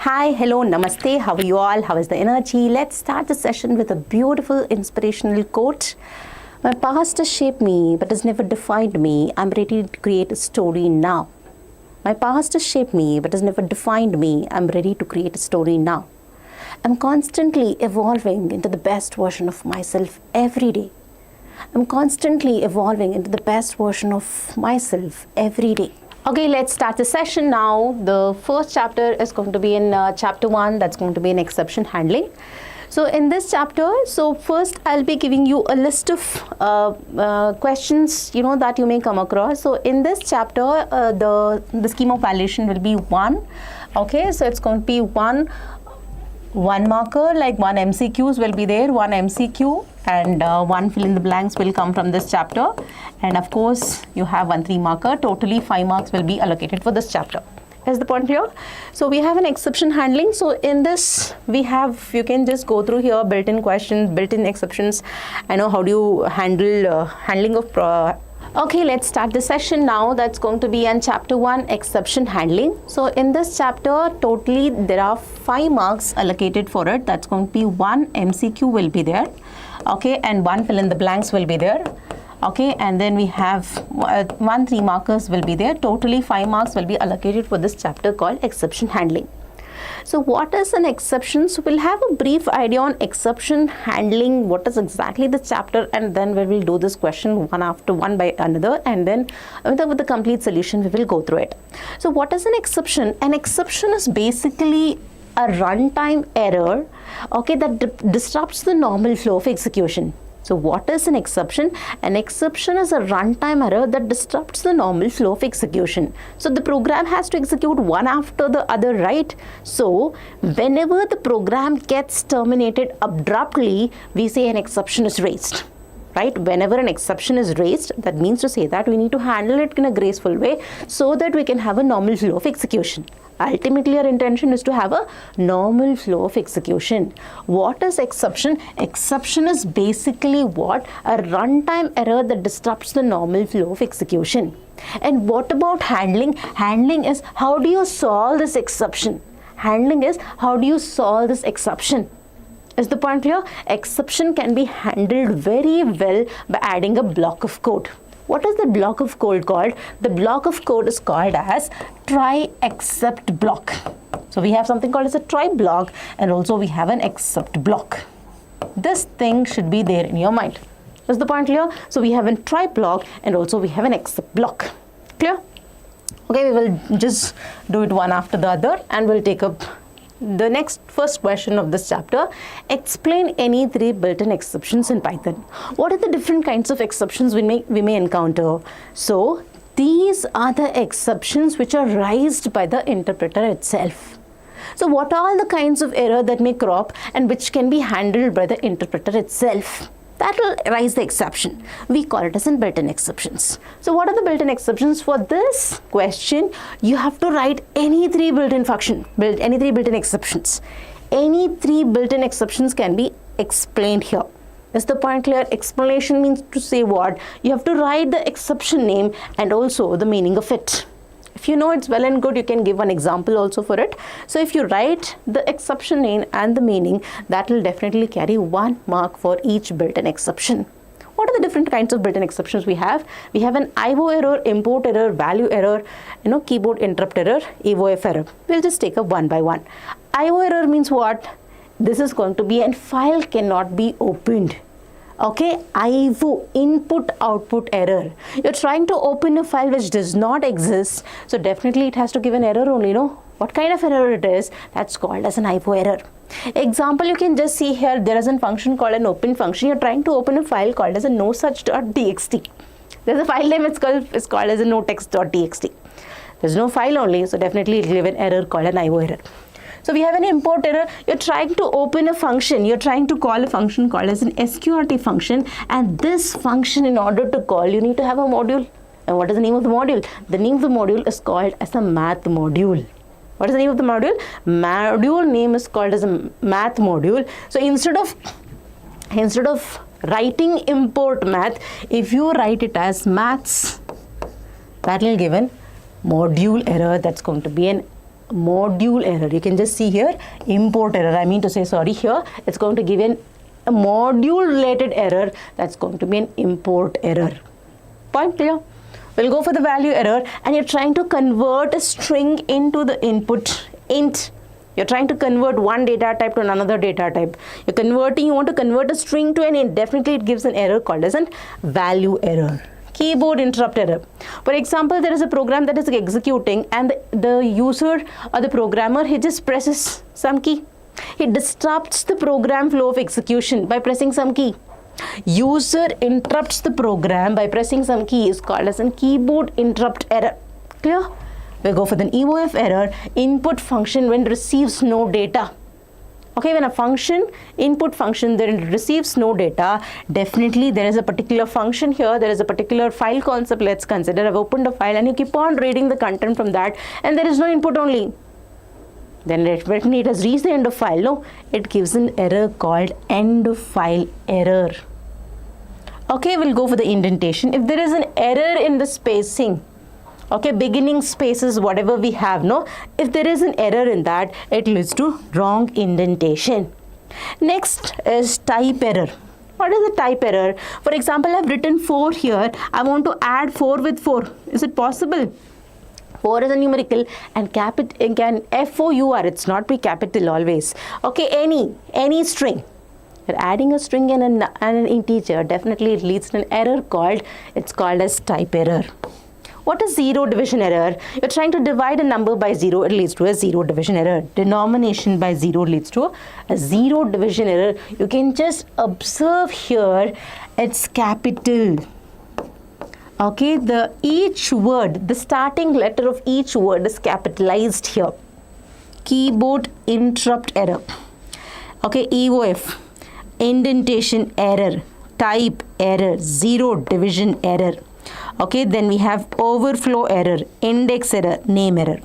Hi, hello, namaste. How are you all? How is the energy? Let's start the session with a beautiful inspirational quote. My past has shaped me but has never defined me. I'm ready to create a story now. My past has shaped me but has never defined me. I'm ready to create a story now. I'm constantly evolving into the best version of myself every day. I'm constantly evolving into the best version of myself every day. Okay, let's start the session now. The first chapter is going to be in chapter 1, that's going to be in exception handling. So in this chapter, first I'll be giving you a list of questions, that you may come across. So in this chapter, the scheme of validation will be 1. Okay, so it's going to be one marker, like 1 MCQs will be there, 1 MCQ and 1 fill in the blanks will come from this chapter, and of course you have 1 3 marker. Totally 5 marks will be allocated for this chapter. Is the point here? So we have an exception handling. So in this we have, you can just go through here, built-in questions, built-in exceptions. I know how do you handle handling of Okay, let's start the session now. That's going to be in chapter 1, exception handling. So in this chapter, totally there are 5 marks allocated for it. That's going to be 1 MCQ will be there. Okay, and 1 fill in the blanks will be there. Okay, and then we have 1 3 markers will be there. Totally 5 marks will be allocated for this chapter called exception handling. So what is an exception? So we'll have a brief idea on exception handling, what is exactly the chapter, and then we will do this question one after one by another, and then with the complete solution we will go through it. So what is an exception? An exception is basically a runtime error, okay, that disrupts the normal flow of execution. So what is an exception? An exception is a runtime error that disrupts the normal flow of execution. So the program has to execute one after the other, right? So whenever the program gets terminated abruptly, we say an exception is raised. Right? Whenever an exception is raised, that means to say that we need to handle it in a graceful way so that we can have a normal flow of execution. Ultimately, our intention is to have a normal flow of execution. What is exception? Exception is basically what? A runtime error that disrupts the normal flow of execution. And what about handling? Handling is how do you solve this exception? Handling is how do you solve this exception? Is the point here? Exception can be handled very well by adding a block of code. What is the block of code called? The block of code is called as try except block. So we have something called as a try block, and also we have an except block. This thing should be there in your mind. Is the point clear? So we have a try block and also we have an except block. Clear? Okay, we will just do it one after the other, and we'll take up the first question of this chapter. Explain any 3 built-in exceptions in Python. What are the different kinds of exceptions we may encounter? So these are the exceptions which are raised by the interpreter itself. So what are all the kinds of error that may crop and which can be handled by the interpreter itself? That will raise the exception. We call it as in built-in exceptions. So what are the built-in exceptions? For this question, you have to write any 3 built-in any 3 built-in exceptions. Any 3 built-in exceptions can be explained here. Is the point clear? Explanation means to say what? You have to write the exception name and also the meaning of it. If you know it's well and good, you can give an example also for it. So if you write the exception name and the meaning, that will definitely carry 1 mark for each built-in exception. What are the different kinds of built-in exceptions we have? We have an IO error, import error, value error, keyboard interrupt error, AOF error. We'll just take up one by one. IO error means what? This is going to be a file cannot be opened. Okay, IO, input output error. You're trying to open a file which does not exist, so definitely it has to give an error only, what kind of error it is, that's called as an IO error. Example, you can just see here, there is a function called an open function. You're trying to open a file called as a nosuch.txt. There's a file name, it's called as a notext.txt. There's no file only, so definitely it'll give an error called an IO error. So we have an import error. You're trying to open a function. You're trying to call a function called as an SQRT function, and this function, in order to call, you need to have a module. And what is the name of the module? The name of the module is called as a math module. What is the name of the module? Module name is called as a math module. So instead of writing import math, if you write it as maths, that will give an module error. That's going to be an module error. You can just see here import error. I mean to say, sorry, here it's going to give a module related error. That's going to be an import error. Point clear? We'll go for the value error, and you're trying to convert a string into the input int. You're trying to convert one data type to another data type. You want to convert a string to an int. Definitely it gives an error called as a value error. Keyboard interrupt error. For example, there is a program that is executing, and the user or the programmer, he just presses some key. He disrupts the program flow of execution by pressing some key. User interrupts the program by pressing some key is called as a keyboard interrupt error. Clear? We'll go for the EOF error, input function when receives no data. Okay, when a function, input function, then receives no data, definitely there is a particular function here, there is a particular file concept, let's consider. I've opened a file and you keep on reading the content from that, and there is no input only. Then when it has reached the end of file, no, it gives an error called end of file error. Okay, we'll go for the indentation. If there is an error in the spacing, okay, beginning spaces, whatever we have, no, if there is an error in that, it leads to wrong indentation. Next is type error. What is a type error? For example, I've written 4 here. I want to add 4 with 4. Is it possible? 4 is a numerical, and again FOUR, it's not be capital always. Okay, any string. You're adding a string and an integer, definitely it leads to an error called as type error. What is zero division error? You're trying to divide a number by 0, it leads to a zero division error. Denomination by 0 leads to a zero division error. You can just observe here, it's capital. Okay, each word, the starting letter of each word is capitalized here. Keyboard interrupt error. Okay, EOF, indentation error, type error, zero division error. Okay, then we have overflow error, index error, name error.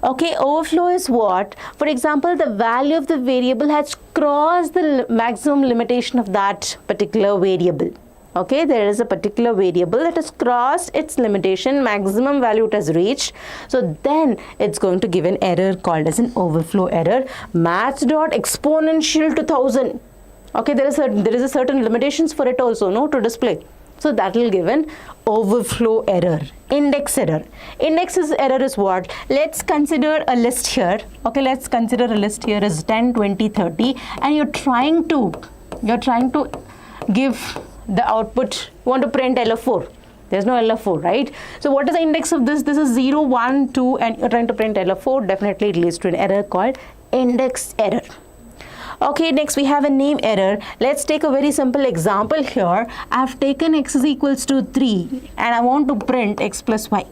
Okay, overflow is what? For example, the value of the variable has crossed the maximum limitation of that particular variable. Okay, there is a particular variable that has crossed its limitation, maximum value it has reached. So then it's going to give an error called as an overflow error. Maths.exponential to 1000. Okay, there is a certain limitations for it also, no, to display. So that will give an overflow error. Index error. Index's error is what? Let's consider a list here. Okay, let's consider a list here is 10, 20, 30, and you're trying to give the output. You want to print LF4. There's no LF4, right? So what is the index of this? This is 0, 1, 2, and you're trying to print LF4. Definitely it leads to an error called index error. Okay, next we have a name error. Let's take a very simple example here. I have taken x is equals to 3 and I want to print x plus y.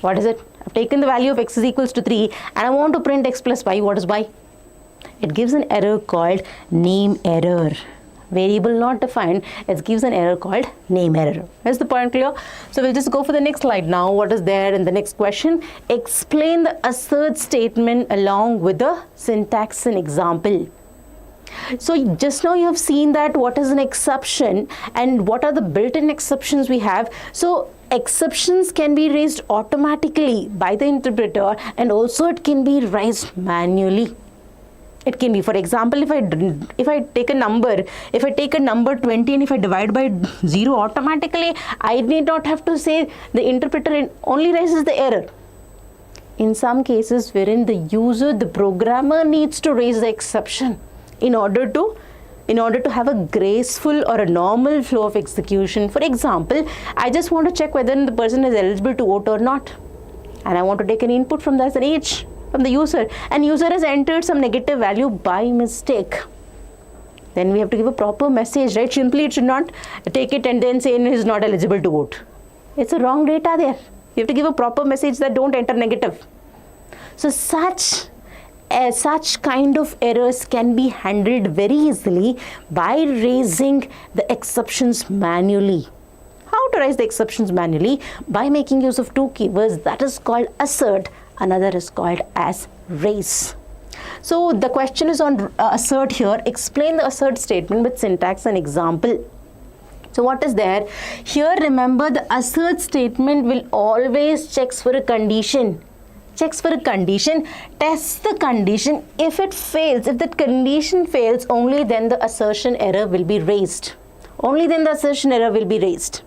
What is it? I've taken the value of x is equals to 3 and I want to print x plus y. What is y? It gives an error called name error. Variable not defined, it gives an error called name error. Is the point clear? So we'll just go for the next slide now. What is there in the next question? Explain the assert statement along with the syntax and example. So just now you have seen that what is an exception and what are the built-in exceptions we have. So exceptions can be raised automatically by the interpreter, and also it can be raised manually. It can be, for example, if I take a number 20 and if I divide by 0, automatically I need not have to say the interpreter only raises the error. In some cases wherein the user, the programmer needs to raise the exception in order to have a graceful or a normal flow of execution. For example, I just want to check whether the person is eligible to vote or not, and I want to take an input from that age from the user, and user has entered some negative value by mistake. Then we have to give a proper message, right? Simply it should not take it and then say he is not eligible to vote. It's a wrong data there. You have to give a proper message that don't enter negative. So such kind of errors can be handled very easily by raising the exceptions manually. How to raise the exceptions manually? By making use of two keywords, that is called assert, another is called as raise. So the question is on assert here. Explain the assert statement with syntax and example. So what is there? Here remember the assert statement will always checks for a condition. Checks for a condition, tests the condition. If it fails, if that condition fails, only then the assertion error will be raised. Only then the assertion error will be raised.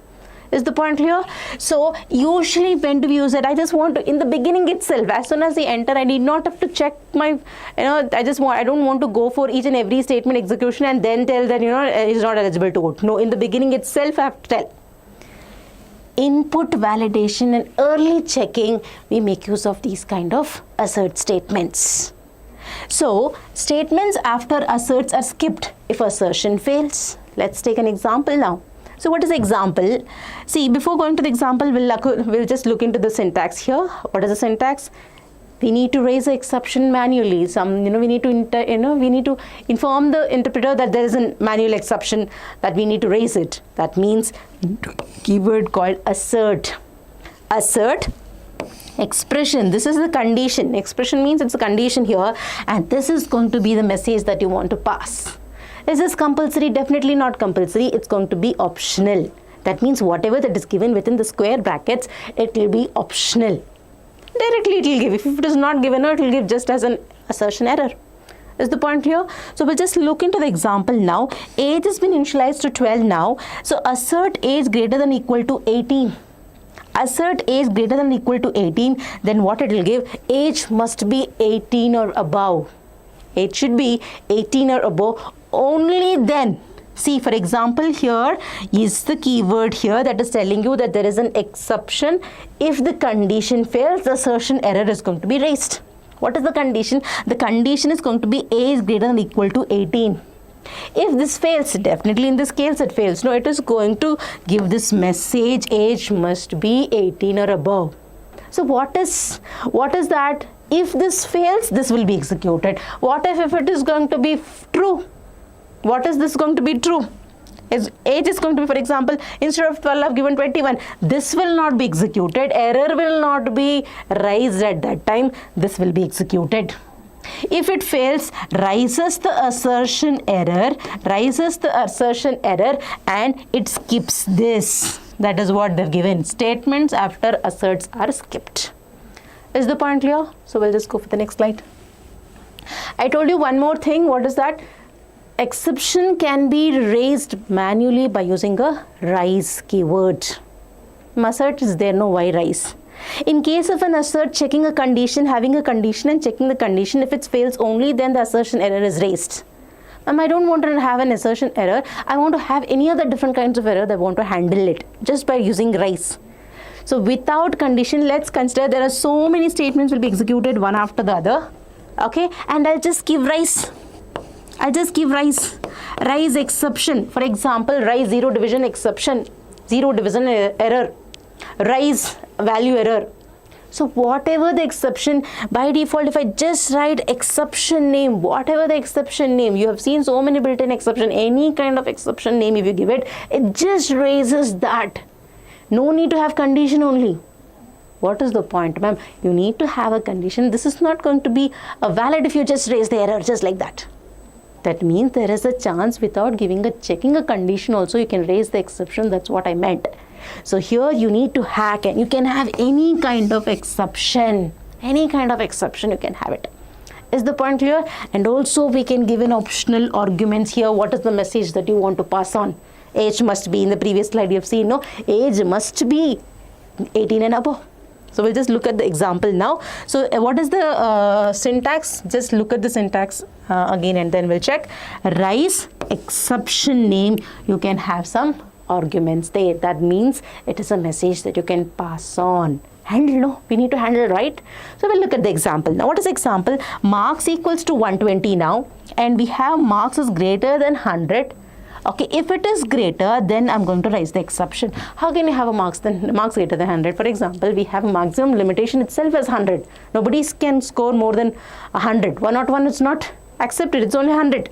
Is the point clear? So usually when do we use it? I just want to, in the beginning itself, as soon as I enter, I need not have to check my, I don't want to go for each and every statement execution and then tell that, is not eligible to vote. No, in the beginning itself, I have to tell. Input validation and early checking, we make use of these kind of assert statements. So statements after asserts are skipped if assertion fails. Let's take an example now. So what is the example? See, before going to the example, we'll just look into the syntax here. What is the syntax? We need to raise the exception manually. We need to inform the interpreter that there is a manual exception that we need to raise it. That means keyword called assert. Assert expression. This is the condition. Expression means it's a condition here, and this is going to be the message that you want to pass. Is this compulsory? Definitely not compulsory. It's going to be optional. That means whatever that is given within the square brackets, it will be optional. Directly it will give. If it is not given, it will give just as an assertion error. Is the point here? So we'll just look into the example now. Age has been initialized to 12 now. So assert age greater than equal to 18. Assert age greater than equal to 18. Then what it will give? Age must be 18 or above. Age should be 18 or above. Only then. See, for example, here is the keyword here that is telling you that there is an exception. If the condition fails, the assertion error is going to be raised. What is the condition? The condition is going to be age greater than equal to 18. If this fails, definitely in this case it fails. No, it is going to give this message, age must be 18 or above. So what is that? If this fails, this will be executed. What if it is going to be true? What is this going to be true? Age is going to be, for example, instead of 12, I've given 21. This will not be executed. Error will not be raised at that time. This will be executed. If it fails, rises the assertion error, and it skips this. That is what they've given. Statements after asserts are skipped. Is the point clear? So we'll just go for the next slide. I told you one more thing. What is that? Exception can be raised manually by using a rise keyword. Assert is there, no why rise. In case of an assert checking a condition, having a condition and checking the condition, if it fails only then the assertion error is raised. I don't want to have an assertion error. I want to have any other different kinds of error that I want to handle it just by using rise. So without condition, let's consider there are so many statements will be executed one after the other. Okay, and I'll just give rise. Rise exception. For example, rise zero division exception, zero division error, rise value error. So whatever the exception, by default, if I just write exception name, whatever the exception name, you have seen so many built-in exception, any kind of exception name if you give it, it just raises that. No need to have condition only. What is the point, ma'am? You need to have a condition. This is not going to be valid if you just raise the error just like that. That means there is a chance without checking a condition also you can raise the exception. That's what I meant. So here you need to hack, and you can have any kind of exception. Any kind of exception you can have it. Is the point clear? And also we can give an optional arguments here. What is the message that you want to pass on? Age must be, in the previous slide you have seen, no? Age must be 18 and above. So we'll just look at the example now. So what is the syntax? Just look at the syntax again and then we'll check. Rise exception name, you can have some arguments there. That means it is a message that you can pass on. Handle, no? We need to handle, right? So we'll look at the example. Now what is example? Marks equals to 120 now, and we have marks is greater than 100. Okay, if it is greater, then I'm going to raise the exception. How can we have a marks greater than 100? For example, we have a maximum limitation itself as 100. Nobody can score more than 100. 101 is not accepted. It's only 100.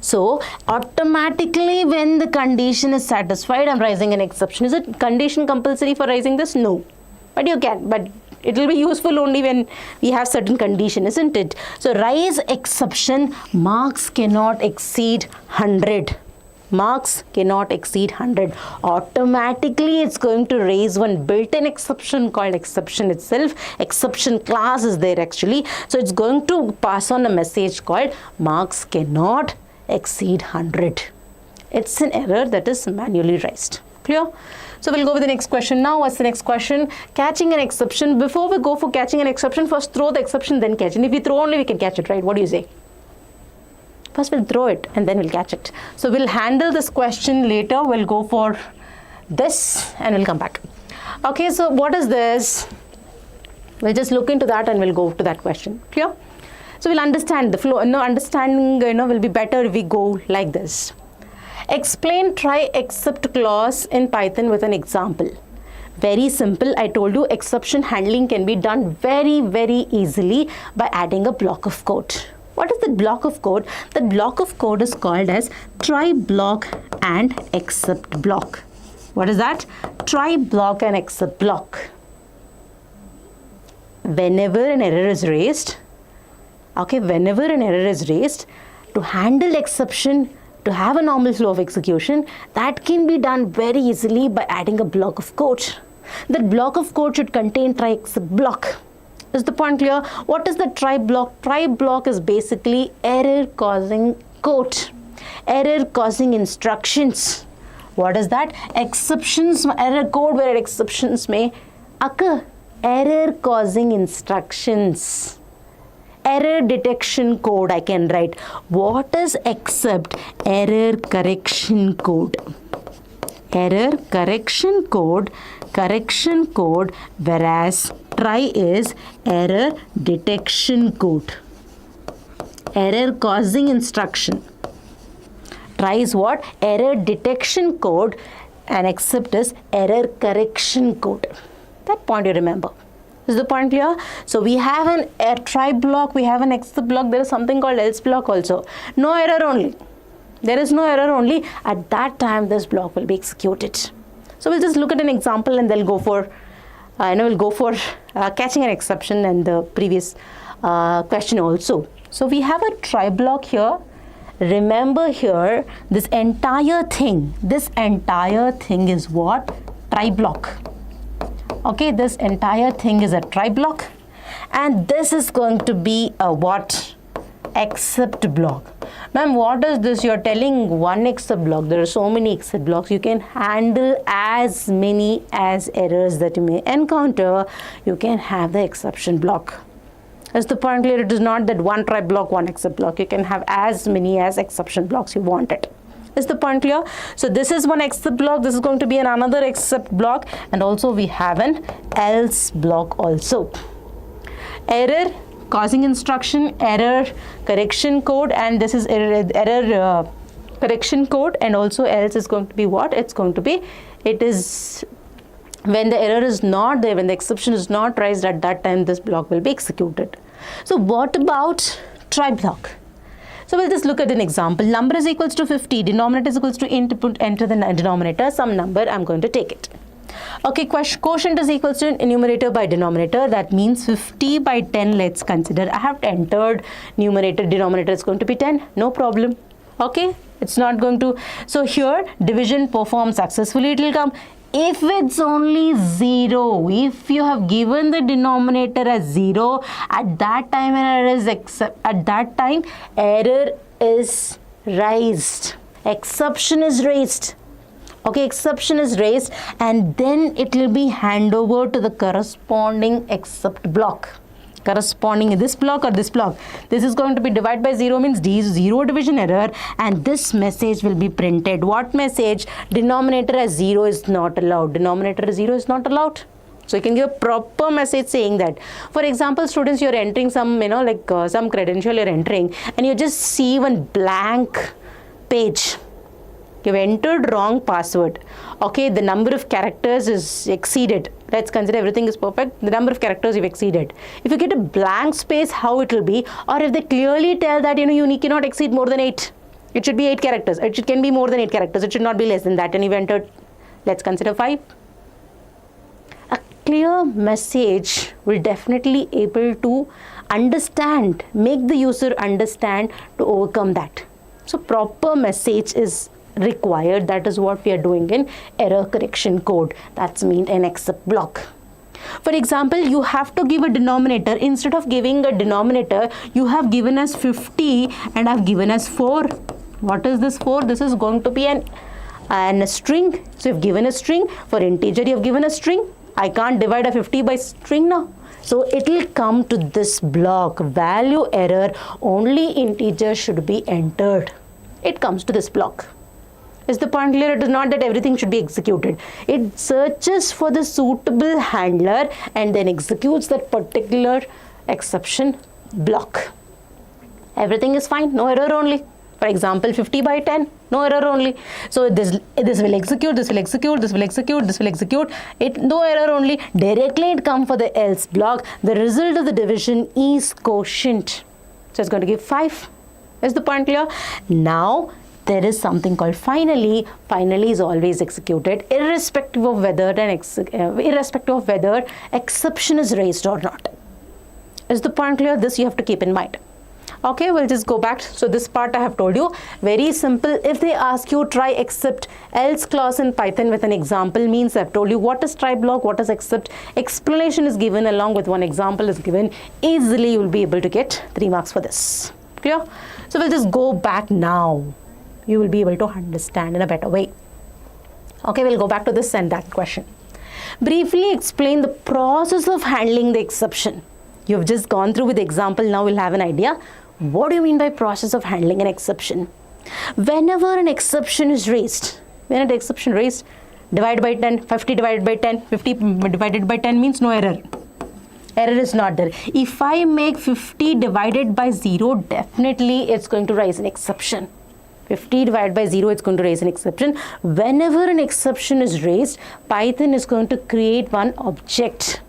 So automatically when the condition is satisfied, I'm raising an exception. Is it condition compulsory for raising this? No. But you can. But it will be useful only when we have certain condition, isn't it? So rise exception, marks cannot exceed 100. marks cannot exceed 100. Automatically it's going to raise one built-in exception called exception itself. Exception class is there actually. So it's going to pass on a message called marks cannot exceed 100. It's an error that is manually raised. Clear? So we'll go with the next question now. What's the next question? Catching an exception. Before we go for catching an exception, first throw the exception, then catch. And if we throw only, we can catch it, right? What do you say? First we'll throw it and then we'll catch it. So we'll handle this question later. We'll go for this and we'll come back. Okay, so what is this? We'll just look into that and we'll go to that question. Clear? So we'll understand the flow. Understanding will be better if we go like this. Explain try except clause in Python with an example. Very simple. I told you exception handling can be done very, very easily by adding a block of code. What is the block of code? The block of code is called as try block and except block. What is that? Try block and except block. Whenever an error is raised, to handle exception, to have a normal flow of execution, that can be done very easily by adding a block of code. That block of code should contain try except block. Is the point clear? What is the try block? Try block is basically error causing code, error causing instructions. What is that? Exceptions, error code where exceptions may occur. Error causing instructions. Error detection code I can write. What is except? Error correction code. Error correction code, whereas try is error detection code. Error causing instruction. Try is what? Error detection code, and except is error correction code. That point you remember. Is the point clear? So we have a try block, we have an except block, there is something called else block also. No error only. There is no error only. At that time this block will be executed. So we'll just look at an example and they'll go for, catching an exception and the previous question also. So we have a try block here. Remember here, this entire thing is what? Try block. Okay, this entire thing is a try block, and this is going to be a what? Except block. Ma'am, what is this? You're telling one except block. There are so many except blocks. You can handle as many as errors that you may encounter. You can have the exception block. Is the point clear? It is not that one try block, one except block. You can have as many as exception blocks you want it. Is the point clear? So this is one except block, this is going to be another except block, and also we have an else block also. Error causing instruction, error correction code, and this is error correction code, and also else is going to be what? It's going to be, it is when the error is not there, when the exception is not raised, at that time this block will be executed. So what about try block? So we'll just look at an example. Number is equals to 50, denominator is equals to input, enter the denominator, some number, I'm going to take it. Okay, quotient is equals to numerator by denominator, that means 50 by 10, let's consider. I have entered numerator, denominator is going to be 10, no problem. Okay, it's not going to, so here division performed successfully, it will come. If it's only 0, if you have given the denominator as 0, at that time error is raised. Exception is raised. Okay, exception is raised, and then it will be handed over to the corresponding except block. Corresponding this block or this block. This is going to be divided by 0 means D is 0 division error, and this message will be printed. What message? Denominator as 0 is not allowed. Denominator as 0 is not allowed. So you can give a proper message saying that. For example, students, you're entering some, some credential you're entering, and you just see one blank page. You've entered wrong password. Okay, the number of characters is exceeded. Let's consider everything is perfect. The number of characters you've exceeded. If you get a blank space, how it will be? Or if they clearly tell that you cannot exceed more than 8. It should be 8 characters. It can be more than 8 characters. It should not be less than that. And you've entered, let's consider 5. A clear message will definitely able to understand, make the user understand to overcome that. So proper message is required. That is what we are doing in error correction code. That's mean an except block. For example, you have to give a denominator. Instead of giving a denominator, you have given us 50 and I've given us 4. What is this 4? This is going to be a string. So you've given a string. For integer, you've given a string. I can't divide a 50 by string now. So it will come to this block, value error, only integer should be entered. It comes to this block. Is the point clear? It is not that everything should be executed. It searches for the suitable handler and then executes that particular exception block. Everything is fine, no error only. For example, 50 by 10, no error only. So this will execute, this will execute, this will execute, this will execute. No error only. Directly it comes for the else block. The result of the division is quotient. So it's going to give 5. Is the point clear? Now, there is something called finally. Finally is always executed irrespective of whether exception is raised or not. Is the point clear? This you have to keep in mind. Okay, we'll just go back. So this part I have told you, very simple. If they ask you try except else clause in Python with an example, means I've told you what is try block, what is except. Explanation is given along with one example is given. Easily you will be able to get 3 marks for this. Clear? So we'll just go back now. You will be able to understand in a better way. Okay, we'll go back to this and that question. Briefly explain the process of handling the exception. You've just gone through with the example. Now we'll have an idea. What do you mean by process of handling an exception? Whenever an exception is raised, divide by 10, 50 divided by 10, 50 divided by 10 means no error. Error is not there. If I make 50 divided by 0, definitely it's going to raise an exception. 50 divided by 0, it's going to raise an exception. Whenever an exception is raised, Python is going to create one object.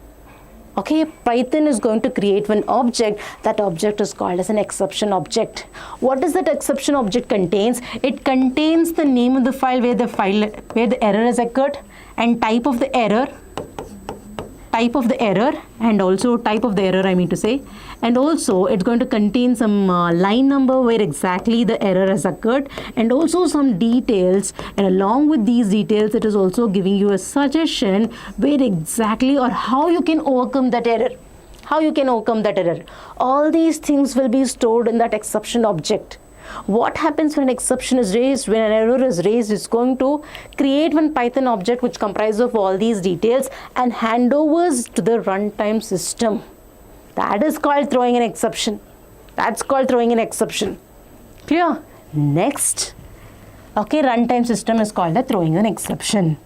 Okay, Python is going to create one object. That object is called as an exception object. What does that exception object contains? It contains the name of the file where the error has occurred, and type of the error, and also type of the error, I mean to say, and also it's going to contain some line number where exactly the error has occurred, and also some details, and along with these details it is also giving you a suggestion where exactly or how you can overcome that error. All these things will be stored in that exception object. What happens when an exception is raised, when an error is raised, it's going to create one Python object which comprises of all these details and handovers to the runtime system. That is called throwing an exception. Clear? Next. Okay, runtime system is called the throwing an exception.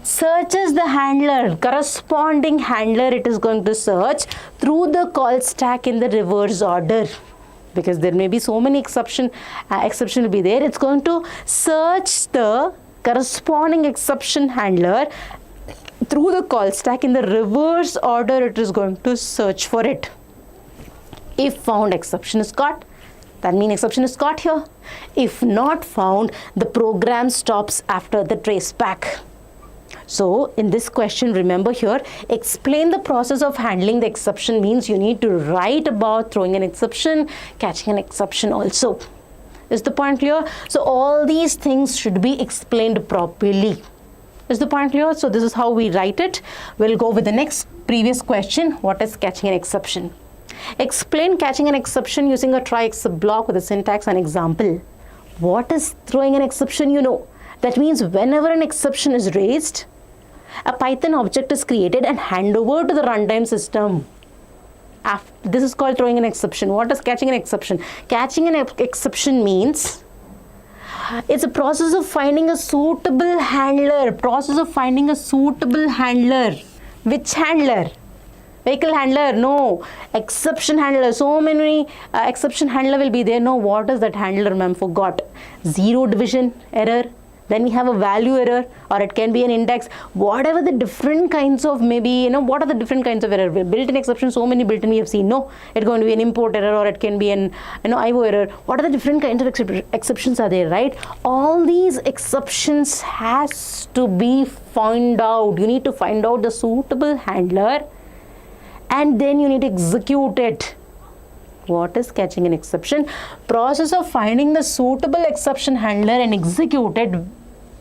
Searches the handler, corresponding handler it is going to search through the call stack in the reverse order. Because there may be so many exception will be there. It's going to search the corresponding exception handler through the call stack in the reverse order. It is going to search for it. If found, exception is caught. That means exception is caught here. If not found, the program stops after the traceback. So in this question, remember here, explain the process of handling the exception means you need to write about throwing an exception, catching an exception also. Is the point clear? So all these things should be explained properly. Is the point clear? So this is how we write it. We'll go with the next previous question. What is catching an exception? Explain catching an exception using a try except block with a syntax and example. What is throwing an exception? You know. That means whenever an exception is raised, a Python object is created and hand over to the runtime system. This is called throwing an exception. What is catching an exception? Catching an exception means it's a process of finding a suitable handler. Which handler? Vehicle handler? No. Exception handler. So many exception handler will be there. No. What is that handler, ma'am? Forgot. Zero division error. Then we have a value error, or it can be an index. Whatever the different kinds of what are the different kinds of error? Built-in exception, so many built-in we have seen. No, it's going to be an import error, or it can be an IO error. What are the different kinds of exceptions are there, right? All these exceptions has to be found out. You need to find out the suitable handler, and then you need to execute it. What is catching an exception? Process of finding the suitable exception handler and execute it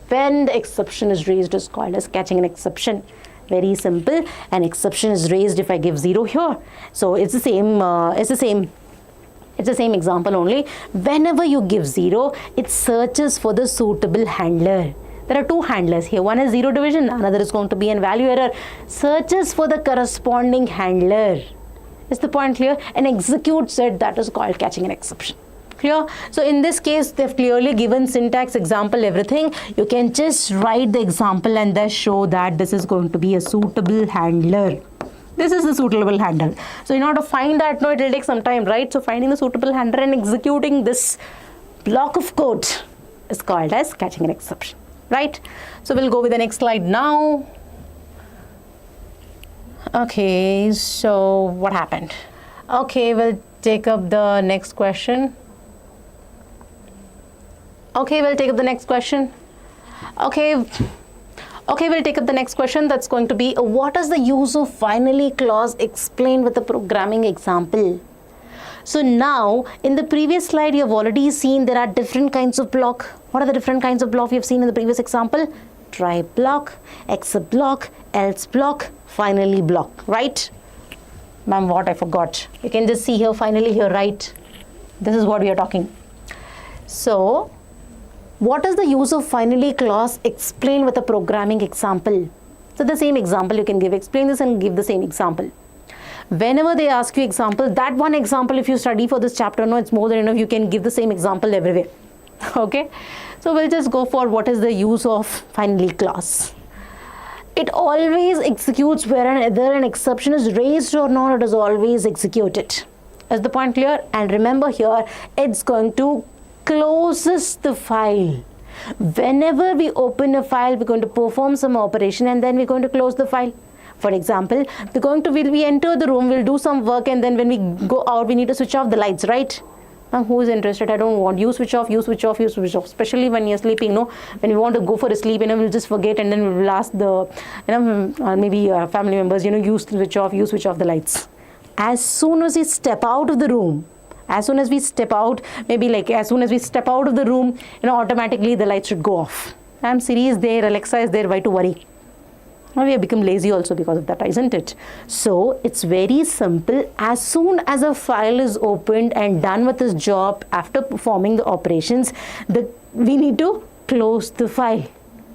when the exception is raised is called as catching an exception. Very simple. An exception is raised if I give 0 here. So it's the same. It's the same example only. Whenever you give 0, it searches for the suitable handler. There are two handlers here. One is 0 division, another is going to be an value error. Searches for the corresponding handler. Is the point clear? And executes it. That is called catching an exception. Clear? So in this case, they've clearly given syntax, example, everything. You can just write the example and thus show that this is going to be a suitable handler. This is the suitable handler. So in order to find that, no, it will take some time, right? So finding the suitable handler and executing this block of code is called as catching an exception, right? So we'll go with the next slide now. Okay, so what happened? Okay, we'll take up the next question. Okay, we'll take up the next question. Okay, we'll take up the next question. That's going to be, what is the use of finally clause explained with a programming example? So now, in the previous slide, you have already seen there are different kinds of block. What are the different kinds of block we have seen in the previous example? Try block, except block, else block, finally block, right? Ma'am, what I forgot. You can just see here, finally here, right? This is what we are talking. So, what is the use of finally clause explained with a programming example? So the same example you can give, explain this and give the same example. Whenever they ask you example, that one example if you study for this chapter, no, it's more than enough, you can give the same example everywhere. Okay, so we'll just go for what is the use of finally clause. It always executes whether an exception is raised or not, it is always executed. Is the point clear? And remember here, it's going to closes the file. Whenever we open a file, we're going to perform some operation and then we're going to close the file. For example, we enter the room, we'll do some work, and then when we go out, we need to switch off the lights, right? Now, who is interested? I don't want. You switch off, you switch off, you switch off. Especially when you're sleeping, no? When we want to go for a sleep, we'll just forget, and then we'll ask the, maybe family members, you switch off the lights. As soon as you step out of the room, as soon as we step out, as soon as we step out of the room, automatically the lights should go off. Siri is there, Alexa is there, why to worry? We have become lazy also because of that, isn't it? So it's very simple. As soon as a file is opened and done with its job after performing the operations, we need to close the file.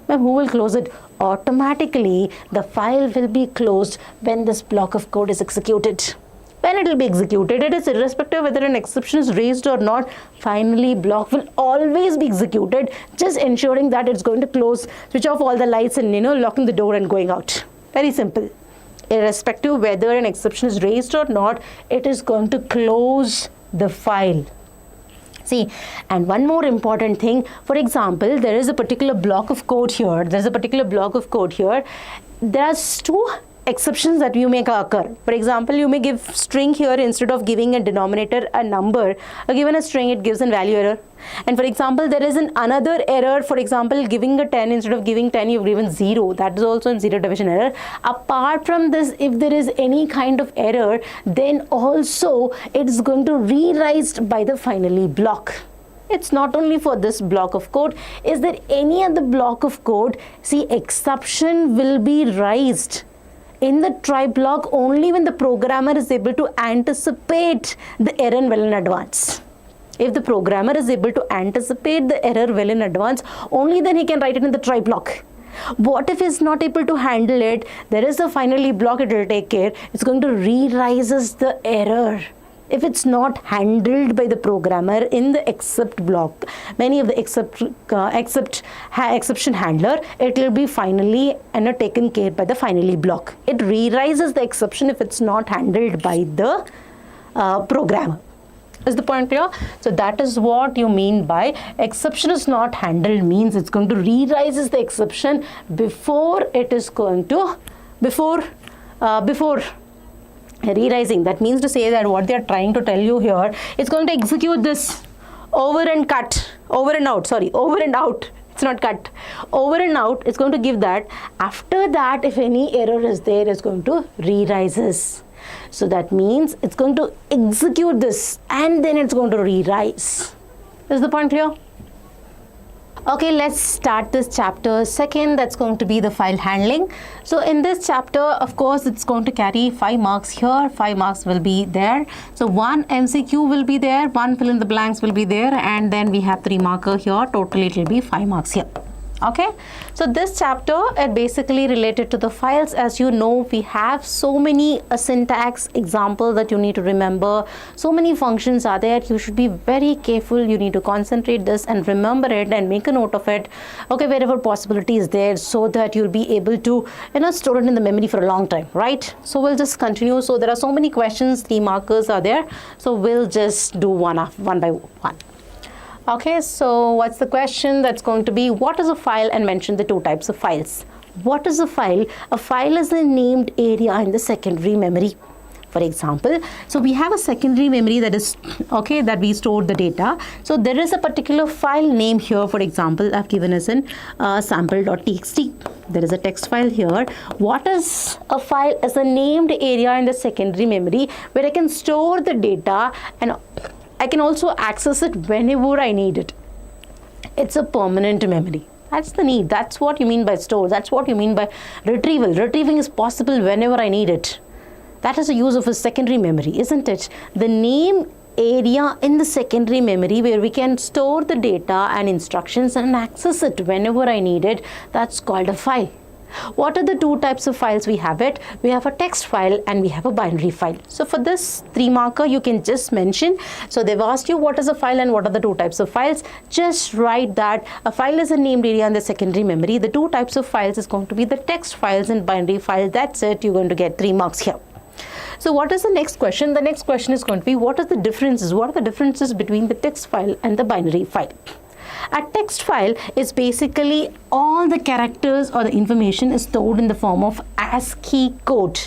Now, who will close it? Automatically, the file will be closed when this block of code is executed. When it will be executed, it is irrespective whether an exception is raised or not, finally block will always be executed, just ensuring that it's going to close, switch off all the lights and locking the door and going out. Very simple. Irrespective whether an exception is raised or not, it is going to close the file. See, and one more important thing, for example, there is a particular block of code here. There are two exceptions that you may occur. For example, you may give string here instead of giving a denominator a number, or given a string it gives a value error. And for example, there is another error, for example, giving a 10 instead of giving 10 you've given 0. That is also a 0 division error. Apart from this, if there is any kind of error, then also it's going to re-raised by the finally block. It's not only for this block of code. Is there any other block of code? See, exception will be raised in the try block only when the programmer is able to anticipate the error well in advance. If the programmer is able to anticipate the error well in advance, only then he can write it in the try block. What if he's not able to handle it? There is a finally block, it will take care. It's going to re-raises the error. If it's not handled by the programmer in the except block, many of the exception handler, it will be finally taken care by the finally block. It re-raises the exception if it's not handled by the programmer. Is the point clear? So that is what you mean by exception is not handled, means it's going to re-raises the exception before it is going to, before re-rising. That means to say that what they are trying to tell you here, it's going to execute this over and out. It's not cut. Over and out, it's going to give that. After that, if any error is there, it's going to re-rises. So that means it's going to execute this and then it's going to re-rise. Is the point clear? Okay, let's start this chapter second. That's going to be the file handling. So in this chapter, of course, it's going to carry 5 marks here. 5 marks will be there. So 1 MCQ will be there, 1 fill in the blanks will be there, and then we have 3 marker here. Totally it will be 5 marks here. Okay, so this chapter is basically related to the files. As you know, we have so many syntax example that you need to remember. So many functions are there. You should be very careful. You need to concentrate this and remember it and make a note of it. Okay, wherever possibility is there, so that you'll be able to store it in the memory for a long time, right? So we'll just continue. So there are so many questions, 3 markers are there. So we'll just do one by one. Okay, so what's the question? That's going to be, what is a file, and mention the 2 types of files. What is a file? A file is a named area in the secondary memory. For example, so we have a secondary memory that is, okay, that we store the data. So there is a particular file name here. For example, I've given us in sample.txt. There is a text file here. What is a file? Is a named area in the secondary memory where I can store the data and I can also access it whenever I need it. It's a permanent memory. That's the need. That's what you mean by store. That's what you mean by retrieval. Retrieving is possible whenever I need it. That is the use of a secondary memory, isn't it? The name area in the secondary memory where we can store the data and instructions and access it whenever I need it. That's called a file. What are the 2 types of files we have it? We have a text file and we have a binary file. So for this 3 marker, you can just mention. So they've asked you what is a file and what are the 2 types of files. Just write that a file is a named area in the secondary memory. The 2 types of files is going to be the text files and binary files. That's it. You're going to get 3 marks here. So what is the next question? The next question is going to be, what are the differences? What are the differences between the text file and the binary file? A text file is basically all the characters or the information is stored in the form of ASCII code.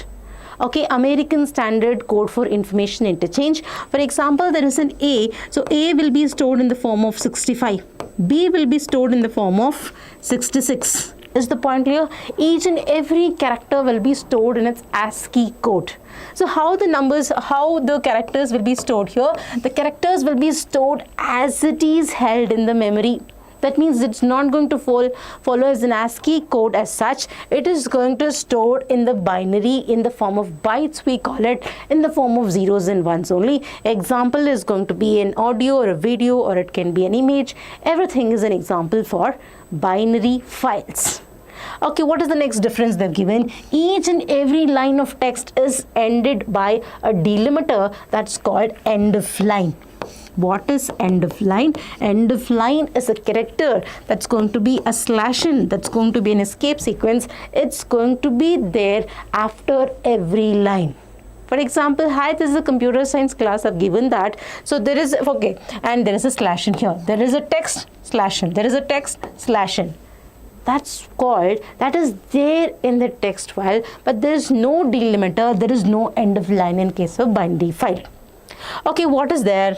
Okay, American Standard Code for Information Interchange. For example, there is an A. So A will be stored in the form of 65. B will be stored in the form of 66. Is the point clear? Each and every character will be stored in its ASCII code. So how the characters will be stored here? The characters will be stored as it is held in the memory. That means it's not going to follow as an ASCII code as such. It is going to store in the binary in the form of bytes, we call it, in the form of 0s and 1s only. Example is going to be an audio or a video, or it can be an image. Everything is an example for binary files. Okay, what is the next difference they've given? Each and every line of text is ended by a delimiter that's called end of line. What is end of line? End of line is a character that's going to be a /n, that's going to be an escape sequence. It's going to be there after every line. For example, hi, this is a computer science class. I've given that. So there is, okay, and there is a /n here. There is a text /n. There is a text /n. That's called, that is there in the text file, but there is no delimiter, there is no end of line in case of binary file. Okay, what is there?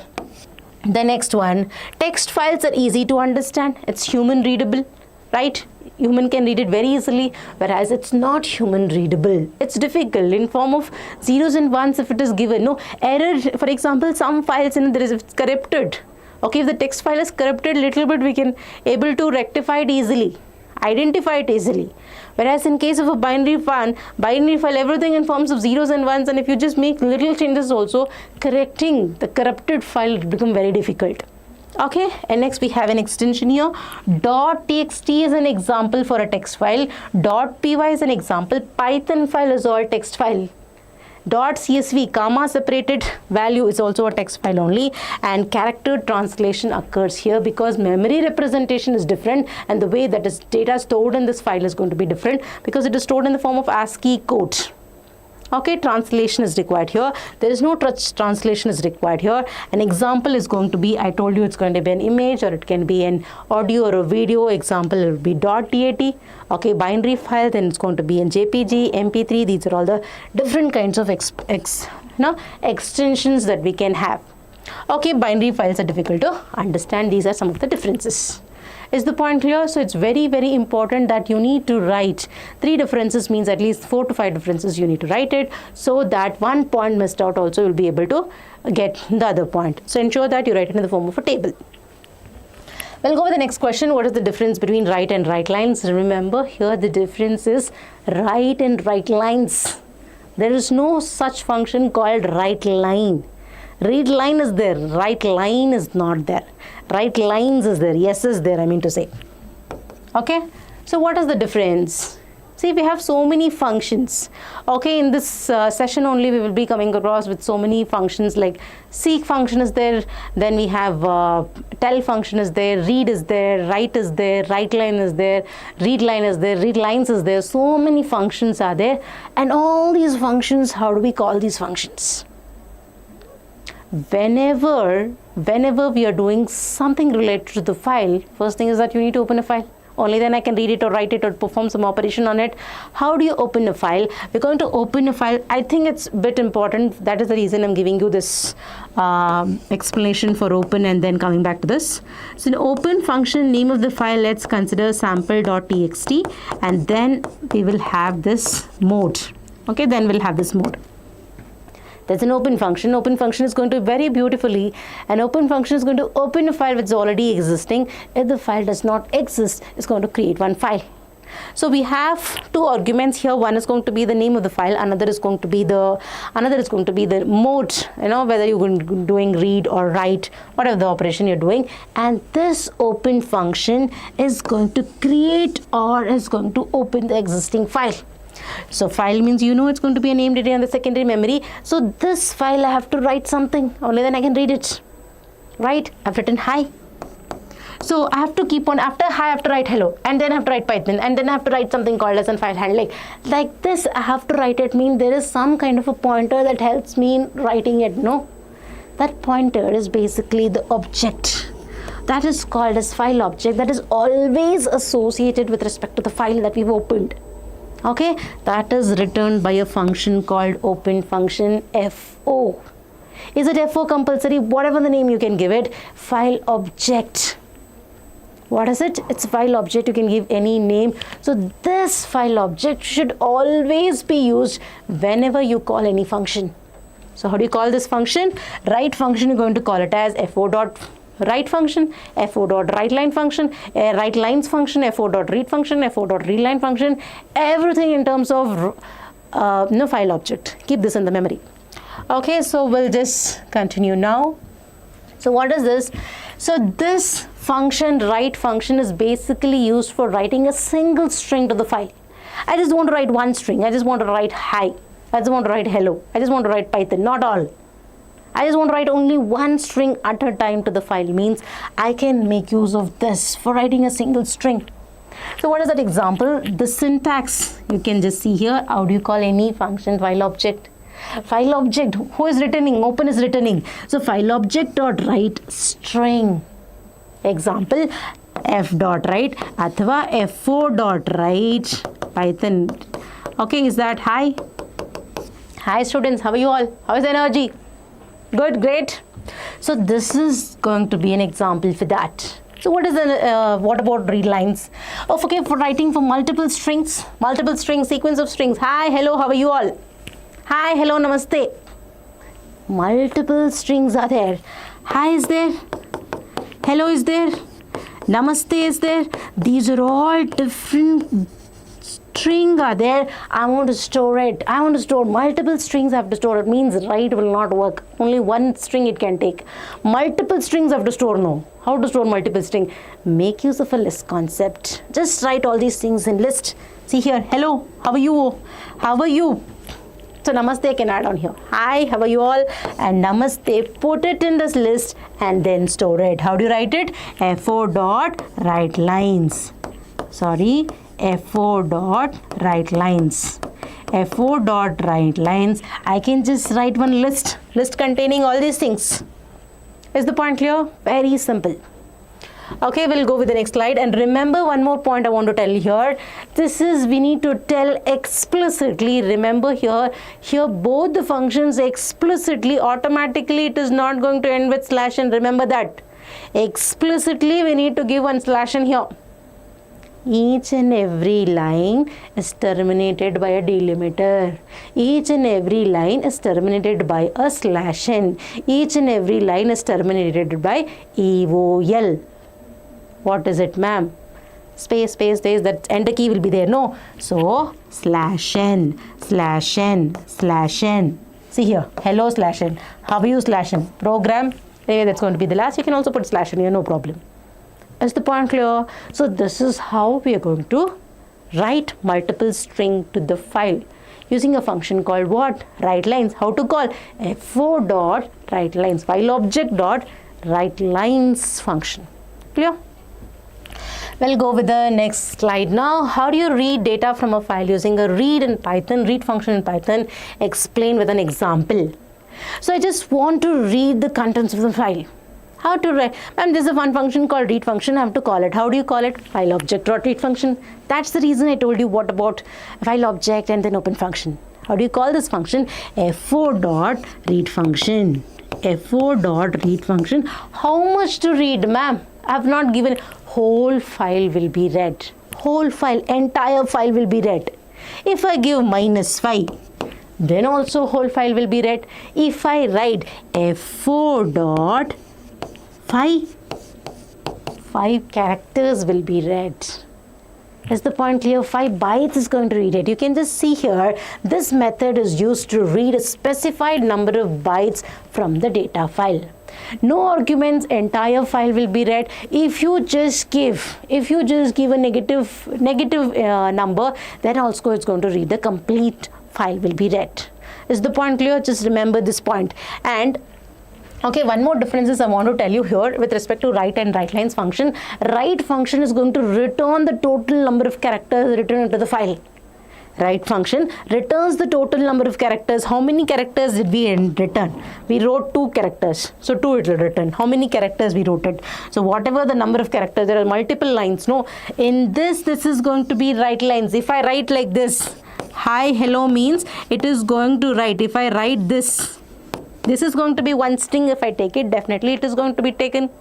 The next one, text files are easy to understand. It's human readable, right? Human can read it very easily, whereas it's not human readable. It's difficult in form of 0s and 1s if it is given. No error, for example, some files there is, if it's corrupted. Okay, if the text file is corrupted little bit, we can able to rectify it easily, identify it easily. Whereas in case of a binary file, everything in forms of 0s and 1s, and if you just make little changes also, correcting the corrupted file will become very difficult. Okay, and next we have an extension here. .txt is an example for a text file. .py is an example. Python file is all text file. .csv, comma separated value, is also a text file only, and character translation occurs here because memory representation is different and the way that is data stored in this file is going to be different because it is stored in the form of ASCII code. Okay, translation is required here. There is no translation is required here. An example is going to be, I told you it's going to be an image or it can be an audio or a video. Example, it will be .dat. Okay, binary file, then it's going to be in JPG, MP3. These are all the different kinds of extensions that we can have. Okay, binary files are difficult to understand. These are some of the differences. Is the point clear? So it's very, very important that you need to write 3 differences, means at least 4 to 5 differences you need to write it, so that one point missed out also you'll be able to get the other point. So ensure that you write it in the form of a table. We'll go with the next question. What is the difference between write and write lines? Remember, here the difference is write and write lines. There is no such function called write line. Read line is there, write line is not there. Write lines is there, yes is there, I mean to say. Okay, so what is the difference? See, we have so many functions. Okay, in this session only we will be coming across with so many functions, like seek function is there, then we have tell function is there, read is there, write is there, write line is there, read line is there, read lines is there. So many functions are there, and all these functions, how do we call these functions? Whenever we are doing something related to the file, first thing is that you need to open a file. Only then I can read it or write it or perform some operation on it. How do you open a file? We're going to open a file. I think it's a bit important. That is the reason I'm giving you this explanation for open and then coming back to this. So in open function, name of the file, let's consider sample.txt, and then we will have this mode. Okay, then we'll have this mode. There's an open function. Open function is going to very beautifully, an open function is going to open a file which is already existing. If the file does not exist, it's going to create one file. So we have 2 arguments here. One is going to be the name of the file. Another is going to be the mode. You know, whether you're doing read or write, whatever the operation you're doing. And this open function is going to create or is going to open the existing file. So file means it's going to be a named data on the secondary memory. So this file I have to write something, only then I can read it. Right? I've written hi. So I have to keep on, after hi I have to write hello, and then I have to write Python, and then I have to write something called as file handling. Like this I have to write it, mean there is some kind of a pointer that helps me in writing it. No, that pointer is basically the object. That is called as file object, that is always associated with respect to the file that we've opened. Okay, that is returned by a function called open function FO. Is it FO compulsory? Whatever the name you can give it. File object. What is it? It's file object. You can give any name. So this file object should always be used whenever you call any function. So how do you call this function? Write function, you're going to call it as FO.write function, FO.writeLine function, writelines function, FO.read function, FO.readline function, everything in terms of file object. Keep this in the memory. Okay, so we'll just continue now. So what is this? So this function, write function, is basically used for writing a single string to the file. I just want to write one string. I just want to write hi. I just want to write hello. I just want to write Python, not all. I just want to write only one string at a time to the file, means I can make use of this for writing a single string. So what is that example? The syntax you can just see here. How do you call any function file object? File object, who is returning? Open is returning. So file object dot write string. Example, f.write athva fo.write Python. Okay, is that hi? Hi students, how are you all? How is the energy? Good, great. So this is going to be an example for that. So what about read lines? Oh, okay, for writing for multiple strings, sequence of strings. Hi, hello, how are you all? Hi, hello, namaste. Multiple strings are there. Hi is there. Hello is there. Namaste is there. These are all different string are there. I want to store it. I want to store multiple strings. I have to store it. Means write will not work. Only one string it can take. Multiple strings I have to store. No. How to store multiple string? Make use of a list concept. Just write all these things in list. See here. Hello. How are you? How are you? So namaste I can add on here. Hi, how are you all? And namaste, put it in this list and then store it. How do you write it? FO.writelines. Sorry, FO.writelines. FO.writelines. I can just write one list containing all these things. Is the point clear? Very simple. Okay, we'll go with the next slide. And remember one more point I want to tell here. This is, we need to tell explicitly. Remember here both the functions explicitly, automatically it is not going to end with slash, and remember that. Explicitly we need to give one slash n here. Each and every line is terminated by a delimiter. Each and every line is terminated by a slash n. Each and every line is terminated by EOL. What is it, ma'am? Space, space, space, that enter key will be there. No. So, slash n, slash n, slash n. See here, hello slash n. How you slash n? Program. Anyway, that's going to be the last. You can also put slash n here, no problem. Is the point clear? So this is how we are going to write multiple string to the file using a function called what? WriteLines. How to call? F4 dot WriteLines. File object dot WriteLines function. Clear? We'll go with the next slide now. How do you read data from a file using a read in Python, read function in Python? Explain with an example. So I just want to read the contents of the file. How to write? Ma'am, there's a one function called read function. I have to call it. How do you call it? File object dot read function. That's the reason I told you what about file object and then open function. How do you call this function? F4 dot read function. F4 dot read function. How much to read, ma'am? I have not given. Whole file will be read. Whole file, entire file will be read. If I give -5, then also whole file will be read. If I write F4 dot 5 characters will be read. Is the point clear? 5 bytes is going to read it. You can just see here, this method is used to read a specified number of bytes from the data file. No arguments, entire file will be read. If you just give a negative number, then also it's going to read the complete file will be read. Is the point clear? Just remember this point. And okay, one more difference is I want to tell you here with respect to write and WriteLines function. Write function is going to return the total number of characters written into the file. Write function returns the total number of characters. How many characters did we return? We wrote 2 characters. So 2 it will return. How many characters we wrote it? So whatever the number of characters, there are multiple lines. No, in this is going to be WriteLines. If I write like this, hi, hello means it is going to write. If I write this is going to be one string. If I take it, definitely it is going to be taken.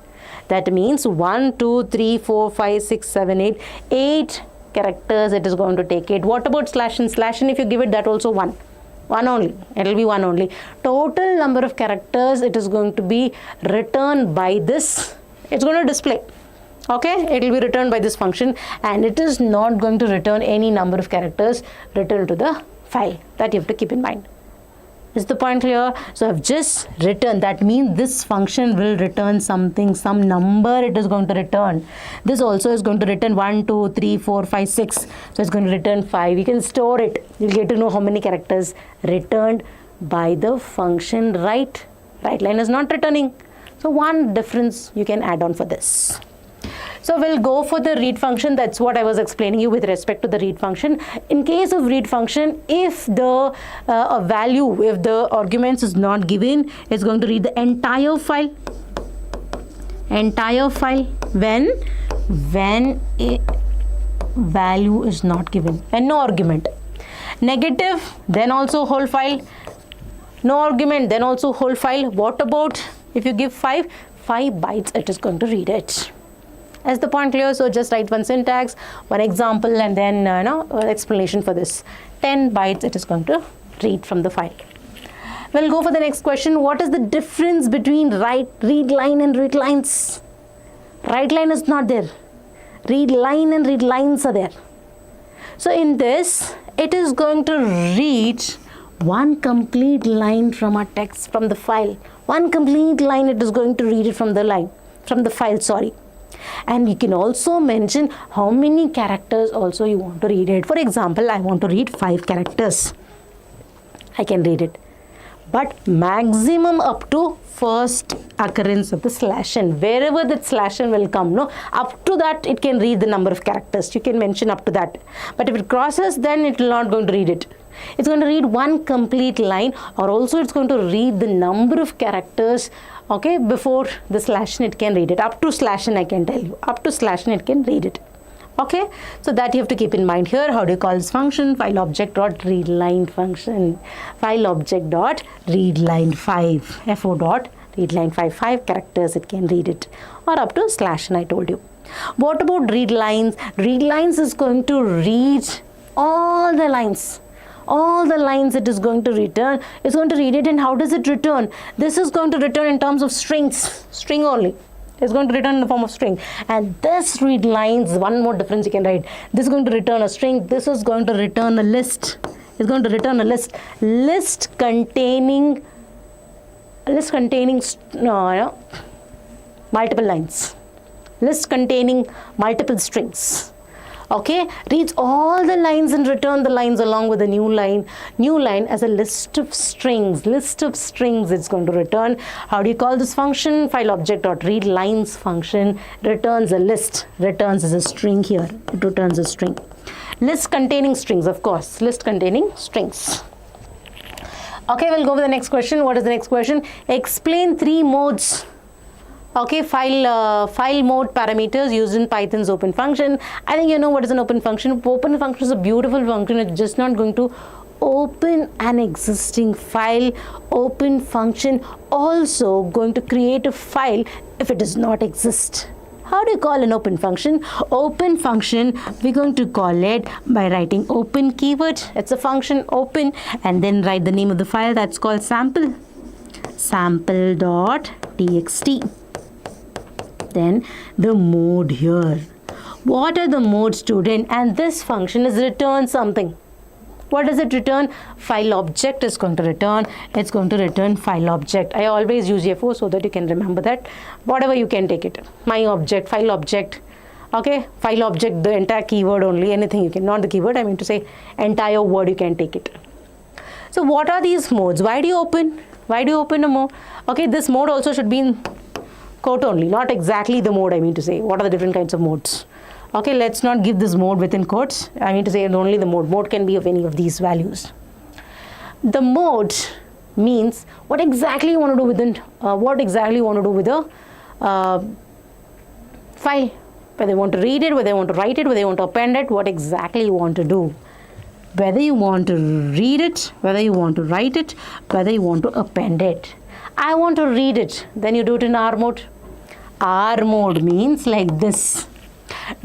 That means 1, 2, 3, 4, 5, 6, 7, 8 characters it is going to take it. What about slash n? Slash n, if you give it, that also 1 only. It will be 1 only. Total number of characters it is going to be returned by this. It's going to display. Okay, it will be returned by this function, and it is not going to return any number of characters returned to the file. That you have to keep in mind. Is the point clear? So I've just written, that means this function will return something, some number it is going to return. This also is going to return 1, 2, 3, 4, 5, 6. So it's going to return 5. You can store it. You'll get to know how many characters returned by the function write. WriteLine is not returning. So one difference you can add on for this. So we'll go for the read function. That's what I was explaining you with respect to the read function. In case of read function, if the value, if the arguments is not given, it's going to read the entire file. Entire file when a value is not given and no argument. Negative, then also whole file. No argument, then also whole file. What about if you give 5 bytes, it is going to read it. Is the point clear? So just write one syntax, one example, and then explanation for this. 10 bytes it is going to read from the file. We'll go for the next question. What is the difference between read line and read lines? Write line is not there. Read line and read lines are there. So in this, it is going to read one complete line from a text from the file. One complete line it is going to read it from the file, sorry. And you can also mention how many characters also you want to read it. For example, I want to read 5 characters. I can read it. But maximum up to first occurrence of the slash n. Wherever that slash n will come, no, up to that it can read the number of characters. You can mention up to that. But if it crosses, then it will not going to read it. It's going to read one complete line, or also it's going to read the number of characters, okay, before the slash n it can read it. Up to slash n I can tell you. Up to slash n it can read it. Okay, so that you have to keep in mind here. How do you call this function? File object dot read line function. File object dot read line 5. F4 dot Read line 5 characters, it can read it, or up to slash n, I told you. What about read lines? Read lines is going to read all the lines. All the lines it is going to return. It's going to read it, and how does it return? This is going to return in terms of strings, string only. It's going to return in the form of string. And this read lines, one more difference you can write. This is going to return a string. This is going to return a list. It's going to return a list. List containing multiple lines. List containing multiple strings. Okay, reads all the lines and return the lines along with a new line as a list of strings. It's going to return. How do you call this function? File object dot read lines function returns a list. Returns as a string here. It returns a string. List containing strings, of course. List containing strings. Okay, we'll go with the next question. What is the next question? Explain 3 modes. Okay, file mode parameters used in Python's open function. I think you know what is an open function. Open function is a beautiful function. It's just not going to open an existing file. Open function also going to create a file if it does not exist. How do you call an open function? Open function, we're going to call it by writing open keyword. It's a function open, and then write the name of the file. That's called sample. Sample.txt. Then the mode here. What are the modes, student? And this function is return something. What does it return? File object is going to return. It's going to return file object. I always use FO so that you can remember that. Whatever you can take it. My object, file object. Okay, file object, the entire keyword only. Anything you can, not the keyword. I mean to say entire word you can take it. So what are these modes? Why do you open? Why do you open a mode? Okay, this mode also should be in quote only, not exactly the mode. I mean to say, what are the different kinds of modes? Okay, let's not give this mode within quotes. I mean to say only the mode. Mode can be of any of these values. The mode means what exactly you want to do with a file. Whether you want to read it, whether you want to write it, whether you want to append it, what exactly you want to do. Whether you want to read it, whether you want to write it, whether you want to append it. I want to read it. Then you do it in R mode. R mode means like this.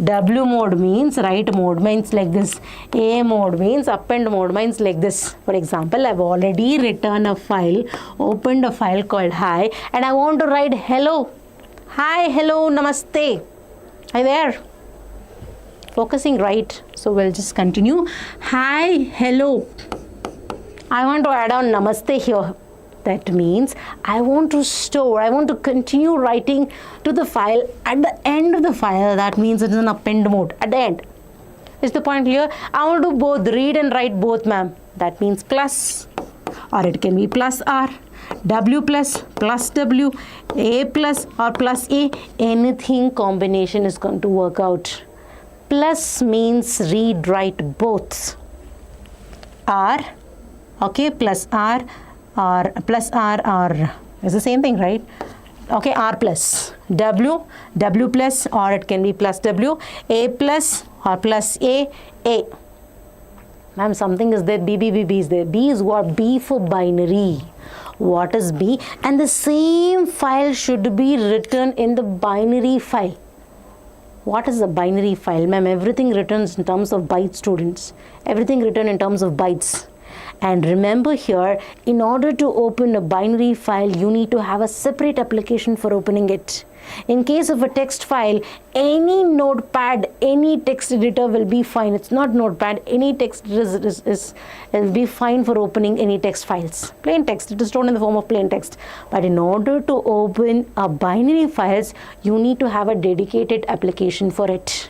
W mode means write mode means like this. A mode means append mode means like this. For example, I've already written a file, opened a file called hi, and I want to write hello. Hi, hello, namaste. Hi there. Focusing right. So we'll just continue. Hi, hello. I want to add on namaste here. That means I want to continue writing to the file at the end of the file. That means it's an append mode at the end. Is the point clear? I want to do both, read and write both, ma'am. That means plus, or it can be plus R, W plus W, A plus or plus A. Anything combination is going to work out. Plus means read, write both. R, okay, plus R. Or plus R or is the same thing, right? Okay, R plus W plus, or it can be plus W, A plus or plus A. Ma'am, something is there, B is there. B is what? B for binary. What is B? And the same file should be written in the binary file. What is a binary file? Ma'am, everything returns in terms of bytes, students. Everything written in terms of bytes. And remember here, in order to open a binary file, you need to have a separate application for opening it. In case of a text file, any notepad, any text editor will be fine. It's not notepad, any text will be fine for opening any text files. Plain text, it is stored in the form of plain text. But in order to open a binary files, you need to have a dedicated application for it.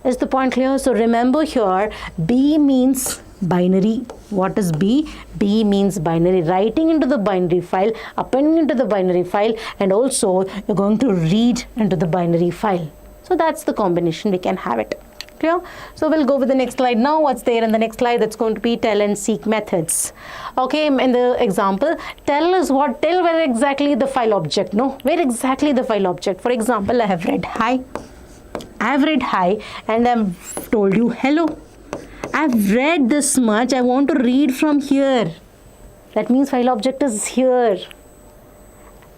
Is the point clear? So remember here, B means binary. What is B? B means binary. Writing into the binary file, appending into the binary file, and also you're going to read into the binary file. So that's the combination, we can have it. Clear? So we'll go with the next slide now. What's there in the next slide? That's going to be tell and seek methods. Okay, in the example, tell is what? Tell where exactly the file object, no? Where exactly the file object? For example, I have read hi. And I've told you hello. I've read this much. I want to read from here. That means file object is here.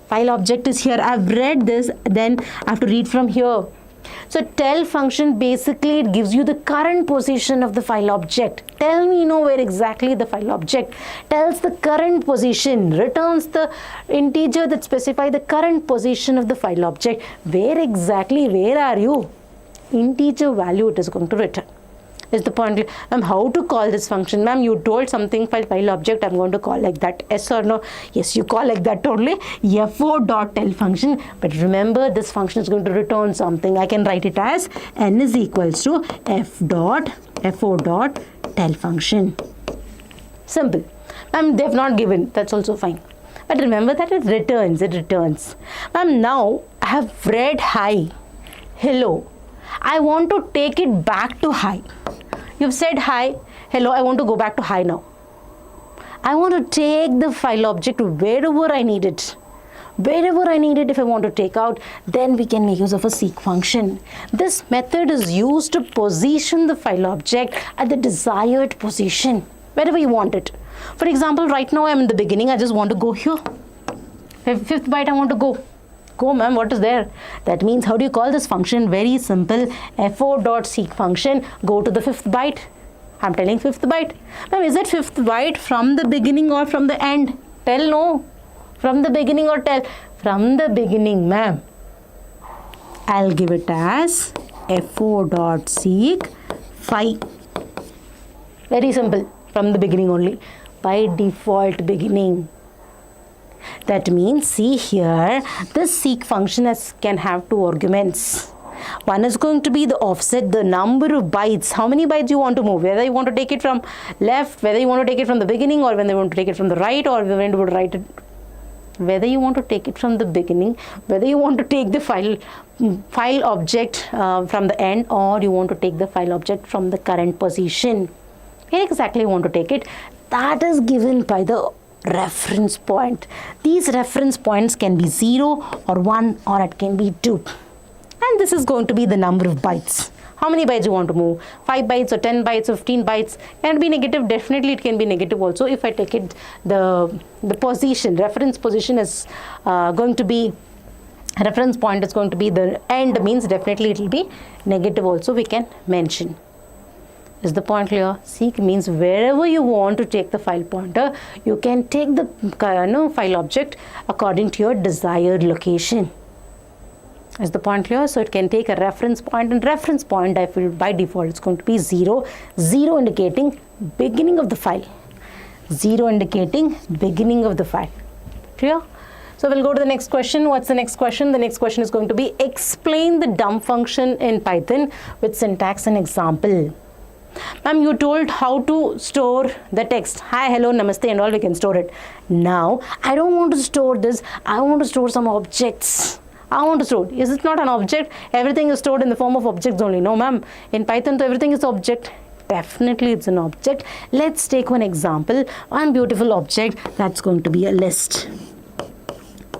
File object is here. I've read this, then I have to read from here. So tell function, basically it gives you the current position of the file object. Tell me where exactly the file object. Tells the current position, returns the integer that specifies the current position of the file object. Where are you? Integer value it is going to return. Is the point. Ma'am, how to call this function? Ma'am, you told something file object, I'm going to call like that. Yes or no? Yes, you call like that totally. fo.tell function. But remember, this function is going to return something. I can write it as n is equals to fo.tell function. Simple. Ma'am, they have not given. That's also fine. But remember that it returns. Ma'am, now I have read hi, hello. I want to take it back to hi. You've said hi, hello, I want to go back to hi now. I want to take the file object wherever I need it. If I want to take out, then we can make use of a seek function. This method is used to position the file object at the desired position, wherever you want it. For example, right now I'm in the beginning, I just want to go here. Fifth byte I want to go. Go, ma'am, what is there? That means, how do you call this function? Very simple. fo.seek function, go to the fifth byte. I'm telling fifth byte. Ma'am, is it fifth byte from the beginning or from the end? Tell no. From the beginning or tell? From the beginning, ma'am. I'll give it as fo.seek 5. Very simple. From the beginning only. By default beginning. That means, see here, this seek function can have 2 arguments. One is going to be the offset, the number of bytes. How many bytes you want to move? Whether you want to take it from left, whether you want to take it from the beginning, or whether you want to take it from the right, or whether you want to write it. Whether you want to take it from the beginning, whether you want to take the file object from the end, or you want to take the file object from the current position. Where exactly you want to take it? That is given by the reference point. These reference points can be 0 or 1, or it can be 2. And this is going to be the number of bytes. How many bytes you want to move? 5 bytes or 10 bytes or 15 bytes? Can it be negative? Definitely it can be negative also. If I take it, the position, reference position is going to be, reference point is going to be the end, means definitely it will be negative also, we can mention. Is the point clear? Seek means wherever you want to take the file pointer, you can take the file object according to your desired location. Is the point clear? So it can take a reference point, and reference point by default it's going to be 0. 0 indicating beginning of the file. 0 indicating beginning of the file. Clear? So we'll go to the next question. What's the next question? The next question is going to be, explain the dump function in Python with syntax and example. Ma'am, you told how to store the text. Hi, hello, namaste and all, we can store it. Now, I don't want to store this. I want to store some objects. I want to store. Is it not an object? Everything is stored in the form of objects only. No, ma'am. In Python, so everything is object. Definitely, it's an object. Let's take one example. One beautiful object that's going to be a list.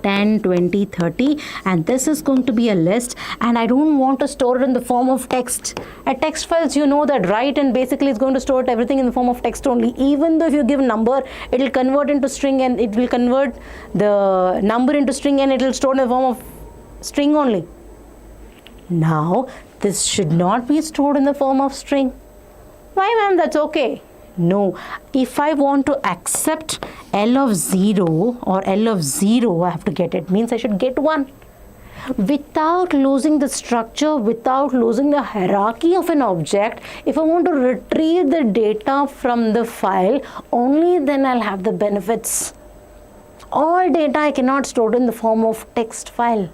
10, 20, 30, and this is going to be a list, and I don't want to store it in the form of text. At text files, you know that, right? And basically it's going to store everything in the form of text only. Even though if you give number, it will convert into string, and it will convert the number into string, and it will store in the form of string only. Now, this should not be stored in the form of string. Why, ma'am? That's okay. No, if I want to accept L of 0 or L of 0, I have to get it. Means I should get 1. Without losing the structure, without losing the hierarchy of an object, if I want to retrieve the data from the file, only then I'll have the benefits. All data I cannot store in the form of text file.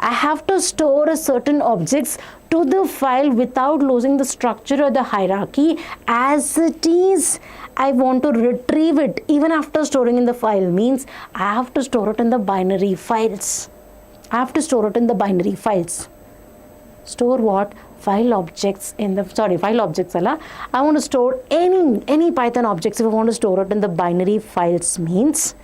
I have to store a certain objects to the file without losing the structure or the hierarchy. As it is, I want to retrieve it even after storing in the file. Means I have to store it in the binary files. Store what? File objects in the, file objects. I want to store any Python objects. If I want to store it in the binary files, means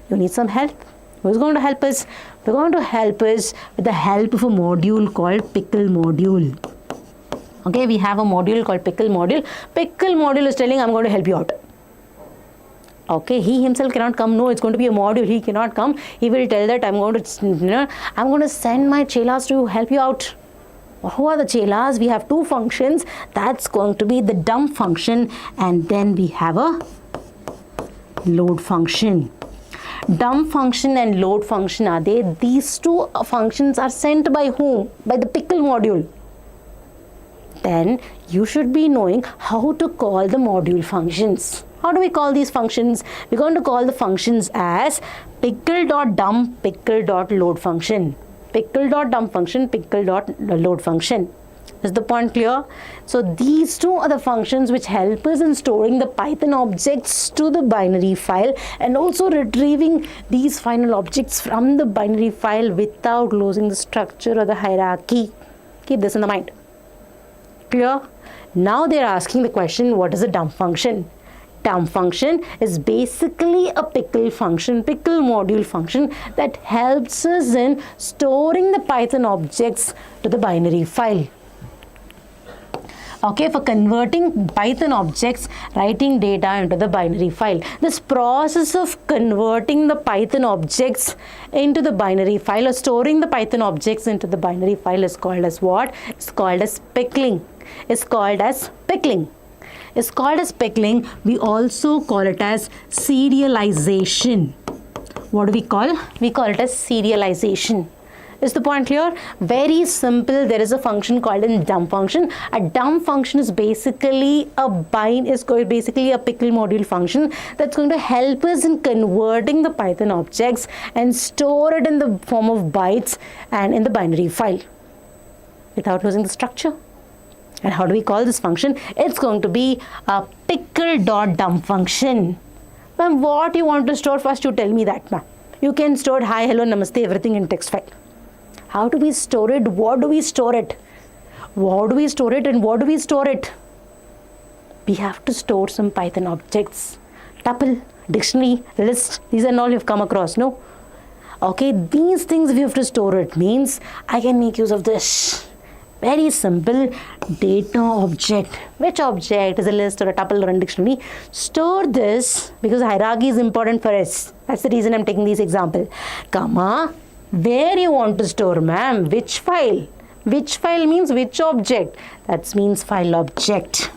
you need some help. Who's going to help us? We're going to help us with the help of a module called pickle module. Okay, we have a module called pickle module. Pickle module is telling I'm going to help you out. Okay, he himself cannot come. No, it's going to be a module. He cannot come. He will tell that I'm going to send my chelas to help you out. Who are the chelas? We have two functions. That's going to be the dump function, and then we have a load function. Dump function and load function are there. These two functions are sent by whom? By the pickle module. Then you should be knowing how to call the module functions. How do we call these functions? We're going to call the functions as pickle.dump, pickle.load function. Pickle.dump function, pickle.load function. Is the point clear? So these two are the functions which help us in storing the Python objects to the binary file and also retrieving these final objects from the binary file without losing the structure or the hierarchy. Keep this in the mind. Clear? Now they're asking the question, what is a dump function? Dump function is basically a pickle function, pickle module function that helps us in storing the Python objects to the binary file. Okay, for converting Python objects, writing data into the binary file. This process of converting the Python objects into the binary file or storing the Python objects into the binary file is called as what? It's called as pickling. It's called as pickling. It's called as pickling. We also call it as serialization. What do we call? We call it as serialization. Is the point clear? Very simple. There is a function called a dump function. A dump function is basically a pickle module function that's going to help us in converting the Python objects and store it in the form of bytes and in the binary file without losing the structure. And how do we call this function? It's going to be a pickle.dump function. Ma'am, what you want to store? First you tell me that, ma'am. You can store hi, hello, namaste, everything in text file. How do we store it? What do we store it? How do we store it and what do we store it? We have to store some Python objects. Tuple, dictionary, list, these are all you've come across, no? Okay, these things we have to store it means I can make use of this. Very simple data object. Which object is a list or a tuple or a dictionary? Store this because hierarchy is important for us. That's the reason I'm taking this example. Comma, where you want to store, ma'am? Which file? Which file means which object? That means file object.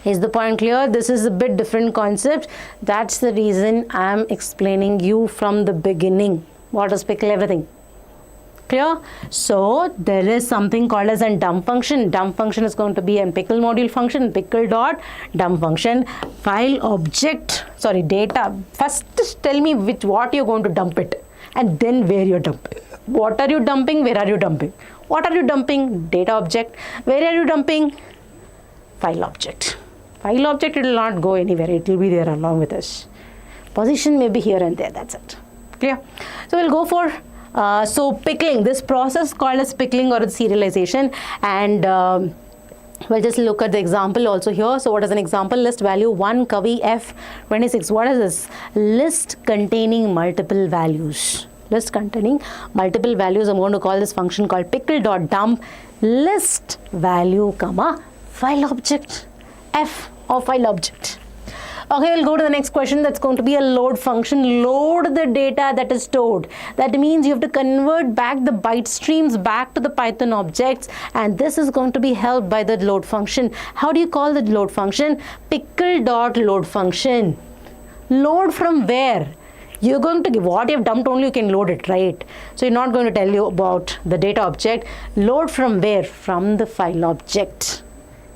Is the point clear? This is a bit different concept. That's the reason I'm explaining you from the beginning. What is pickle everything? Clear? So there is something called as a dump function. Dump function is going to be a pickle module function, pickle.dump function, file object, data. First tell me what you're going to dump it and then where you're dumping. What are you dumping? Where are you dumping? What are you dumping? Data object. Where are you dumping? File object. File object, it will not go anywhere. It will be there along with us. Position may be here and there. That's it. Clear? So we'll go for pickling. This process called as pickling or serialization, and we'll just look at the example also here. So what is an example? List value 1 Kavi F26. What is this? List containing multiple values. List containing multiple values. I'm going to call this function called pickle.dump list value comma file object F or file object. Okay, we'll go to the next question. That's going to be a load function. Load the data that is stored. That means you have to convert back the byte streams back to the Python objects, and this is going to be helped by the load function. How do you call the load function? Pickle.load function. Load from where? You're going to give what you've dumped, only you can load it, right? So you're not going to tell you about the data object. Load from where? From the file object.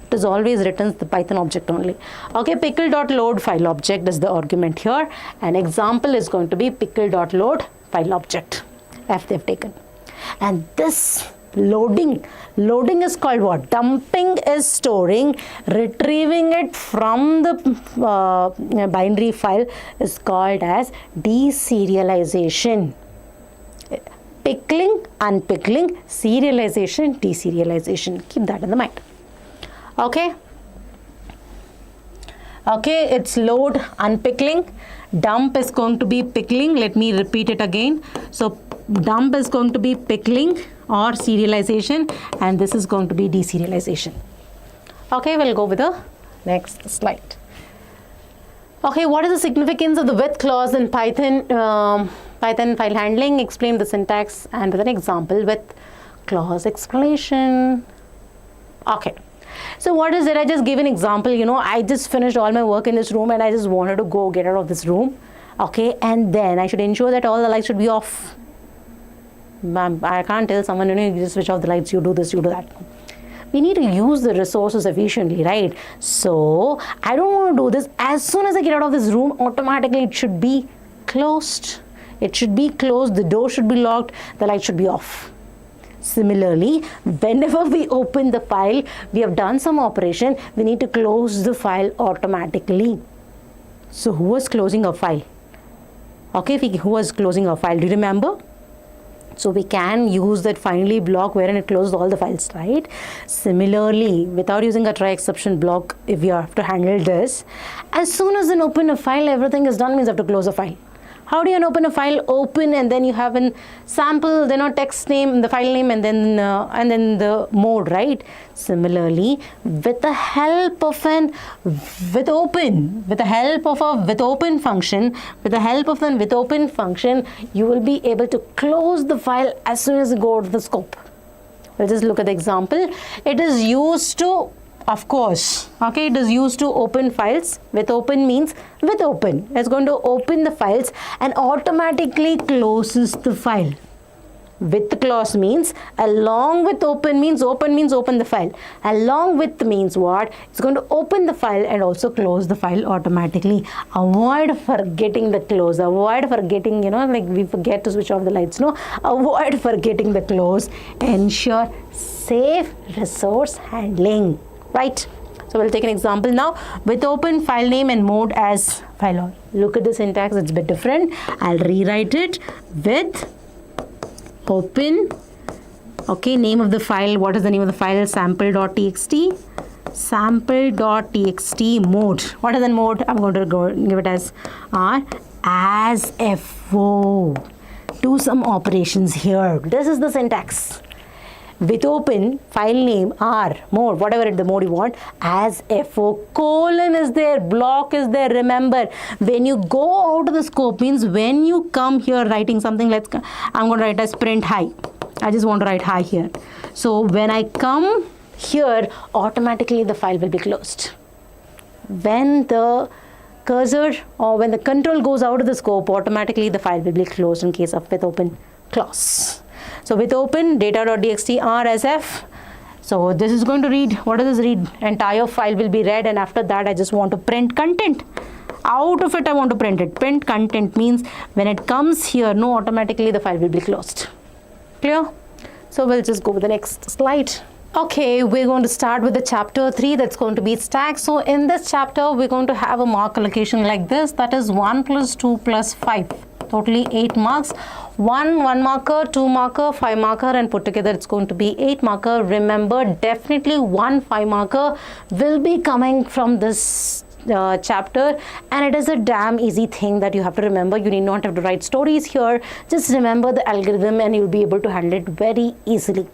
It is always returns the Python object only. Okay, pickle.load file object is the argument here. An example is going to be pickle.load file object. F they've taken. And this loading is called what? Dumping is storing. Retrieving it from the binary file is called as deserialization. Pickling, unpickling, serialization, deserialization. Keep that in the mind. Okay, it's load, unpickling. Dump is going to be pickling. Let me repeat it again. So dump is going to be pickling or serialization, and this is going to be deserialization. Okay, we'll go with the next slide. Okay, what is the significance of the with clause in Python? Python file handling. Explain the syntax and with an example with clause explanation. Okay. So what is it? I just gave an example. I just finished all my work in this room and I just wanted to go get out of this room. Okay, and then I should ensure that all the lights should be off. I can't tell someone, you just switch off the lights, you do this, you do that. We need to use the resources efficiently, right? So I don't want to do this. As soon as I get out of this room, automatically it should be closed. It should be closed, the door should be locked, the light should be off. Similarly, whenever we open the file, we have done some operation, we need to close the file automatically. So who was closing a file? Okay, who was closing a file? Do you remember? So we can use that finally block wherein it closes all the files, right? Similarly, without using a try exception block, if you have to handle this, as soon as you open a file, everything is done means you have to close a file. How do you open a file? Open and then you have a sample, then a text name, the file name, and then the mode, right? Similarly, with the help of a with open function, you will be able to close the file as soon as you go to the scope. We'll just look at the example. It is used to, of course, okay, it is used to open files. With open means with open. It's going to open the files and automatically closes the file. With clause means along with open means open the file. Along with means what? It's going to open the file and also close the file automatically. Avoid forgetting the close. Avoid forgetting, like we forget to switch off the lights. No, avoid forgetting the close. Ensure safe resource handling. Right, so we'll take an example now with open file name and mode as file. Look at the syntax, it's a bit different. I'll rewrite it with open, okay, name of the file. What is the name of the file? Sample.txt, sample.txt mode. What is the mode? I'm going to give it as R as FO. Do some operations here. This is the syntax. With open, file name, R, mode, whatever the mode you want, as FO, colon is there, block is there. Remember, when you go out of the scope means when you come here writing something, I'm going to write as print hi. I just want to write hi here. So when I come here, automatically the file will be closed. When the cursor or when the control goes out of the scope, automatically the file will be closed in case of with open clause. So with open data.txt R as F. So this is going to read, what does this read? Entire file will be read, and after that I just want to print content. Out of it I want to print it. Print content means when it comes here, no, automatically the file will be closed. Clear? So we'll just go with the next slide. Okay, we're going to start with the chapter 3, that's going to be stack. So in this chapter, we're going to have a mark allocation like this, that is 1 plus 2 plus 5. Totally 8 marks. 1 marker, 2 marker, 5 marker, and put together it's going to be 8 marker. Remember, definitely 1 5 marker will be coming from this chapter, and it is a damn easy thing that you have to remember. You need not have to write stories here. Just remember the algorithm and you'll be able to handle it very easily.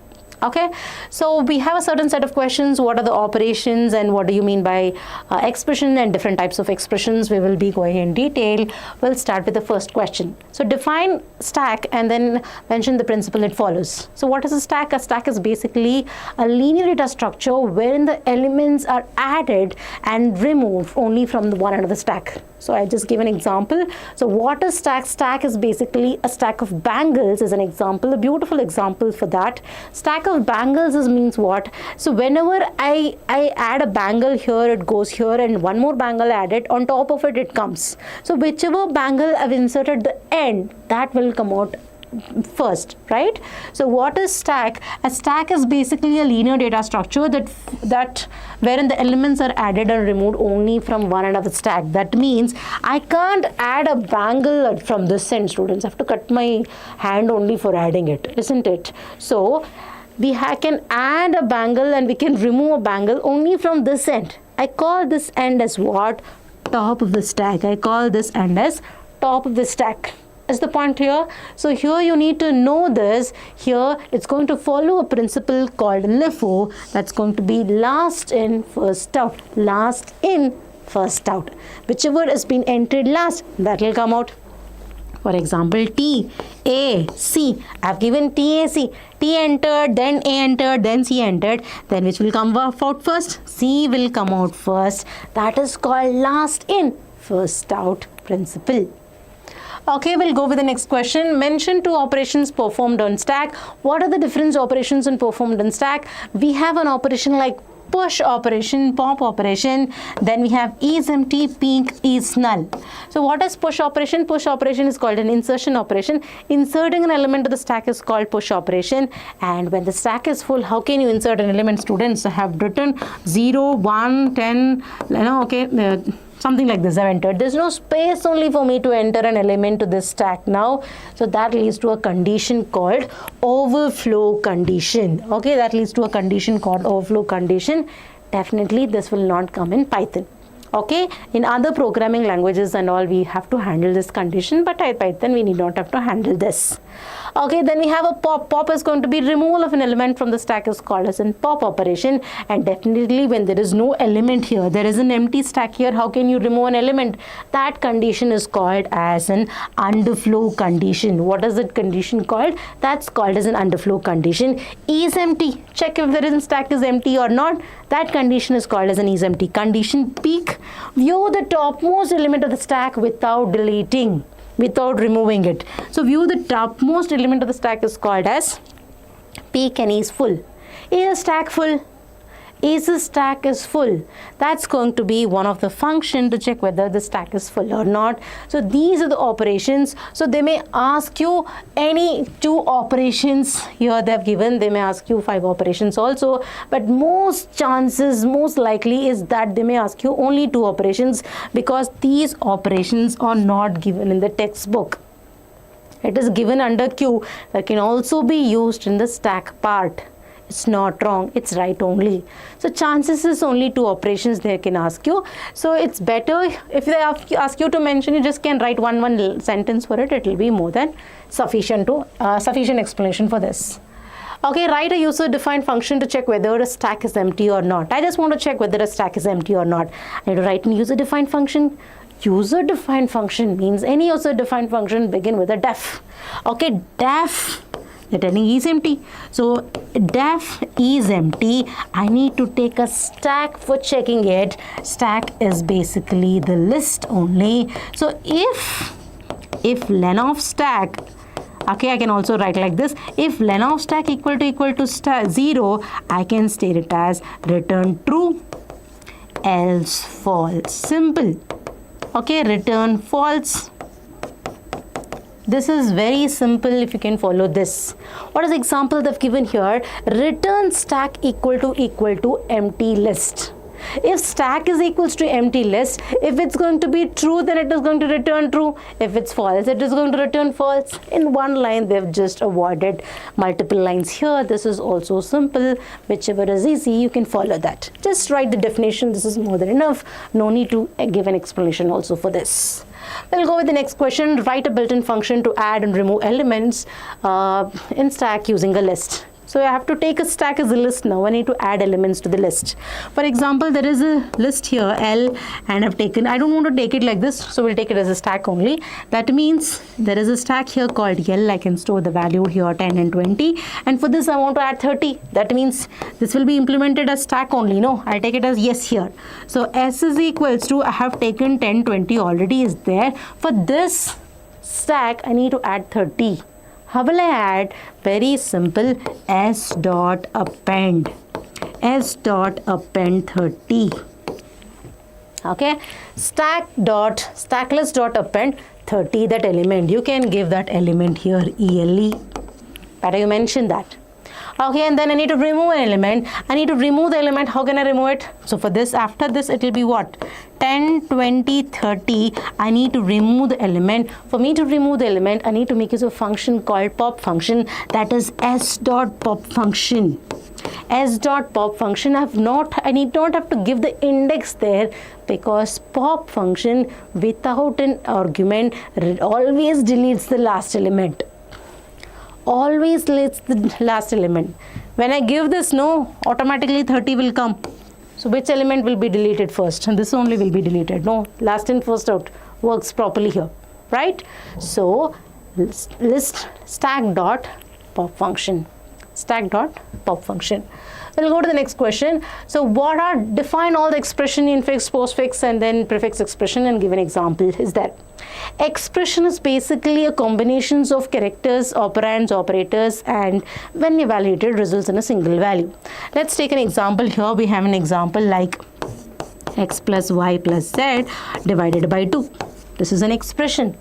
Okay, so we have a certain set of questions. What are the operations and what do you mean by expression and different types of expressions? We will be going in detail. We'll start with the first question. So define stack and then mention the principle it follows. So what is a stack? A stack is basically a linear data structure wherein the elements are added and removed only from the one end of the stack. So I just give an example. So what is stack? Stack is basically a stack of bangles is an example, a beautiful example for that. Stack of bangles means what? So whenever I add a bangle here, it goes here, and one more bangle added on top of it, it comes. So whichever bangle I've inserted the end, that will come out first, right? So what is stack? A stack is basically a linear data structure that wherein the elements are added and removed only from one end of the stack. That means I can't add a bangle from this end, students. I have to cut my hand only for adding it, isn't it? So we can add a bangle and we can remove a bangle only from this end. I call this end as what? Top of the stack. I call this end as top of the stack. Is the point here? So here you need to know this. Here it's going to follow a principle called LIFO. That's going to be last in, first out. Last in, first out. Whichever has been entered last, that will come out. For example, T, A, C. I have given T, A, C. T entered, then A entered, then C entered. Then which will come out first? C will come out first. That is called last in, first out principle. Okay, we'll go with the next question. Mention two operations performed on stack. What are the different operations performed on stack? We have an operation like push operation, pop operation, then we have is empty, peek is null. So what is push operation? Push operation is called an insertion operation. Inserting an element to the stack is called push operation. And when the stack is full, how can you insert an element? Students have written 0, 1, 10, okay, something like this I've entered. There's no space only for me to enter an element to this stack now. So that leads to a condition called overflow condition. Okay, that leads to a condition called overflow condition. Definitely this will not come in Python. Okay, in other programming languages and all, we have to handle this condition, but in Python we need not have to handle this. Okay, then we have a pop. Pop is going to be removal of an element from the stack is called as a pop operation. And definitely when there is no element here, there is an empty stack here, how can you remove an element? That condition is called as an underflow condition. What is that condition called? That's called as an underflow condition. Is empty. Check if there is a stack is empty or not. That condition is called as an is empty condition. Peek. View the topmost element of the stack without deleting, without removing it. So view the topmost element of the stack is called as peek and is full. Is the stack full? Is the stack is full? That's going to be one of the function to check whether the stack is full or not. So these are the operations. So they may ask you any two operations here they have given. They may ask you 5 operations also, but most chances, most likely is that they may ask you only 2 operations, because these operations are not given in the textbook. It is given under Q. That can also be used in the stack part. It's not wrong, it's right only. So chances is only 2 operations they can ask you. So it's better if they ask you to mention, you just can write one sentence for it. It will be more than sufficient to sufficient explanation for this. Okay, write a user-defined function to check whether a stack is empty or not. I just want to check whether a stack is empty or not. I need to write a user-defined function. User-defined function means any user-defined function begin with a def. Okay, def. Returning is empty. So def is empty. I need to take a stack for checking it. Stack is basically the list only. So if len of stack, okay, I can also write like this. If len of stack equal to 0, I can state it as return true, else false. Simple. Okay, return false. This is very simple if you can follow this. What is the example they've given here? Return stack equal to empty list. If stack is equals to empty list, if it's going to be true, then it is going to return true. If it's false, it is going to return false. In one line, they've just avoided multiple lines here. This is also simple. Whichever is easy, you can follow that. Just write the definition. This is more than enough. No need to give an explanation also for this. We'll go with the next question. Write a built-in function to add and remove elements in stack using a list. So I have to take a stack as a list now. I need to add elements to the list. For example, there is a list here, L, and I've taken, I don't want to take it like this, so we'll take it as a stack only. That means there is a stack here called L. I can store the value here 10 and 20. And for this, I want to add 30. That means this will be implemented as stack only. No, I'll take it as yes here. So S is equals to, I have taken 10, 20 already is there. For this stack, I need to add 30. How will I add? Very simple, s dot append 30. Okay, stacklist dot append 30, that element. You can give that element here ELE. Better you mention that. Okay, and then I need to remove an element. I need to remove the element. How can I remove it? So for this, after this, it will be what? 10, 20, 30. I need to remove the element. For me to remove the element, I need to make use of a function called pop function. That is s dot pop function. S dot pop function. I need not have to give the index there, because pop function without an argument always deletes the last element. Always deletes the last element. When I give this, no, automatically 30 will come. So which element will be deleted first? And this only will be deleted. No, last in first out works properly here, right? So list stack dot pop function. Stack dot pop function. We'll go to the next question. So what are, define all the expression, infix, postfix, and then prefix expression, and give an example is that. Expression is basically a combination of characters, operands, operators, and when evaluated results in a single value. Let's take an example here. We have an example like x plus y plus z divided by 2. This is an expression.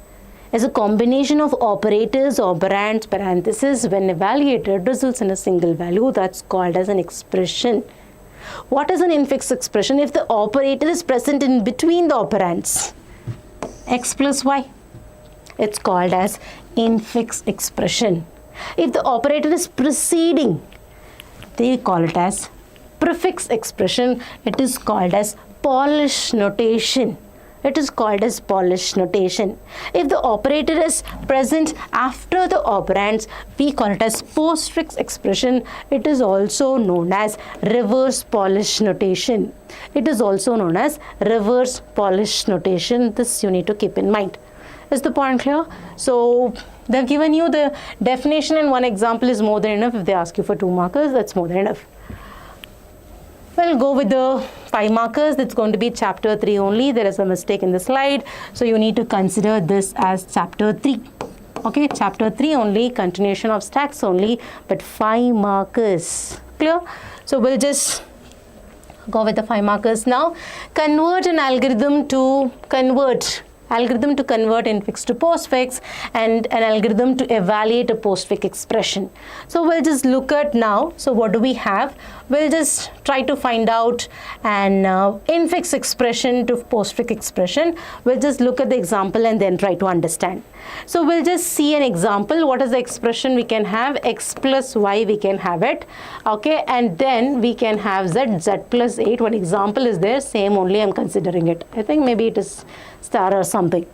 As a combination of operators, operands, parentheses, when evaluated results in a single value, that's called as an expression. What is an infix expression? If the operator is present in between the operands, x plus y, it's called as infix expression. If the operator is preceding, they call it as prefix expression. It is called as Polish notation. It is called as Polish notation. If the operator is present after the operands, we call it as postfix expression. It is also known as reverse Polish notation. It is also known as reverse Polish notation. This you need to keep in mind. Is the point clear? So they've given you the definition, and one example is more than enough. If they ask you for 2 markers, that's more than enough. We'll go with the 5 markers. It's going to be chapter 3 only. There is a mistake in the slide, so you need to consider this as chapter 3. Okay, chapter 3 only, continuation of stacks only, but 5 markers. Clear? So we'll just go with the 5 markers now. Convert an algorithm to convert infix to postfix, and an algorithm to evaluate a postfix expression. So we'll just look at now. So what do we have? We'll just try to find out an infix expression to postfix expression. We'll just look at the example and then try to understand. So we'll just see an example. What is the expression we can have? X plus y, we can have it. Okay, and then we can have z plus 8. One example is there, same only I'm considering it. I think maybe it is star or something.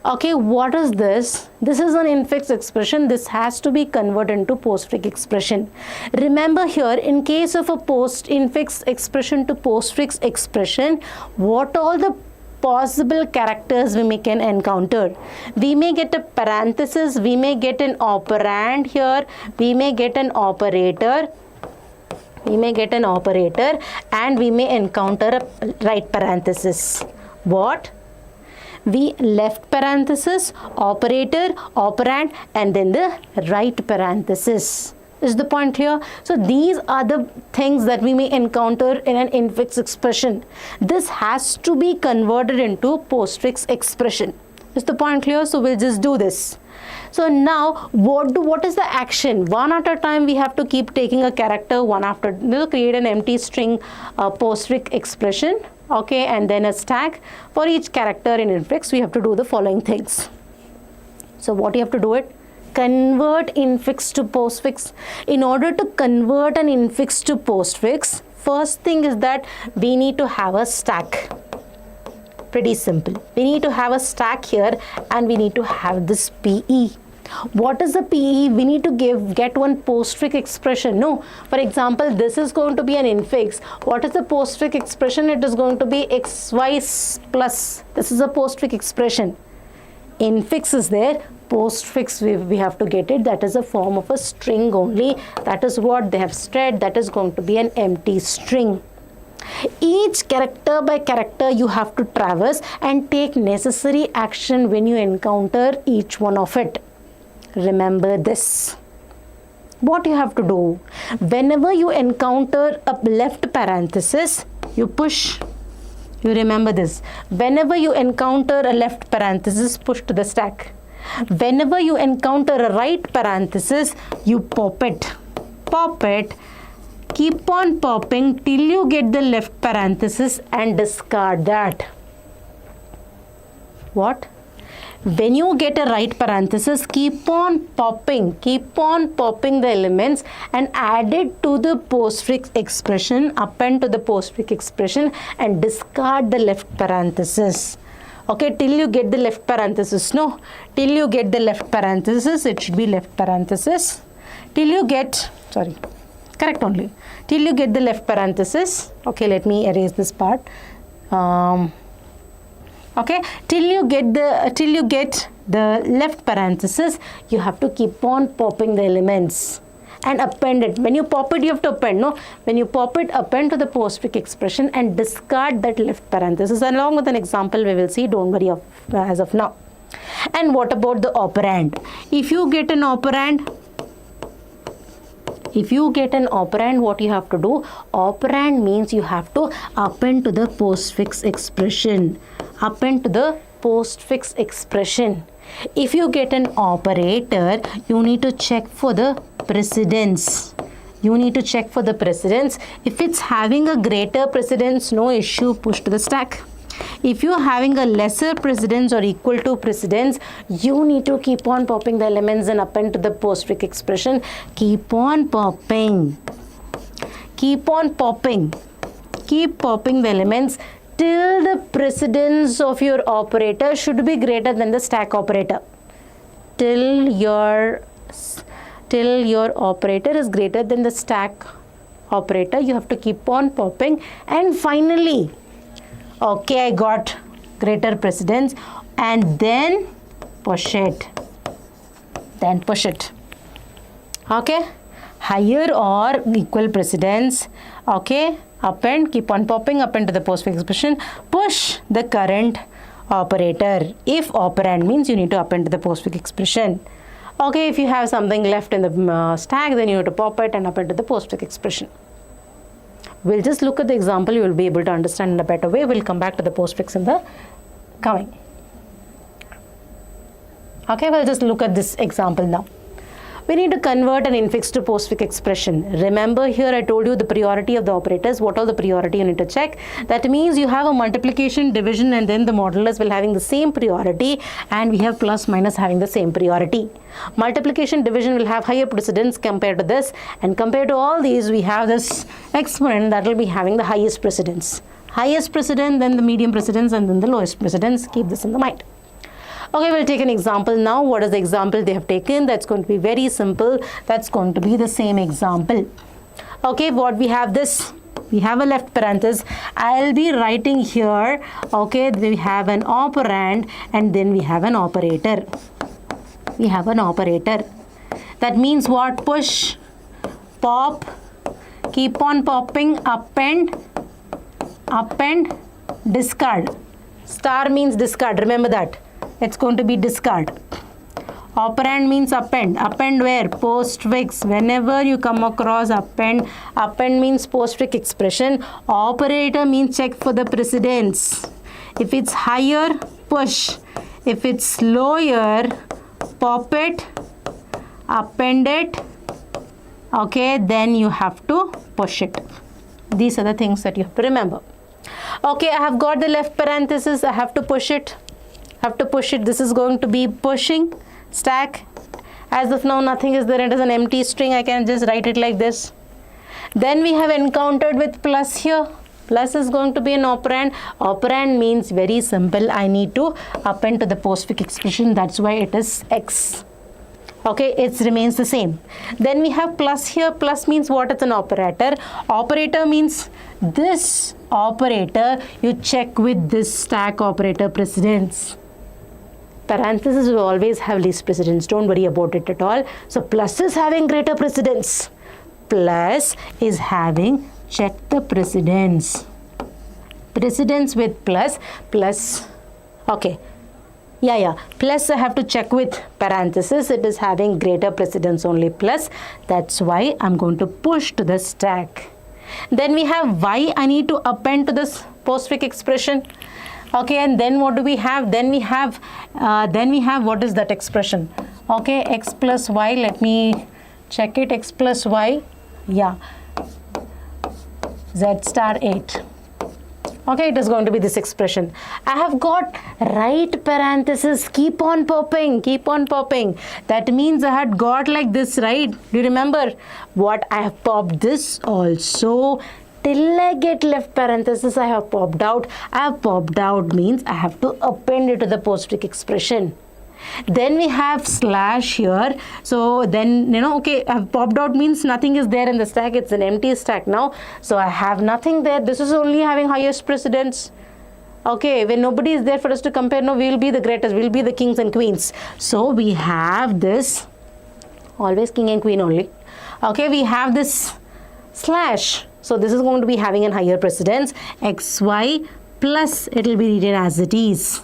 Okay, what is this? This is an infix expression. This has to be converted into postfix expression. Remember here, in case of a infix expression to postfix expression, what all the possible characters we can encounter? We may get a parenthesis, we may get an operand here, we may get an operator, and we may encounter a right parenthesis. What? We left parenthesis, operator, operand, and then the right parenthesis. Is the point here? So these are the things that we may encounter in an infix expression. This has to be converted into postfix expression. Is the point clear? So we'll just do this. So now what is the action? One at a time we have to keep taking a character one after. We'll create an empty string postfix expression. Okay, and then a stack. For each character in infix, we have to do the following things. So what you have to do it? Convert infix to postfix. In order to convert an infix to postfix, first thing is that we need to have a stack. Pretty simple. We need to have a stack here, and we need to have this PE. What is the PE? We need to get one postfix expression. No, for example, this is going to be an infix. What is the postfix expression? It is going to be xy plus. This is a postfix expression. Infix is there. Postfix we have to get it. That is a form of a string only. That is what they have said. That is going to be an empty string. Each character by character you have to traverse and take necessary action when you encounter each one of it. Remember this. What you have to do? Whenever you encounter a left parenthesis, you push. You remember this. Whenever you encounter a left parenthesis, push to the stack. Whenever you encounter a right parenthesis, you pop it. Pop it. Keep on popping till you get the left parenthesis and discard that. What? When you get a right parenthesis, keep on popping the elements and add it to the postfix expression, append to the postfix expression, and discard the left parenthesis. Okay, till you get the left parenthesis. No, till you get the left parenthesis, it should be left parenthesis. Till you get, Correct only. Till you get the left parenthesis. Okay, let me erase this part. Okay, till you get the left parenthesis, you have to keep on popping the elements and append it. When you pop it, you have to append. No, when you pop it, append to the postfix expression and discard that left parenthesis. Along with an example, we will see. Don't worry as of now. And what about the operand? If you get an operand, what you have to do? Operand means you have to append to the postfix expression. Append to the postfix expression. If you get an operator, you need to check for the precedence. If it's having a greater precedence, no issue, push to the stack. If you're having a lesser precedence or equal to precedence, you need to keep on popping the elements and append to the postfix expression. Keep on popping. Keep popping the elements till the precedence of your operator should be greater than the stack operator. Till your operator is greater than the stack operator, you have to keep on popping. And finally, okay, I got greater precedence, and then push it. Okay, higher or equal precedence. Okay, append, keep on popping, append to the postfix expression, push the current operator. If operand means you need to append to the postfix expression. Okay, if you have something left in the stack, then you have to pop it and append to the postfix expression. We'll just look at the example. You will be able to understand in a better way. We'll come back to the postfix in the coming. Okay, we'll just look at this example now. We need to convert an infix to postfix expression. Remember here I told you the priority of the operators. What are the priority you need to check? That means you have a multiplication, division, and then the modulus will having the same priority, and we have plus minus having the same priority. Multiplication, division will have higher precedence compared to this, and compared to all these we have this exponent that will be having the highest precedence. Highest precedence, then the medium precedence, and then the lowest precedence. Keep this in the mind. Okay, we'll take an example now. What is the example they have taken? That's going to be very simple. That's going to be the same example. Okay, what we have this. We have a left parenthesis. I'll be writing here. Okay, we have an operand and then we have an operator. We have an operator. That means what? Push, pop, keep on popping, append, discard. Star means discard. Remember that. It's going to be discard. Operand means append. Append where? Postfix. Whenever you come across append means postfix expression. Operator means check for the precedence. If it's higher, push. If it's lower, pop it, append it. Okay, then you have to push it. These are the things that you have to remember. Okay, I have got the left parenthesis. I have to push it. This is going to be pushing stack. As of now, nothing is there. It is an empty string. I can just write it like this. Then we have encountered with plus here. Plus is going to be an operand. Operand means very simple. I need to append to the postfix expression. That's why it is X. Okay, it remains the same. Then we have plus here. Plus means what? It's an operator. Operator means this operator. You check with this stack operator precedence. Parentheses will always have least precedence. Don't worry about it at all. So plus is having greater precedence. Plus is having check the precedence. Precedence with plus. Okay. Yeah. Plus I have to check with parenthesis. It is having greater precedence only plus. That's why I'm going to push to the stack. Then we have y. I need to append to this postfix expression. Okay, and then what do we have? Then we have what is that expression? Okay, x plus y. Let me check it. X plus y. Yeah. Z star 8. Okay, it is going to be this expression. I have got right parenthesis. Keep on popping. That means I had got like this, right? Do you remember what? I have popped this also. Till I get left parenthesis, I have popped out. I have popped out means I have to append it to the postfix expression. Then we have slash here. So then, okay, I've popped out means nothing is there in the stack. It's an empty stack now. So I have nothing there. This is only having highest precedence. Okay, when nobody is there for us to compare, no, we will be the greatest. We will be the kings and queens. So we have this, always king and queen only. Okay, we have this slash. So this is going to be having a higher precedence. XY plus it will be written as it is.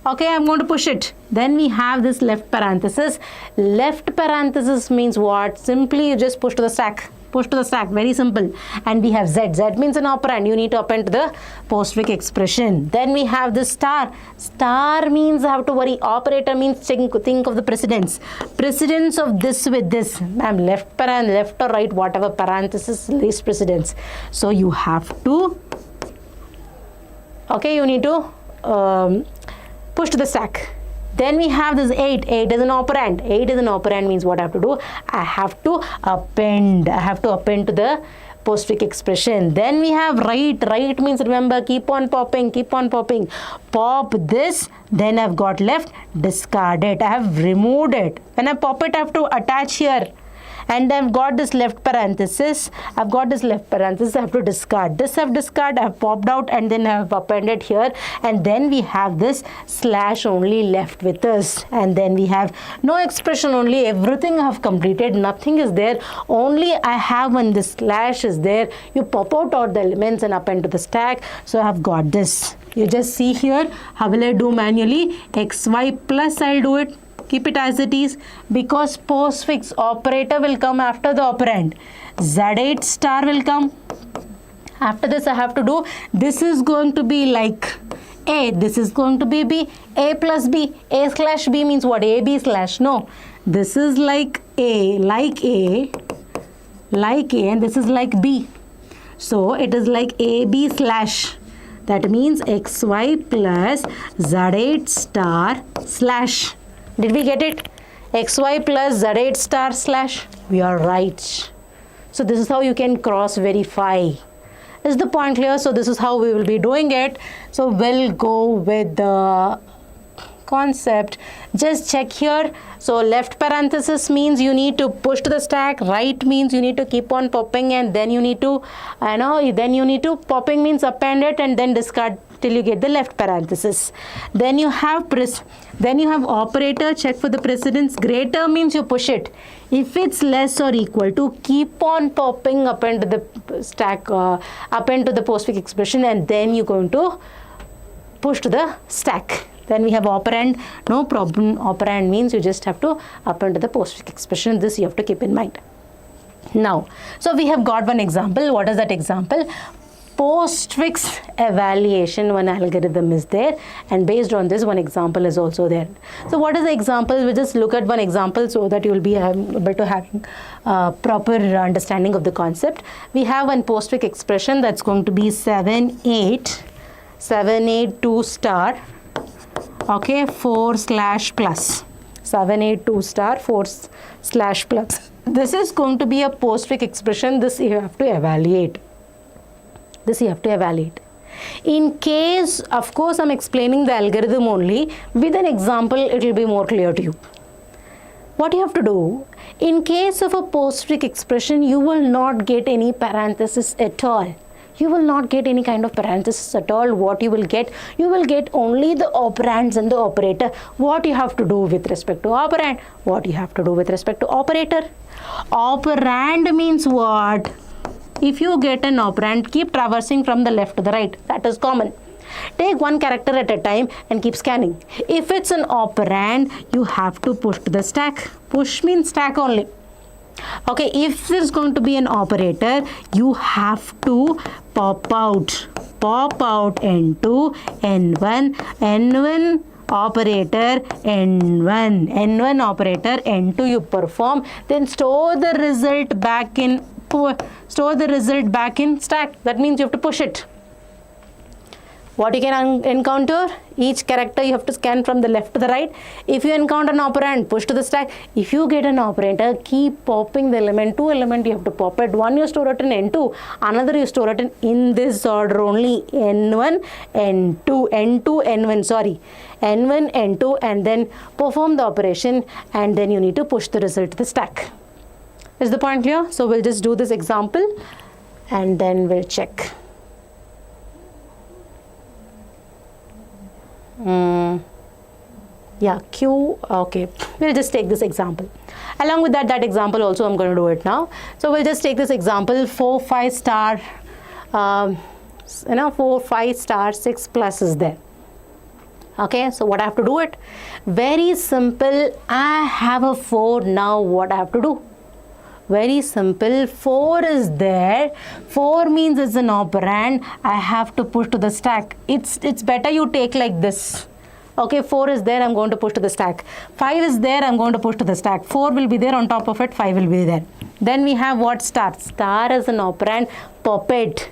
Okay, I'm going to push it. Then we have this left parenthesis. Left parenthesis means what? Simply you just push to the stack. Push to the stack, very simple. And we have Z. Z means an operand. You need to append to the postfix expression. Then we have this star. Star means I have to worry. Operator means think of the precedence. Precedence of this with this. Ma'am, left or right, whatever parenthesis, least precedence. So you have to, okay, you need to push to the stack. Then we have this 8. 8 is an operand. 8 is an operand means what I have to do? I have to append. I have to append to the postfix expression. Then we have right. Right means, remember, keep on popping, keep on popping. Pop this. Then I've got left. Discard it. I have removed it. When I pop it, I have to attach here. And I've got this left parenthesis. I have to discard. This I've discarded. I have popped out and then I have appended here. And then we have this slash only left with us. And then we have no expression only. Everything I have completed. Nothing is there. Only I have when this slash is there. You pop out all the elements and append to the stack. So I have got this. You just see here. How will I do manually? XY plus I'll do it. Keep it as it is, because postfix operator will come after the operand. Z8 star will come. After this I have to do, this is going to be like A, this is going to be B, A plus B. A slash B means what? A, B slash, no. This is like A, and this is like B. So it is like AB slash. That means XY plus Z8 star slash. Did we get it? XY plus Z8 star slash. We are right. So this is how you can cross verify. Is the point clear? So this is how we will be doing it. So we'll go with the concept. Just check here. So left parenthesis means you need to push to the stack. Right means you need to keep on popping, and then you need to, popping means append it and then discard till you get the left parenthesis. Then you have operator, check for the precedence. Greater means you push it. If it's less or equal to, keep on popping append to the stack, append to the postfix expression, and then you're going to push to the stack. Then we have operand. No problem. Operand means you just have to append to the postfix expression. This you have to keep in mind. Now, so we have got one example. What is that example? Postfix evaluation, one algorithm is there, and based on this, one example is also there. So what is the example? We just look at one example so that you will be able to having proper understanding of the concept. We have one postfix expression that's going to be 782 star, okay, 4 slash plus. 782 star 4 slash plus. This is going to be a postfix expression. This you have to evaluate. In case, of course, I'm explaining the algorithm only. With an example, it will be more clear to you. What you have to do, in case of a postfix expression, you will not get any parenthesis at all. You will not get any kind of parenthesis at all. What you will get only the operands and the operator. What you have to do with respect to operand? What you have to do with respect to operator? Operand means what? If you get an operand, keep traversing from the left to the right. That is common. Take one character at a time and keep scanning. If it's an operand, you have to push to the stack. Push means stack only. Okay, if there's going to be an operator, you have to pop out into N1 operator N1 operator N2 you perform, then store the result back in stack. That means you have to push it. What you can encounter, each character you have to scan from the left to the right. If you encounter an operand, push to the stack. If you get an operator, keep popping the element. 2 element you have to pop it. One you store it in N2, another you store it in this order only. N1, N2, N2, N1, sorry. N1, N2, and then perform the operation, and then you need to push the result to the stack. Is the point clear? So we'll just do this example and then we'll check. Yeah, Q, okay, we'll just take this example. Along with that example also I'm going to do it now. So we'll just take this example, 4, 5 star, 4, 5 star, 6 plus is there. Okay, so what I have to do it? Very simple, I have a 4, now what I have to do? Very simple, 4 is there, 4 means it's an operand, I have to push to the stack. It's better you take like this. Okay, 4 is there, I'm going to push to the stack. 5 is there, I'm going to push to the stack. 4 will be there, on top of it, 5 will be there. Then we have what? Star. Star is an operand, pop it.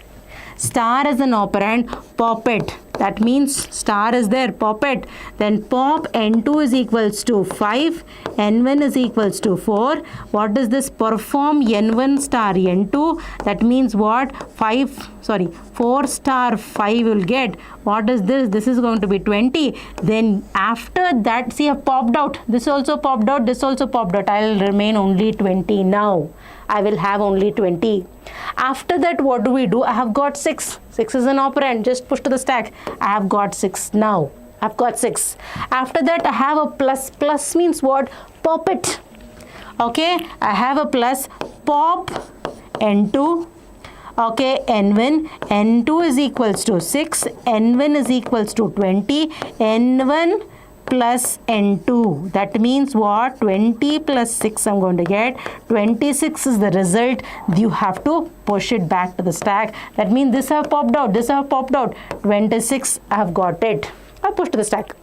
Star is an operand, pop it. That means star is there, pop it. Then pop N2 is equals to 5, N1 is equals to 4. What is this? Perform N1 star N2. That means what? 4 star 5 will get. What is this? This is going to be 20. Then after that, see, I've popped out. This also popped out, this also popped out. I'll remain only 20 now. I will have only 20. After that, what do? I have got 6. 6 is an operand, just push to the stack. I have got 6 now. I've got 6. After that, I have a plus. Plus means what? Pop it. Okay, I have a plus. Pop N2. Okay, N1. N2 is equals to 6. N1 is equals to 20. N1 plus N2. That means what? 20 plus 6 I'm going to get. 26 is the result. You have to push it back to the stack. That means this have popped out. This have popped out. 26, I have got it. I push to the stack.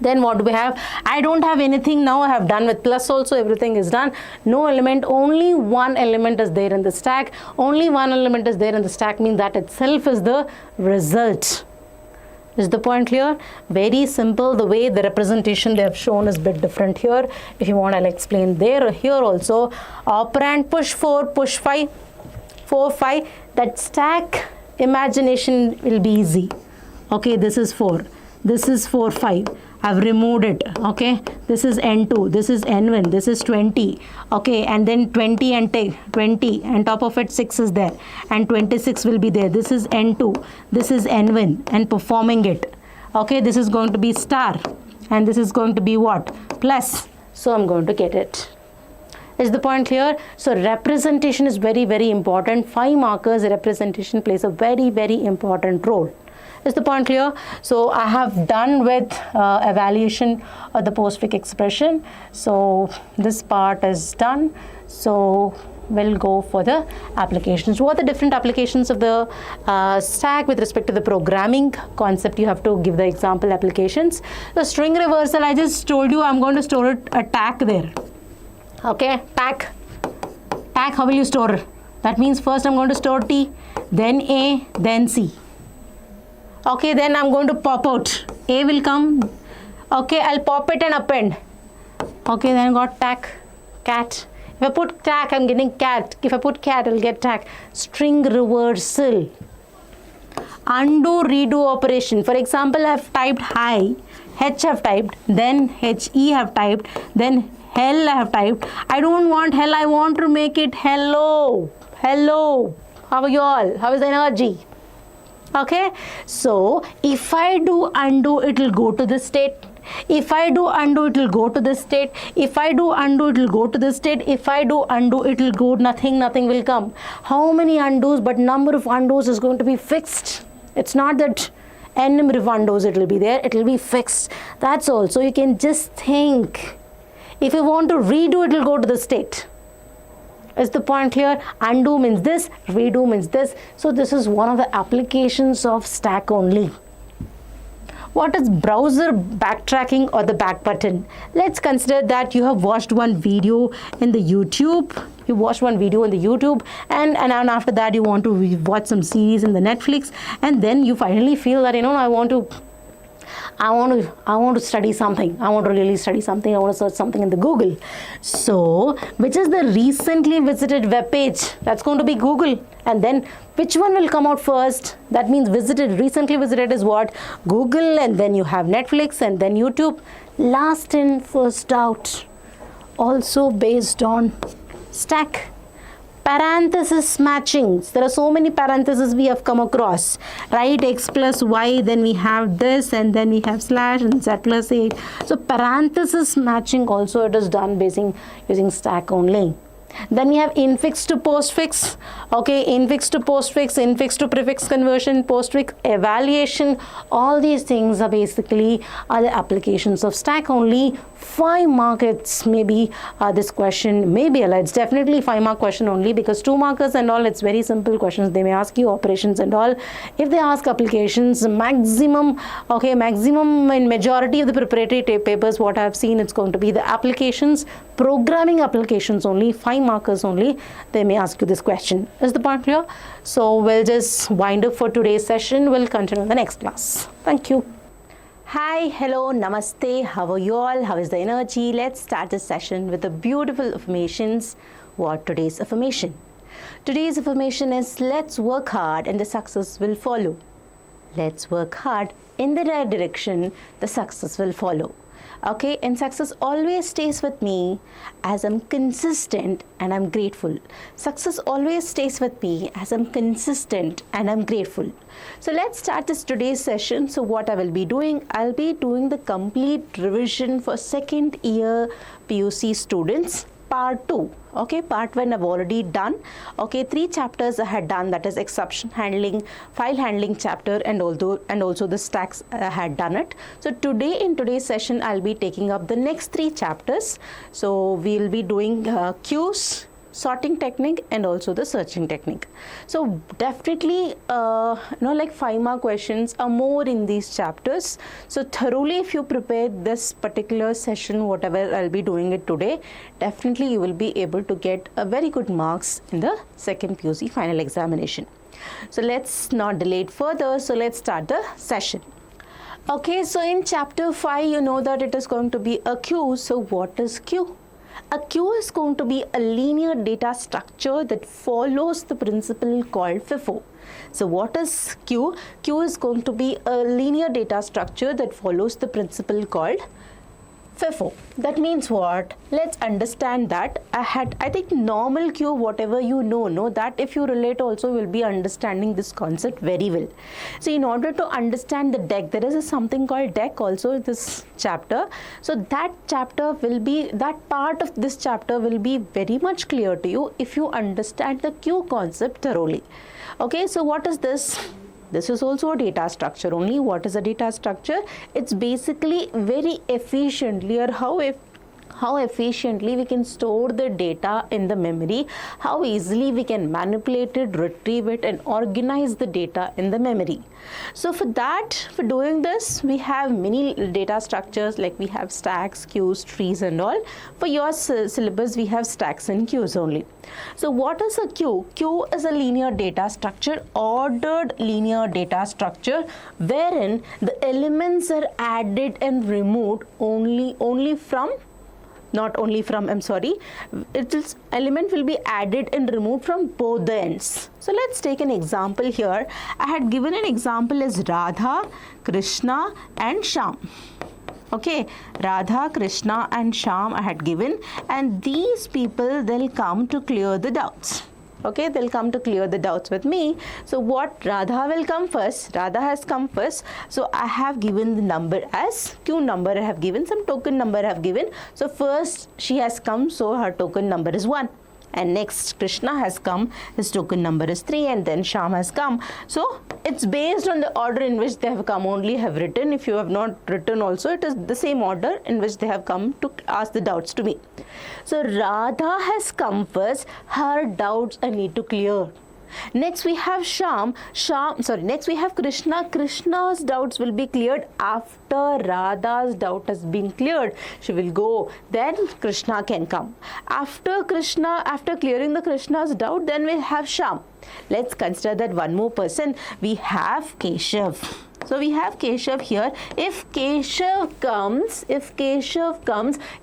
Then what do we have? I don't have anything now. I have done with plus also. Everything is done. No element. Only one element is there in the stack. Only one element is there in the stack means that itself is the result. Is the point clear? Very simple. The way the representation they have shown is a bit different here. If you want, I'll explain there. Here also, operand push 4, push 5, 4, 5. That stack imagination will be easy. Okay, this is 4. This is 4, 5. I've removed it. Okay, this is N2. This is N1. This is 20. Okay, and then 20 and take 20. And top of it, 6 is there. And 26 will be there. This is N2. This is N1. And performing it. Okay, this is going to be star. And this is going to be what? Plus. So I'm going to get it. Is the point clear? So representation is very, very important. 5 markers representation plays a very, very important role. Is the point clear? So I have done with evaluation of the postfix expression. So this part is done. So we'll go for the applications. What are the different applications of the stack with respect to the programming concept? You have to give the example applications. The string reversal, I just told you I'm going to store it a tag there. Okay, tag. Tag, how will you store? That means first I'm going to store T, then A, then C. Okay, then I'm going to pop out. A will come. Okay, I'll pop it and append. Okay, then I got tag, cat. If I put tag, I'm getting cat. If I put cat, I'll get tag. String reversal. Undo, redo operation. For example, I've typed hi, H have typed, then HE have typed, then hell I have typed. I don't want hell, I want to make it hello. Hello. How are you all? How is the energy? Okay, so if I do undo, it will go to this state. If I do undo, it will go to this state. If I do undo, it will go to this state. If I do undo, it will go, nothing will come. How many undos? But number of undos is going to be fixed. It's not that n number of undos it will be there. It will be fixed. That's also, you can just think. If you want to redo, it will go to the state. Is the point clear? Undo means this, redo means this. So this is one of the applications of stack only. What is browser backtracking or the back button? Let's consider that you have watched one video in the YouTube. You watched one video in the YouTube and after that you want to watch some series in the Netflix, and then you finally feel that, I want to I want to study something. I want to really study something. I want to search something in the Google. So, which is the recently visited web page? That's going to be Google. And then which one will come out first? That means recently visited is what? Google, and then you have Netflix, and then YouTube. Last in, first out. Also based on stack. Parenthesis matchings. There are so many parentheses we have come across, right? X plus Y, then we have this, and then we have slash and Z plus 8. So parenthesis matching also it is done using stack only. Then we have infix to postfix. Okay, infix to postfix, infix to prefix conversion, postfix evaluation. All these things are basically the applications of stack only. 5 marks maybe this question may be allowed. It's definitely 5 mark question only, because 2 markers and all, it's very simple questions. They may ask you operations and all. If they ask applications, maximum in majority of the preparatory papers what I have seen, it's going to be the applications, programming applications only, 5 markers only. They may ask you this question. Is the point clear? So we'll just wind up for today's session. We'll continue in the next class. Thank you. Hi, hello, namaste. How are you all? How is the energy? Let's start this session with the beautiful affirmations. What today's affirmation? Today's affirmation is, let's work hard and the success will follow. Let's work hard in the right direction, the success will follow. Okay, and success always stays with me as I'm consistent and I'm grateful. Success always stays with me as I'm consistent and I'm grateful. So let's start this today's session. So what I will be doing, I'll be doing the complete revision for second year PUC students, part 2. Okay, part 1 I've already done. Okay, 3 chapters I had done, that is exception handling, file handling chapter, and also the stacks I had done it. So today, in today's session, I'll be taking up the next 3 chapters. So we'll be doing queues, sorting technique, and also the searching technique. So definitely like 5 mark questions are more in these chapters. So thoroughly if you prepare this particular session, whatever I'll be doing it today, definitely you will be able to get a very good marks in the second PUC final examination. So let's not delay it further. So let's start the session. Okay, so in chapter 5 you know that it is going to be a queue. So what is queue? A queue is going to be a linear data structure that follows the principle called FIFO. So what is queue? Queue is going to be a linear data structure that follows the principle called FIFO. That means what? Let's understand that. I think normal queue, whatever you know that if you relate also will be understanding this concept very well. So in order to understand the Deque, there is something called Deque also in this chapter. So that part of this chapter will be very much clear to you if you understand the queue concept thoroughly. Okay, so what is this? This is also a data structure only. What is a data structure? It's basically very efficiently, or how efficiently we can store the data in the memory, how easily we can manipulate it, retrieve it, and organize the data in the memory. So for doing this, we have many data structures, like we have stacks, queues, trees, and all. For your syllabus, we have stacks and queues only. So what is a queue? Queue is a linear data structure, ordered linear data structure, wherein the elements are added and removed element will be added and removed from both the ends. So let's take an example here. I had given an example as Radha, Krishna, and Shyam. Okay, Radha, Krishna, and Shyam I had given, and these people, they'll come to clear the doubts. Okay, they'll come to clear the doubts with me. So what? Radha will come first. Radha has come first. So I have given the number as queue number. I have given some token number I have given. So first she has come, so her token number is 1. And next Krishna has come, his token number is 3, and then Shyam has come. So it's based on the order in which they have come only have written. If you have not written also, it is the same order in which they have come to ask the doubts to me. So Radha has come first, her doubts I need to clear. Next we have next we have Krishna. Krishna's doubts will be cleared after Radha's doubt has been cleared. She will go, then Krishna can come. After clearing the Krishna's doubt, then we'll have Shyam. Let's consider that one more person. We have Keshav. So we have Keshav here. If Keshav comes,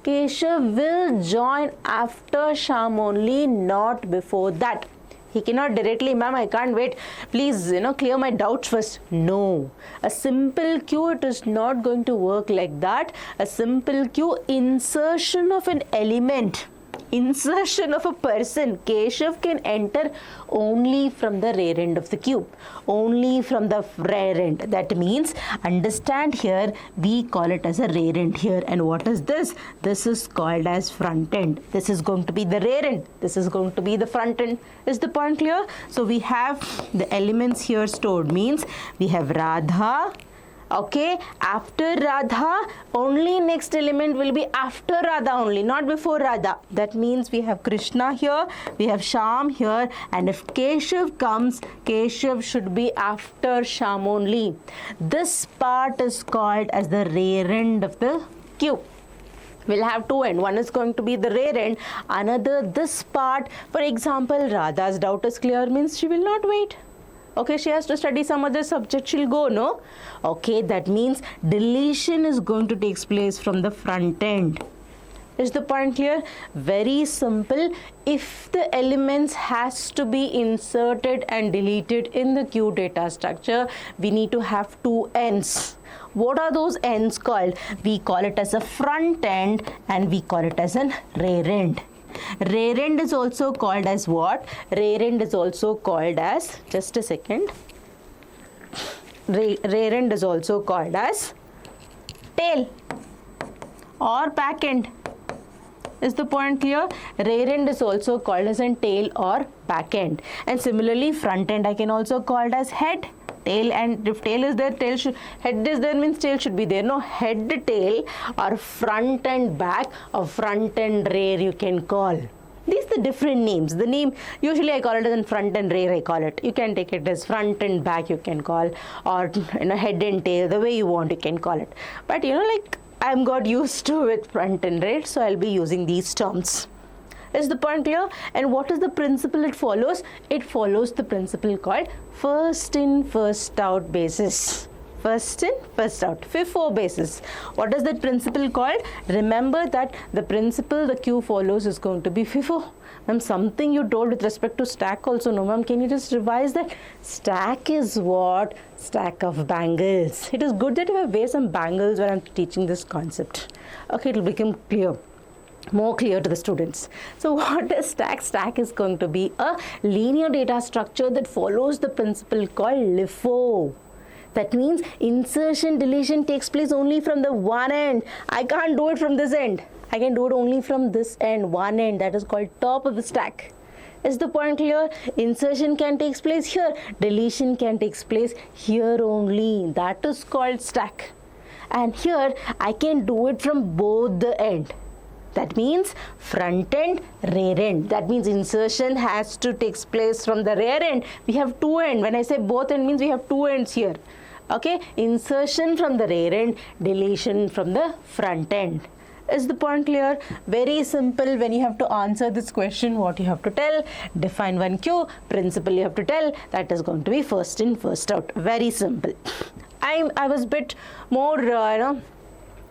Keshav will join after Sham only, not before that. He cannot directly, ma'am, I can't wait. Please, clear my doubts first. No. A simple queue, it is not going to work like that. A simple queue, insertion of an element, insertion of a person, Keshav can enter only from the rear end of the queue, only from the rear end. That means, understand here, we call it as a rear end here. And what is this? This is called as front end. This is going to be the rear end. This is going to be the front end. Is the point clear? So we have the elements here stored, means we have Radha. Okay, after Radha, only next element will be after Radha only, not before Radha. That means we have Krishna here, we have Sham here, and if Keshav comes, Keshav should be after Sham only. This part is called as the rear end of the queue. We'll have two ends. One is going to be the rear end, another this part. For example, Radha's doubt is clear, means she will not wait. Okay, she has to study some other subject, she'll go, no? Okay, that means deletion is going to take place from the front end. Is the point clear? Very simple. If the elements has to be inserted and deleted in the queue data structure, we need to have two ends. What are those ends called? We call it as a front end and we call it as an rear end. Rear end is also called as what? Rear end is also called as, just a second. Rear end is also called as tail or back end. Is the point clear? Rear end is also called as a tail or back end. And similarly, front end I can also call it as head. Tail, and if tail is there, tail should, head is there means tail should be there. No, head, tail, or front and back, or front and rear you can call. These are the different names. The name, usually I call it as front and rear, I call it. You can take it as front and back you can call, or head and tail, the way you want you can call it. But like I'm got used to with front and rear, so I'll be using these terms. Is the point clear? And what is the principle it follows? It follows the principle called first in, first out basis. First in, first out. FIFO basis. What is that principle called? Remember that the principle the queue follows is going to be FIFO. Ma'am, something you told with respect to stack also. No, ma'am, can you just revise that? Stack is what? Stack of bangles. It is good that I wear some bangles when I'm teaching this concept. Okay, it will become clear. More clear to the students. So what is stack? Stack is going to be a linear data structure that follows the principle called LIFO. That means insertion deletion takes place only from the one end. I can't do it from this end. I can do it only from this end, one end. That is called top of the stack. Is the point clear? Insertion can take place here. Deletion can take place here only. That is called stack. And here I can do it from both the end. That means front end, rear end. That means insertion has to take place from the rear end. We have two ends. When I say both end means we have two ends here. Okay, insertion from the rear end, deletion from the front end. Is the point clear? Very simple. When you have to answer this question, what you have to tell? Define one queue. Principle you have to tell. That is going to be first in, first out. Very simple. I was a bit more,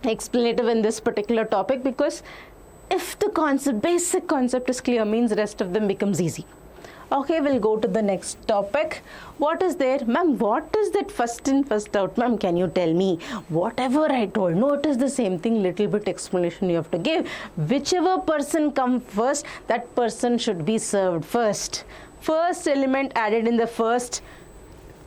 explanative in this particular topic because if the concept, basic concept is clear, means the rest of them becomes easy. Okay, we'll go to the next topic. What is there? Ma'am, what is that first in, first out? Ma'am, can you tell me? Whatever I told. No, it is the same thing, little bit explanation you have to give. Whichever person comes first, that person should be served first. First element added in the first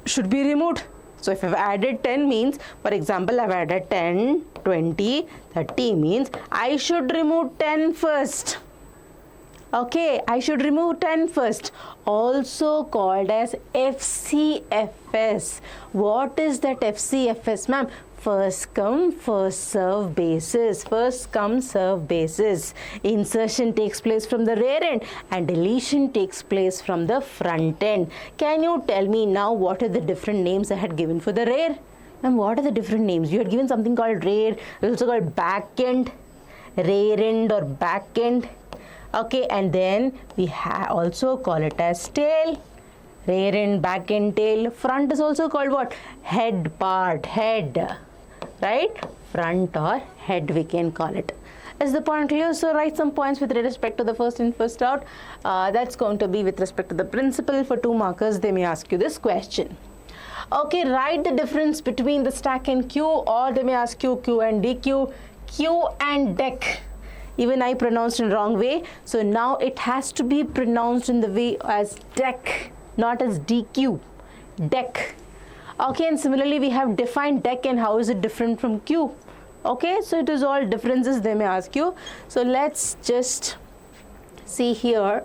should be removed. So if I've added 10 means, for example, I've added 10, 20, 30 means I should remove 10 first. Okay, I should remove 10 first. Also called as FCFS. What is that FCFS, ma'am? First come, first serve basis. First come, serve basis. Insertion takes place from the rear end and deletion takes place from the front end. Can you tell me now what are the different names I had given for the rear? Ma'am, what are the different names? You had given something called rear, also called back end, rear end or back end. Okay, and then we also call it as tail, Rear end, back end, tail. Front is also called what? Head part, head, right? Front or head we can call it. Is the point clear? So write some points with respect to the first in, first out. That's going to be with respect to the principle. For 2 markers, they may ask you this question. Okay, write the difference between the stack and queue, or they may ask you Q and DQ, Q and Deque. Even I pronounced in wrong way. So now it has to be pronounced in the way as Deque, not as DQ. Deque. Okay, and similarly we have defined Deque, and how is it different from Q? Okay, so it is all differences they may ask you. So let's just see here.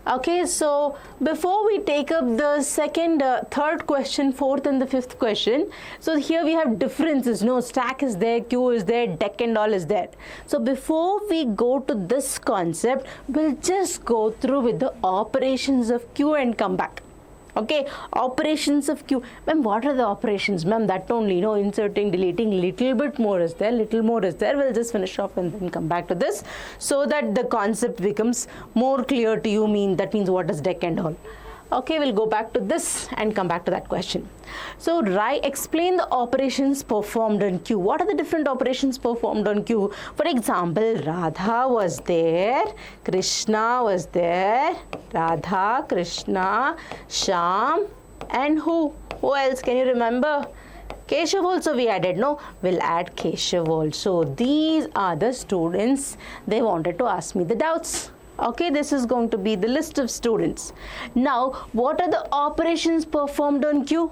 Okay, so before we take up the second, third question, fourth and the fifth question, so here we have differences. No, stack is there, queue is there, Deque and all is there. So before we go to this concept, we'll just go through with the operations of queue and come back. Okay, operations of queue. Ma'am, what are the operations? Ma'am, that only, inserting, deleting, little bit more is there, little more is there. We'll just finish off and then come back to this so that the concept becomes more clear to you. That means what is Deque and all. Okay, we'll go back to this and come back to that question. So, explain the operations performed on queue. What are the different operations performed on queue? For example, Radha was there, Krishna was there, Radha, Krishna, Shyam, and who? Who else? Can you remember? Keshav also we added, no? We'll add Keshav also. These are the students. They wanted to ask me the doubts. Okay, this is going to be the list of students. Now, what are the operations performed on queue?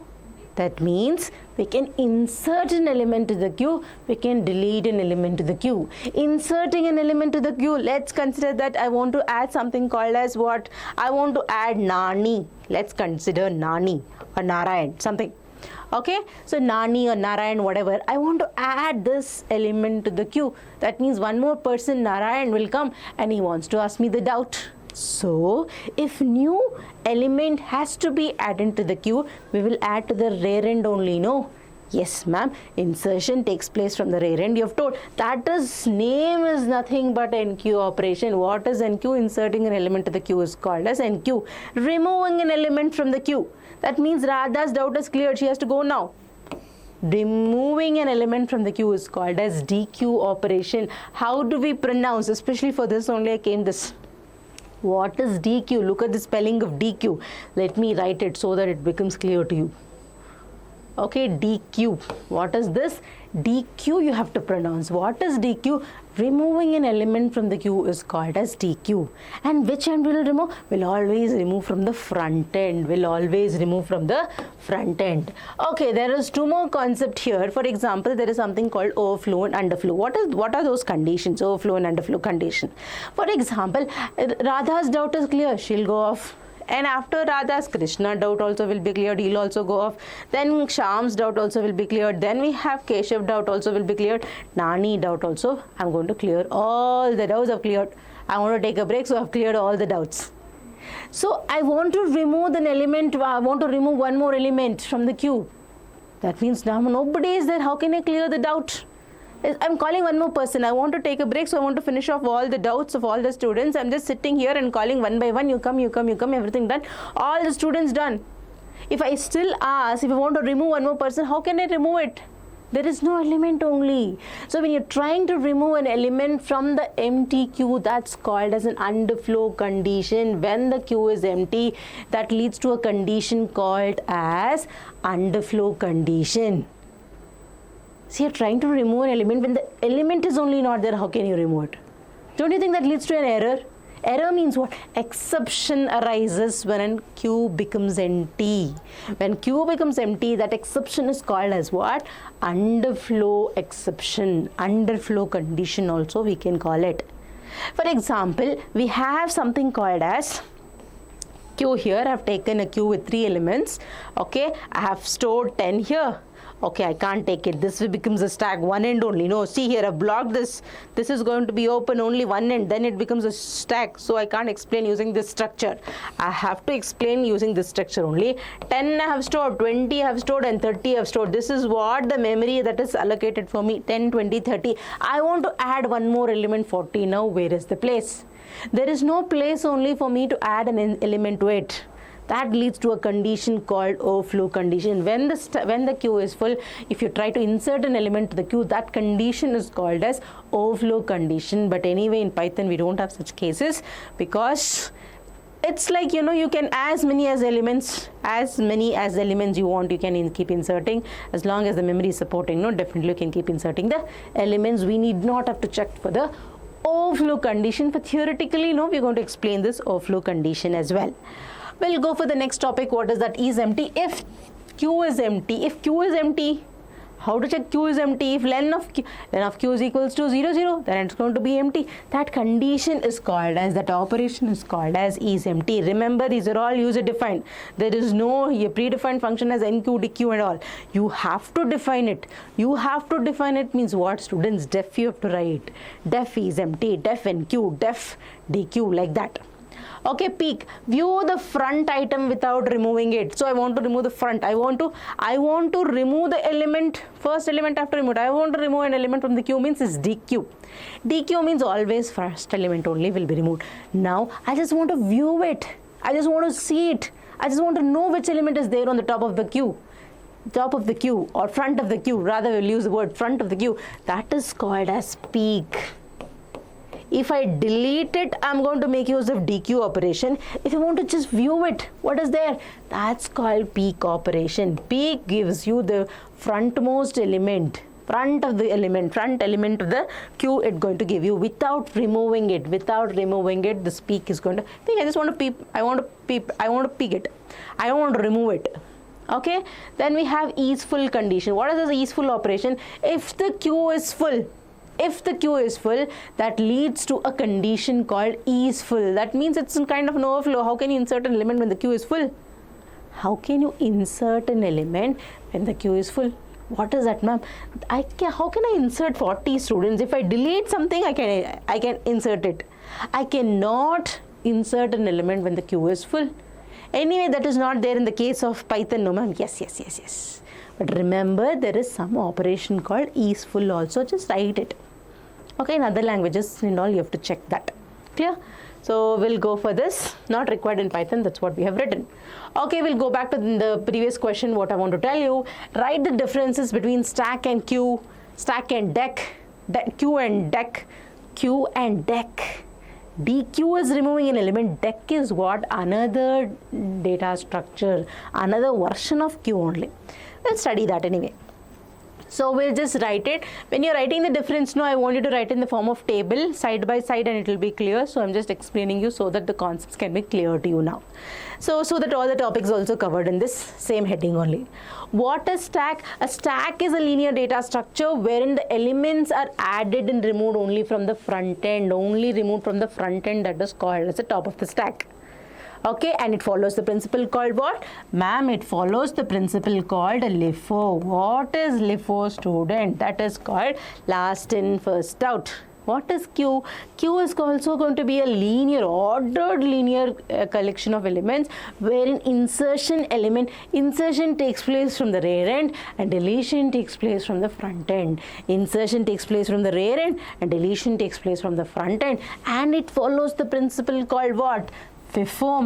That means we can insert an element to the queue, we can delete an element to the queue. Inserting an element to the queue, let's consider that I want to add something called as what? I want to add Nani. Let's consider Nani or Narayan, something. Okay, so Nani or Narayan, whatever, I want to add this element to the queue. That means one more person, Narayan, will come and he wants to ask me the doubt. So, if new element has to be added to the queue, we will add to the rear end only, no? Yes, ma'am. Insertion takes place from the rear end. You have told that is name is nothing but NQ operation. What is NQ? Inserting an element to the queue is called as NQ. Removing an element from the queue. That means Radha's doubt is cleared. She has to go now. Removing an element from the queue is called as DQ operation. How do we pronounce? Especially for this only I came this. What is DQ? Look at the spelling of DQ. Let me write it so that it becomes clear to you. Okay, DQ. What is this? DQ you have to pronounce. What is DQ? Removing an element from the queue is called as DQ. And which end will remove? We'll always remove from the front end. We'll always remove from the front end. Okay, there is 2 more concepts here. For example, there is something called overflow and underflow. What are those conditions? Overflow and underflow condition. For example, Radha's doubt is clear. She'll go off. And after Radha's, Krishna doubt also will be cleared. He'll also go off. Then Shyam's doubt also will be cleared. Then we have Keshav doubt also will be cleared. Nani doubt also. I'm going to clear all the doubts I've cleared. I want to take a break, so I've cleared all the doubts. So I want to remove an element. I want to remove one more element from the queue. That means now nobody is there. How can I clear the doubt? I'm calling one more person. I want to take a break, so I want to finish off all the doubts of all the students. I'm just sitting here and calling one by one. You come, everything done. All the students done. If I still ask, if I want to remove one more person, how can I remove it? There is no element only. So when you're trying to remove an element from the empty queue, that's called as an underflow condition. When the queue is empty, that leads to a condition called as underflow condition. See, you're trying to remove an element. When the element is only not there, how can you remove it? Don't you think that leads to an error? Error means what? Exception arises when a queue becomes empty. When queue becomes empty, that exception is called as what? Underflow exception. Underflow condition also we can call it. For example, we have something called as queue here. I have taken a queue with 3 elements. Okay, I have stored 10 here. Okay, I can't take it. This becomes a stack, one end only. No, see here, I've blocked this. This is going to be open only one end. Then it becomes a stack. So I can't explain using this structure. I have to explain using this structure only. 10 I have stored, 20 I have stored, and 30 I have stored. This is what the memory that is allocated for me. 10, 20, 30. I want to add one more element, 40. Now, where is the place? There is no place only for me to add an element to it. That leads to a condition called overflow condition. When the queue is full, if you try to insert an element to the queue, that condition is called as overflow condition. But anyway, in Python, we don't have such cases because it's like, you can as many as elements you want, you can keep inserting as long as the memory is supporting. No, definitely you can keep inserting the elements. We need not have to check for the overflow condition. But theoretically, we're going to explain this overflow condition as well. We'll go for the next topic. What is that? Is empty. If queue is empty, how to check queue is empty? If len of queue is equals to 0, 0, then it's going to be empty. That condition is called as, that operation is called as is empty. Remember, these are all user defined. There is no predefined function as enqueue, deque and all. You have to define it. Means what, students? Def you have to write. Def is empty, def enqueue, def deque, like that. Okay, peek, view the front item without removing it. So I want to remove the front. I want to remove the element, first element after remove. I want to remove an element from the queue, means is deque. Deque means always first element only will be removed. Now I just want to view it. I just want to see it. I just want to know which element is there on the top of the queue. Or front of the queue. Rather, we'll use the word front of the queue. That is called as peek. If I delete it, I'm going to make use of deque operation. If you want to just view it, what is there? That's called peek operation. Peek gives you the frontmost element, front element of the queue. It's going to give you without removing it. This peek is going to peek. I just want to peep. I want to peek it. I don't want to remove it. Okay. Then we have is full condition. What is this is full operation? If the queue is full, that leads to a condition called is full. That means it's some kind of an overflow. How can you insert an element when the queue is full? How can you insert an element when the queue is full? What is that, ma'am? How can I insert 40 students? If I delete something, I can insert it. I cannot insert an element when the queue is full. Anyway, that is not there in the case of Python, no, ma'am. Yes. But remember, there is some operation called is full also. Just write it. Okay, in other languages and all, you have to check that. Clear? So we'll go for this. Not required in Python. That's what we have written. Okay, we'll go back to the previous question. What I want to tell you, write the differences between stack and queue, stack and deque, queue and deque. Deque is removing an element. Deque is what? Another data structure, another version of queue only. We'll study that anyway. So we'll just write it. When you're writing the difference, I want you to write in the form of table, side by side, and it will be clear. So I'm just explaining you so that the concepts can be clear to you now. So that all the topics also covered in this same heading only. What is stack? A stack is a linear data structure wherein the elements are added and removed only from the front end. That is called as the top of the stack. Okay, and it follows the principle called what? Ma'am, it follows the principle called LIFO. What is LIFO, student? That is called last in, first out. What is queue? Queue is also going to be a ordered linear collection of elements wherein insertion takes place from the rear end and deletion takes place from the front end. Insertion takes place from the rear end and deletion takes place from the front end, and it follows the principle called what? FIFO,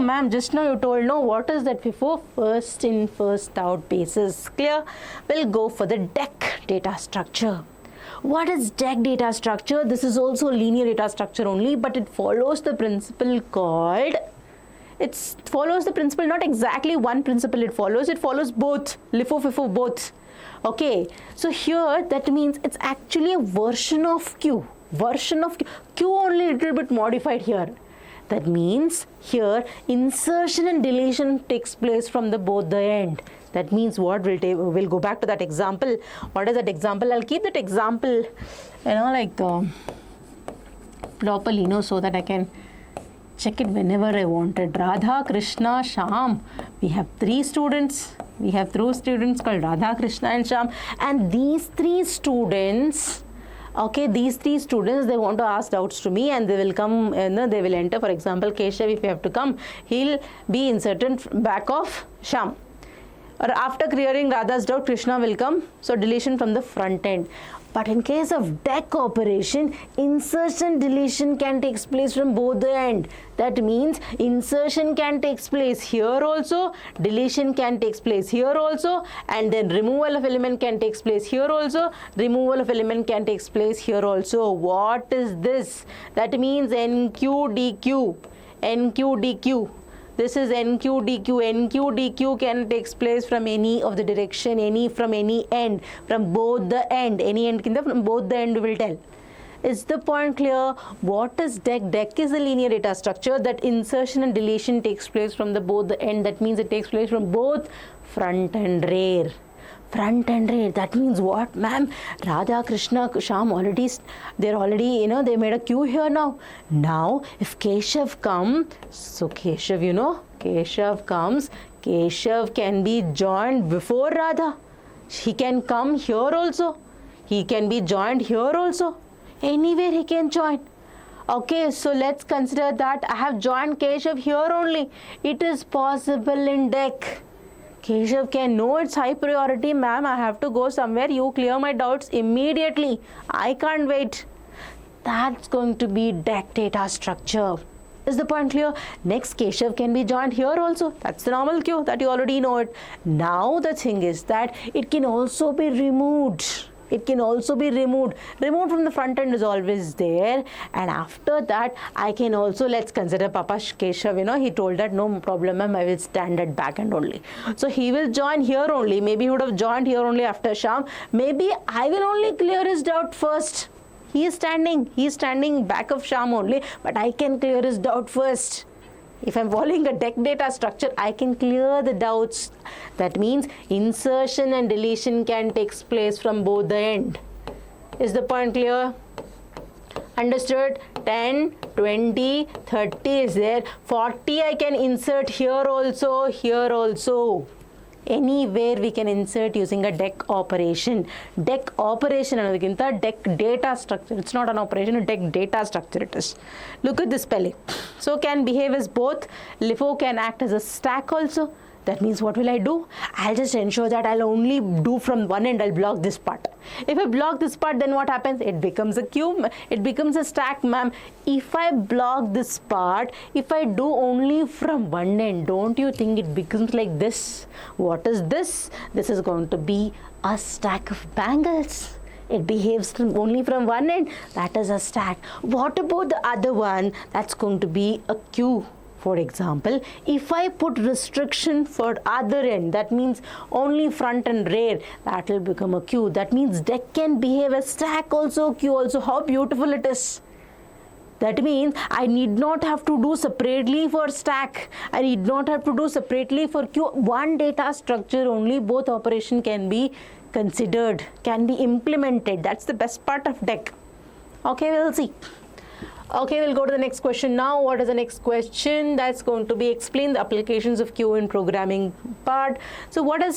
ma'am. Just now you told, no, what is that FIFO? First in, first out basis. Clear? We'll go for the deque data structure. What is deque data structure? This is also linear data structure only, but it follows the principle called, not exactly one principle it follows both, LIFO, FIFO, both. Okay, so here that means it's actually a version of queue. Queue only a little bit modified here. That means here insertion and deletion takes place from both the end. That means what? We'll go back to that example. What is that example? I'll keep that example, properly, so that I can check it whenever I wanted. Radha, Krishna, Sham. We have 3 students. We have three students called Radha, Krishna and Shyam, and these three students, okay, these three students, they want to ask doubts to me and they will come, they will enter. For example, Keshav, if you have to come, he'll be inserted back of Shyam. Or after clearing Radha's doubt, Krishna will come. So deletion from the front end. But in case of Deque operation, insertion deletion can take place from both the end. That means insertion can take place here also, deletion can take place here also, and then removal of element can take place here also, removal of element can take place here also. What is this? That means NQDQ, NQDQ. This is NQDQ. NQDQ can take place from any of the direction, from any end, from both the end. Any end from both the end we will tell. Is the point clear? What is Deque? Deque is a linear data structure that insertion and deletion takes place from both the end. That means it takes place from both front and rear. Front and rear. That means what, ma'am? Radha, Krishna, Shyam already, they're already, they made a queue here now. Now, if Keshav comes, so Keshav, Keshav comes, Keshav can be joined before Radha. He can come here also. He can be joined here also. Anywhere he can join. Okay, so let's consider that I have joined Keshav here only. It is possible in Deque. Keshav can know it's high priority, ma'am, I have to go somewhere, you clear my doubts immediately. I can't wait. That's going to be Deque data structure. Is the point clear? Next, Keshav can be joined here also. That's the normal queue that you already know it. Now the thing is that it can also be removed. It can also be removed. Removed from the front end is always there. And after that, I can also, let's consider Papa Keshav, he told that no problem, ma'am, I will stand at back end only. So he will join here only. Maybe he would have joined here only after Shyam. Maybe I will only clear his doubt first. He is standing back of Shyam only, but I can clear his doubt first. If I'm following a Deque data structure, I can clear the doubts. That means insertion and deletion can take place from both the end. Is the point clear? Understood? 10, 20, 30 is there. 40 I can insert here also, here also. Anywhere we can insert using a Deque operation. Deque operation anadakinta Deque data structure. It's not an operation, a Deque data structure it is. Look at this spelling. So can behave as both. LIFO can act as a stack also. That means what will I do? I'll just ensure that I'll only do from one end, I'll block this part. If I block this part, then what happens? It becomes a queue, it becomes a stack, ma'am. If I block this part, if I do only from one end, don't you think it becomes like this? What is this? This is going to be a stack of bangles. It behaves only from one end, that is a stack. What about the other one? That's going to be a queue. For example, if I put restriction for other end, that means only front and rear, that will become a queue. That means Deque can behave as stack also, queue also. How beautiful it is. That means I need not have to do separately for stack. I need not have to do separately for queue. One data structure only, both operation can be considered, can be implemented. That's the best part of Deque. Okay, we'll see. Okay, we'll go to the next question now. What is the next question? That's going to be explain the applications of queue in programming part. So what are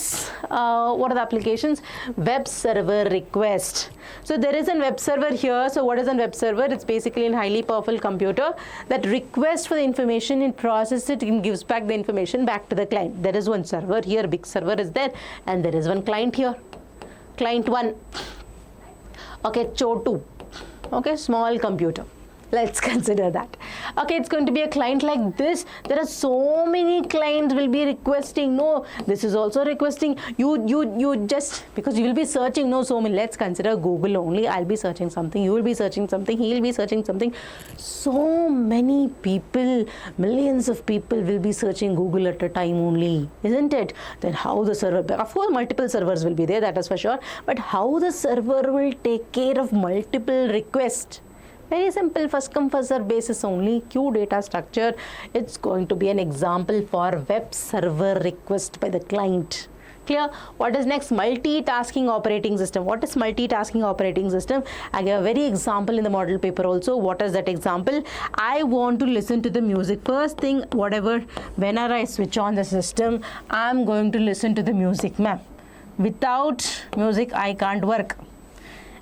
the applications? Web server request. So there is a web server here. So what is a web server? It's basically a highly powerful computer that requests for the information, it processes it and gives back the information back to the client. There is one server here, big server is there, and there is one client here. Client 1. Okay, Cho 2. Okay, small computer. Let's consider that. Okay, it's going to be a client like this. There are so many clients will be requesting. No, this is also requesting. You just, because you will be searching, no, so many. Let's consider Google only. I'll be searching something. You will be searching something. He'll be searching something. So many people, millions of people will be searching Google at a time only, isn't it? Then how the server, of course, multiple servers will be there, that is for sure. But how the server will take care of multiple requests? Very simple, first come first serve basis only, queue data structure. It's going to be an example for web server request by the client. Clear? What is next? Multitasking operating system. What is multitasking operating system? I gave a very example in the model paper also. What is that example? I want to listen to the music. First thing, whenever I switch on the system, I'm going to listen to the music, ma'am. Without music, I can't work.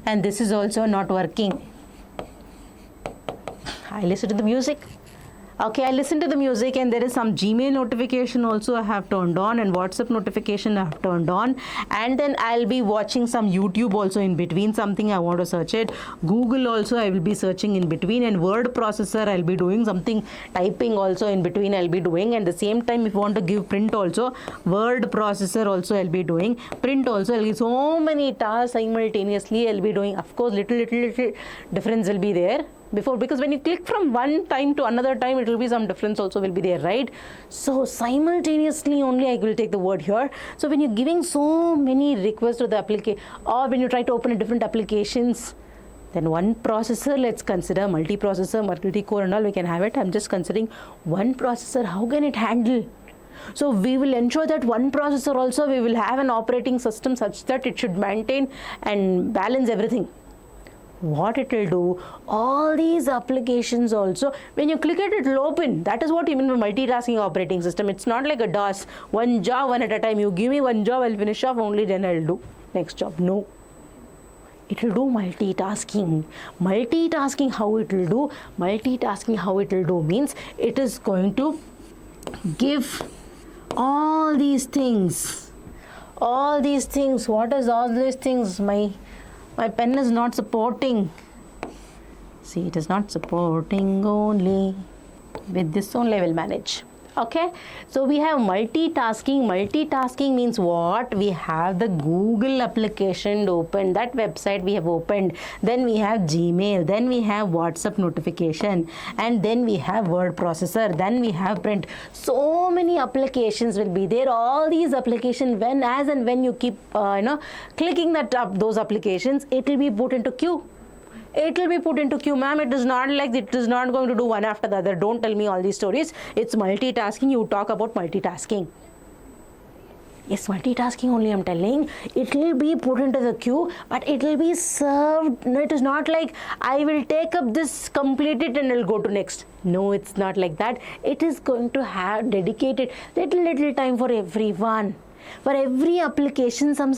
And this is also not working. I listen to the music. Okay, I listen to the music, and there is some Gmail notification also I have turned on, and WhatsApp notification I have turned on, and then I'll be watching some YouTube also in between, something I want to search it. Google also I will be searching in between, and word processor I'll be doing something, typing also in between I'll be doing, and the same time if you want to give print also, word processor also I'll be doing, print also I'll give so many tasks simultaneously I'll be doing. Of course, little difference will be there. Because when you click from one time to another time, it will be some difference also will be there, right? So simultaneously only I will take the word here. So when you're giving so many requests to the application, or when you try to open a different applications, then one processor, let's consider multi-processor, multi-core and all, we can have it. I'm just considering one processor, how can it handle? So we will ensure that one processor also, we will have an operating system such that it should maintain and balance everything. What it will do, all these applications also, when you click it will open. That is what you mean by multitasking operating system. It's not like a DOS, one job one at a time. You give me one job, I'll finish off, only then I'll do next job. No, it will do multitasking. Multitasking, how it will do? Multitasking, how it will do means it is going to give all these things. All these things. What is all these things? My pen is not supporting. See, it is not supporting only. With this only I will manage. Okay. So we have multitasking. Multitasking means what? We have the Google application open. That website we have opened. Then we have Gmail. Then we have WhatsApp notification. And then we have word processor. Then we have print. So many applications will be there. All these applications, as and when you keep clicking those applications, it will be put into queue. It will be put into queue, ma'am. It is not like it is not going to do one after the other. Don't tell me all these stories. It's multitasking. You talk about multitasking. Yes, multitasking only I'm telling. It will be put into the queue, but it will be served. No, it is not like I will take up this, complete it, and I'll go to next. No, it's not like that. It is going to have dedicated little time for everyone. For every application, some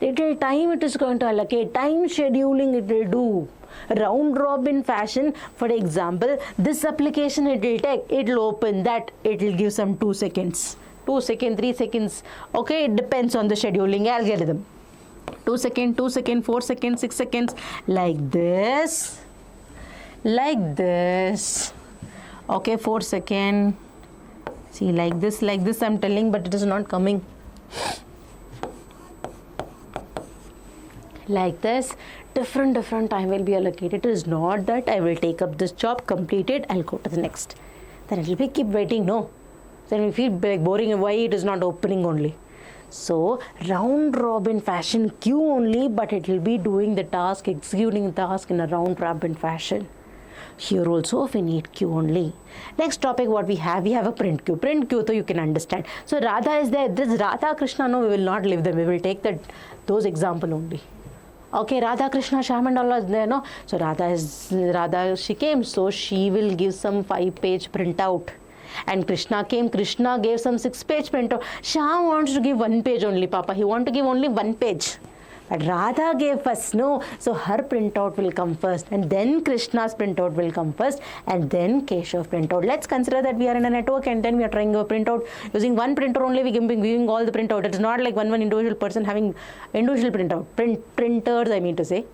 little time it is going to allocate. Time scheduling it will do. Round robin fashion. For example, this application it will take, it will open that, it will give some 2 seconds. 2 seconds, 3 seconds. Okay, it depends on the scheduling algorithm. 2 seconds, 2 seconds, 4 seconds, 6 seconds. Like this. Like this. Okay, 4 seconds. See, like this I'm telling, but it is not coming. Like this, different time will be allocated. It is not that I will take up this job, complete it, I'll go to the next. Then it will be keep waiting, no. Then we feel like boring, why it is not opening only. So round robin fashion, queue only, but it will be doing the task, executing the task in a round robin fashion. Here also we need queue only. Next topic what we have a print queue. Print queue, so you can understand. So Radha is there. This Radha Krishna, no, we will not leave them. We will take those example only. Okay, Radha Krishna Shyam and all is there, no? So Radha, she came, so she will give some 5-page printout. And Krishna came, Krishna gave some 6-page printout. Shyam wants to give 1 page only, Papa. He wants to give only 1 page. But Radha gave first, no. So her printout will come first, and then Krishna's printout will come first, and then Keshav printout. Let's consider that we are in a network, and then we are trying to print out using one printer only. We can be giving all the printout. It is not like one individual person having individual printout. Printers, I mean to say.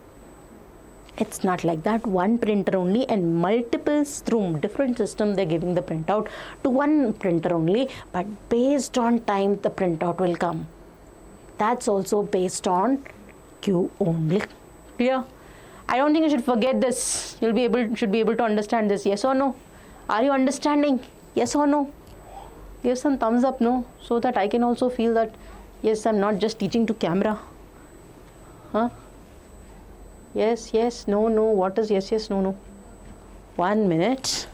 It's not like that. One printer only, and multiples through different system they're giving the printout to one printer only. But based on time, the printout will come. That's also based on queue only. Clear? I don't think you should forget this. Should be able to understand this. Yes or no? Are you understanding? Yes or no? Give some thumbs up, no, so that I can also feel that yes, I'm not just teaching to camera. Huh? Yes, no. What is yes, no? 1 minute.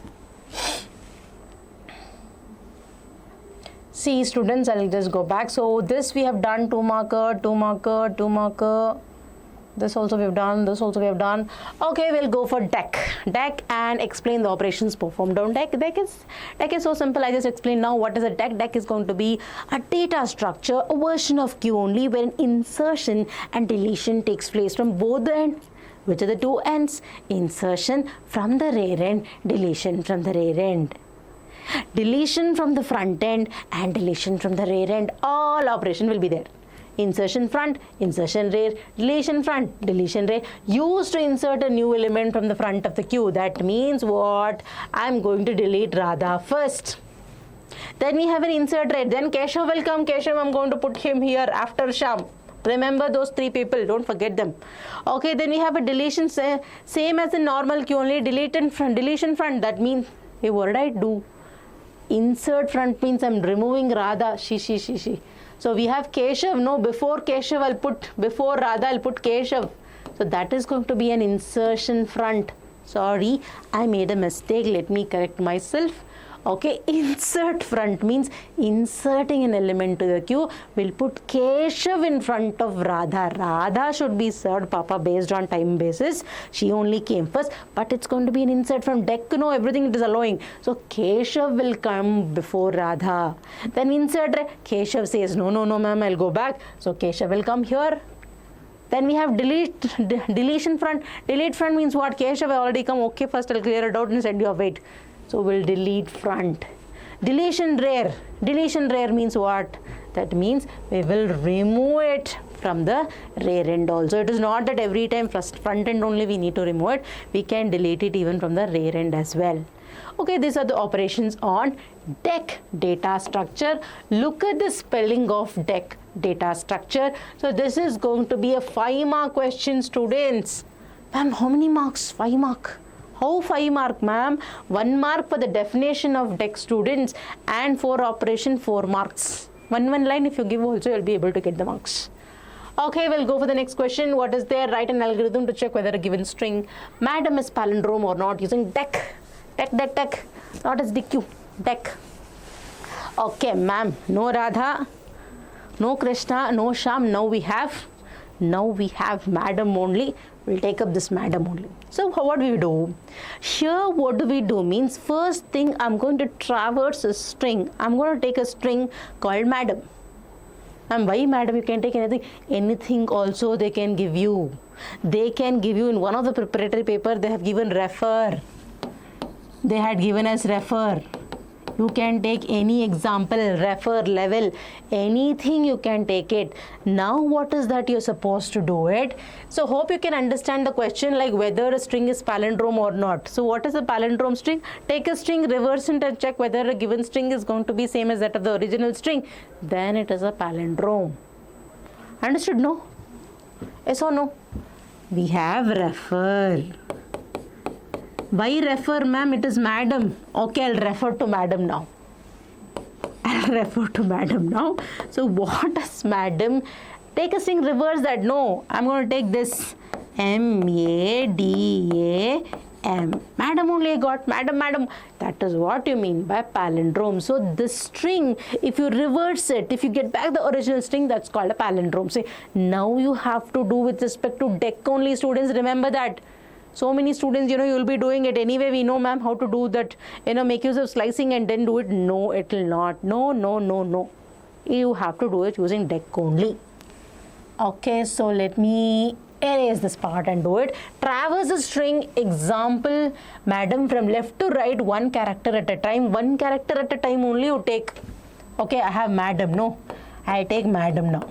See students, I'll just go back. So this we have done 2 marker, 2 marker, 2 marker. This also we have done, this also we have done. Okay, we'll go for Deque and explain the operations performed on Deque. Deque is so simple. I just explained now what is a Deque. Deque is going to be a data structure, a version of queue only where an insertion and deletion takes place from both the ends. Which are the 2 ends? Insertion from the rear end, deletion from the rear end. Deletion from the front end and deletion from the rear end. All operation will be there. Insertion front, insertion rear, deletion front, deletion rear, used to insert a new element from the front of the queue. That means what? I'm going to delete Radha first. Then we have an insert rear. Then Keshav will come. Keshav, I'm going to put him here after Sham. Remember those 3 people, don't forget them. Okay, then we have a deletion, same as the normal queue, only deletion front. That means, hey, what did I do? Insert front means I'm removing Radha, she. So we have Keshav. No, before Keshav I'll put, before Radha I'll put Keshav. So that is going to be an insertion front. Sorry, I made a mistake. Let me correct myself. Okay, insert front means inserting an element to the queue. We'll put Keshav in front of Radha. Radha should be served, Papa, based on time basis. She only came first, but it's going to be an insert from Deque. No, everything it is allowing. So Keshav will come before Radha. Then insert, Keshav says, no, ma'am, I'll go back. So Keshav will come here. Then we have deletion front. Delete front means what? Keshav will already come. Okay, first I'll clear it out and send you a wait. So we'll delete front. Deletion rear. Deletion rear means what? That means we will remove it from the rear end also. It is not that every time front end only we need to remove it. We can delete it even from the rear end as well. Okay, these are the operations on Deque data structure. Look at the spelling of Deque data structure. So this is going to be a 5-mark question, students. Ma'am, how many marks? 5 mark. How 5 mark, ma'am? 1 mark for the definition of Deque, students, and for operation 4 marks. One line if you give also, you'll be able to get the marks. Okay, we'll go for the next question. What is there? Write an algorithm to check whether a given string, madam, is palindrome or not using Deque. Deque, not as Deque, Deque. Okay, ma'am, no Radha, no Krishna, no Sham. Now we have madam only. We'll take up this madam only. So what do we do? Here what do we do means, first thing I'm going to traverse a string. I'm going to take a string called madam. And why madam? You can take anything also they can give you. They can give you in one of the preparatory paper, they have given refer. They had given us refer. You can take any example, refer, level, anything you can take it. Now what is that you're supposed to do it? So hope you can understand the question, like whether a string is palindrome or not. So what is a palindrome string? Take a string, reverse it and check whether a given string is going to be same as that of the original string. Then it is a palindrome. Understood? No? Yes or no? We have refer. Why refer, ma'am? It is madam. Okay, I'll refer to madam now. So what does madam? Take a string, reverse that. No, I'm going to take this M-A-D-A-M. Madam only I got. Madam. That is what you mean by palindrome. So this string, if you reverse it, if you get back the original string, that's called a palindrome. So now you have to do with respect to Deque only, students. Remember that. So many students, you will be doing it anyway. We know, ma'am, how to do that. Make use of slicing and then do it. No, it will not. No. You have to do it using Deque only. Okay, so let me erase this part and do it. Traverse a string, example, madam, from left to right, 1 character at a time. 1 character at a time only you take. Okay, I have madam. No, I take madam now.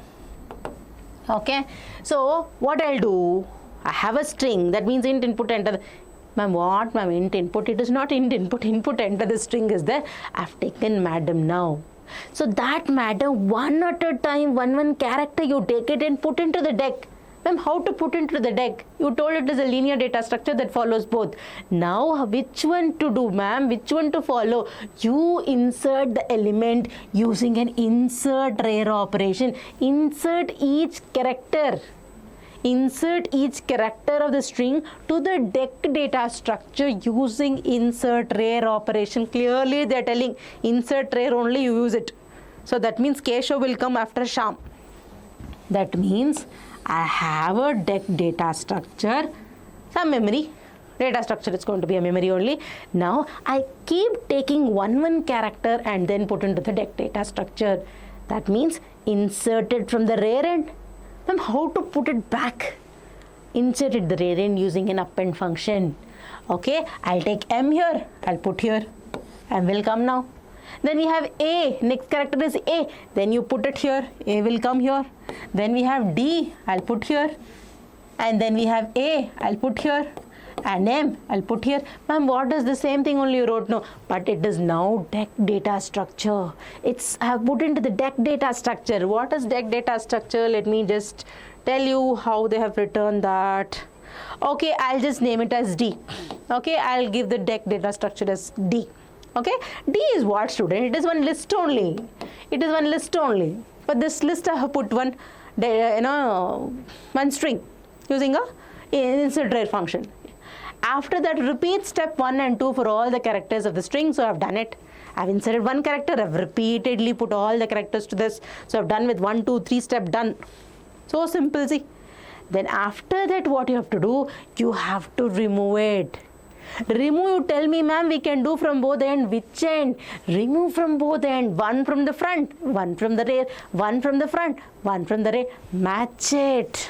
Okay, so what I'll do? I have a string, that means int input enter. Ma'am, what? Ma'am, int input. It is not int input. Input enter, the string is there. I've taken madam now. So that madam, 1 at a time, one character, you take it and put into the Deque. Ma'am, how to put into the Deque? You told it is a linear data structure that follows both. Now, which one to do, ma'am? Which one to follow? You insert the element using an insert rear operation. Insert each character of the string to the Deque data structure using insert rear operation. Clearly they are telling insert rear only you use it. So that means Keshav will come after Sham. That means I have a Deque data structure, some memory. Data structure is going to be a memory only. Now I keep taking one character and then put into the Deque data structure. That means insert it from the rear end. Then how to put it back? Insert it the rear end using an append function. Okay, I'll take M here, I'll put here. M will come now. Then we have A, next character is A, then you put it here, A will come here. Then we have D, I'll put here. And then we have A, I'll put here. And M, I'll put here. Ma'am, what is the same thing only you wrote? No, but it is now Deque data structure. I have put into the Deque data structure. What is Deque data structure? Let me just tell you how they have written that. Okay, I'll just name it as D. Okay, I'll give the Deque data structure as D. Okay, D is what, student? It is one list only. It is one list only. For this list, I have put one string using a insert rear function. After that, repeat step 1 and 2 for all the characters of the string. So I've done it. I've inserted one character. I've repeatedly put all the characters to this. So I've done with 1, 2, 3 step done. So simple, see. Then after that, what you have to do? You have to remove it. Remove, you tell me, ma'am, we can do from both end. Which end? Remove from both end. One from the front, one from the rear, one from the front, one from the rear. Match it.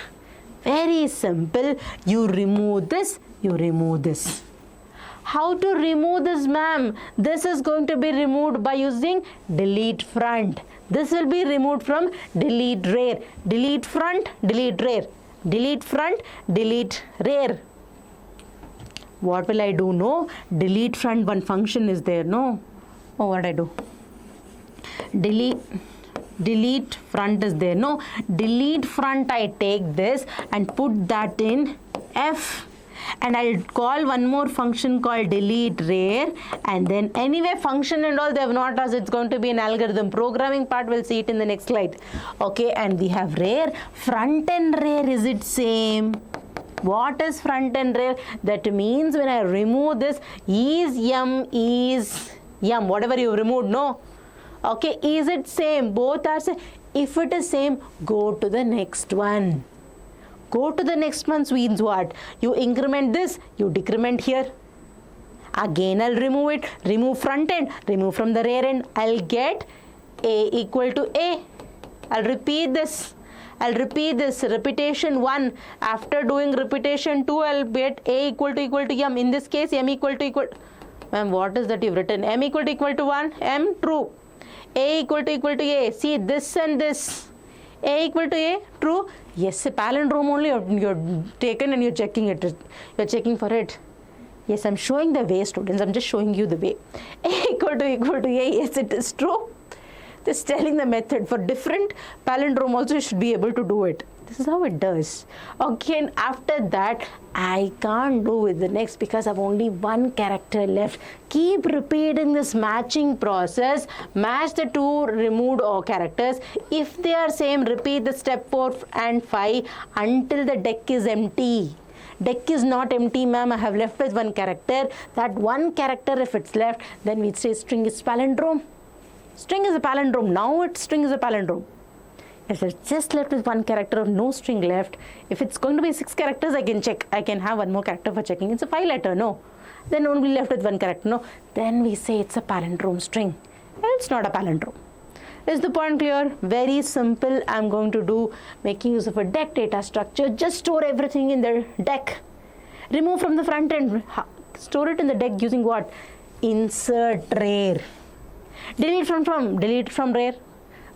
Very simple. You remove this, you remove this. How to remove this, ma'am? This is going to be removed by using delete front. This will be removed from delete rear. Delete front, delete rear. Delete front, delete rear. What will I do? No, delete front, one function is there. No. Oh, what I do? Delete front is there. No, delete front, I take this and put that in F. And I'll call one more function called delete rear. And then anyway, function and all they have not asked. It's going to be an algorithm. Programming part, we'll see it in the next slide. Okay, and we have rear. Front and rear, is it same? What is front and rear? That means when I remove this, is M, whatever you removed, no. Okay, is it same? Both are same. If it is same, go to the next one. Go to the next one means what? You increment this, you decrement here. Again, I'll remove it. Remove front end, remove from the rear end. I'll get A equal to A. I'll repeat this. Repetition 1. After doing repetition 2, I'll get A equal to M. In this case, M equal to Ma'am, what is that you've written? M equal to 1. M, true. A equal to A. See, this and this. A equal to A, true. Yes, a palindrome only you're taken and you're checking it. You're checking for it. Yes, I'm showing the way, students. I'm just showing you the way. A equal to A. Yes, it is true. Just telling the method. For different palindrome also you should be able to do it. This is how it does. Okay, and after that I can't do with the next because I've only one character left. Keep repeating this matching process. Match the two removed characters. If they are same, repeat the step 4 and 5 until the Deque is empty. Deque is not empty, ma'am. I have left with one character. That one character, if it's left, then we say string is palindrome. String is a palindrome. Now string is a palindrome. If it's just left with one character or no string left, if it's going to be 6 characters, I can check. I can have one more character for checking. It's a 5 letter, no. Then only left with one character, no. Then we say it's a palindrome string. It's not a palindrome. Is the point clear? Very simple. I'm going to do making use of a Deque data structure. Just store everything in the Deque. Remove from the front end. Store it in the Deque using what? Insert rear. Delete from rear.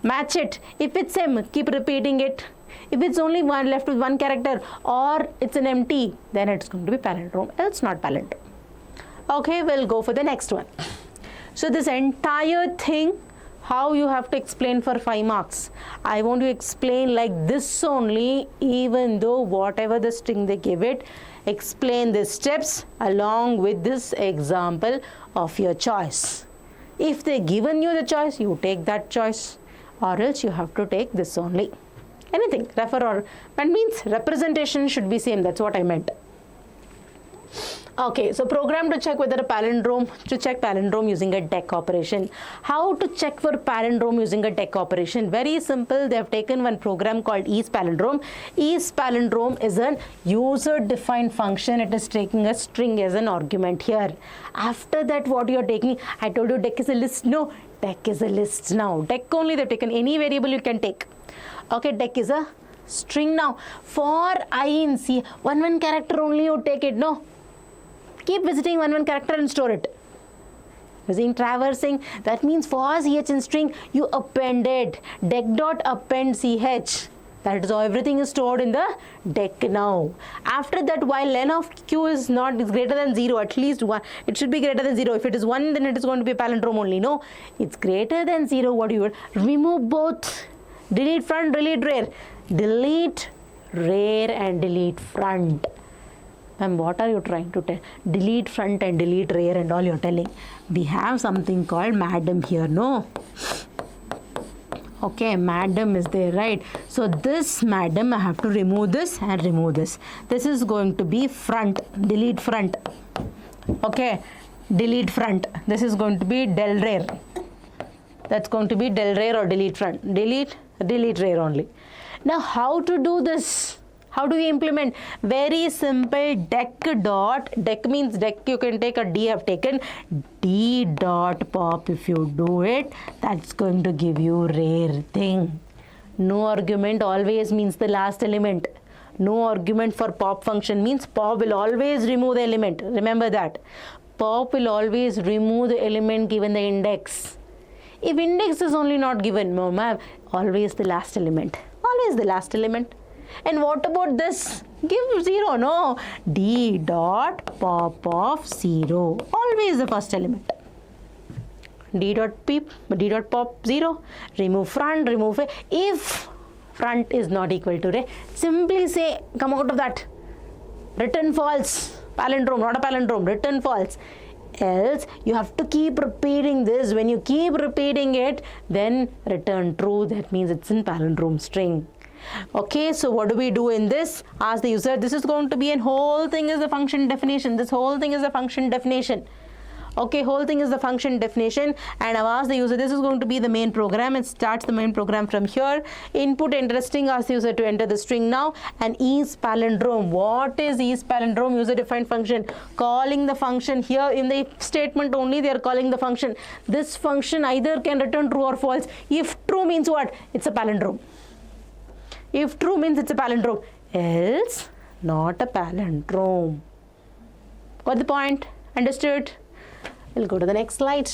Match it. If it's same, keep repeating it. If it's only one left with one character or it's an empty, then it's going to be palindrome, else not palindrome. Okay, we'll go for the next one. So this entire thing, how you have to explain for 5 marks. I want to explain like this only, even though whatever the string they give it, explain the steps along with this example of your choice. If they given you the choice, you take that choice, or else you have to take this only. Anything, refer or, that means representation should be same, that's what I meant. Okay, so program to check whether a palindrome, to check palindrome using a Deque operation. How to check for palindrome using a Deque operation? Very simple. They have taken one program called isPalindrome. isPalindrome is a user-defined function. It is taking a string as an argument here. After that, what you are taking, I told you Deque is a list. No, Deque is a list now. Deque only, they've taken any variable you can take. Okay, Deque is a string now. For I in C, one character only you take it, no? Keep visiting one character and store it. Using traversing, that means for ch in string, you appended Deque.append ch. That is how everything is stored in the Deque now. After that, while len of q is greater than 0, at least 1, it should be greater than 0. If it is 1, then it is going to be a palindrome only. No, it's greater than 0. What do you would? Remove both. Delete front, delete rear. Delete rear and delete front. And what are you trying to tell? Delete front and delete rear and all you're telling. We have something called madam here, no? Okay, madam is there, right? So this madam, I have to remove this and remove this. This is going to be front, delete front. Okay, delete front. This is going to be del rear. That's going to be del rear or delete front. Delete rear only. Now how to do this? How do we implement? Very simple. Deque means Deque, you can take a D, have taken D dot pop. If you do it, that's going to give you rare thing. No argument always means the last element. No argument for pop function means pop will always remove the element. Remember that. Pop will always remove the element given the index. If index is only not given, no ma'am, always the last element. Always the last element. And what about this? Give 0, no. D dot pop of 0. Always the first element. D dot pop 0. Remove front, remove it. If front is not equal to rear, simply say, come out of that. Return false. Palindrome, not a palindrome. Return false. Else, you have to keep repeating this. When you keep repeating it, then return true. That means it's in palindrome string. Okay, so what do we do in this? Ask the user. This is going to be a whole thing is a function definition. This whole thing is a function definition. Okay, whole thing is the function definition, and I've asked the user, this is going to be the main program. It starts the main program from here. Input interesting, ask the user to enter the string now. And isPalindrome. What is isPalindrome? User defined function. Calling the function here in the if statement only, they are calling the function. This function either can return true or false. If true means what? It's a palindrome. If true means it's a palindrome, else not a palindrome. Got the point? Understood? We'll go to the next slide.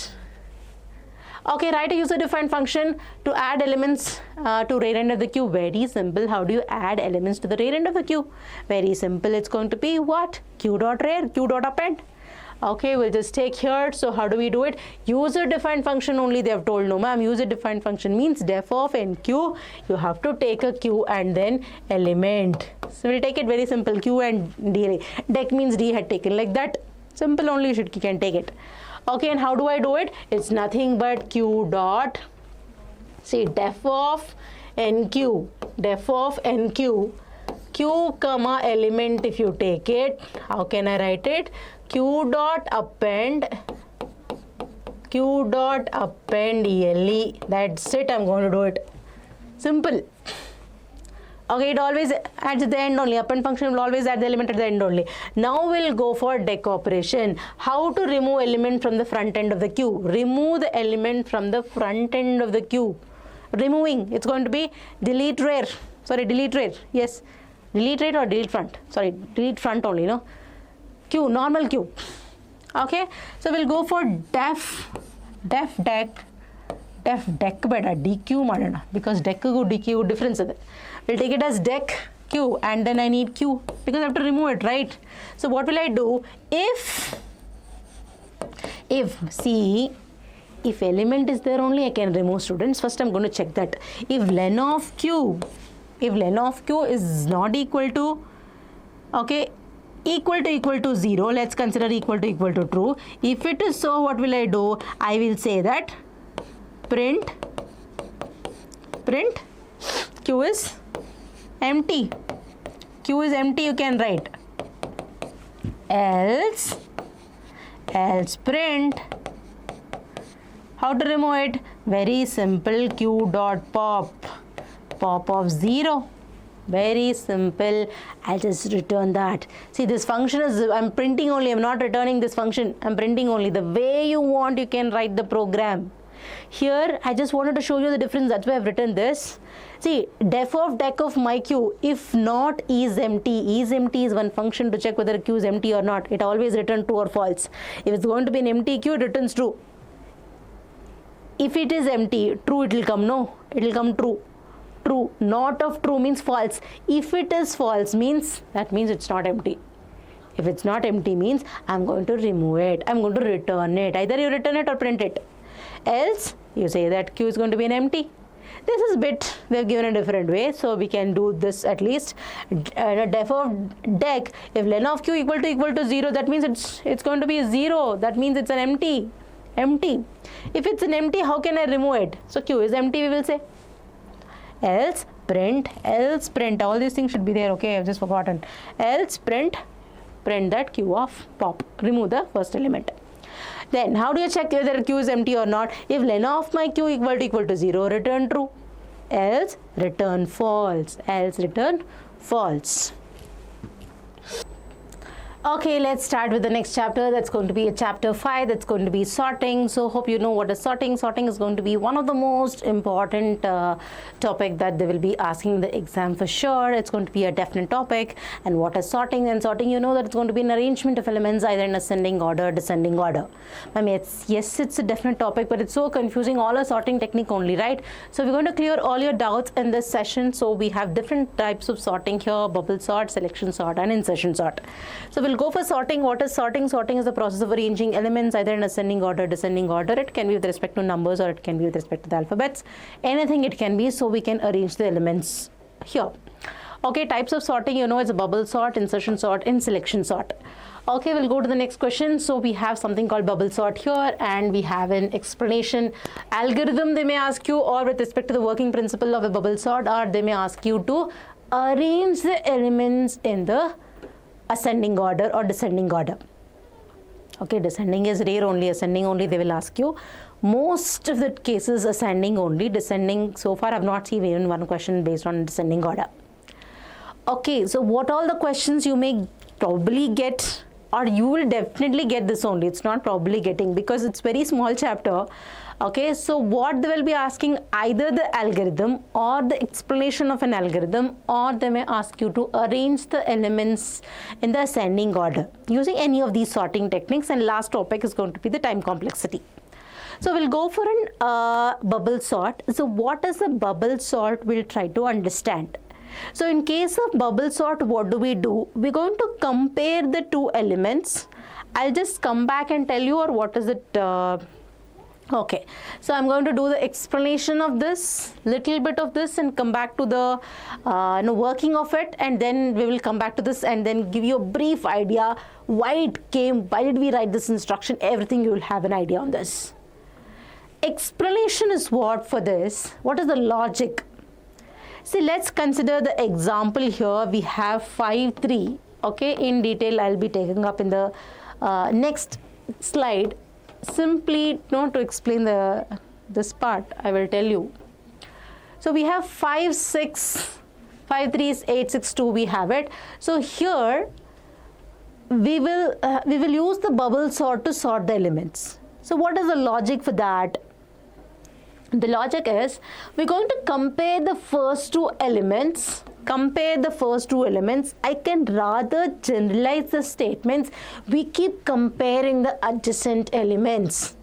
Okay, write a user-defined function to add elements to rear end of the queue. Very simple. How do you add elements to the rear end of the queue? Very simple. It's going to be what? Q.rear, Q.append. Okay, we'll just take here. So how do we do it? User-defined function only they have told. No ma'am, user-defined function means def of NQ. You have to take a Q and then element. So we'll take it very simple. Q and D. Deque means D had taken like that. Simple only you can take it. Okay, and how do I do it? It's nothing but Q dot, see, def of NQ, def of NQ, Q comma element if you take it. How can I write it? Q dot append ele. That's it. I'm going to do it. Simple. Okay, it always adds at the end only. Append function will always add the element at the end only. Now we'll go for Deque operation. How to remove element from the front end of the queue? Remove the element from the front end of the queue. Removing, it's going to be delete rear. Sorry, delete rear. Yes, delete rear or delete front. Sorry, delete front only. No, queue, normal queue. Okay, so we'll go for def Deque beta DQ madana, because Deque go DQ difference is. We'll take it as Deque Q, and then I need Q because I have to remove it, right? So what will I do? If element is there only, I can remove students. First I'm going to check that. If len of Q is not equal to, okay, equal to 0, let's consider equal to true. If it is so, what will I do? I will say that print Q is empty. Q is empty, you can write else print. How to remove it? Very simple, q dot pop of 0. Very simple. I'll just return that. See, this function is, I'm printing only, I'm not returning this function, I'm printing only. The way you want, you can write the program. Here, I just wanted to show you the difference, that's why I've written this. See, def of deque of my queue, if not is empty is one function to check whether a queue is empty or not. It always returns true or false. If it's going to be an empty queue, it returns true. If it is empty, true it will come, no, it will come true. True, not of true means false. If it is false means, that means it's not empty. If it's not empty means, I'm going to remove it, I'm going to return it. Either you return it or print it. Else, you say that queue is going to be an empty. This is bit, they've given a different way, so we can do this at least. Def of deque, if len of q equal to 0, that means it's going to be 0. That means it's an empty. If it's an empty, how can I remove it? So q is empty, we will say. Else print, all these things should be there, okay, I've just forgotten. Else print that q of pop, remove the first element. Then how do you check whether q is empty or not? If len of my q equal to 0, return true. Else return false. Okay, let's start with the next chapter. That's going to be a chapter 5. That's going to be sorting. So hope you know what is sorting. Sorting is going to be one of the most important topic that they will be asking in the exam for sure. It's going to be a definite topic. And what is sorting? And sorting, you know that it's going to be an arrangement of elements either in ascending order, descending order. I mean, yes, it's a definite topic, but it's so confusing. All a sorting technique only, right? So we're going to clear all your doubts in this session. So we have different types of sorting here: bubble sort, selection sort, and insertion sort. So we'll go for sorting. What is sorting? Sorting is the process of arranging elements either in ascending order, descending order. It can be with respect to numbers or it can be with respect to the alphabets. Anything it can be, so we can arrange the elements here. Okay, types of sorting, you know, it's a bubble sort, insertion sort, and selection sort. Okay, we'll go to the next question. So we have something called bubble sort here, and we have an explanation algorithm they may ask you, or with respect to the working principle of a bubble sort, or they may ask you to arrange the elements in the ascending order or descending order. Okay, descending is rare, only ascending only they will ask you. Most of the cases ascending only, descending so far I've not seen even one question based on descending order. Okay, so what all the questions you may probably get, or you will definitely get this only, it's not probably getting because it's very small chapter. Okay, so what they will be asking, either the algorithm or the explanation of an algorithm, or they may ask you to arrange the elements in the ascending order using any of these sorting techniques. And last topic is going to be the time complexity. So we'll go for an bubble sort. So what is a bubble sort? We'll try to understand. So in case of bubble sort, what do? We're going to compare the two elements. I'll just come back and tell you, or what is it? Okay, so I'm going to do the explanation of this, little bit of this, and come back to the working of it, and then we will come back to this and then give you a brief idea why it came, why did we write this instruction, everything. You will have an idea on this. Explanation is what for this? What is the logic? See, let's consider the example here. We have 5-3. Okay, in detail I'll be taking up in the next slide. Simply not to explain this part, I will tell you. So we have 5, 6, 5, 3 is 8, 6, 2, we have it. So here we will use the bubble sort to sort the elements. So what is the logic for that? The logic is we're going to compare the first two elements. I can rather generalize the statements. We keep comparing the adjacent elements.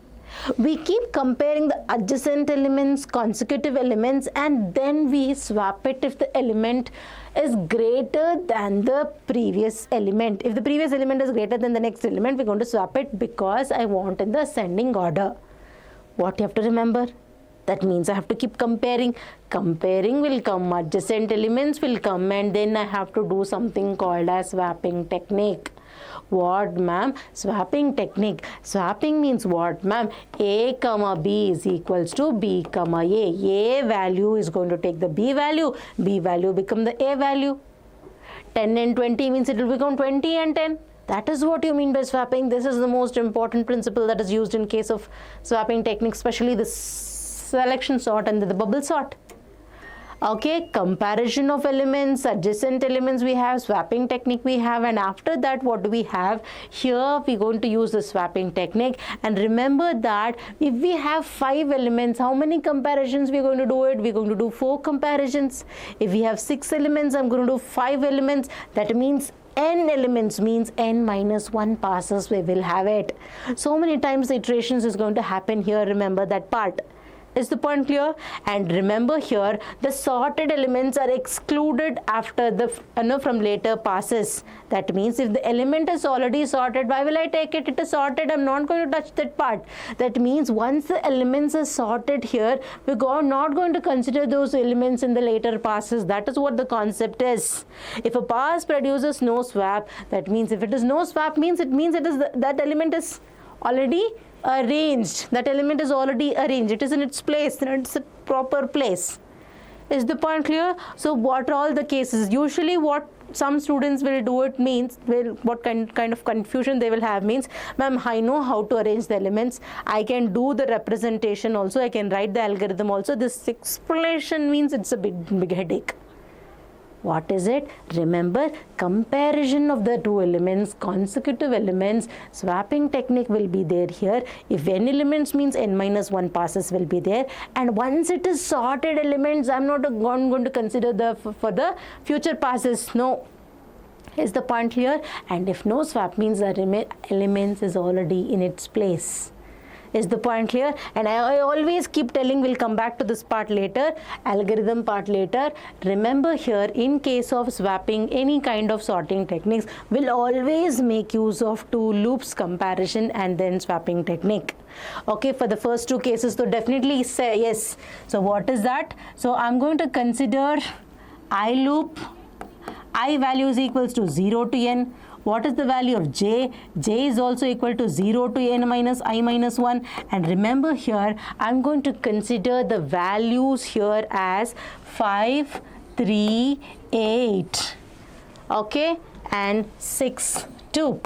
We keep comparing the adjacent elements, consecutive elements, and then we swap it if the element is greater than the previous element. If the previous element is greater than the next element, we're going to swap it because I want in the ascending order. What you have to remember? That means I have to keep comparing. Comparing will come, adjacent elements will come, and then I have to do something called as swapping technique. What, ma'am? Swapping technique. Swapping means what, ma'am? A comma B is equals to B comma A. A value is going to take the B value. B value become the A value. 10 and 20 means it will become 20 and 10. That is what you mean by swapping. This is the most important principle that is used in case of swapping technique, especially the selection sort and the bubble sort. Okay, comparison of elements, adjacent elements we have, swapping technique we have, and after that what do we have? Here we're going to use the swapping technique. And remember that if we have 5 elements, how many comparisons we're going to do it? We're going to do 4 comparisons. If we have 6 elements, I'm going to do 5 elements. That means n elements means n minus 1 passes we will have it. So many times the iterations is going to happen here. Remember that part. Is the point clear? And remember here, the sorted elements are excluded after the from later passes. That means if the element is already sorted, why will I take it? It is sorted. I'm not going to touch that part. That means once the elements are sorted here, we're not going to consider those elements in the later passes. That is what the concept is. If a pass produces no swap, that means if it is no swap means it is that element is already arranged. That element is already arranged. It is in its place. It's a proper place. Is the point clear? So what are all the cases? Usually what some students will do it means, what kind of confusion they will have means, ma'am, I know how to arrange the elements. I can do the representation also. I can write the algorithm also. This explanation means it's a big headache. What is it? Remember, comparison of the 2 elements, consecutive elements, swapping technique will be there here. If n elements means n minus 1 passes will be there. And once it is sorted elements, I'm not going to consider for the future passes. No. Is the point here? And if no swap means the elements is already in its place. Is the point clear? And I always keep telling, we'll come back to this part later, algorithm part later. Remember here, in case of swapping, any kind of sorting techniques, we'll always make use of 2 loops, comparison and then swapping technique. Okay, for the first 2 cases, so definitely say yes. So what is that? So I'm going to consider I loop, I value is equals to 0 to n. What is the value of j? J is also equal to 0 to n minus I minus 1. And remember here, I'm going to consider the values here as 5, 3, 8. Okay, and 6, 2.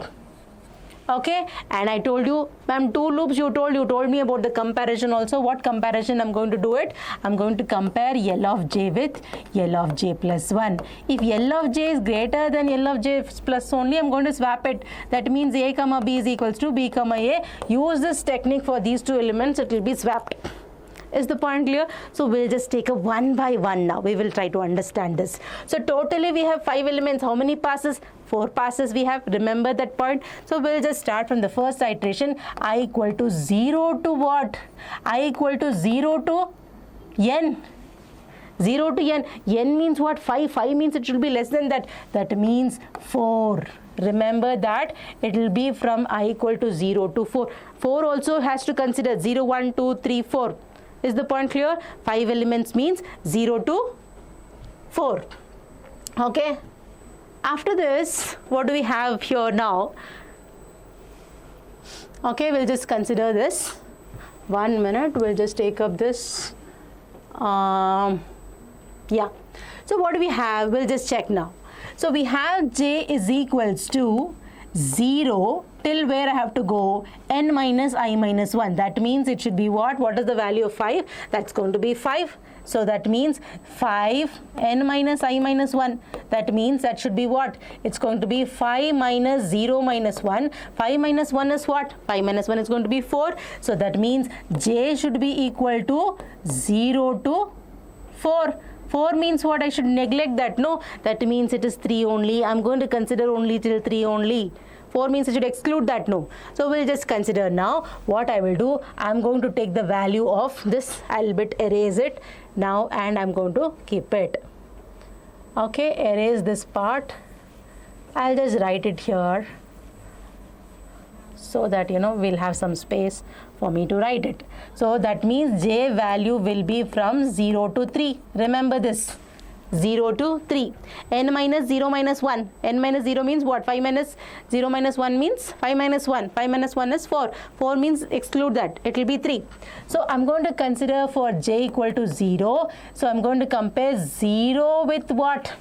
Okay, and I told you, ma'am, 2 loops you told me about the comparison also. What comparison I'm going to do it? I'm going to compare L of j with L of j plus 1. If L of j is greater than L of j plus only, I'm going to swap it. That means a comma b is equals to b comma a. Use this technique for these 2 elements, it will be swapped. Is the point clear? So we'll just take a one by one now. We will try to understand this. So totally we have 5 elements. How many passes? 4 passes we have. Remember that point. So we'll just start from the first iteration. I equal to 0 to what? I equal to 0 to n. 0 to n. N means what? 5. 5 means it should be less than that. That means 4. Remember that it will be from I equal to 0 to 4. 4 also has to consider 0, 1, 2, 3, 4. Is the point clear? 5 elements means 0 to 4. Okay. After this, what do we have here now? Okay, we'll just consider this. 1 minute, we'll just take up this. Yeah. So what do we have? We'll just check now. So we have j is equals to 0 till where I have to go? N minus I minus 1. That means it should be what? What is the value of 5? That's going to be 5. So that means 5 n minus I minus 1. That means that should be what? It's going to be 5 minus 0 minus 1. 5 minus 1 is what? 5 minus 1 is going to be 4. So that means j should be equal to 0 to 4. 4 means what? I should neglect that. No, that means it is 3 only. I'm going to consider only till 3 only. 4 means I should exclude that. No. So we'll just consider now. What I will do, I'm going to take the value of this. I'll erase it now and I'm going to keep it. Okay, erase this part. I'll just write it here so that we'll have some space for me to write it. So that means j value will be from 0 to 3. Remember this. 0 to 3. N minus 0 minus 1. N minus 0 means what? 5 minus 0 minus 1 means 5 minus 1. 5 minus 1 is 4. 4 means exclude that. It will be 3. So I'm going to consider for j equal to 0. So I'm going to compare 0 with what?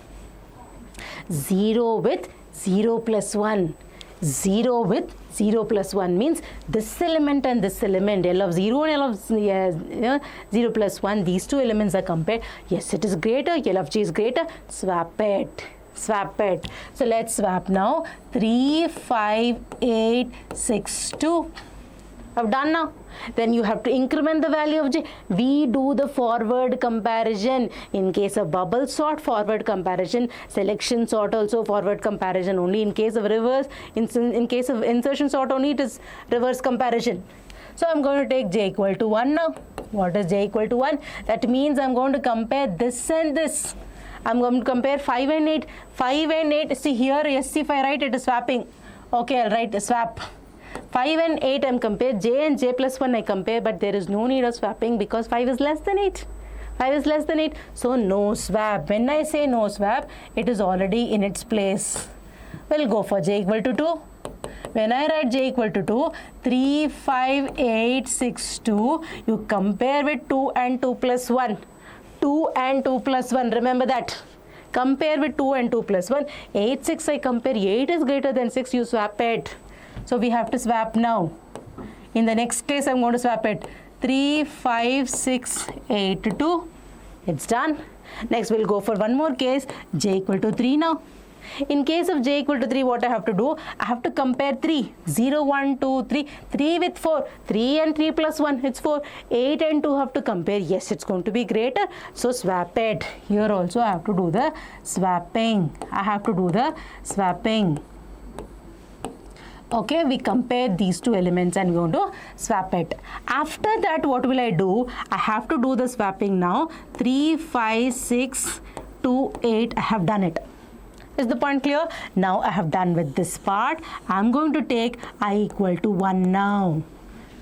0 with 0 plus 1. 0 with 0 plus 1 means this element and this element, L of 0 and L of 0 plus 1, these two elements are compared. Yes, it is greater, L of G is greater, swap it. Swap it. So let's swap now. 3, 5, 8, 6, 2. I've done now. Then you have to increment the value of J. We do the forward comparison. In case of bubble sort, forward comparison. Selection sort also forward comparison. Only in case of reverse, in case of insertion sort only, it is reverse comparison. So I'm going to take J equal to 1 now. What is J equal to 1? That means I'm going to compare this and this. I'm going to compare 5 and 8. 5 and 8, see here, yes, if I write it is swapping. Okay, I'll write swap. 5 and 8 I'm compare, J and J plus 1 I compare, but there is no need of swapping because 5 is less than 8. 5 is less than 8, so no swap. When I say no swap, it is already in its place. We'll go for J equal to 2. When I write J equal to 2, 3, 5, 8, 6, 2, you compare with 2 and 2 plus 1. 2 and 2 plus 1, remember that. Compare with 2 and 2 plus 1. 8, 6 I compare, 8 is greater than 6, you swap it. So we have to swap now. In the next case, I'm going to swap it. 3, 5, 6, 8, 2. It's done. Next, we'll go for one more case. J equal to 3 now. In case of J equal to 3, what I have to do? I have to compare 3. 0, 1, 2, 3. 3 with 4. 3 and 3 plus 1, it's 4. 8 and 2 have to compare. Yes, it's going to be greater. So swap it. Here also I have to do the swapping. I have to do the swapping. Okay, we compare these two elements and we're going to swap it. After that, what will I do? I have to do the swapping now. 3, 5, 6, 2, 8. I have done it. Is the point clear? Now I have done with this part. I'm going to take I equal to 1 now.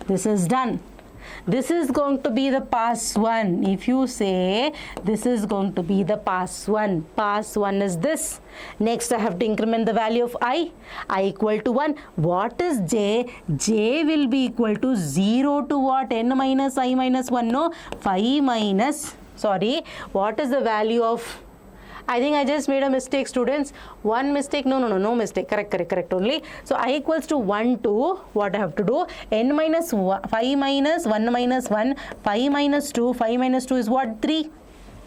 This is done. This is going to be the pass 1. If you say this is going to be the pass 1. Pass 1 is this. Next I have to increment the value of I. I equal to 1. What is J? J will be equal to 0 to what? N minus I minus 1. No. 5 minus. Sorry. What is the value of... I think I just made a mistake, students. One mistake. No mistake. Correct only. So I equals to 1 to what I have to do? N minus 1, 5 minus 1 minus 1, 5 minus 2. 5 minus 2 is what? 3.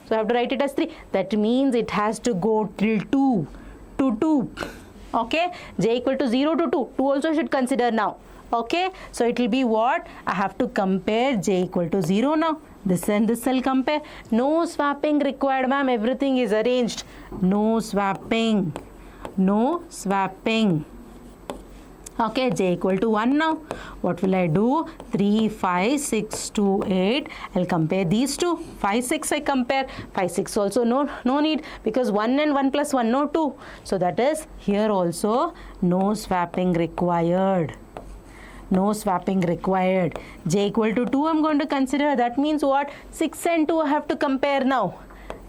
So I have to write it as 3. That means it has to go till 2 to 2. Okay. J equal to 0 to 2. 2 also should consider now. Okay. So it will be what? I have to compare J equal to 0 now. This and this I'll compare. No swapping required, ma'am. Everything is arranged. No swapping. No swapping. Okay, J equal to 1 now. What will I do? 3, 5, 6, 2, 8. I'll compare these two. 5, 6 I compare. 5, 6 also no need because 1 and 1 plus 1, no 2. So that is here also no swapping required. No swapping required. J equal to 2 I'm going to consider. That means what? 6 and 2 I have to compare now.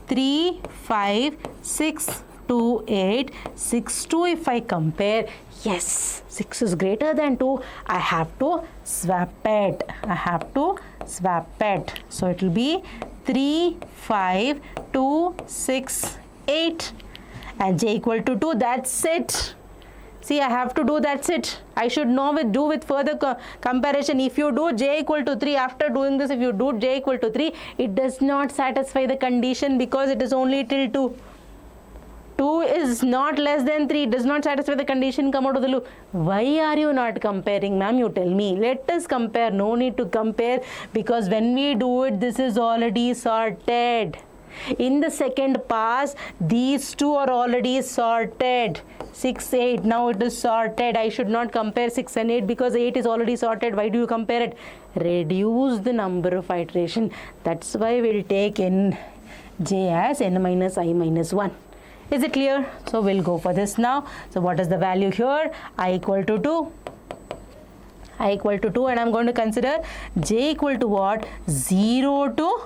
3, 5, 6, 2, 8. 6, 2 if I compare. Yes, 6 is greater than 2. I have to swap it. I have to swap it. So it will be 3, 5, 2, 6, 8. And J equal to 2. That's it. See, I have to do, that's it. I should do with further comparison. If you do J equal to 3, after doing this, if you do J equal to 3, it does not satisfy the condition because it is only till 2. 2 is not less than 3. It does not satisfy the condition. Come out of the loop. Why are you not comparing, ma'am? You tell me. Let us compare. No need to compare because when we do it, this is already sorted. In the second pass, these two are already sorted. 6, 8. Now it is sorted. I should not compare 6 and 8 because 8 is already sorted. Why do you compare it? Reduce the number of iteration. That's why we'll take N J as N minus I minus 1. Is it clear? So we'll go for this now. So what is the value here? I equal to 2. I equal to 2 and I'm going to consider J equal to what? 0 to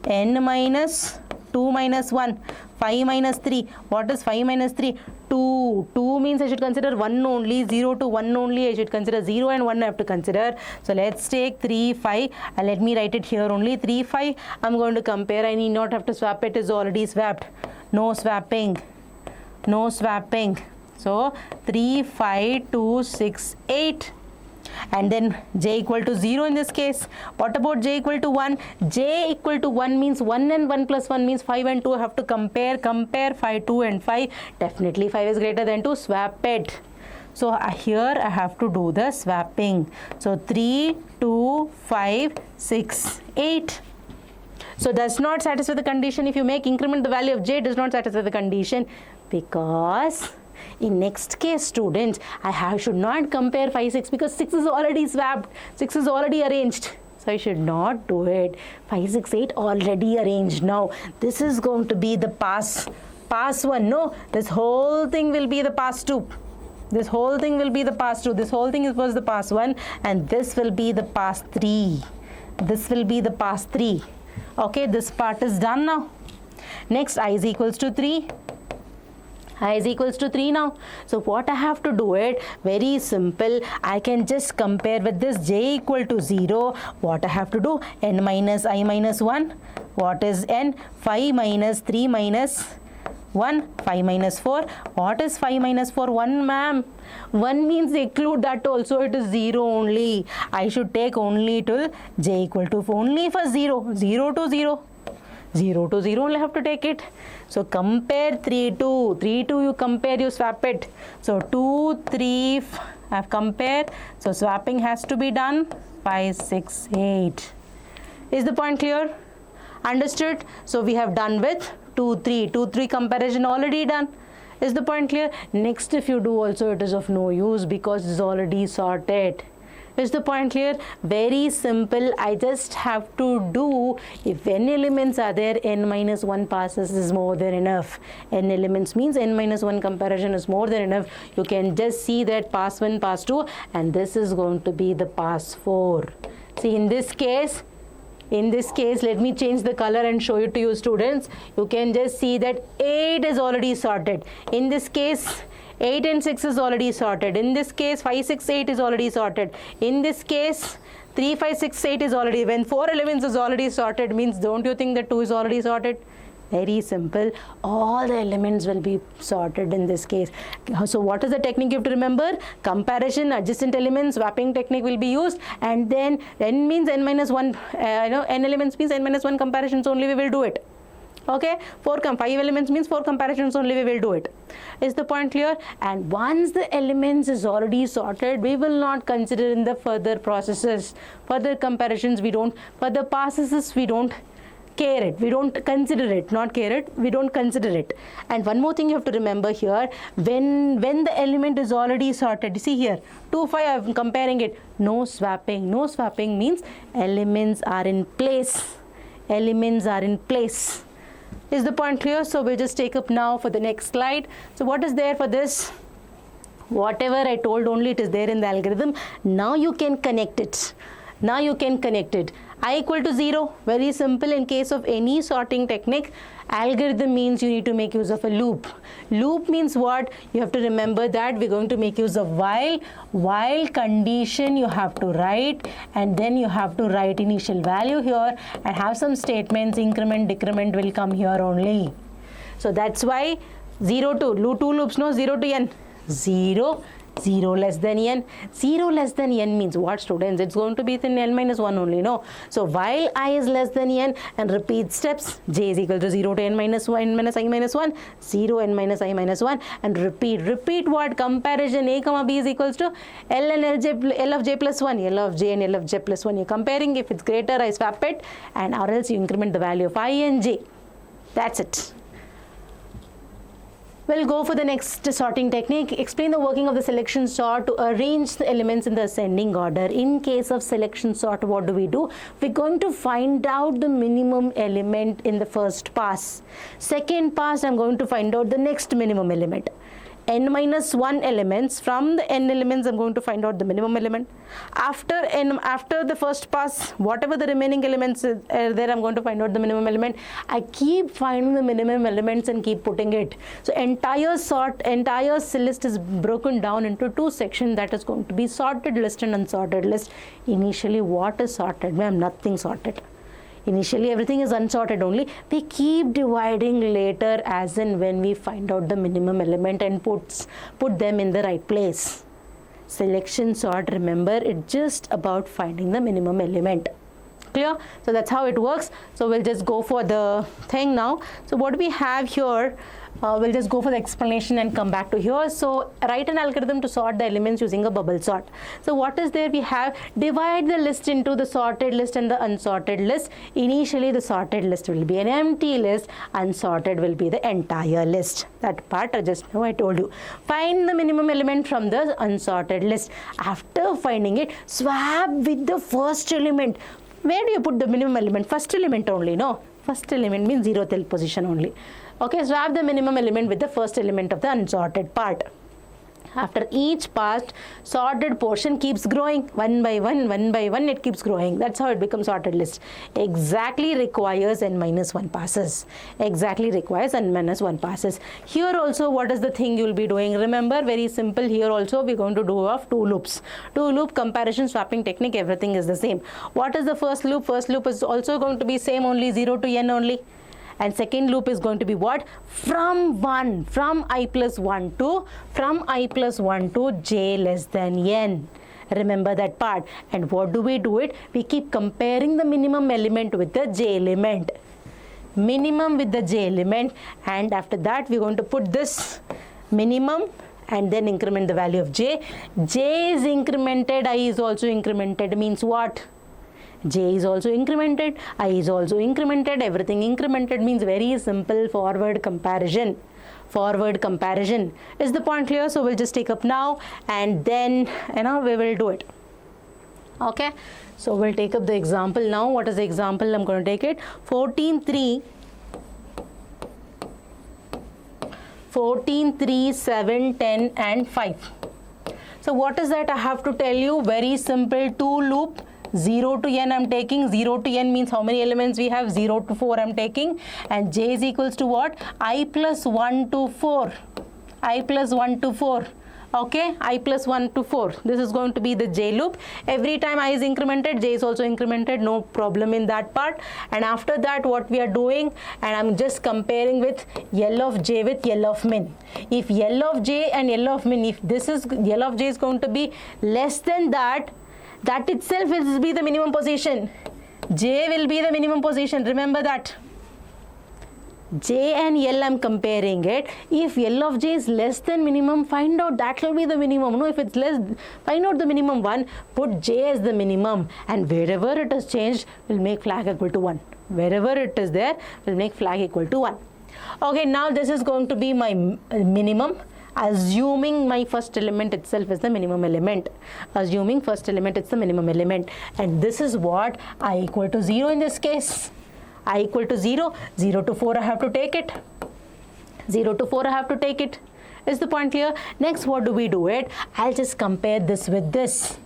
N minus 2 minus 1. 5 minus 3. What is 5 minus 3? 2. 2 means I should consider 1 only. 0 to 1 only. I should consider 0 and 1 I have to consider. So let's take 3, 5. And let me write it here only. 3, 5. I'm going to compare. I need not have to swap. It is already swapped. No swapping. No swapping. So 3, 5, 2, 6, 8. And then j equal to 0 in this case. What about j equal to 1? J equal to 1 means 1 and 1 plus 1 means 5 and 2. I have to compare 5, 2 and 5. Definitely 5 is greater than 2. Swap it. So here I have to do the swapping. So 3, 2, 5, 6, 8. So does not satisfy the condition. If you make increment the value of j, does not satisfy the condition, because in next case, students, I should not compare 5, 6 because 6 is already swapped, 6 is already arranged. So I should not do it. 5, 6, 8 already arranged. Now this is going to be the pass 1. No, this whole thing will be the pass 2. This whole thing will be the pass 2. This whole thing was the pass 1, and this will be the pass 3. This will be the pass 3. Okay, this part is done now. Next, I is equals to 3. I is equals to 3 now. So what I have to do it, very simple. I can just compare with this j equal to 0. What I have to do, n minus I minus 1. What is n? 5 minus 3 minus 1. 5 minus 4. What is 5 minus 4? 1, ma'am. 1 means include that also. It is 0 only. I should take only till j equal to only for 0. 0 to 0. 0 to 0 only have to take it. So compare 3, 2. 3, 2 you compare, you swap it. So 2, 3, I have compared. So swapping has to be done. 5, 6, 8. Is the point clear? Understood? So we have done with 2, 3. 2, 3 comparison already done. Is the point clear? Next, if you do also, it is of no use because it is already sorted. Is the point clear? Very simple. I just have to do, if n elements are there, n minus 1 passes is more than enough. N elements means n minus 1 comparison is more than enough. You can just see that pass 1, pass 2, and this is going to be the pass 4. See, in this case, let me change the color and show it to you, students. You can just see that 8 is already sorted. In this case, 8 and 6 is already sorted. In this case, 5, 6, 8 is already sorted. In this case, 3, 5, 6, 8 is already. When 4 elements is already sorted, means don't you think that 2 is already sorted? Very simple. All the elements will be sorted in this case. So what is the technique you have to remember? Comparison, adjacent elements, swapping technique will be used, and then n means n minus 1, n elements means n minus 1 comparisons only we will do it. Okay, 5 elements means 4 comparisons only we will do it. Is the point clear? And once the elements is already sorted, we will not consider in the further processes, further comparisons we don't, further passes we don't care it, we don't consider it, not care it, we don't consider it. And one more thing you have to remember here, when the element is already sorted, you see here 2, 5, I'm comparing it, no swapping. No swapping means elements are in place. Elements are in place. Is the point clear? So we'll just take up now for the next slide. So what is there for this? Whatever I told, only it is there in the algorithm. Now you can connect it. Now you can connect it. I equal to 0, very simple. In case of any sorting technique, algorithm means you need to make use of a loop. Loop means what? You have to remember that we're going to make use of while condition you have to write, and then you have to write initial value here and have some statements, increment, decrement will come here only. So that's why 0 to 2 loops, no, 0 to n, 0, 0 less than n. 0 less than n means what, students? It's going to be in n minus 1 only, no? So while I is less than n, and repeat steps, j is equal to 0 to n minus 1, n minus I minus 1, 0 n minus I minus 1, and repeat what? Comparison a comma b is equals to l and l of j plus 1, l of j and l of j plus 1. You're comparing. If it's greater, I swap it, and or else you increment the value of I and j. That's it. We'll go for the next sorting technique. Explain the working of the selection sort to arrange the elements in the ascending order. In case of selection sort, what do? We're going to find out the minimum element in the first pass. Second pass, I'm going to find out the next minimum element. N minus 1 elements. From the n elements, I'm going to find out the minimum element. After the first pass, whatever the remaining elements are there, I'm going to find out the minimum element. I keep finding the minimum elements and keep putting it. So entire list is broken down into 2 sections. That is going to be sorted list and unsorted list. Initially, what is sorted? Ma'am, nothing sorted. Initially everything is unsorted only. We keep dividing later as in when we find out the minimum element and put them in the right place. Selection sort, remember, it's just about finding the minimum element. Clear? So that's how it works. So we'll just go for the thing now. So what we have here, we'll just go for the explanation and come back to here. So write an algorithm to sort the elements using a bubble sort. So what is there? We have divide the list into the sorted list and the unsorted list. Initially the sorted list will be an empty list, unsorted will be the entire list. That part just now I told you. Find the minimum element from the unsorted list. After finding it, swap with the first element. Where do you put the minimum element? First element only, no? First element means 0th position only. Okay, swap the minimum element with the first element of the unsorted part. After each past, sorted portion keeps growing one by one it keeps growing. That's how it becomes sorted list. Exactly requires n-1 passes. Exactly requires n-1 passes. Here also what is the thing you will be doing? Remember, very simple. Here also we are going to do of two loops. Two loop comparison swapping technique, everything is the same. What is the first loop? First loop is also going to be same only 0 to n only. And second loop is going to be what? From I plus 1 to j less than n. Remember that part. And what do? We keep comparing the minimum element with the j element. Minimum with the j element, and after that we're going to put this minimum and then increment the value of j. J is incremented, I is also incremented, means what? J is also incremented, I is also incremented, everything incremented, means very simple forward comparison. Forward comparison. Is the point clear? So we'll just take up now and then we will do it. Okay, so we'll take up the example now. What is the example? I'm going to take it 14, 3, 7, 10 and 5. So what is that? I have to tell you, very simple, two loop. 0 to n I'm taking. 0 to n means how many elements we have? 0 to 4 I'm taking, and j is equals to what? I plus 1 to 4. I plus 1 to 4. Okay, I plus 1 to 4. This is going to be the j loop. Every time I is incremented, j is also incremented, no problem in that part. And after that what we are doing, and I'm just comparing with L of j with L of min. If L of j and L of min, if this is L of j is going to be less than that, that itself will be the minimum position. J will be the minimum position. Remember that. J and L I'm comparing it. If L of j is less than minimum, find out that will be the minimum. No, if it's less, find out the minimum one, put j as the minimum, and wherever it is changed, we'll make flag equal to 1. Wherever it is there, we'll make flag equal to 1. Okay, now this is going to be my minimum. Assuming my first element itself is the minimum element. Assuming first element is the minimum element. And this is what? I equal to 0 in this case. I equal to 0. 0 to 4 I have to take it. 0 to 4 I have to take it. Is the point clear? Next, what do we do it? I'll just compare this with this.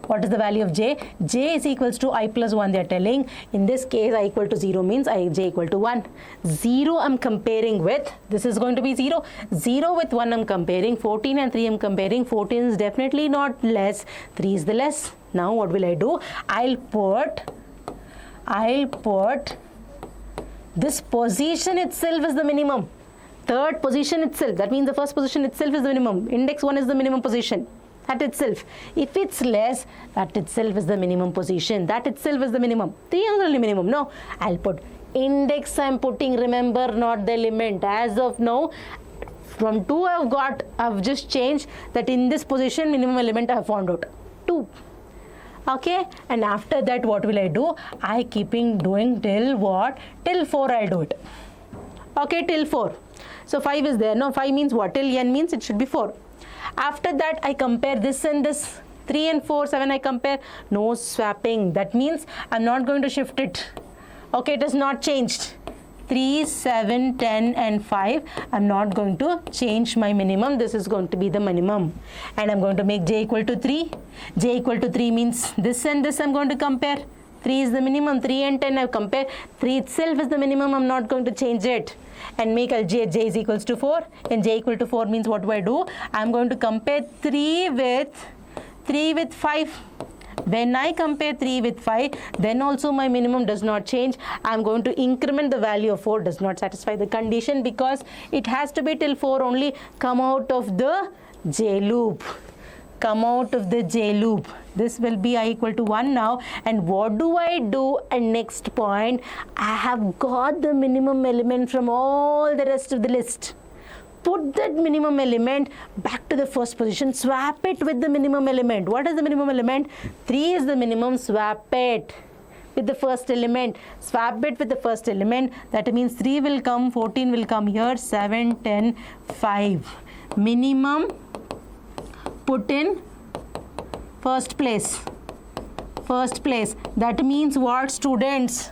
What is the value of j? J is equals to I plus 1 they are telling. In this case, I equal to 0 means j equal to 1. 0 I'm comparing with, this is going to be 0. 0 with 1 I'm comparing. 14 and 3 I'm comparing. 14 is definitely not less. 3 is the less. Now what will I do? I'll put this position itself is the minimum. Third position itself. That means the first position itself is the minimum. Index 1 is the minimum position. That itself. If it's less, that itself is the minimum position. That itself is the minimum. 3 is only minimum. No, I'll put index I'm putting, remember, not the element. As of now, from 2 I've just changed that in this position minimum element I have found out. 2. Okay, and after that what will I do? I keeping doing till what? Till 4 I'll do it. Okay, till 4. So 5 is there. No, 5 means what? Till n means it should be 4. After that I compare this and this. 3 and 4, 7 I compare. No swapping. That means I'm not going to shift it. Okay, it is not changed. 3, 7, 10 and 5. I'm not going to change my minimum. This is going to be the minimum. And I'm going to make j equal to 3. J equal to 3 means this and this I'm going to compare. 3 is the minimum. 3 and 10 I compare. 3 itself is the minimum. I'm not going to change it. And make j is equals to 4. And j equal to 4 means what do? I'm going to compare 3 with 5. When I compare 3 with 5, then also my minimum does not change. I'm going to increment the value of 4, does not satisfy the condition because it has to be till 4 only. Come out of the J loop. Come out of the J loop. This will be I equal to 1 now. And what do I do at next point? I have got the minimum element from all the rest of the list. Put that minimum element back to the first position. Swap it with the minimum element. What is the minimum element? 3 is the minimum. Swap it with the first element. Swap it with the first element. That means 3 will come, 14 will come here, 7, 10, 5. Minimum put in first place. First place. That means what, students?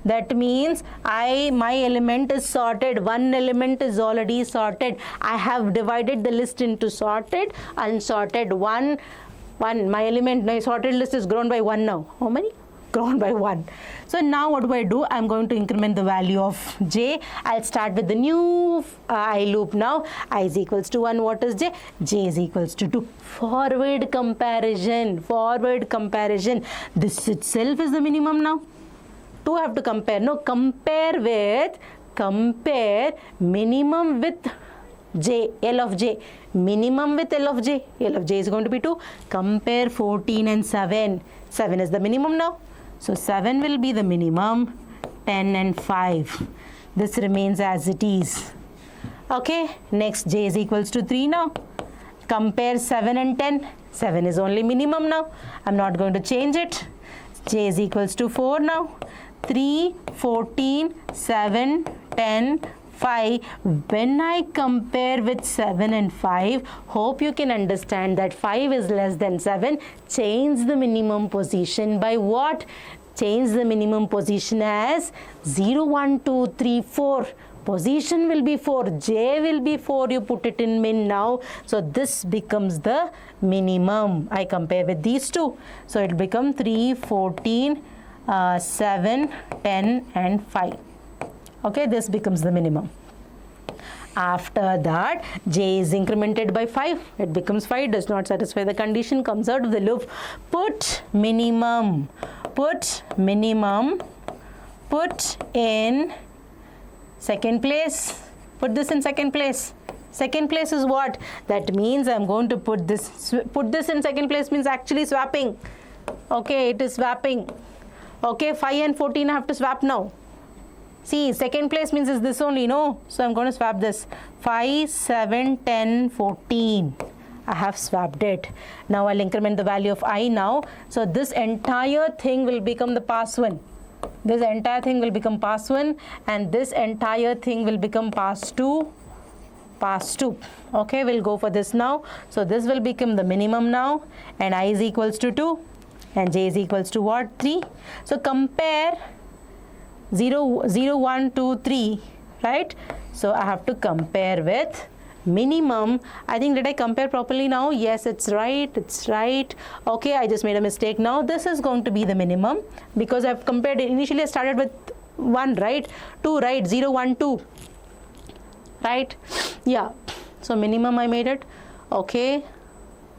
That means my element is sorted. One element is already sorted. I have divided the list into sorted, unsorted. One. My element, my sorted list is grown by 1 now. How many? Grown by 1. So now what do? I'm going to increment the value of j. I'll start with the new I loop now. I is equals to 1. What is j? J is equals to 2. Forward comparison. Forward comparison. This itself is the minimum now. 2 have to compare. No, compare minimum with j, L of j. Minimum with L of j. L of j is going to be 2. Compare 14 and 7. 7 is the minimum now. So 7 will be the minimum. 10 and 5. This remains as it is. Okay. Next, j is equals to 3 now. Compare 7 and 10. 7 is only minimum now. I'm not going to change it. J is equals to 4 now. 3, 14, 7, 10, 5. When I compare with 7 and 5, hope you can understand that 5 is less than 7. Change the minimum position by what? Change the minimum position as 0, 1, 2, 3, 4. Position will be 4. J will be 4. You put it in min now. So this becomes the minimum. I compare with these two. So it will become 3, 14, 7, 10 and 5. Okay, this becomes the minimum. After that, j is incremented by 5. It becomes 5. Does not satisfy the condition. Comes out of the loop. Put minimum. Put minimum. Put in second place. Put this in second place. Second place is what? That means I'm going to put this. Put this in second place means actually swapping. Okay, it is swapping. Okay, 5 and 14 I have to swap now. See, second place means is this only, no? So I'm going to swap this. 5, 7, 10, 14. I have swapped it. Now I'll increment the value of I now. So this entire thing will become the pass 1. This entire thing will become pass 1 and this entire thing will become pass 2. Pass 2. Okay, we'll go for this now. So this will become the minimum now and I is equals to 2. And j is equals to what? 3. So compare 0, 0, 1, 2, 3, right? So I have to compare with minimum. I think, did I compare properly now? Yes, it's right. It's right. Okay, I just made a mistake. Now this is going to be the minimum because I've compared it. Initially I started with 1, right? 2, right? 0, 1, 2, right? Yeah. So minimum I made it. Okay.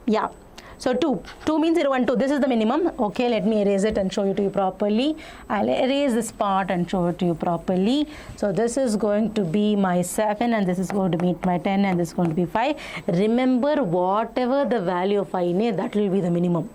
Yeah. So 2 means 0, 1, 2. This is the minimum. Okay, let me erase it and show it to you properly. I'll erase this part and show it to you properly. So this is going to be my 7 and this is going to be my 10 and this is going to be 5. Remember, whatever the value of I is, that will be the minimum.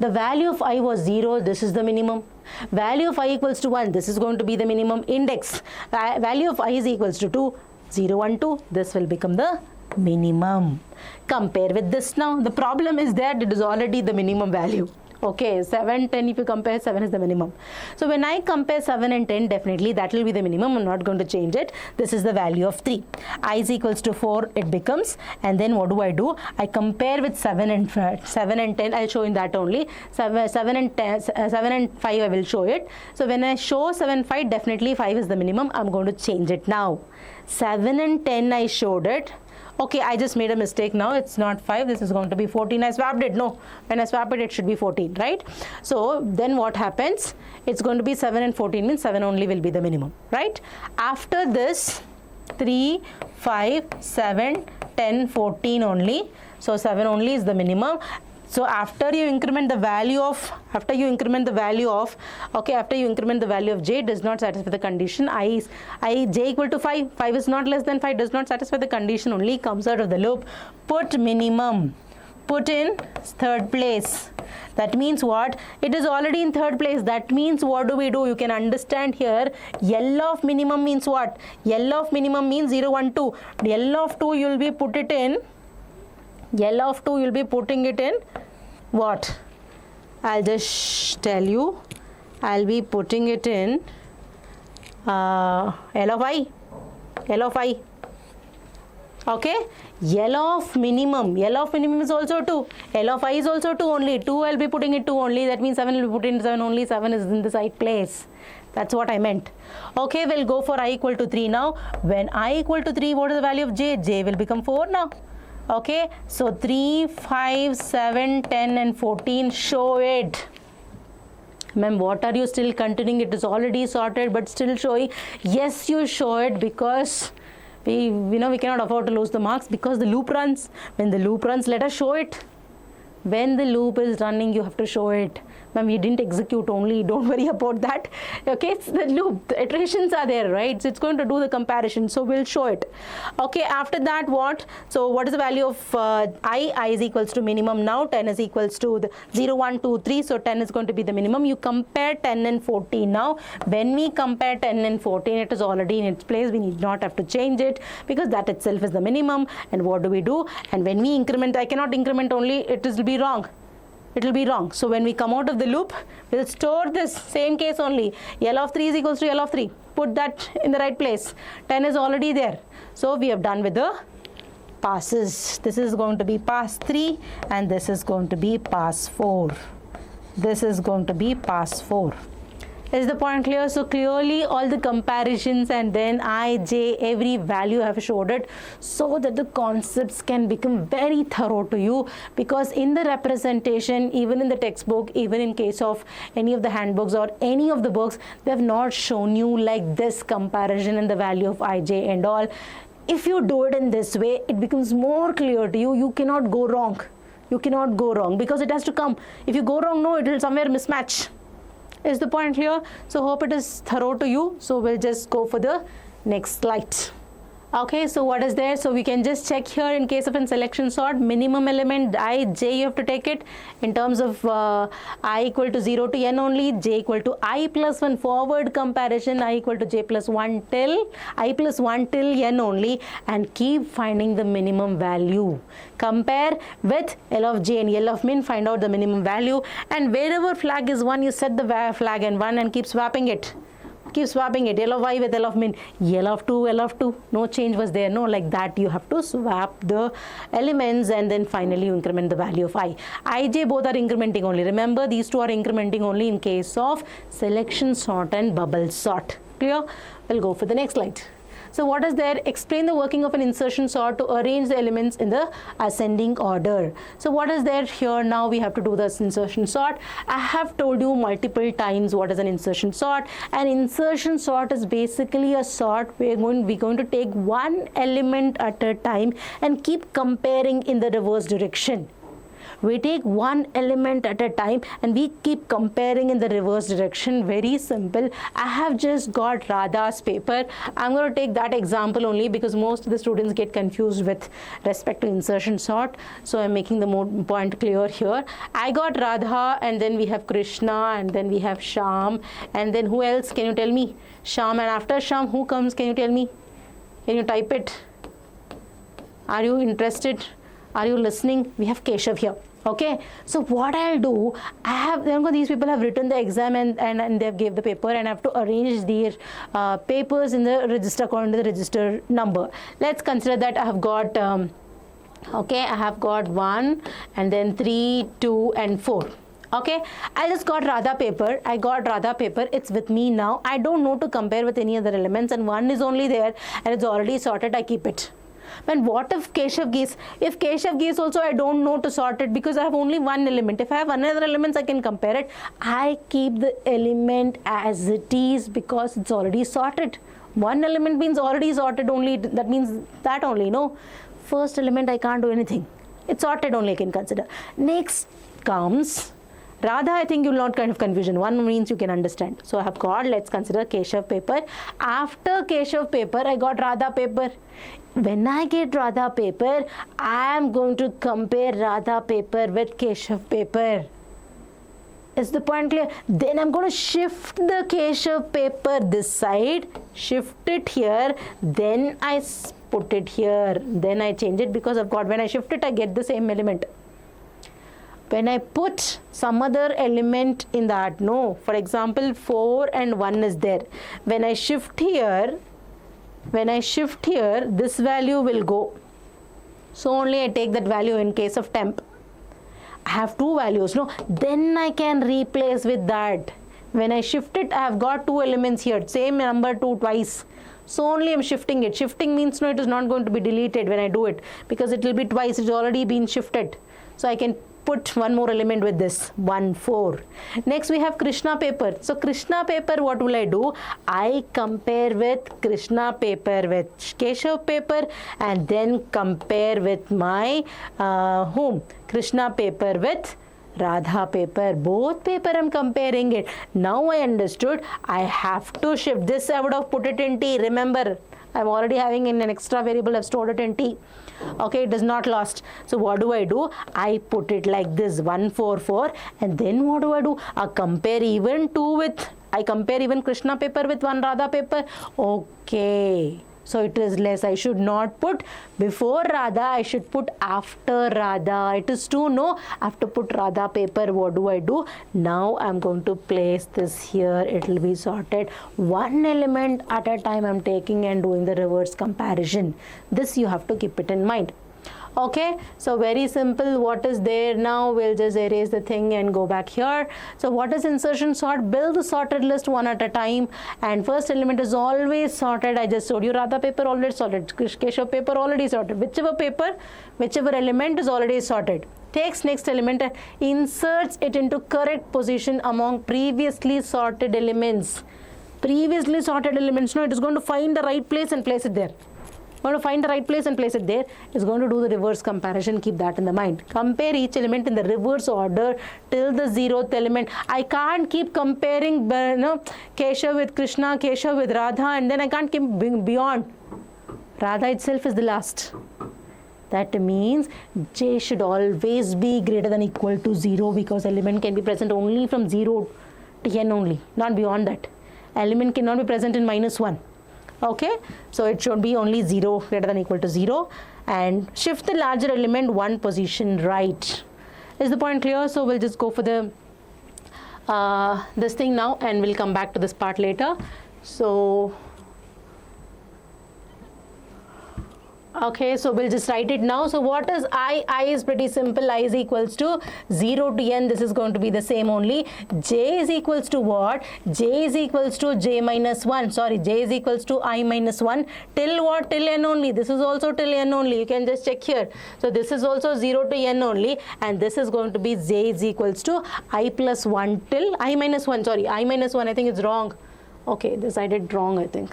The value of I was 0, this is the minimum. Value of I equals to 1, this is going to be the minimum index. Value of I is equals to 2, 0, 1, 2, this will become the minimum. Compare with this now. The problem is that it is already the minimum value. Okay, 7, 10, if you compare, 7 is the minimum. So when I compare 7 and 10, definitely that will be the minimum. I'm not going to change it. This is the value of 3. I is equals to 4, it becomes. And then what do? I compare with 7 and 10. I'll show in that only. 7 and 10, 7 and 5, I will show it. So when I show 7, 5, definitely 5 is the minimum. I'm going to change it now. 7 and 10, I showed it. Okay, I just made a mistake now. It's not 5. This is going to be 14. I swapped it. No, when I swap it, it should be 14, right? So then what happens? It's going to be 7 and 14 means 7 only will be the minimum, right? After this, 3, 5, 7, 10, 14 only. So 7 only is the minimum. So after you increment the value of j does not satisfy the condition, j equal to 5 is not less than 5 does not satisfy the condition, only comes out of the loop. Put minimum, put in third place. That means what? It is already in third place. That means what do we do? You can understand here, L of minimum means what? L of minimum means 0, 1, 2. L of 2 you will be putting it in what? I'll just tell you. I'll be putting it in L of I. Okay, L of minimum is also 2. L of I is also 2 only. 2 I'll be putting it 2 only. That means 7 will be put in 7 only. 7 is in the right place. That's what I meant. Okay, we'll go for I equal to 3 now. When I equal to 3, what is the value of j? J will become 4 now. Okay, so 3, 5, 7, 10 and 14, show it. Ma'am, what are you still continuing? It is already sorted but still showing. Yes, you show it because we cannot afford to lose the marks because the loop runs. When the loop runs, let us show it. When the loop is running, you have to show it. Ma'am, you didn't execute only, don't worry about that. Okay, it's the loop, the iterations are there, right? So it's going to do the comparison, so we'll show it. Okay, after that what? So what is the value of I is equals to minimum now. 10 is equals to the 0, 1, 2, 3, so 10 is going to be the minimum. You compare 10 and 14 now. When we compare 10 and 14, it is already in its place. We need not have to change it because that itself is the minimum. And what do we do? And when we increment, I cannot increment only, it will be wrong. It will be wrong. So when we come out of the loop, we'll store this same case only. L of 3 is equals to L of 3. Put that in the right place. 10 is already there. So we have done with the passes. This is going to be pass 3 and this is going to be pass 4. This is going to be pass 4. Is the point clear? So clearly all the comparisons and then I, j, every value I have showed it so that the concepts can become very thorough to you, because in the representation, even in the textbook, even in case of any of the handbooks or any of the books, they have not shown you like this comparison and the value of I, j and all. If you do it in this way, it becomes more clear to you. You cannot go wrong. You cannot go wrong because it has to come. If you go wrong, no, it will somewhere mismatch. Is the point clear? So hope it is thorough to you. So we'll just go for the next slide. Okay, so what is there? So we can just check here in case of a selection sort, minimum element I, j, you have to take it in terms of I equal to 0 to n only, j equal to I plus 1 forward comparison, I equal to j plus 1 till I plus 1 till n only, and keep finding the minimum value. Compare with L of j and L of min, find out the minimum value, and wherever flag is 1, you set the flag and 1 and keep swapping it. Keep swapping it, L of I with L of min, L of 2, no change was there, no, like that you have to swap the elements and then finally you increment the value of I. I, j both are incrementing only. Remember, these two are incrementing only in case of selection sort and bubble sort. Clear? We'll go for the next slide. So what is there? Explain the working of an insertion sort to arrange the elements in the ascending order. So what is there here? Now we have to do this insertion sort. I have told you multiple times what is an insertion sort. An insertion sort is basically a sort where we're going to take one element at a time and keep comparing in the reverse direction. We take one element at a time and we keep comparing in the reverse direction. Very simple. I have just got Radha's paper. I'm going to take that example only because most of the students get confused with respect to insertion sort. So I'm making the point clear here. I got Radha and then we have Krishna and then we have Sham and then who else? Can you tell me? Sham, and after Sham who comes? Can you tell me? Can you type it? Are you interested? Are you listening? We have Keshav here. Okay, so what I'll do, these people have written the exam and they've gave the paper, and I have to arrange their papers in the register according to the register number. Let's consider that I have got, I have got 1 and then 3, 2 and 4. Okay, I just got Radha paper. I got Radha paper. It's with me now. I don't know to compare with any other elements, and 1 is only there and it's already sorted. I keep it. And what if Keshav gives? If Keshav gives also, I don't know to sort it because I have only one element. If I have another elements, I can compare it. I keep the element as it is because it's already sorted. One element means already sorted only. That means that only, no? First element, I can't do anything. It's sorted only I can consider. Next comes Radha. I think you will not kind of confusion. One means you can understand. So I have got, let's consider Keshav paper. After Keshav paper, I got Radha paper. When I get Radha paper, I am going to compare Radha paper with Keshav paper. Is the point clear? Then I'm going to shift the Keshav paper this side, shift it here, then I put it here, then I change it because I've got, when I shift it, I get the same element. When I put some other element in that, no, for example, 4 and 1 is there. When I shift here, this value will go. So only I take that value in case of temp. I have two values, no, then I can replace with that. When I shift it, I have got two elements here, same number 2 twice. So only I'm shifting it. Shifting means no, it is not going to be deleted when I do it because it will be twice, it's already been shifted. So I can put one more element with this, 1, 4. Next we have Krishna paper. So Krishna paper, what will I do? I compare with Krishna paper with Keshav paper and then compare with my Krishna paper with Radha paper. Both paper I'm comparing it. Now I understood I have to shift this. I would have put it in T. Remember, I'm already having in an extra variable, I've stored it in T. Okay, it is not lost. So what do? I put it like this, 1, 4, 4, and then what do? I compare even Krishna paper with one Radha paper. Okay, so it is less. I should not put before Radha, I should put after Radha. It is to know, I have to put Radha paper. What do? Now I'm going to place this here. It will be sorted. One element at a time I'm taking and doing the reverse comparison. This you have to keep it in mind. Okay, so very simple. What is there now? We'll just erase the thing and go back here. So what is insertion sort? Build the sorted list one at a time, and first element is always sorted. I just showed you Radha paper already sorted, Keshav paper already sorted. Whichever element is already sorted. Takes next element and inserts it into correct position among previously sorted elements. No, it is going to find the right place and place it there. Going to find the right place and place it there. It's going to do the reverse comparison. Keep that in the mind. Compare each element in the reverse order till the 0th element. I can't keep comparing Keshav with Krishna, Keshav with Radha, and then I can't keep beyond. Radha itself is the last. That means J should always be greater than equal to 0 because element can be present only from 0 to n only, not beyond that. Element cannot be present in -1. Okay, so it should be only 0, greater than equal to 0, and shift the larger element one position right. Is the point clear? So we'll just go for the this thing now, and we'll come back to this part later. So okay, so we'll just write it now. So what is I? I is pretty simple. I is equals to 0 to n. This is going to be the same only. J is equals to what? J is equals to J minus 1. Sorry, J is equals to I minus 1. Till what? Till n only. This is also till n only. You can just check here. So this is also 0 to n only. And this is going to be J is equals to I plus 1 till I minus 1. Sorry, I minus 1. I think it's wrong. Okay, this I did wrong, I think.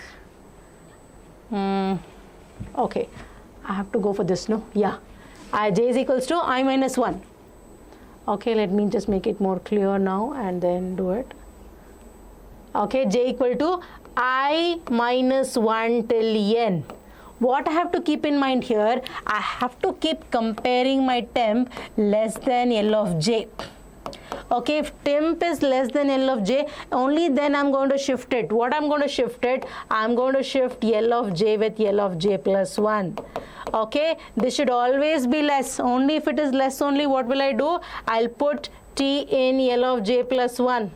Okay. I have to go for this, no? Yeah. J is equals to I minus 1. Okay, let me just make it more clear now and then do it. Okay, J equal to I minus 1 till n. What I have to keep in mind here, I have to keep comparing my temp less than L of J. Okay, if temp is less than L of J, only then I'm going to shift it. What I'm going to shift it? I'm going to shift L of J with L of J plus 1. Okay, this should always be less. Only if it is less only, what will I do? I'll put T in L of J plus 1.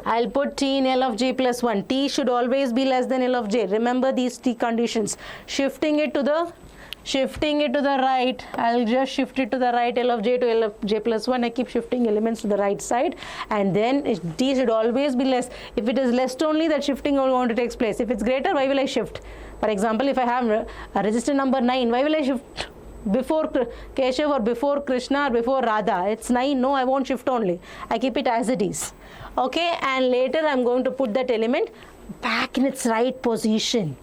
I'll put T in L of J plus 1. T should always be less than L of J. Remember these T conditions. Shifting it to the right, I'll just shift it to the right, L of J to L of J plus 1. I keep shifting elements to the right side, and then T should always be less. If it is less only, that shifting will going to take place. If it's greater, why will I shift? For example, if I have a register number 9, why will I shift before Keshav or before Krishna or before Radha? It's 9, no, I won't shift only. I keep it as it is. Okay, and later I'm going to put that element back in its right position,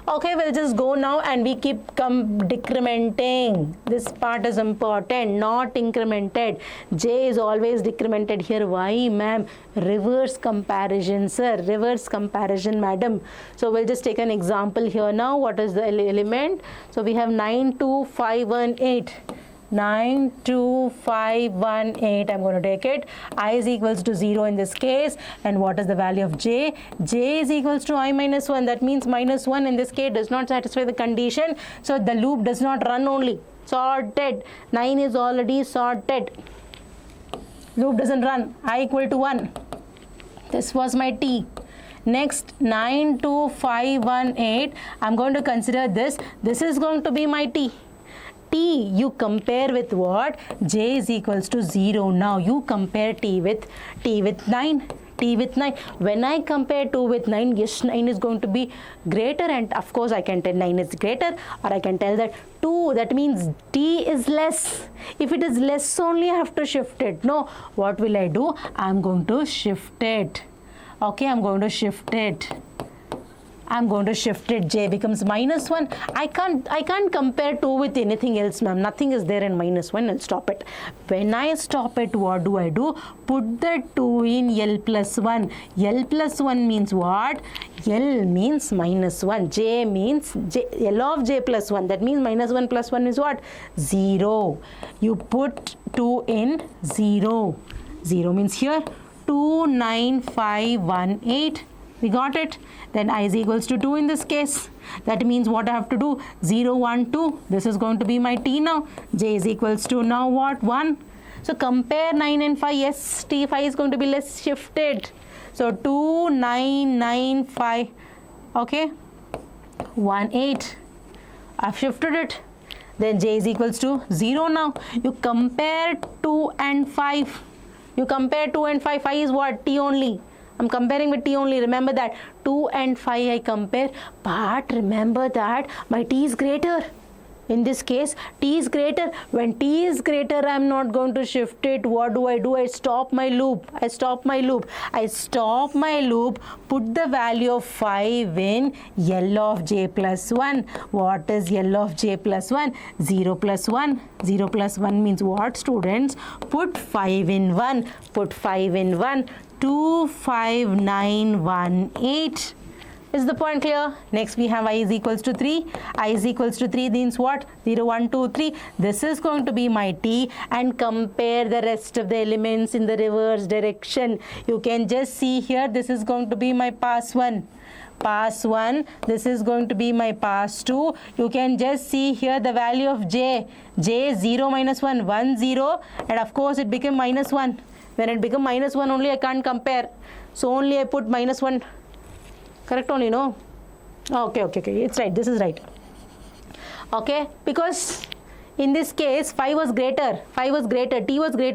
Okay, we'll just go now and we keep decrementing. This part is important, not incremented. J is always decremented here. Why, ma'am? Reverse comparison, sir. Reverse comparison, madam. So we'll just take an example here now. What is the element? So we have 92518. 92518. I'm going to take it. I is equals to 0 in this case. And what is the value of j? J is equals to I minus 1. That means minus 1 in this case does not satisfy the condition. So the loop does not run only. Sorted. 9 is already sorted. Loop doesn't run. I equal to 1. This was my t. Next, 92518. I'm going to consider this. This is going to be my t. T you compare with what? J is equals to 0. Now you compare t with 9. T with 9. When I compare 2 with 9, yes, 9 is going to be greater, and of course I can tell 9 is greater, or I can tell that 2, that means t is less. If it is less only, I have to shift it. No, what will I do? I'm going to shift it. Okay, I'm going to shift it. I'm going to shift it. J becomes minus 1. I can't compare 2 with anything else, ma'am. Nothing is there in minus 1. I'll stop it. When I stop it, what do I do? Put the 2 in L plus 1. L plus 1 means what? L means minus 1. J means L of J plus 1. That means minus 1 plus 1 is what? 0. You put 2 in 0. 0 means here 29518. We got it. Then I is equals to 2 in this case. That means what I have to do? 0, 1, 2. This is going to be my t now. J is equals to now what? 1. So compare 9 and 5. Yes, t 5 is going to be less shifted. So 2995. Okay. 1, 8. I've shifted it. Then J is equals to 0 now. You compare 2 and 5. You compare 2 and 5. 5 is what? T only. I'm comparing with t only. Remember that 2 and 5 I compare, but remember that my t is greater. In this case, t is greater. When t is greater, I'm not going to shift it. What do? I stop my loop. I stop my loop. Put the value of 5 in L of j plus 1. What is L of j plus 1? 0 plus 1. 0 plus 1 means what, students? Put 5 in 1. Put 5 in 1. 25918. Is the point clear? Next we have I is equals to 3. I is equals to 3 means what? 0, 1, 2, 3. This is going to be my t, and compare the rest of the elements in the reverse direction. You can just see here, this is going to be my pass 1. Pass 1. This is going to be my pass 2. You can just see here the value of j. J is 0 minus 1. 1, 0. And of course it became minus 1. When it become minus 1 only, I can't compare. So only I put minus 1. Correct only, no? Okay. It's right. This is right. Okay. Because in this case, 5 was greater. T was greater.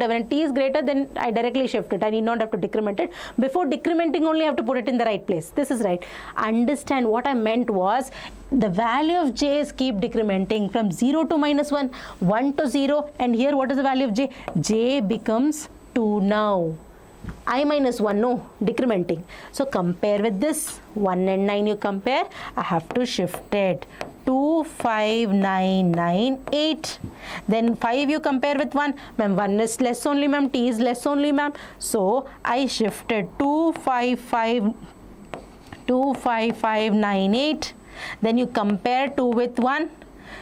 When t is greater, then I directly shift it. I need not have to decrement it. Before decrementing only, I have to put it in the right place. This is right. Understand what I meant was, the value of j is keep decrementing from 0 to minus 1, 1 to 0. And here, what is the value of j? J becomes 2 now. I minus 1, no, decrementing. So compare with this. 1 and 9 you compare. I have to shift it. 25998. Then 5 you compare with 1. Ma'am, 1 is less only, ma'am. T is less only, ma'am. So I shifted 25598. Then you compare 2 with 1.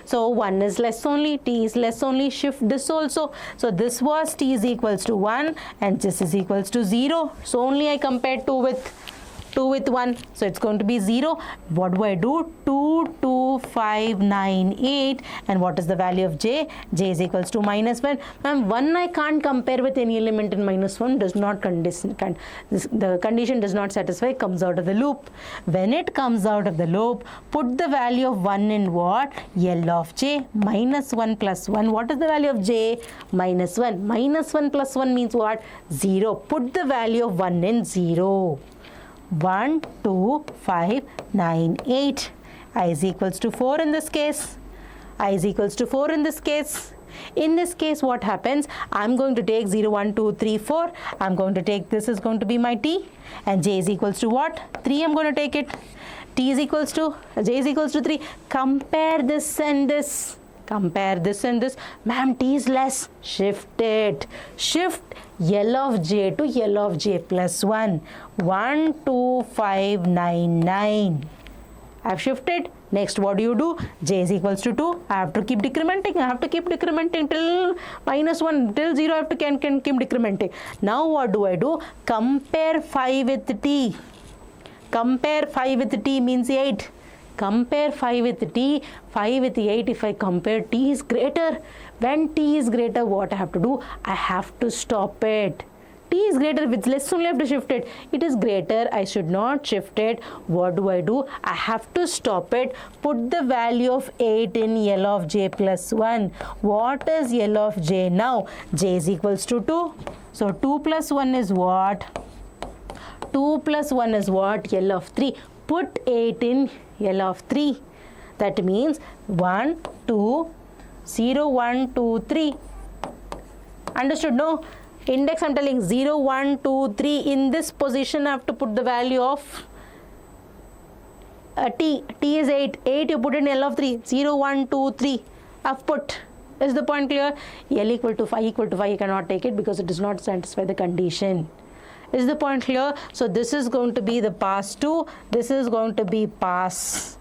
So 1 is less only, t is less only, shift this also. So this was t is equals to 1 and this is equals to 0. So only I compared 2 with 1. So it's going to be 0. What do I do? 22598. And what is the value of j? J is equals to minus 1. Ma'am, 1 I can't compare with any element in minus 1. Does not the condition does not satisfy, comes out of the loop. When it comes out of the loop, put the value of 1 in what? L of j. Minus 1 plus 1. What is the value of j? Minus 1. Minus 1 plus 1 means what? 0. Put the value of 1 in 0. 12598. I is equals to 4 in this case. In this case, what happens? I'm going to take 0, 1, 2, 3, 4. I'm going to take, this is going to be my t. And j is equals to what? 3 I'm going to take it. T is equals to, J is equals to 3. Compare this and this. Compare this and this. Ma'am, T is less. Shift it. Shift L of J to L of J plus 1. 12599. I have shifted. Next, what do? J is equals to 2. I have to keep decrementing. I have to keep decrementing till -1, till 0. I have to can keep decrementing. Now, what do? Compare 5 with T. Compare 5 with T means 8. Compare 5 with T. 5 with 8. If I compare, T is greater. When T is greater, what I have to do? I have to stop it. T is greater. If it's less, only I have to shift it. It is greater. I should not shift it. What do? I have to stop it. Put the value of 8 in L of J plus 1. What is L of J now? J is equals to 2. So 2 plus 1 is what? 2 plus 1 is what? L of 3. Put 8 in L of 3. That means 1, 2, 0, 1, 2, 3. Understood? No? Index, I'm telling 0, 1, 2, 3. In this position, I have to put the value of T. T is 8. 8 you put in L of 3. 0, 1, 2, 3. I've put. Is the point clear? L equal to 5 you cannot take it because it does not satisfy the condition. Is the point clear? So this is going to be the pass 2. This is going to be pass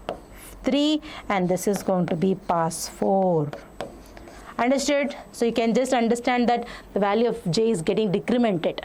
3. And this is going to be pass 4. Understood? So you can just understand that the value of J is getting decremented.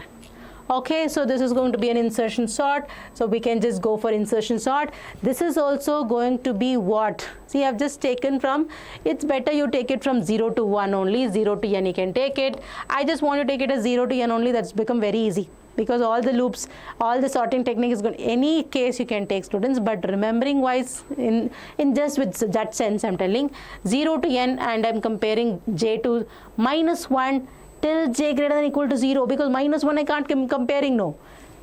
Okay, so this is going to be an insertion sort. So we can just go for insertion sort. This is also going to be what? See, I've just taken from, it's better you take it from 0 to 1 only. 0 to n you can take it. I just want to take it as 0 to n only. That's become very easy. Because all the loops, all the sorting technique is good. Any case you can take, students, but remembering wise, in just with that sense, I'm telling 0 to n, and I'm comparing J to -1 till J greater than equal to 0, because -1 I can't comparing, no.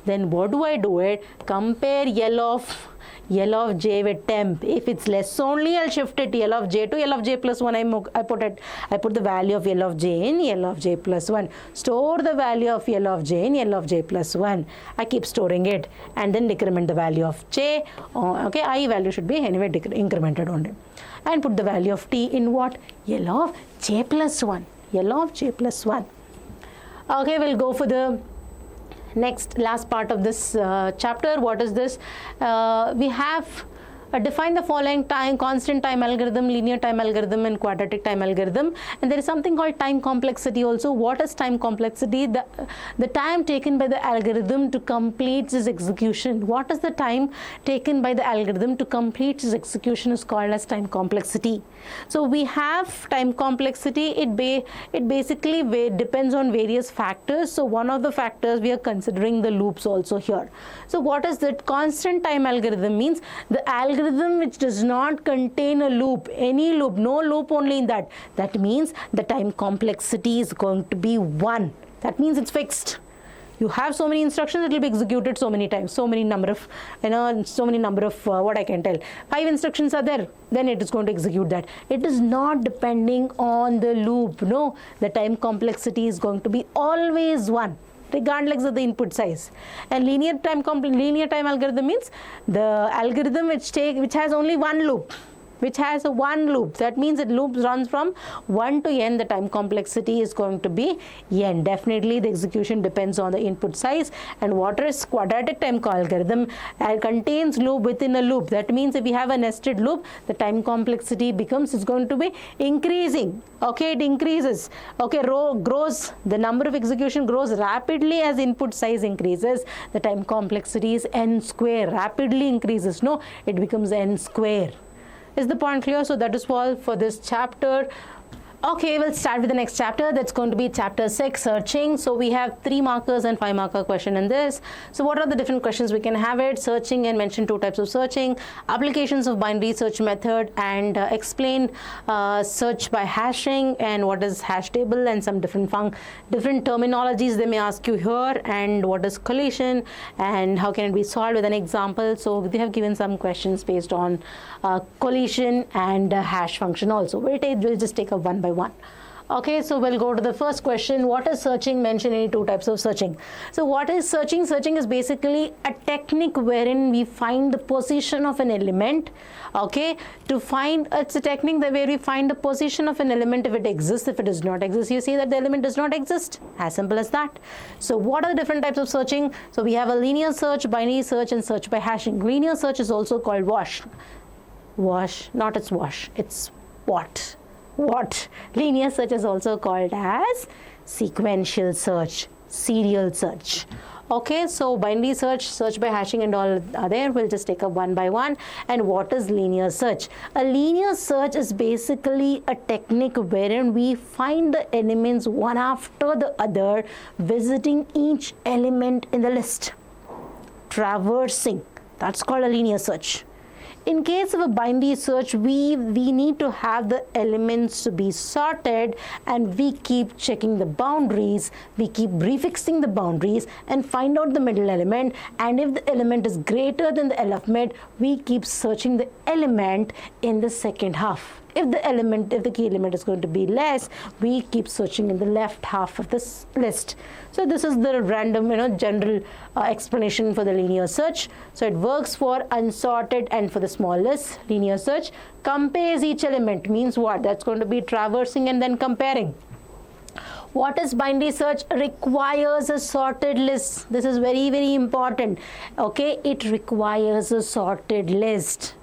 Then what do it? Compare L of J with temp. If it's less only, I'll shift it L of J to L of J plus 1. I put the value of L of J in L of J plus 1. Store the value of L of J in L of J plus 1. I keep storing it and then decrement the value of J. Okay, I value should be anyway incremented only. And put the value of T in what? L of J plus 1. L of J plus 1. Okay, we'll go for the last part of this chapter. What is this? We have define the following constant time algorithm, linear time algorithm, and quadratic time algorithm. And there is something called time complexity also. What is time complexity? The time taken by the algorithm to complete its execution. What is the time taken by the algorithm to complete its execution is called as time complexity. So we have time complexity. It basically depends on various factors. So one of the factors we are considering the loops also here. So what is that? Constant time algorithm means the algorithm which does not contain a loop, any loop, no loop only in that. That means the time complexity is going to be 1. That means it's fixed. You have so many instructions, it will be executed so many times, so many number of what I can tell. 5 instructions are there, then it is going to execute that. It is not depending on the loop. No, the time complexity is going to be always 1. Regardless of the input size. And linear time algorithm means the algorithm which has only one loop. That means it loops runs from 1 to n. The time complexity is going to be n. Definitely the execution depends on the input size. And what is quadratic time algorithm? Contains loop within a loop. That means if we have a nested loop, the time complexity is going to be increasing. Okay, it increases. Okay, grows. The number of execution grows rapidly as input size increases. The time complexity is n square. Rapidly increases. No, it becomes n square. Is the point clear? So that is all for this chapter. Okay, we'll start with the next chapter. That's going to be chapter 6, searching. So we have 3 markers and 5 marker question in this. So what are the different questions we can have it? Searching, and mention 2 types of searching, applications of binary search method, and explain search by hashing, and what is hash table, and some different terminologies they may ask you here, and what is collision, and how can it be solved with an example. So they have given some questions based on collision and hash function also. We'll just take up one by one. Okay, so we'll go to the first question. What is searching? Mention any two types of searching. So what is searching? Searching is basically a technique wherein we find the position of an element. Okay, to find, it's a technique where we find the position of an element if it exists, if it does not exist. You see that the element does not exist. As simple as that. So what are the different types of searching? So we have a linear search, binary search, and search by hashing. Linear search is also called wash. Wash, not it's wash, it's what? What? Linear search is also called as sequential search, serial search. Okay, so binary search, search by hashing and all are there. We'll just take up one by one. And what is linear search? A linear search is basically a technique wherein we find the elements one after the other, visiting each element in the list. Traversing, that's called a linear search. In case of a binary search, we need to have the elements to be sorted, and we keep checking the boundaries, we keep prefixing the boundaries and find out the middle element, and if the element is greater than the element, we keep searching the element in the second half. If the key element is going to be less, we keep searching in the left half of this list. So this is the random, general explanation for the linear search. So it works for unsorted and for the small list. Linear search compares each element, means what? That's going to be traversing and then comparing. What is binary search? Requires a sorted list. This is very, very important. Okay, it requires a sorted list.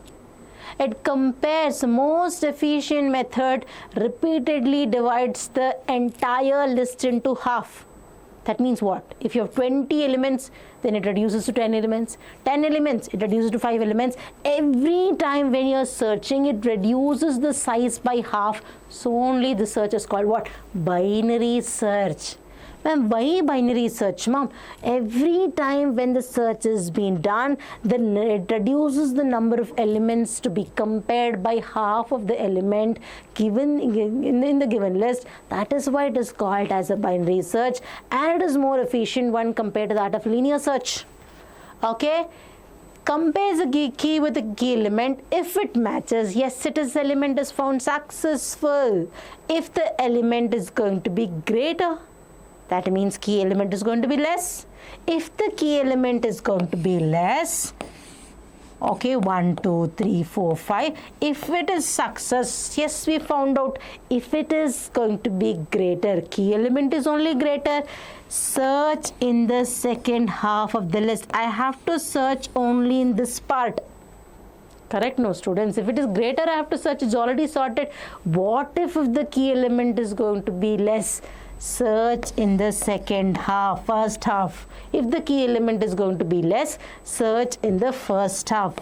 It compares the most efficient method, repeatedly divides the entire list into half. That means what? If you have 20 elements, then it reduces to 10 elements. 10 elements, it reduces to 5 elements. Every time when you're searching, it reduces the size by half. So only the search is called what? Binary search. Ma'am, why binary search, ma'am? Every time when the search is being done, then it reduces the number of elements to be compared by half of the element given in the given list. That is why it is called as a binary search, and it is more efficient one compared to that of linear search. Okay? Compares a key with a key element. If it matches, yes, its element is found successful. If the element is going to be greater, that means key element is going to be less. If the key element is going to be less, okay, 1, 2, 3, 4, 5. If it is success, yes, we found out. If it is going to be greater, key element is only greater, search in the second half of the list. I have to search only in this part. Correct? No, students. If it is greater, I have to search. It's already sorted. What if the key element is going to be less? Search in the second half, first half. If the key element is going to be less, search in the first half,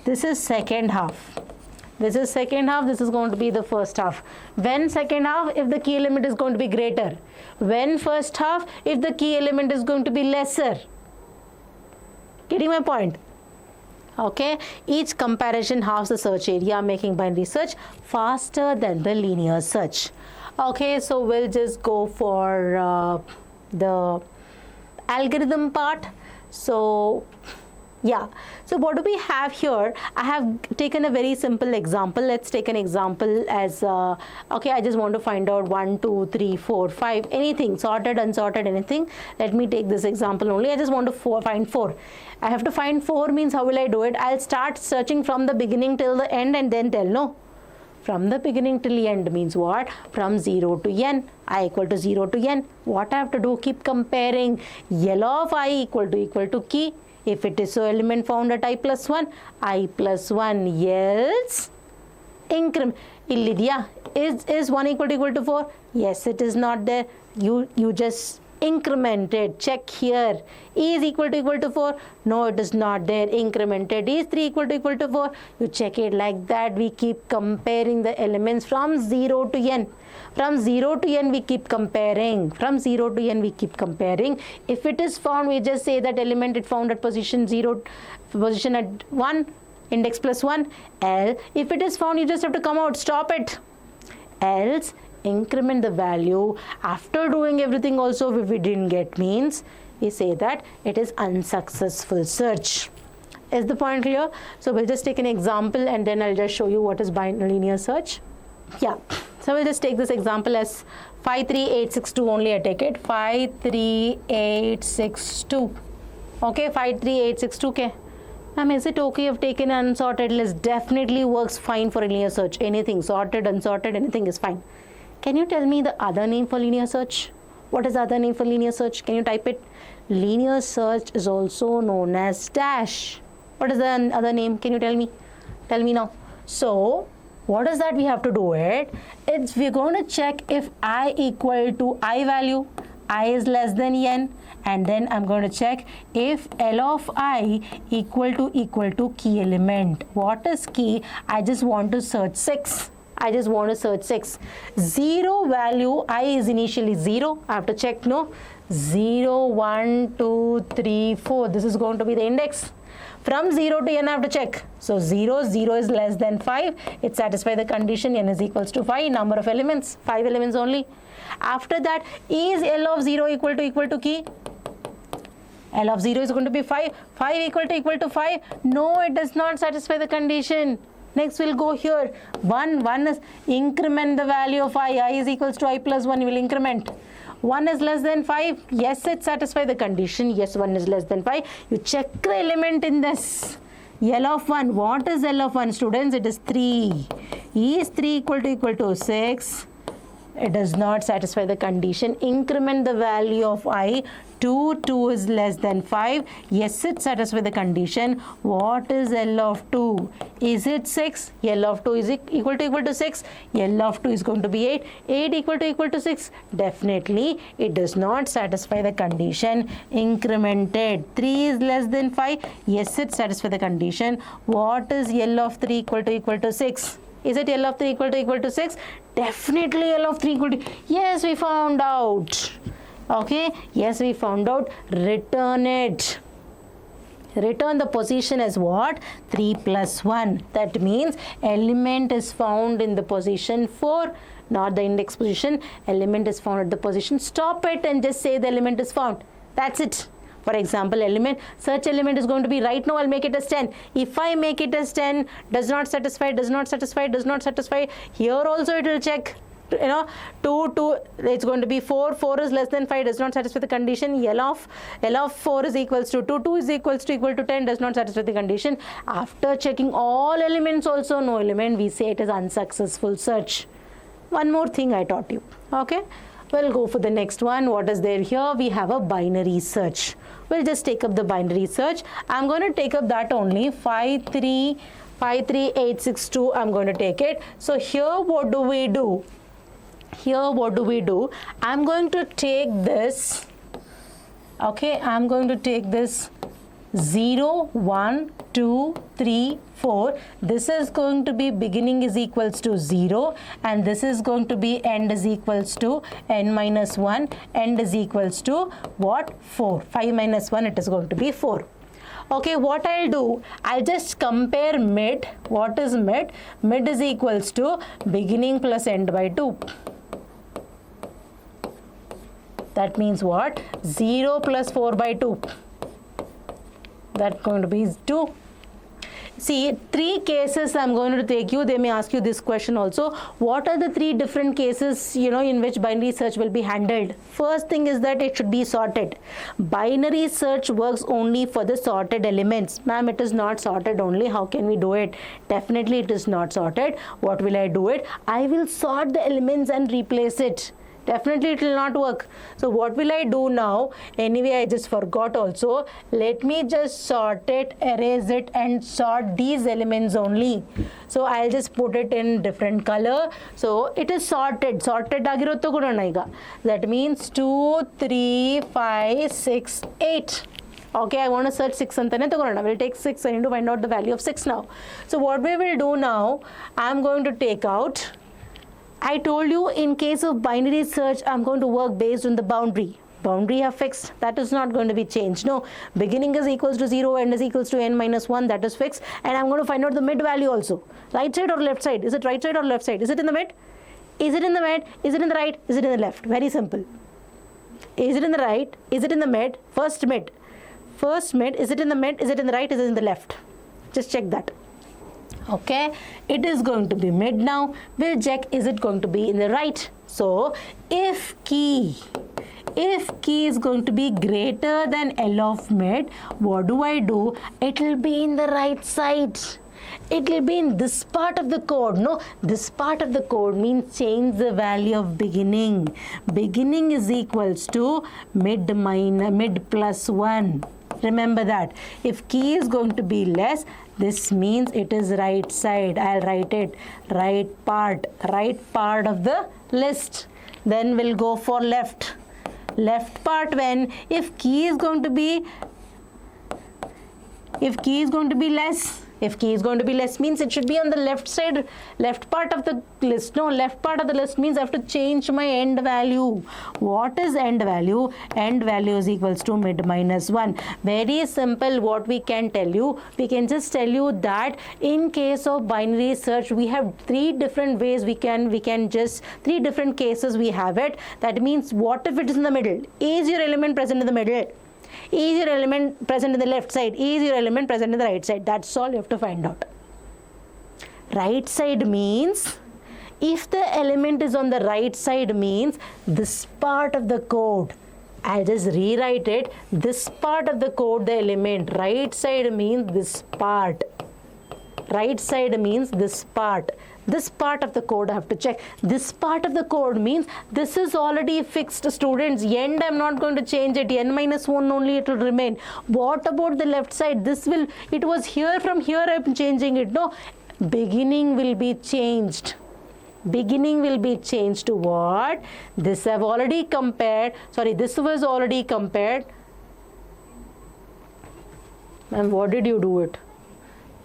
This is second half. This is second half, this is going to be the first half. When second half, if the key element is going to be greater. When first half, if the key element is going to be lesser. Getting my point? Okay, each comparison halves the search area, making binary search faster than the linear search. Okay, so we'll just go for the algorithm part. So yeah, so what do we have here? I have taken a very simple example. Let's take an example as okay, I just want to find out 1, 2, 3, 4, 5, anything, sorted, unsorted, anything. Let me take this example only. I just want to find 4. I have to find 4 means how will I do it? I'll start searching from the beginning till the end and then tell. No, from the beginning till the end means what? From 0 to n, I equal to 0 to n. What I have to do? Keep comparing. Yellow of I equal to key. If it is so, element found at I plus 1, I plus 1, else increment. Is 1 equal to 4? Yes, it is not there. You just incremented. Check here. Is equal to 4? No, it is not there. Incremented. Is 3 equal to 4? You check it like that. We keep comparing the elements from 0 to n. From 0 to n we keep comparing. From 0 to n we keep comparing. If it is found, we just say that element it found at position 0, position at 1, index plus 1. If it is found, you just have to come out, stop it. Else increment the value. After doing everything also, if we didn't get, means we say that it is unsuccessful search. Is the point clear? So we'll just take an example and then I'll just show you what is linear search. Yeah. So we'll just take this example as 53862 only. I take it 53862. Okay, 53862. Okay. Ma'am, is it okay if taken an unsorted list? Definitely works fine for linear search. Anything sorted, unsorted, anything is fine. Can you tell me the other name for linear search? What is the other name for linear search? Can you type it? Linear search is also known as dash. What is the other name? Can you tell me? Tell me now. So, what is that we have to do it? We're going to check if I equal to I value, I is less than n, and then I'm going to check if L of I equal to key element. What is key? I just want to search 6. I just want to search 6. 0 value, I is initially 0. I have to check, no? 0, 1, 2, 3, 4. This is going to be the index. From 0 to n I have to check. So 0 is less than 5. It satisfies the condition n is equals to 5. Number of elements, 5 elements only. After that, is L of 0 equal to key? L of 0 is going to be 5. 5 equal to 5. No, it does not satisfy the condition. Next we'll go here. 1 is increment the value of I. I is equals to I plus 1. You will increment. 1 is less than 5. Yes, it satisfies the condition. Yes, 1 is less than 5. You check the element in this. L of 1. What is L of 1, students? It is 3. Is 3 equal to 6? It does not satisfy the condition. Increment the value of I. 2 is less than 5. Yes, it satisfies the condition. What is L of 2? Is it 6? L of 2 is equal to 6. L of 2 is going to be 8. 8 equal to 6. Definitely, it does not satisfy the condition. Incremented. 3 is less than 5. Yes, it satisfies the condition. What is L of 3 equal to 6? Is it L of 3 equal to 6? Definitely L of 3 equal to... Yes, we found out. Okay, yes, we found out. Return it. Return the position as what? 3 plus 1. That means element is found in the position 4, not the index position. Element is found at the position. Stop it and just say the element is found. That's it. For example, search element is going to be, right now I'll make it as 10. If I make it as 10, does not satisfy, here also it will check. 2, it's going to be 4 is less than 5, does not satisfy the condition. L of 4 is equals to 2 is equal to 10, does not satisfy the condition. After checking all elements also, no element, we say it is unsuccessful search. One more thing I taught you. Okay, we'll go for the next one. What is there here? We have a binary search. We'll just take up the binary search. I'm going to take up that only 53862. I'm going to take it. So here what do we do? I'm going to take this. Okay, I'm going to take this 0, 1, 2, 3, 4. This is going to be beginning is equals to 0, and this is going to be end is equals to n minus 1. End is equals to what? 4. 5 minus 1, it is going to be 4. Okay, what I'll do, I'll just compare mid. What is mid? Mid is equals to beginning plus end by 2. That means what? 0 plus 4 by 2. That's going to be 2. See, 3 cases I'm going to take you. They may ask you this question also. What are the 3 different cases, in which binary search will be handled? First thing is that it should be sorted. Binary search works only for the sorted elements. Ma'am, it is not sorted only. How can we do it? Definitely it is not sorted. What will I do it? I will sort the elements and replace it. Definitely it will not work. So what will I do now? Anyway, I just forgot also. Let me just sort it, erase it, and sort these elements only. So I'll just put it in different color. So it is sorted. Sorted agirotto kuda naiga. That means 2, 3, 5, 6, 8. Okay, I want to search 6 antane tagorona. We'll take 6. I need to find out the value of 6 now. So what we will do now, I'm going to take out. I told you in case of binary search, I'm going to work based on the boundary. Boundary are fixed. That is not going to be changed. No, beginning is equals to 0, end is equals to n minus 1. That is fixed. And I'm going to find out the mid value also. Right side or left side? Is it right side or left side? Is it in the mid? Is it in the mid? Is it in the right? Is it in the left? Very simple. Is it in the right? Is it in the mid? First mid. First mid. Is it in the mid? Is it in the right? Is it in the left? Just check that. Okay, it is going to be mid now. We'll check, is it going to be in the right? So if key is going to be greater than L of mid, what do? It will be in the right side. It will be in this part of the code. No, this part of the code means change the value of beginning. Beginning is equals to mid plus 1. Remember that. If key is going to be less, this means it is right side. I'll write it. Right part of the list. Then we'll go for left. Left part when if key is going to be less. If key is going to be less means it should be on the left side, left part of the list. No, left part of the list means I have to change my end value. What is end value? End value is equals to mid minus 1. Very simple. What we can tell you, we can just tell you that in case of binary search, we have three different ways we can just, three different cases we have it. That means what if it is in the middle? Is your element present in the middle? Is your element present in the left side? Is your element present in the right side? That's all you have to find out. Right side means, if the element is on the right side means this part of the code. I'll just rewrite it. This part of the code, the element. Right side means this part. Right side means this part. This part of the code I have to check. This part of the code means this is already fixed, students. End I'm not going to change it. N minus 1 only it will remain. What about the left side? This will, it was here, from here I'm changing it. No, beginning will be changed. Beginning will be changed to what? This I've already compared. Sorry, this was already compared. Ma'am, what did you do it?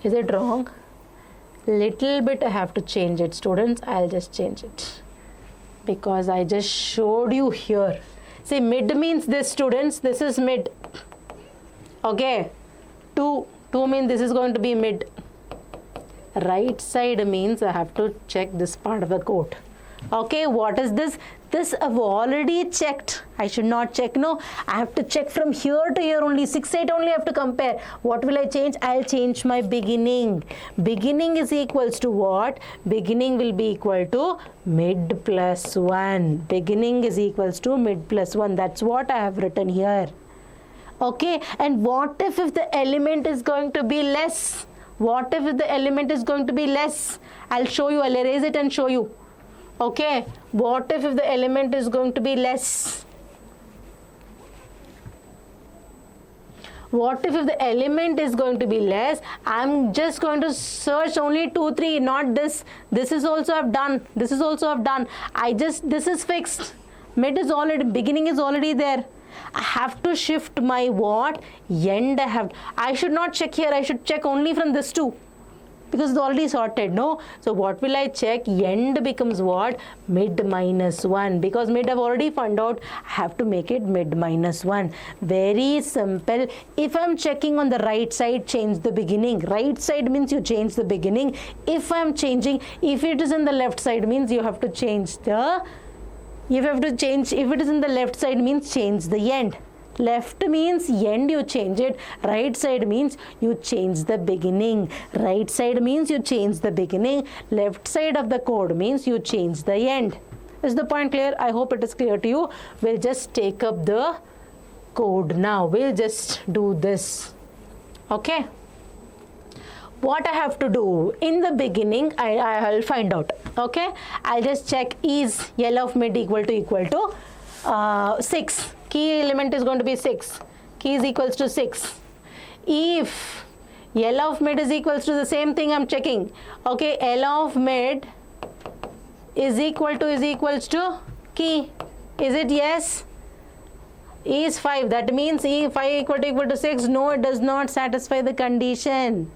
Is it wrong? Little bit I have to change it, students. I'll just change it because I just showed you here. See, mid means this, students. This is mid. Okay. 2 means this is going to be mid. Right side means I have to check this part of the code. Okay, what is this? This I've already checked. I should not check. No, I have to check from here to here only. 6, 8 only I have to compare. What will I change? I'll change my beginning. Beginning is equals to what? Beginning will be equal to mid plus 1. Beginning is equals to mid plus 1. That's what I have written here. Okay, and what if the element is going to be less? What if the element is going to be less? I'll show you. I'll erase it and show you. Okay, what if the element is going to be less? What if the element is going to be less? I'm just going to search only 2, 3, not this. This is also I've done. This is also I've done. This is fixed. Mid is already, beginning is already there. I have to shift my what? End I should not check here. I should check only from this 2. Because it's already sorted, no? So what will I check? End becomes what? Mid minus 1. Because mid I've already found out, I have to make it mid minus 1. Very simple. If I'm checking on the right side, change the beginning. Right side means you change the beginning. If I'm changing, if it is in the left side means you have to change the, if it is in the left side means change the end. Left means end, you change it. Right side means you change the beginning. Right side means you change the beginning. Left side of the code means you change the end. Is the point clear? I hope it is clear to you. We'll just take up the code now. We'll just do this. Okay. What I have to do in the beginning, I'll find out. Okay. I'll just check, is L of mid equal to 6. Key element is going to be 6. Key is equals to 6. If L of mid is equals to the same thing I'm checking. Okay, L of mid is equals to key. Is it yes? Is 5. That means E 5 equal to 6. No, it does not satisfy the condition.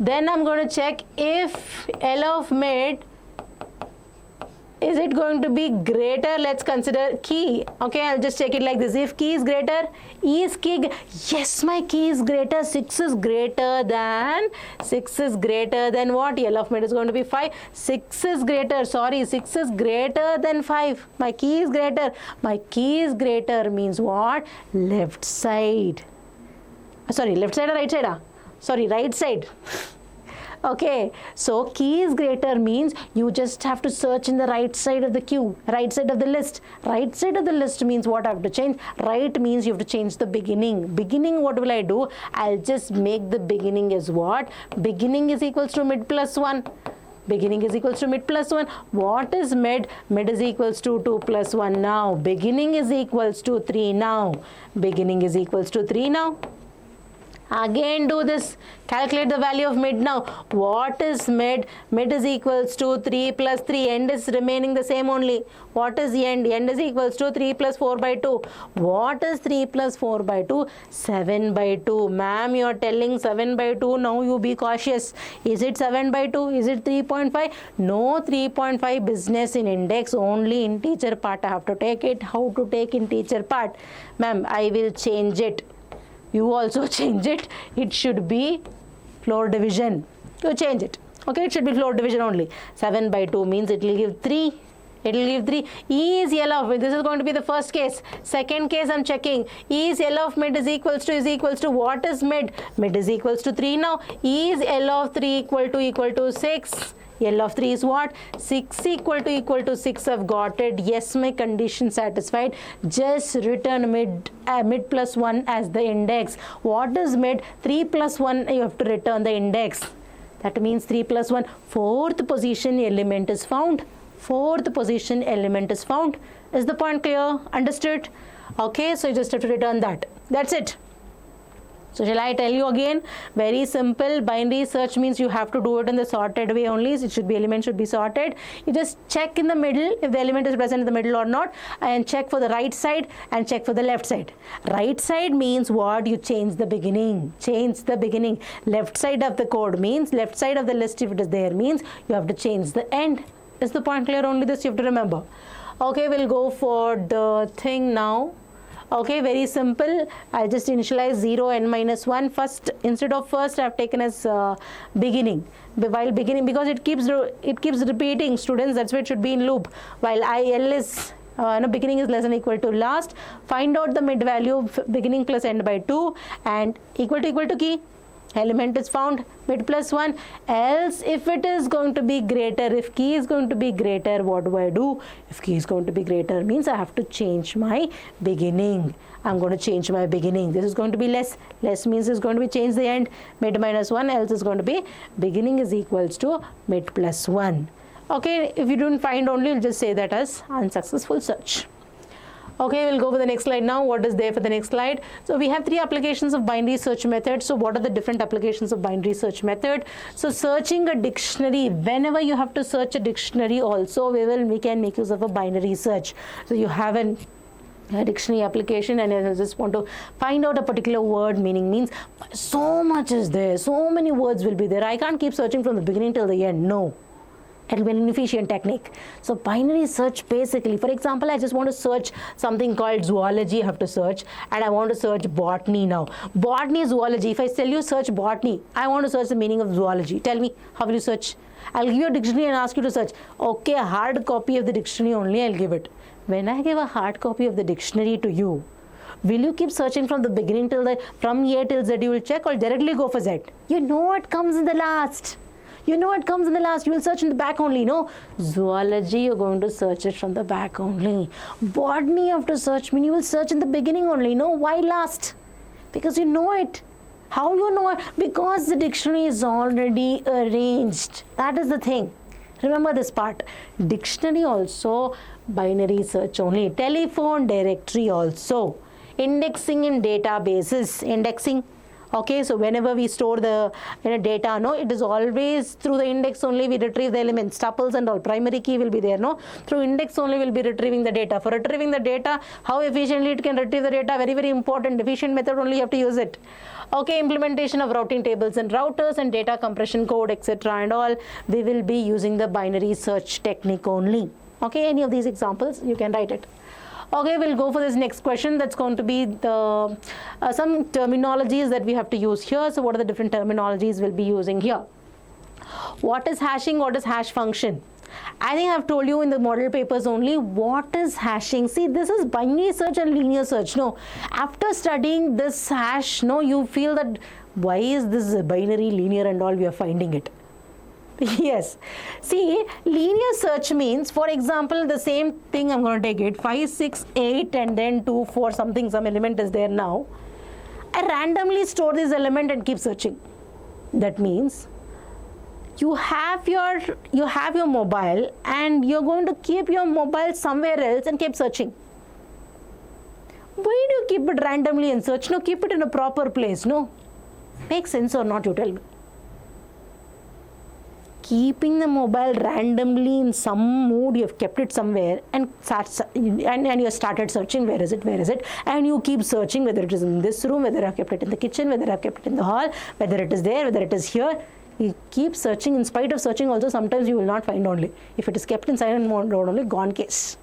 Then I'm going to check if L of mid, is it going to be greater? Let's consider key. Okay, I'll just check it like this. If key is greater, is key, yes, my key is greater. 6 is greater than what? L of mid is going to be 5. 6 is greater than 5. My key is greater. My key is greater means what? Left side. Sorry, left side or right side? Sorry, right side. Okay, so key is greater means you just have to search in the right side of the queue, right side of the list. Right side of the list means what I have to change? Right means you have to change the beginning. Beginning, what will I do? I'll just make the beginning as what? Beginning is equals to mid plus 1. Beginning is equals to mid plus 1. What is mid? Mid is equals to 2 plus 1 now. Beginning is equals to 3 now. Beginning is equals to 3 now. Again do this. Calculate the value of mid now. What is mid? Mid is equals to 3 plus 3. End is remaining the same only. What is end? End is equals to 3 plus 4 by 2. What is 3 plus 4 by 2? 7 by 2. Ma'am, you are telling 7 by 2. Now you be cautious. Is it 7 by 2? Is it 3.5? No 3.5 business in index. Only in teacher part I have to take it. How to take in teacher part? Ma'am, I will change it. You also change it. It should be floor division. You change it. Okay, it should be floor division only. 7 by 2 means it will give 3. It will give 3. E is L of mid. This is going to be the first case. Second case I'm checking. E is L of mid is equals to what is mid? Mid is equals to 3 now. E is L of 3 equal to 6. L of 3 is what? 6 equal to 6. I've got it. Yes, my condition satisfied. Just return mid plus 1 as the index. What is mid? 3 plus 1 you have to return the index. That means 3 plus 1. Fourth position element is found. Fourth position element is found. Is the point clear? Understood? Okay, so you just have to return that. That's it. So shall I tell you again? Very simple. Binary search means you have to do it in the sorted way only. It should be, element should be sorted. You just check in the middle if the element is present in the middle or not, and check for the right side and check for the left side. Right side means what? You change the beginning. Change the beginning. Left side of the code means, left side of the list if it is there means you have to change the end. Is the point clear? Only this you have to remember. Okay, we'll go for the thing now. Okay, very simple. I'll just initialize 0 n minus 1 first. Instead of first, I've taken as beginning. While beginning, because it keeps repeating, students. That's why it should be in loop. While IL is beginning is less than equal to last. Find out the mid value of beginning plus end by 2 and equal to key. Element is found, mid plus 1. Else if it is going to be greater, if key is going to be greater, what do I do? If key is going to be greater means I have to change my beginning. I'm going to change my beginning. This is going to be less. Less means it's going to be change the end. Mid minus 1, else is going to be beginning is equals to mid plus 1. Okay, if you don't find only, you'll just say that as unsuccessful search. Okay, we'll go for the next slide now. What is there for the next slide? So we have 3 applications of binary search method. So what are the different applications of binary search method? So searching a dictionary, whenever you have to search a dictionary also, we can make use of a binary search. So you have a dictionary application and I just want to find out a particular word meaning means so much is there, so many words will be there. I can't keep searching from the beginning till the end. No. It will be an inefficient technique. So binary search basically, for example, I just want to search something called zoology, I have to search, and I want to search botany now. Botany, zoology. If I tell you search botany, I want to search the meaning of zoology. Tell me, how will you search? I'll give you a dictionary and ask you to search. Okay, a hard copy of the dictionary only I'll give it. When I give a hard copy of the dictionary to you, will you keep searching from the beginning till from A till Z you will check, or directly go for Z? You know what comes in the last. You know it comes in the last. You will search in the back only. No, zoology you're going to search it from the back only. Botany you have to search mean you will search in the beginning only. No, why last? Because you know it. How you know it? Because the dictionary is already arranged. That is the thing. Remember this part. Dictionary also binary search only. Telephone directory also. Indexing in databases. Indexing. Okay, so whenever we store the data, no, it is always through the index only we retrieve the elements, tuples and all. Primary key will be there, no. Through index only we'll be retrieving the data. For retrieving the data, how efficiently it can retrieve the data, very, very important. Efficient method only you have to use it. Okay, implementation of routing tables and routers and data compression code, etc. and all. We will be using the binary search technique only. Okay, any of these examples, you can write it. Okay, we'll go for this next question. That's going to be the some terminologies that we have to use here. So what are the different terminologies we'll be using here? What is hashing? What is hash function? I think I've told you in the model papers only what is hashing. See, this is binary search and linear search. No, after studying this hash, no, you feel that why is this binary, linear and all we are finding it. Yes. See, linear search means, for example, the same thing I'm going to take it 5, 6, 8 and then 2, 4 something, some element is there now. I randomly store this element and keep searching. That means you have your mobile and you're going to keep your mobile somewhere else and keep searching. Why do you keep it randomly and search? No, keep it in a proper place. No. Makes sense or not, you tell me. Keeping the mobile randomly in some mood, you have kept it somewhere and you started searching, where is it, and you keep searching whether it is in this room, whether I've kept it in the kitchen, whether I've kept it in the hall, whether it is there, whether it is here. You keep searching. In spite of searching also, sometimes you will not find only. If it is kept in silent mode only, gone case.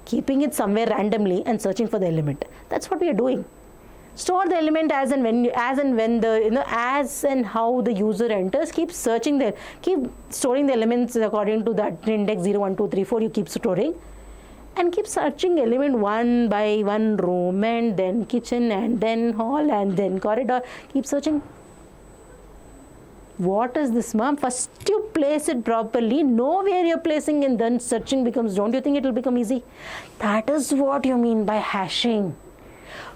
Keeping it somewhere randomly and searching for the element. That's what we are doing. Store the element as and how the user enters. Keep searching there. Keep storing the elements according to that index 0, 1, 2, 3, 4. You keep storing and keep searching element one by one, room and then kitchen and then hall and then corridor. Keep searching. What is this, ma'am? First you place it properly, know where you're placing, and then searching becomes, don't you think it will become easy? That is what you mean by hashing.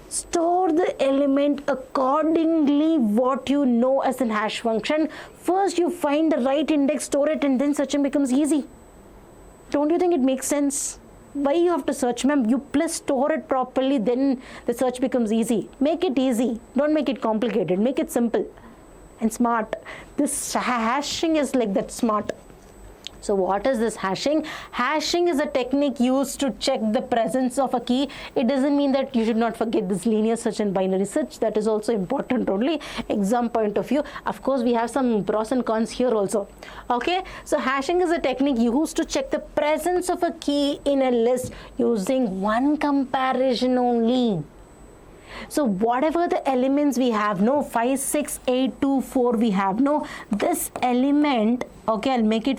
Store the element accordingly what you know as an hash function. First you find the right index, store it, and then searching becomes easy. Don't you think it makes sense? Why you have to search, ma'am? You plus store it properly, then the search becomes easy. Make it easy. Don't make it complicated. Make it simple and smart. This hashing is like that, smart. So what is this hashing? Hashing is a technique used to check the presence of a key. It doesn't mean that you should not forget this linear search and binary search. That is also important only. Exam point of view. Of course, we have some pros and cons here also. Okay. So hashing is a technique used to check the presence of a key in a list using one comparison only. So whatever the elements we have, no, 5, 6, 8, 2, 4 we have, no, this element, okay, I'll make it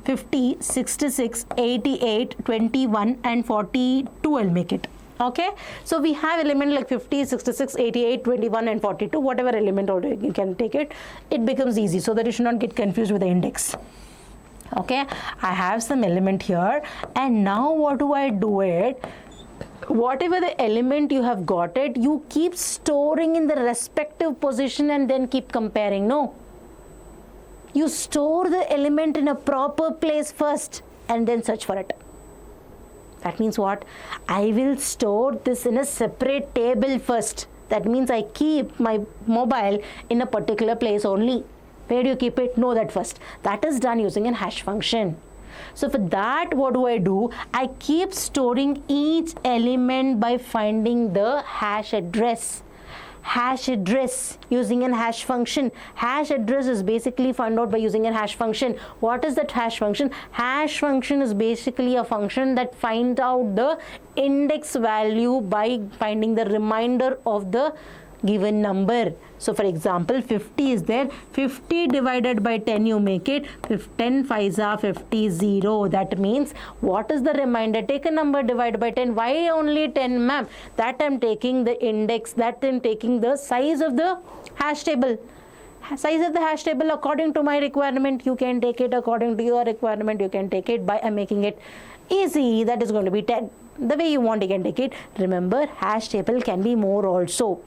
50, 66, 88, 21 and 42, I'll make it. Okay, so we have element like 50, 66, 88, 21 and 42, whatever element order you can take it, it becomes easy, so that you should not get confused with the index. Okay, I have some element here, and now what do I do it? Whatever the element you have got it, you keep storing in the respective position and then keep comparing. No, you store the element in a proper place first and then search for it. That means what? I will store this in a separate table first. That means I keep my mobile in a particular place only. Where do you keep it? Know that first. That is done using a hash function. So for that, what do? I keep storing each element by finding the hash address. Hash address using a hash function. Hash address is basically found out by using a hash function. What is that hash function? Hash function is basically a function that finds out the index value by finding the remainder of the given number. So for example, 50 is there, 50 divided by 10 you make it, 10 5s are 50, 0. That means what is the remainder? Take a number, divide by 10. Why only 10, ma'am? That I'm taking the index, that I'm taking the size of the hash table. Size of the hash table according to my requirement, you can take it according to your requirement, you can take it by making it easy. That is going to be 10. The way you want, you can take it. Remember, hash table can be more also.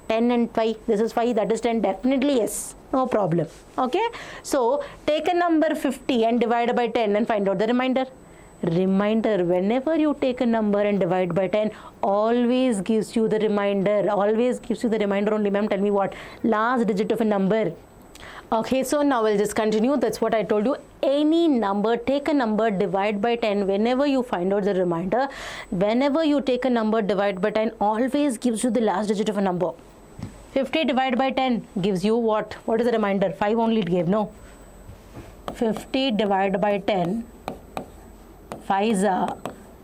10 and 5, this is 5, that is 10, definitely yes, no problem. Okay, so take a number 50 and divide by 10 and find out the remainder. Remainder, whenever you take a number and divide by 10, always gives you the remainder, always gives you the remainder only. Ma'am, tell me what? Last digit of a number. Okay, so now we'll just continue. That's what I told you. Any number, take a number, divide by 10. Whenever you find out the remainder, whenever you take a number, divide by 10, always gives you the last digit of a number. 50 divided by 10 gives you what? What is the remainder? 5 only it gave, no? 50 divided by 10, 5s are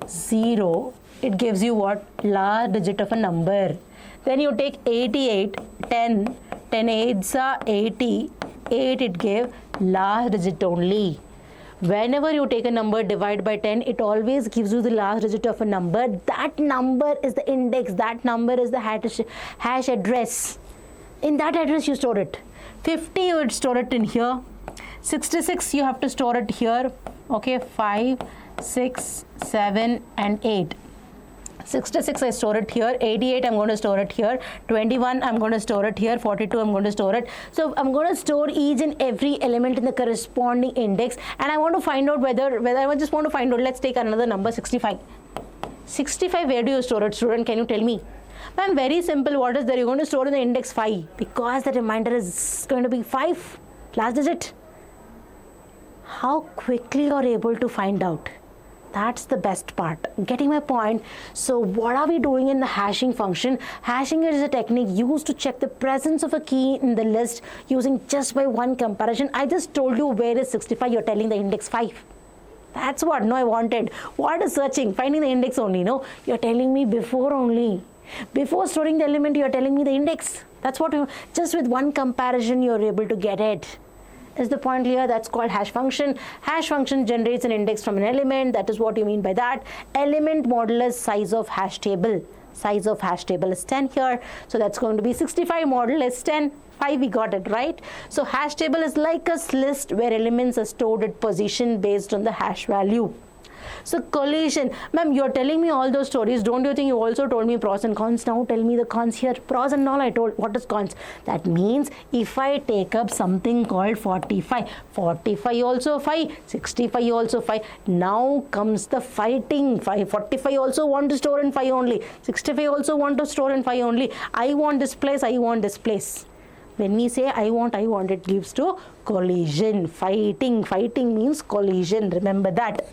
0. It gives you what? Last digit of a number. Then you take 88, 10, 10 8s are 80, 8 it gave last digit only. Whenever you take a number, divide by 10, it always gives you the last digit of a number. That number is the index. That number is the hash address. In that address, you store it. 50 you would store it in here. 66 you have to store it here. Okay, 5, 6, 7 and 8. 66 I store it here, 88 I'm going to store it here, 21 I'm going to store it here, 42 I'm going to store it. So I'm going to store each and every element in the corresponding index, and I want to find out whether I just want to find out, let's take another number, 65. 65, where do you store it, student? Can you tell me? Ma'am, very simple. What is there? You're going to store in the index 5 because the reminder is going to be 5, last digit. How quickly you're able to find out. That's the best part. Getting my point? So what are we doing in the hashing function? Hashing is a technique used to check the presence of a key in the list using just by one comparison. I just told you where is 65. You're telling the index 5. That's what I wanted. What is searching? Finding the index only. No, you're telling me before only. Before storing the element, you're telling me the index. That's what just with one comparison you're able to get it. Is the point clear? That's called hash function. Hash function generates an index from an element. That is what you mean by that. Element modulus size of hash table. Size of hash table is 10 here. So that's going to be 65 modulus 10. 5 we got it, right? So hash table is like a list where elements are stored at position based on the hash value. So collision, ma'am, you're telling me all those stories. Don't you think you also told me pros and cons? Now tell me the cons here. Pros and all I told. What is cons? That means if I take up something called 45, 45 also 5, 65 also 5. Now comes the fighting. 45 also want to store in 5 only. 65 also want to store in 5 only. I want this place, I want this place. When we say I want, it gives to collision. Fighting means collision. Remember that.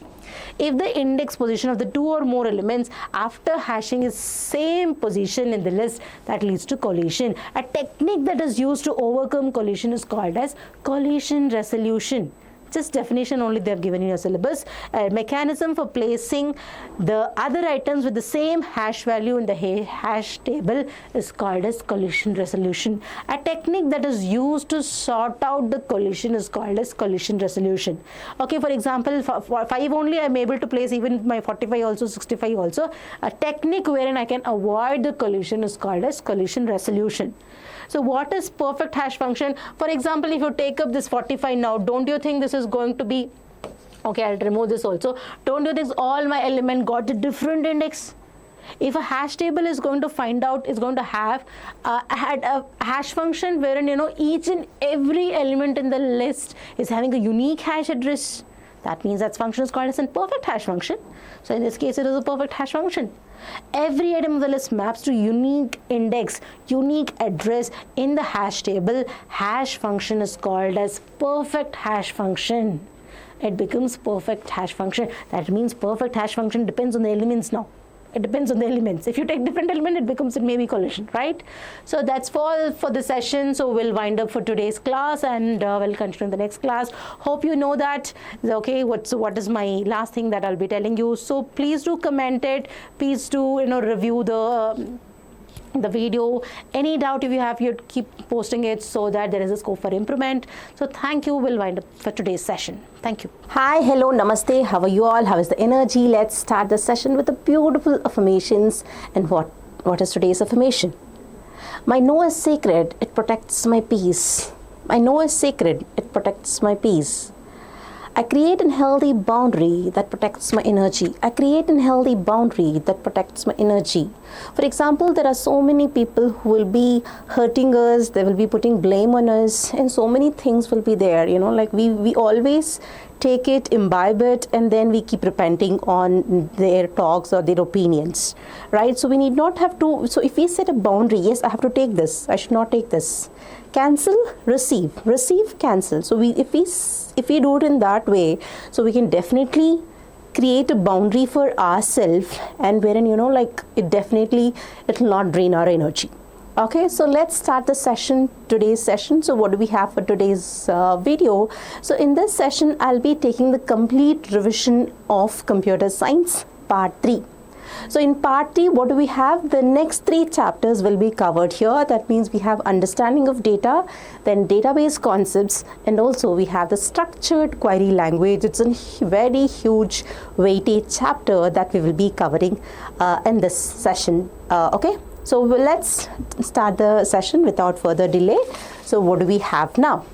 If the index position of the 2 or more elements after hashing is same position in the list, that leads to collision. A technique that is used to overcome collision is called as collision resolution. Just definition only they have given in your syllabus. A mechanism for placing the other items with the same hash value in the hash table is called as collision resolution. A technique that is used to sort out the collision is called as collision resolution. Okay, for example, for 5 only I am able to place even my 45 also, 65 also. A technique wherein I can avoid the collision is called as collision resolution. So what is perfect hash function? For example, if you take up this 45 now, don't you think this is going to be, okay, I'll remove this also. Don't you think all my element got a different index? If a hash table is going to find out, is going to have a hash function wherein, each and every element in the list is having a unique hash address. That means that function is called as a perfect hash function. So in this case, it is a perfect hash function. Every item of the list maps to unique index, unique address in the hash table. Hash function is called as perfect hash function. It becomes perfect hash function. That means perfect hash function depends on the elements now. It depends on the elements. If you take different element, it becomes it may be collision, right? So that's all for the session. So we'll wind up for today's class, and we'll continue in the next class. Hope you know that. Okay, what is my last thing that I'll be telling you? So please do comment it. Please do review the video. Any doubt if you have, you keep posting it so that there is a scope for improvement. So thank you. We'll wind up for today's session. Thank you. Hi, hello, namaste. How are you all? How is the energy? Let's start the session with the beautiful affirmations. And what is today's affirmation? My no is sacred. It protects my peace. My no is sacred. It protects my peace. I create a healthy boundary that protects my energy. I create a healthy boundary that protects my energy. For example, there are so many people who will be hurting us, they will be putting blame on us, and so many things will be there, like we always take it, imbibe it, and then we keep repenting on their talks or their opinions, right? So we need not have to, so if we set a boundary, yes, I have to take this, I should not take this. Cancel, receive, cancel. So if we do it in that way, so we can definitely create a boundary for ourselves, and wherein it will not drain our energy. Okay, so let's start the session, today's session. So what do we have for today's video? So in this session, I'll be taking the complete revision of computer science part 3. So in part 3, what do we have? The next 3 chapters will be covered here. That means we have understanding of data, then database concepts, and also we have the structured query language. It's a very huge weighted chapter that we will be covering in this session. Okay. So let's start the session without further delay. So what do we have now?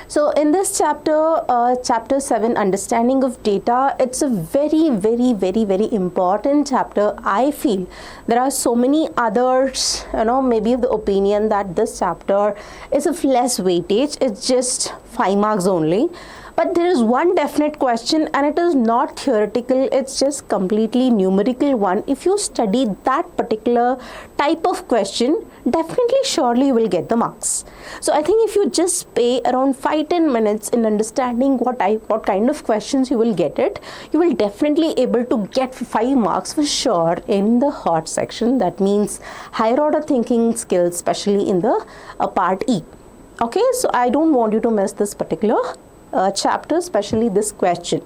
So in this chapter, chapter 7, understanding of data, it's a very important chapter. I feel there are so many others, maybe of the opinion that this chapter is of less weightage. It's just 5 marks only. But there is one definite question, and it is not theoretical, it's just completely numerical one. If you study that particular type of question, definitely surely you will get the marks. So I think if you just pay around 5-10 minutes in understanding what kind of questions you will get it, you will definitely able to get 5 marks for sure in the hot section. That means higher order thinking skills, especially in the part E. Okay, so I don't want you to miss this particular chapter, especially this question.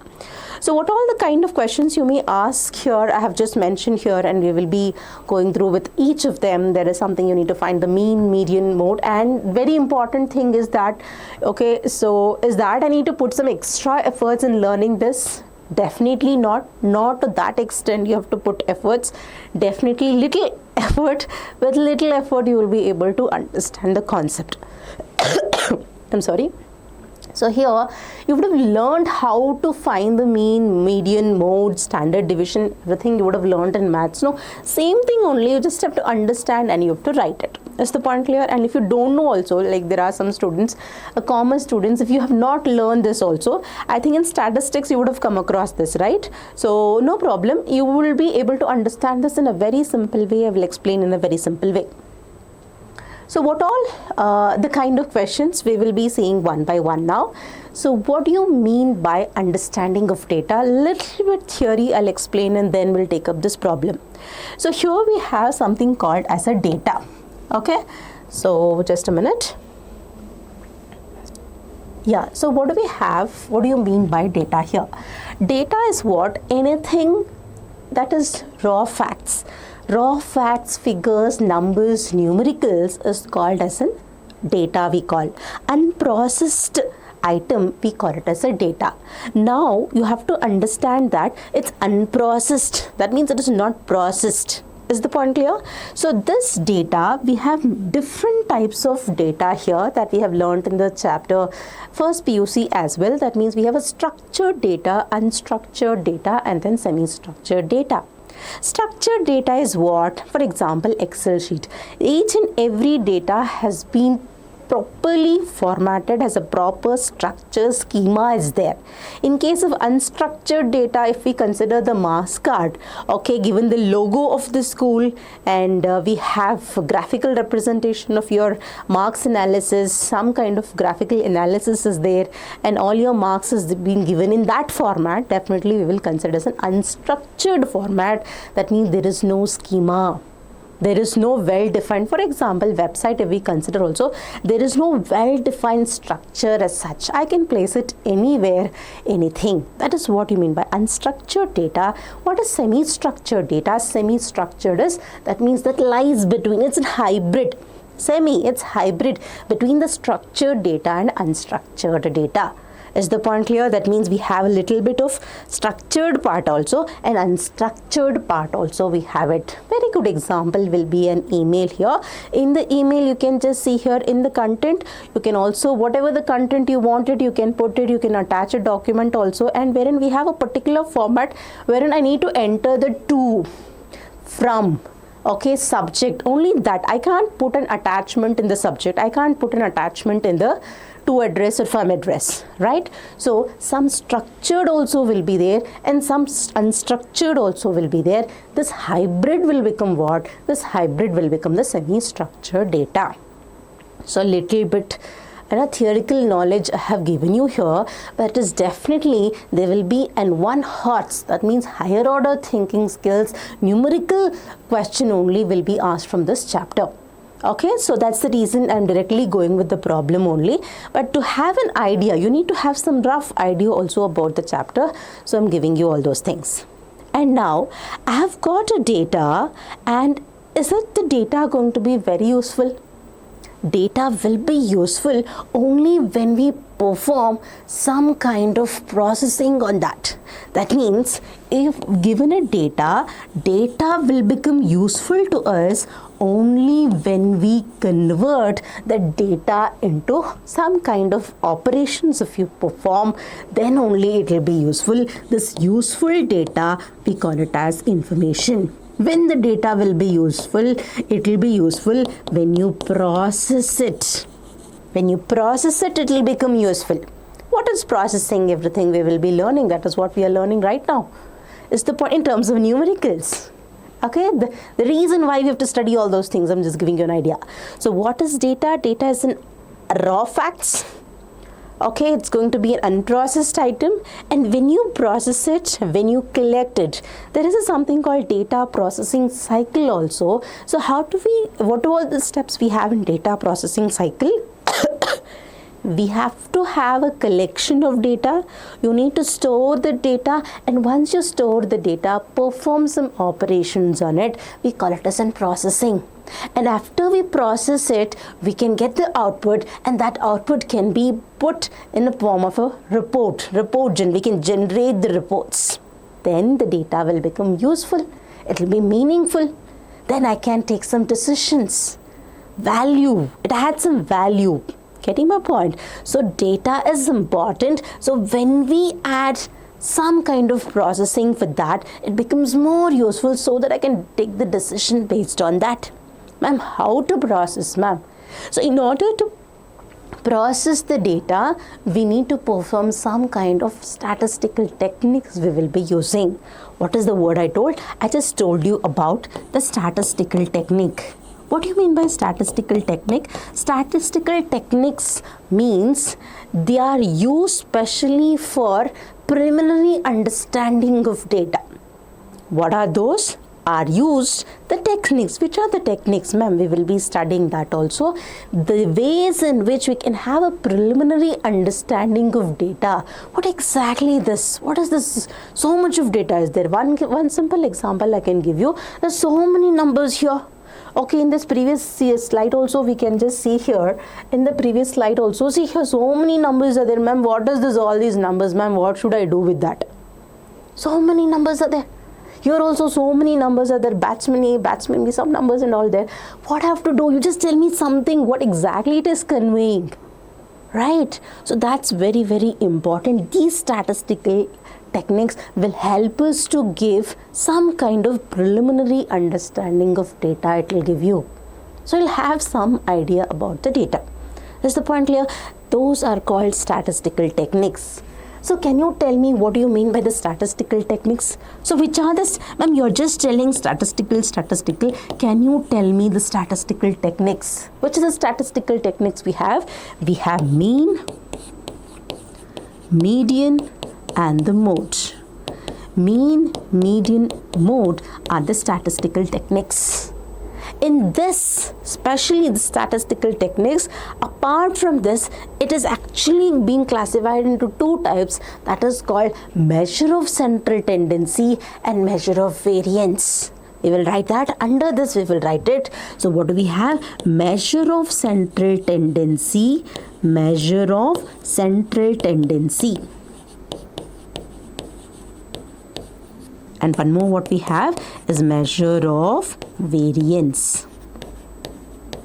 So what all the kind of questions you may ask here, I have just mentioned here, and we will be going through with each of them. There is something you need to find the mean, median, mode, and very important thing is that, okay, so is that I need to put some extra efforts in learning this? Definitely not to that extent you have to put efforts. Definitely little effort. With little effort you will be able to understand the concept. I'm sorry. So here you would have learned how to find the mean, median, mode, standard deviation, everything you would have learned in maths. No, same thing only, you just have to understand and you have to write it. Is the point clear? And if you don't know also, like there are some students, commerce students, if you have not learned this also, I think in statistics you would have come across this, right? So no problem, you will be able to understand this in a very simple way. I will explain in a very simple way. So what all the kind of questions we will be seeing one by one now. So what do you mean by understanding of data? Little bit theory I'll explain, and then we'll take up this problem. So here we have something called as a data. Okay, so just a minute. Yeah, so what do we have? What do you mean by data here? Data is what? Anything that is raw facts. Raw facts, figures, numbers, numericals is called as a data we call. Unprocessed item we call it as a data. Now you have to understand that it's unprocessed. That means it is not processed. Is the point clear? So this data, we have different types of data here that we have learned in the chapter first PUC as well. That means we have a structured data, unstructured data, and then semi-structured data. Structured data is what? For example, Excel sheet. Each and every data has been properly formatted, has a proper structure, schema is there. In case of unstructured data, if we consider the marks card, okay, given the logo of the school, and we have graphical representation of your marks analysis, some kind of graphical analysis is there, and all your marks has been given in that format, definitely we will consider as an unstructured format. That means there is no schema. There is no well-defined, for example, website if we consider also, there is no well-defined structure as such. I can place it anywhere, anything. That is what you mean by unstructured data. What is semi-structured data? Semi-structured is, that means that lies between, it's a hybrid. It's hybrid between the structured data and unstructured data. Is the point clear? That means we have a little bit of structured part also and unstructured part also we have it. Very good example will be an email here. In the email you can just see here in the content, you can also whatever the content you wanted you can put it, you can attach a document also, and wherein we have a particular format wherein I need to enter the to, from, okay, subject, only that. I can't put an attachment in the subject, I can't put an attachment in the to address or from address, right? So some structured also will be there and some unstructured also will be there. This hybrid will become what? This hybrid will become the semi-structured data. So a little bit theoretical knowledge I have given you here, but it is definitely there will be and one HOTS, that means higher order thinking skills, numerical question only will be asked from this chapter. Okay, so that's the reason I'm directly going with the problem only. But to have an idea, you need to have some rough idea also about the chapter. So I'm giving you all those things. And now I have got a data, and is it the data going to be very useful? Data will be useful only when we perform some kind of processing on that. That means if given a data will become useful to us only when we convert the data into some kind of operations. If you perform, then only it will be useful. This useful data, we call it as information. When the data will be useful, it will be useful when you process it. When you process it, it will become useful. What is processing? Everything we will be learning. That is what we are learning right now. Is the point in terms of numericals. Okay, the reason why we have to study all those things, I'm just giving you an idea. So what is data? Data is an raw facts. Okay, it's going to be an unprocessed item, and when you process it, when you collect it, there is something called data processing cycle also. So what are the steps we have in data processing cycle? We have to have a collection of data. You need to store the data, and once you store the data, perform some operations on it. We call it as in processing. And after we process it, we can get the output, and that output can be put in the form of a report. We can generate the reports. Then the data will become useful. It will be meaningful. Then I can take some decisions. Value. It had some value. Getting my point? So data is important. So when we add some kind of processing for that, it becomes more useful so that I can take the decision based on that. Ma'am, how to process, ma'am? So in order to process the data, we need to perform some kind of statistical techniques we will be using. What is the word I told? I just told you about the statistical technique. What do you mean by statistical technique? Statistical techniques means they are used specially for preliminary understanding of data. What are those? Are used the techniques. Which are the techniques, ma'am? We will be studying that also. The ways in which we can have a preliminary understanding of data. What exactly this? What is this? So much of data is there. One simple example I can give you. There's so many numbers here. Okay, in this previous slide also we can just see here. In the previous slide also, see here so many numbers are there. Ma'am, what is this? All these numbers, ma'am, what should I do with that? So many numbers are there. Here also so many numbers are there. Batsman A, batsman B, some numbers and all there. What I have to do? You just tell me something, what exactly it is conveying. Right? So that's very, very important. These statistical techniques will help us to give some kind of preliminary understanding of data it will give you. So you'll have some idea about the data. Is the point clear? Those are called statistical techniques. So can you tell me what do you mean by the statistical techniques? So which are this? Ma'am, you're just telling statistical. Can you tell me the statistical techniques? Which are the statistical techniques we have? We have mean, median, and the mode. Mean, median, mode are the statistical techniques. In this, especially the statistical techniques, apart from this, it is actually being classified into two types, that is called measure of central tendency and measure of variance. We will write that. Under this we will write it. So what do we have? Measure of central tendency, measure of central tendency. And one more what we have is measure of variance.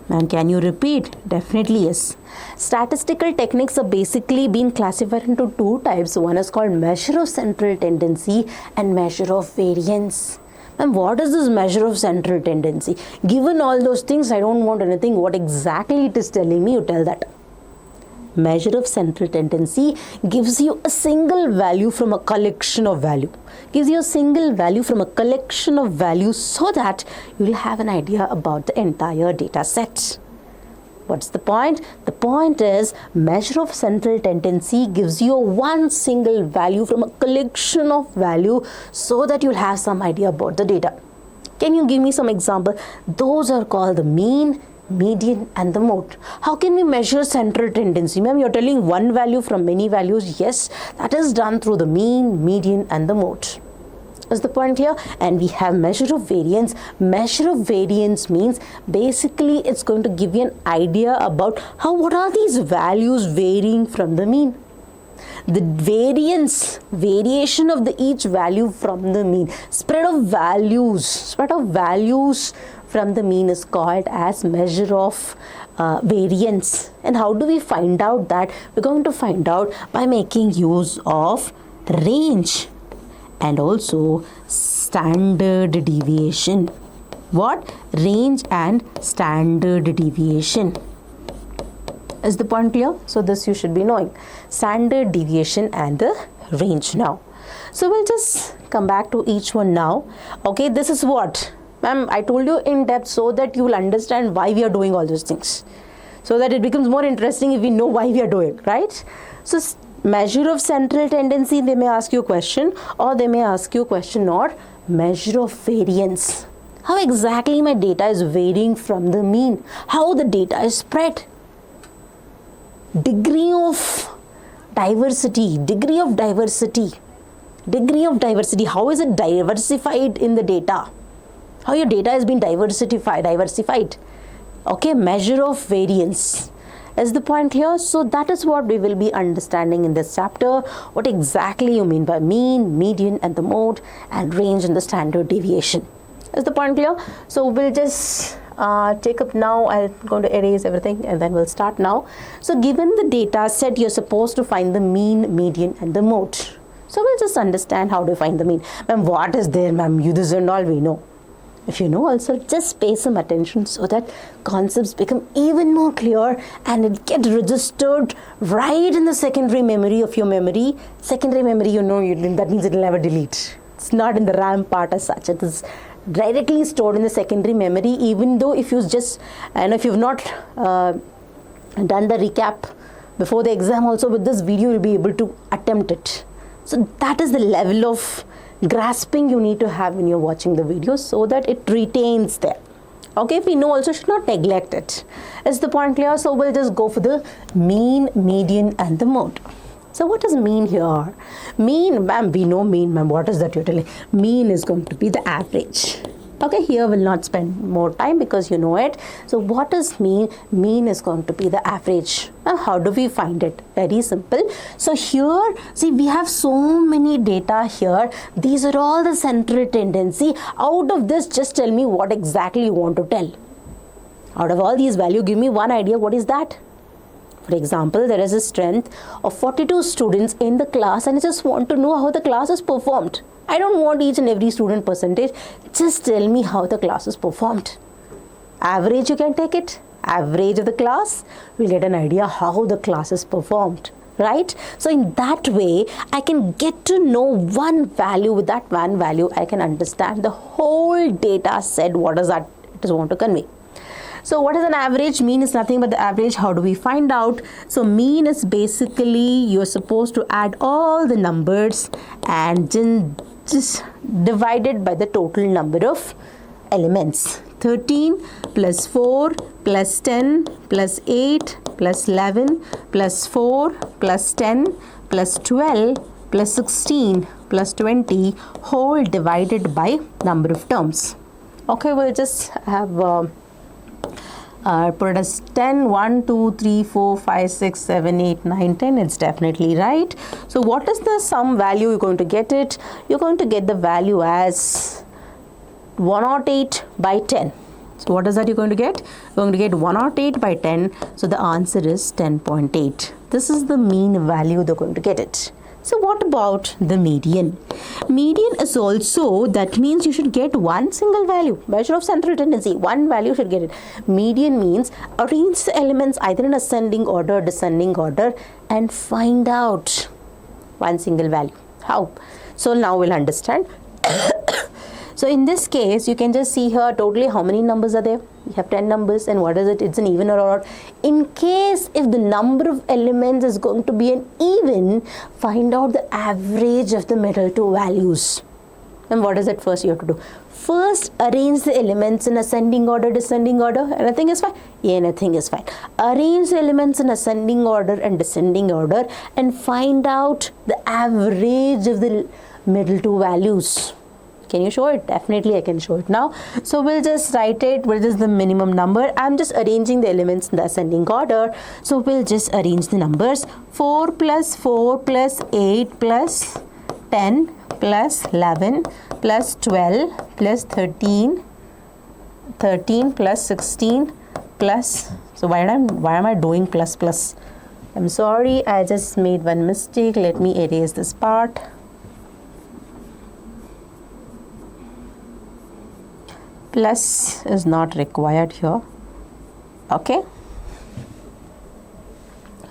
Ma'am, can you repeat? Definitely yes. Statistical techniques are basically being classified into two types. One is called measure of central tendency and measure of variance. Ma'am, what is this measure of central tendency? Given all those things, I don't want anything. What exactly it is telling me, you tell that. Measure of central tendency gives you a single value from a collection of value. Gives you a single value from a collection of values so that you will have an idea about the entire data set. What's the point? The point is measure of central tendency gives you one single value from a collection of value so that you'll have some idea about the data. Can you give me some example? Those are called the mean, median, and the mode. How can we measure central tendency? Ma'am, you're telling one value from many values. Yes, that is done through the mean, median, and the mode. Is the point here? And we have measure of variance. Measure of variance means basically it's going to give you an idea about what are these values varying from the mean. The variation of each value from the mean. Spread of values from the mean is called as measure of variance. And how do we find out that? We're going to find out by making use of range and also standard deviation. What? Range and standard deviation. Is the point clear? So this you should be knowing. Standard deviation and the range now. So we'll just come back to each one now. Okay, this is what? Ma'am, I told you in depth so that you will understand why we are doing all those things. So that it becomes more interesting if we know why we are doing, right? So measure of central tendency, they may ask you a question, or they may ask you a question or measure of variance. How exactly my data is varying from the mean? How the data is spread? Degree of diversity. How is it diversified in the data? How your data has been diversified. Okay, measure of variance. Is the point here? So that is what we will be understanding in this chapter. What exactly you mean by mean, median and the mode, and range and the standard deviation. Is the point clear? So we'll just take up now. I'm going to erase everything and then we'll start now. So given the data set, you're supposed to find the mean, median and the mode. So we'll just understand how to find the mean. Ma'am, what is there, ma'am? This and all we know. If you know also, just pay some attention so that concepts become even more clear and it gets registered right in the secondary memory of your memory. Secondary memory, that means it will never delete. It's not in the RAM part as such. It is directly stored in the secondary memory, even though if you just, and if you've not done the recap before the exam also, with this video you'll be able to attempt it. So that is the level of grasping you need to have when you're watching the video so that it retains there. Okay, if we know also, should not neglect it. Is the point clear? So we'll just go for the mean, median and the mode. So what is mean here? Mean, ma'am, we know mean, ma'am. What is that you're telling? Mean is going to be the average. Okay, here we'll not spend more time because you know it. So what is mean? Mean is going to be the average. Now how do we find it? Very simple. So here, see, we have so many data here. These are all the central tendency. Out of this, just tell me what exactly you want to tell. Out of all these values, give me one idea. What is that? For example, there is a strength of 42 students in the class and I just want to know how the class is performed. I don't want each and every student percentage. Just tell me how the class is performed. Average, you can take it. Average of the class, we'll get an idea how the class is performed. Right? So in that way, I can get to know one value. With that one value, I can understand the whole data set. What is that it is want to convey? So what is an average? Mean is nothing but the average. How do we find out? So mean is basically you're supposed to add all the numbers and then just divide it by the total number of elements. 13 plus 4 plus 10 plus 8 plus 11 plus 4 plus 10 plus 12 plus 16 plus 20 whole divided by number of terms. Okay, we'll just have put it as 10, 1, 2, 3, 4, 5, 6, 7, 8, 9, 10. It's definitely right. So what is the sum value? You're going to get it. You're going to get the value as 108 by 10. So what is that you're going to get? You're going to get 108 by 10. So the answer is 10.8. This is the mean value they're going to get it. So what about the median? Median is also, that means you should get one single value. Measure of central tendency, one value should get it. Median means arrange the elements either in ascending order, descending order and find out one single value. How? So now we'll understand. So in this case, you can just see here totally how many numbers are there. You have 10 numbers and what is it? It's an even or odd. In case if the number of elements is going to be an even, find out the average of the middle two values. And what is it first you have to do? First, arrange the elements in ascending order, descending order. Anything is fine? Anything is fine. Arrange the elements in ascending order and descending order and find out the average of the middle two values. Can you show it? Definitely I can show it now. So we'll just write it. What is the minimum number? I'm just arranging the elements in the ascending order. So we'll just arrange the numbers. 4 plus 4 plus 8 plus 10 plus 11 plus 12 plus 13 plus 16 plus, so why am I doing plus plus? I'm sorry, I just made one mistake. Let me erase this part. Plus is not required here.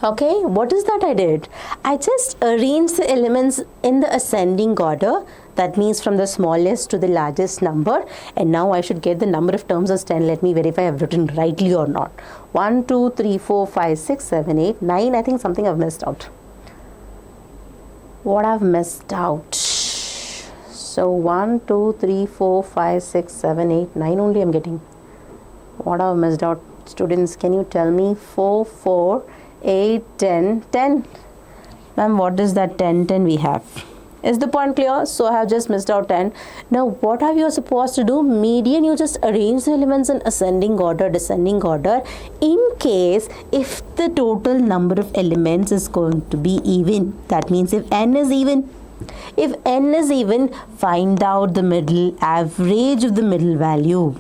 Okay, what is that I did? I just arranged the elements in the ascending order. That means from the smallest to the largest number. And now I should get the number of terms as 10. Let me verify I've written rightly or not. 1, 2, 3, 4, 5, 6, 7, 8, 9. I think something I've missed out. What I've missed out? So 1, 2, 3, 4, 5, 6, 7, 8, 9 only I'm getting. What I've missed out? Students, can you tell me? 4, 4, 8, 10, 10. Ma'am, what is that 10, 10 we have? Is the point clear? So I have just missed out 10. Now what are you supposed to do? Median, you just arrange the elements in ascending order, descending order, in case if the total number of elements is going to be even. That means if n is even. If n is even, find out the middle average of the middle value.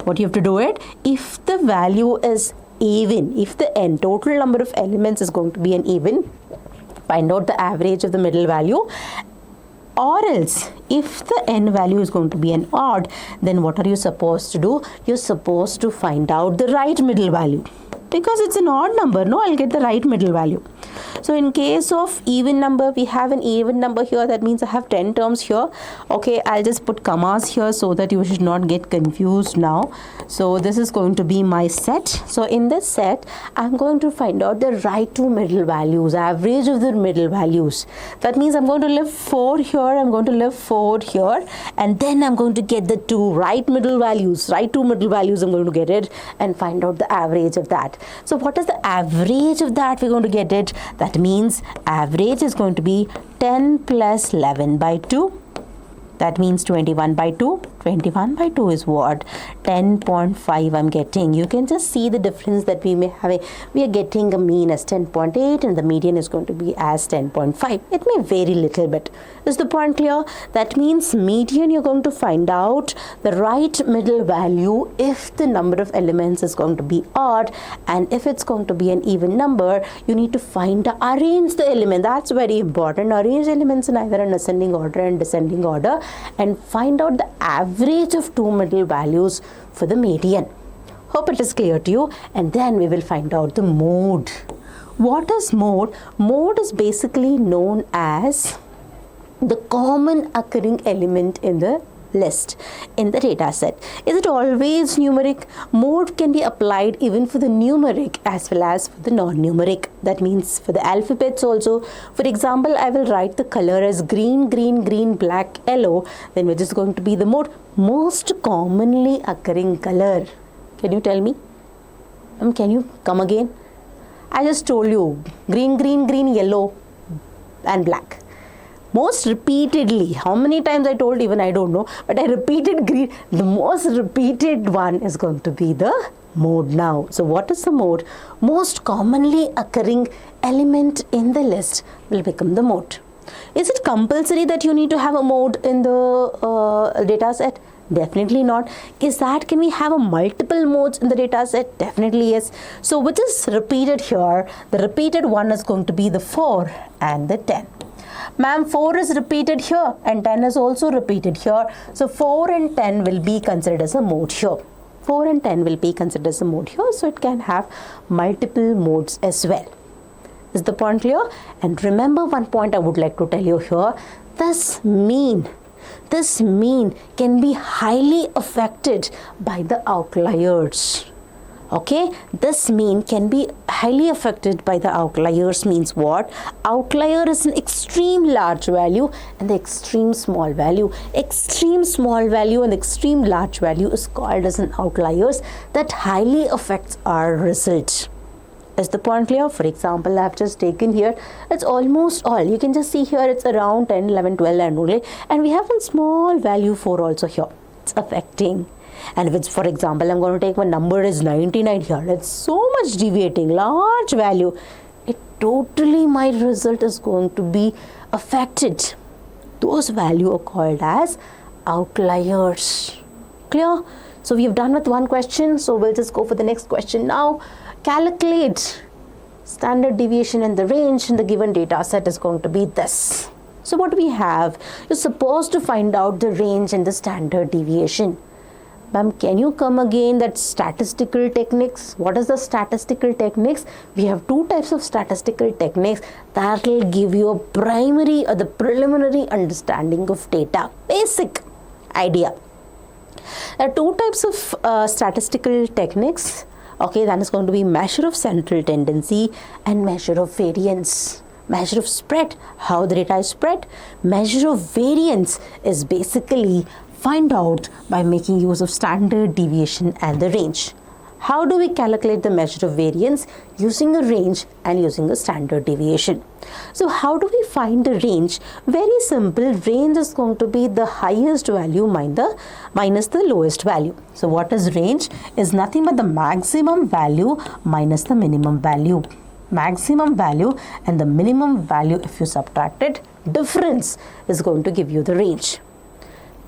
What you have to do it? If the value is even, if the n total number of elements is going to be an even, find out the average of the middle value. Or else, if the n value is going to be an odd, then what are you supposed to do? You're supposed to find out the right middle value. Because it's an odd number, no, I'll get the right middle value. So in case of even number, we have an even number here. That means I have 10 terms here. Okay, I'll just put commas here so that you should not get confused now. So this is going to be my set. So in this set, I'm going to find out the right two middle values, average of the middle values. That means I'm going to leave 4 here, I'm going to leave 4 here, and then I'm going to get the two right middle values, right two middle values I'm going to get it and find out the average of that. So what is the average of that? We're going to get it. That means average is going to be 10 plus 11 by 2. That means 21 by 2. 21 by 2 is what? 10.5 I'm getting. You can just see the difference that we may have. We are getting a mean as 10.8 and the median is going to be as 10.5. It may vary little bit. Is the point clear? That means median, you're going to find out the right middle value if the number of elements is going to be odd, and if it's going to be an even number, you need to arrange the element. That's very important. Arrange elements in either an ascending order and descending order and find out the average of two middle values for the median. Hope it is clear to you. And then we will find out the mode. What is mode? Mode is basically known as the common occurring element in the list, in the data set. Is it always numeric? Mode can be applied even for the numeric as well as for the non-numeric. That means for the alphabets also. For example, I will write the color as green, green, green, black, yellow. Then which is going to be the mode? Most commonly occurring color. Can you tell me? Can you come again? I just told you green, green, green, yellow and black. Most repeatedly, how many times I told, even I don't know, but I repeated green. The most repeated one is going to be the mode now. So what is the mode? Most commonly occurring element in the list will become the mode. Is it compulsory that you need to have a mode in the data set? Definitely not. Can we have a multiple modes in the data set? Definitely yes. So which is repeated here? The repeated one is going to be the 4 and the 10. Ma'am, 4 is repeated here and 10 is also repeated here. So 4 and 10 will be considered as a mode here. 4 and 10 will be considered as a mode here. So it can have multiple modes as well. Is the point clear? And remember one point I would like to tell you here. This mean can be highly affected by the outliers. Okay, this mean can be highly affected by the outliers. Means what? Outlier is an extreme large value and the extreme small value. Extreme small value and extreme large value is called as an outliers that highly affects our result. Is the point clear? For example, I've just taken here, it's almost all. You can just see here, it's around 10, 11, 12 and only. And we have a small value 4 also here. It's affecting. And if it's, for example, I'm going to take my number is 99 here. It's so much deviating, large value. It totally, my result is going to be affected. Those values are called as outliers. Clear? So we have done with one question. So we'll just go for the next question now. Calculate standard deviation and the range in the given data set is going to be this. So what we have, you're supposed to find out the range and the standard deviation. Ma'am, can you come again that statistical techniques? What is the statistical techniques? We have two types of statistical techniques that will give you a primary or the preliminary understanding of data. Basic idea. There are two types of statistical techniques. Okay, that is going to be measure of central tendency and measure of variance. Measure of spread, how the data is spread. Measure of variance is basically find out by making use of standard deviation and the range. How do we calculate the measure of variance? Using a range and using a standard deviation. So how do we find the range? Very simple. Range is going to be the highest value minus the lowest value. So what is range? Is nothing but the maximum value minus the minimum value. Maximum value and the minimum value, if you subtract it, difference is going to give you the range.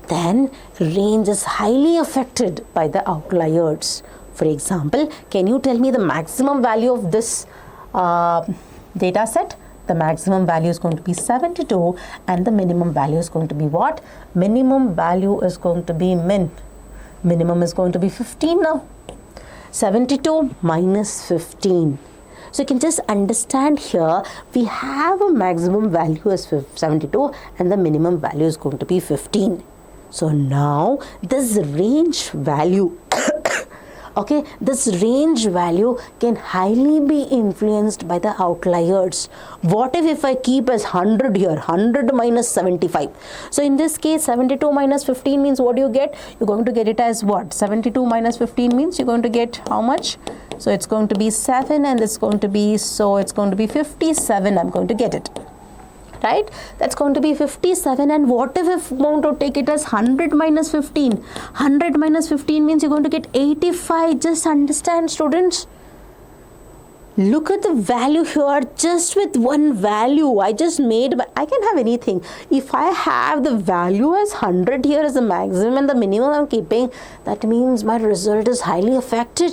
Then range is highly affected by the outliers. For example, can you tell me the maximum value of this data set? The maximum value is going to be 72 and the minimum value is going to be what? Minimum value is going to be minimum is going to be 15 now. 72 minus 15. So you can just understand here, we have a maximum value as 72 and the minimum value is going to be 15. So now this range value, okay, this range value can highly be influenced by the outliers. What if I keep as 100 here, 100 minus 75? So in this case, 72 minus 15 means what do you get? You're going to get it as what? 72 minus 15 means you're going to get how much? So it's going to be 7 and it's going to be, so it's going to be 57. I'm going to get it. Right? That's going to be 57. And what if I'm going to take it as 100 minus 15? 100 minus 15 means you're going to get 85. Just understand, students. Look at the value here. Just with one value, I just made, I can have anything. If I have the value as 100 here as the maximum and the minimum I'm keeping, that means my result is highly affected.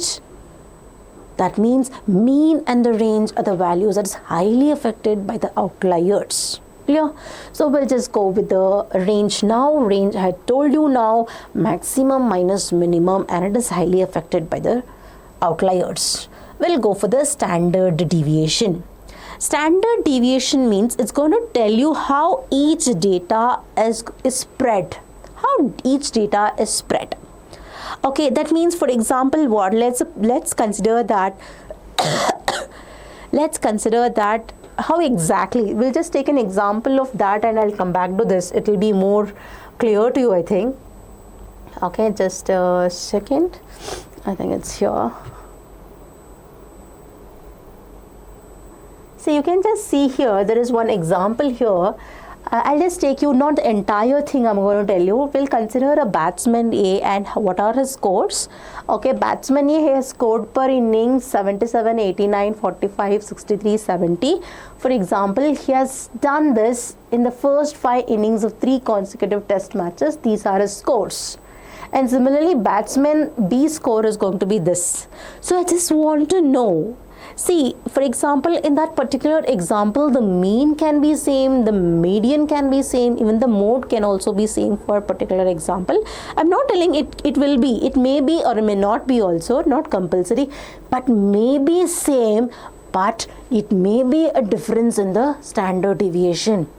That means mean and the range are the values that is highly affected by the outliers. Clear? So we'll just go with the range now. Range, I had told you now, maximum minus minimum, and it is highly affected by the outliers. We'll go for the standard deviation. Standard deviation means it's going to tell you how each data is spread. How each data is spread. Okay, that means, for example, what? Let's consider that. Let's consider that. How exactly? We'll just take an example of that, and I'll come back to this. It will be more clear to you, I think. Okay, just a second. I think it's here. So you can just see here. There is one example here. I'll just take you, not the entire thing I'm going to tell you. We'll consider a batsman A and what are his scores. Okay, batsman A has scored per innings 77, 89, 45, 63, 70. For example, he has done this in the first 5 innings of 3 consecutive test matches. These are his scores. And similarly, batsman B's score is going to be this. So I just want to know. See, for example, in that particular example, the mean can be same, the median can be same, even the mode can also be same for a particular example. I'm not telling it will be, it may be or it may not be also, not compulsory, but may be same, but it may be a difference in the standard deviation.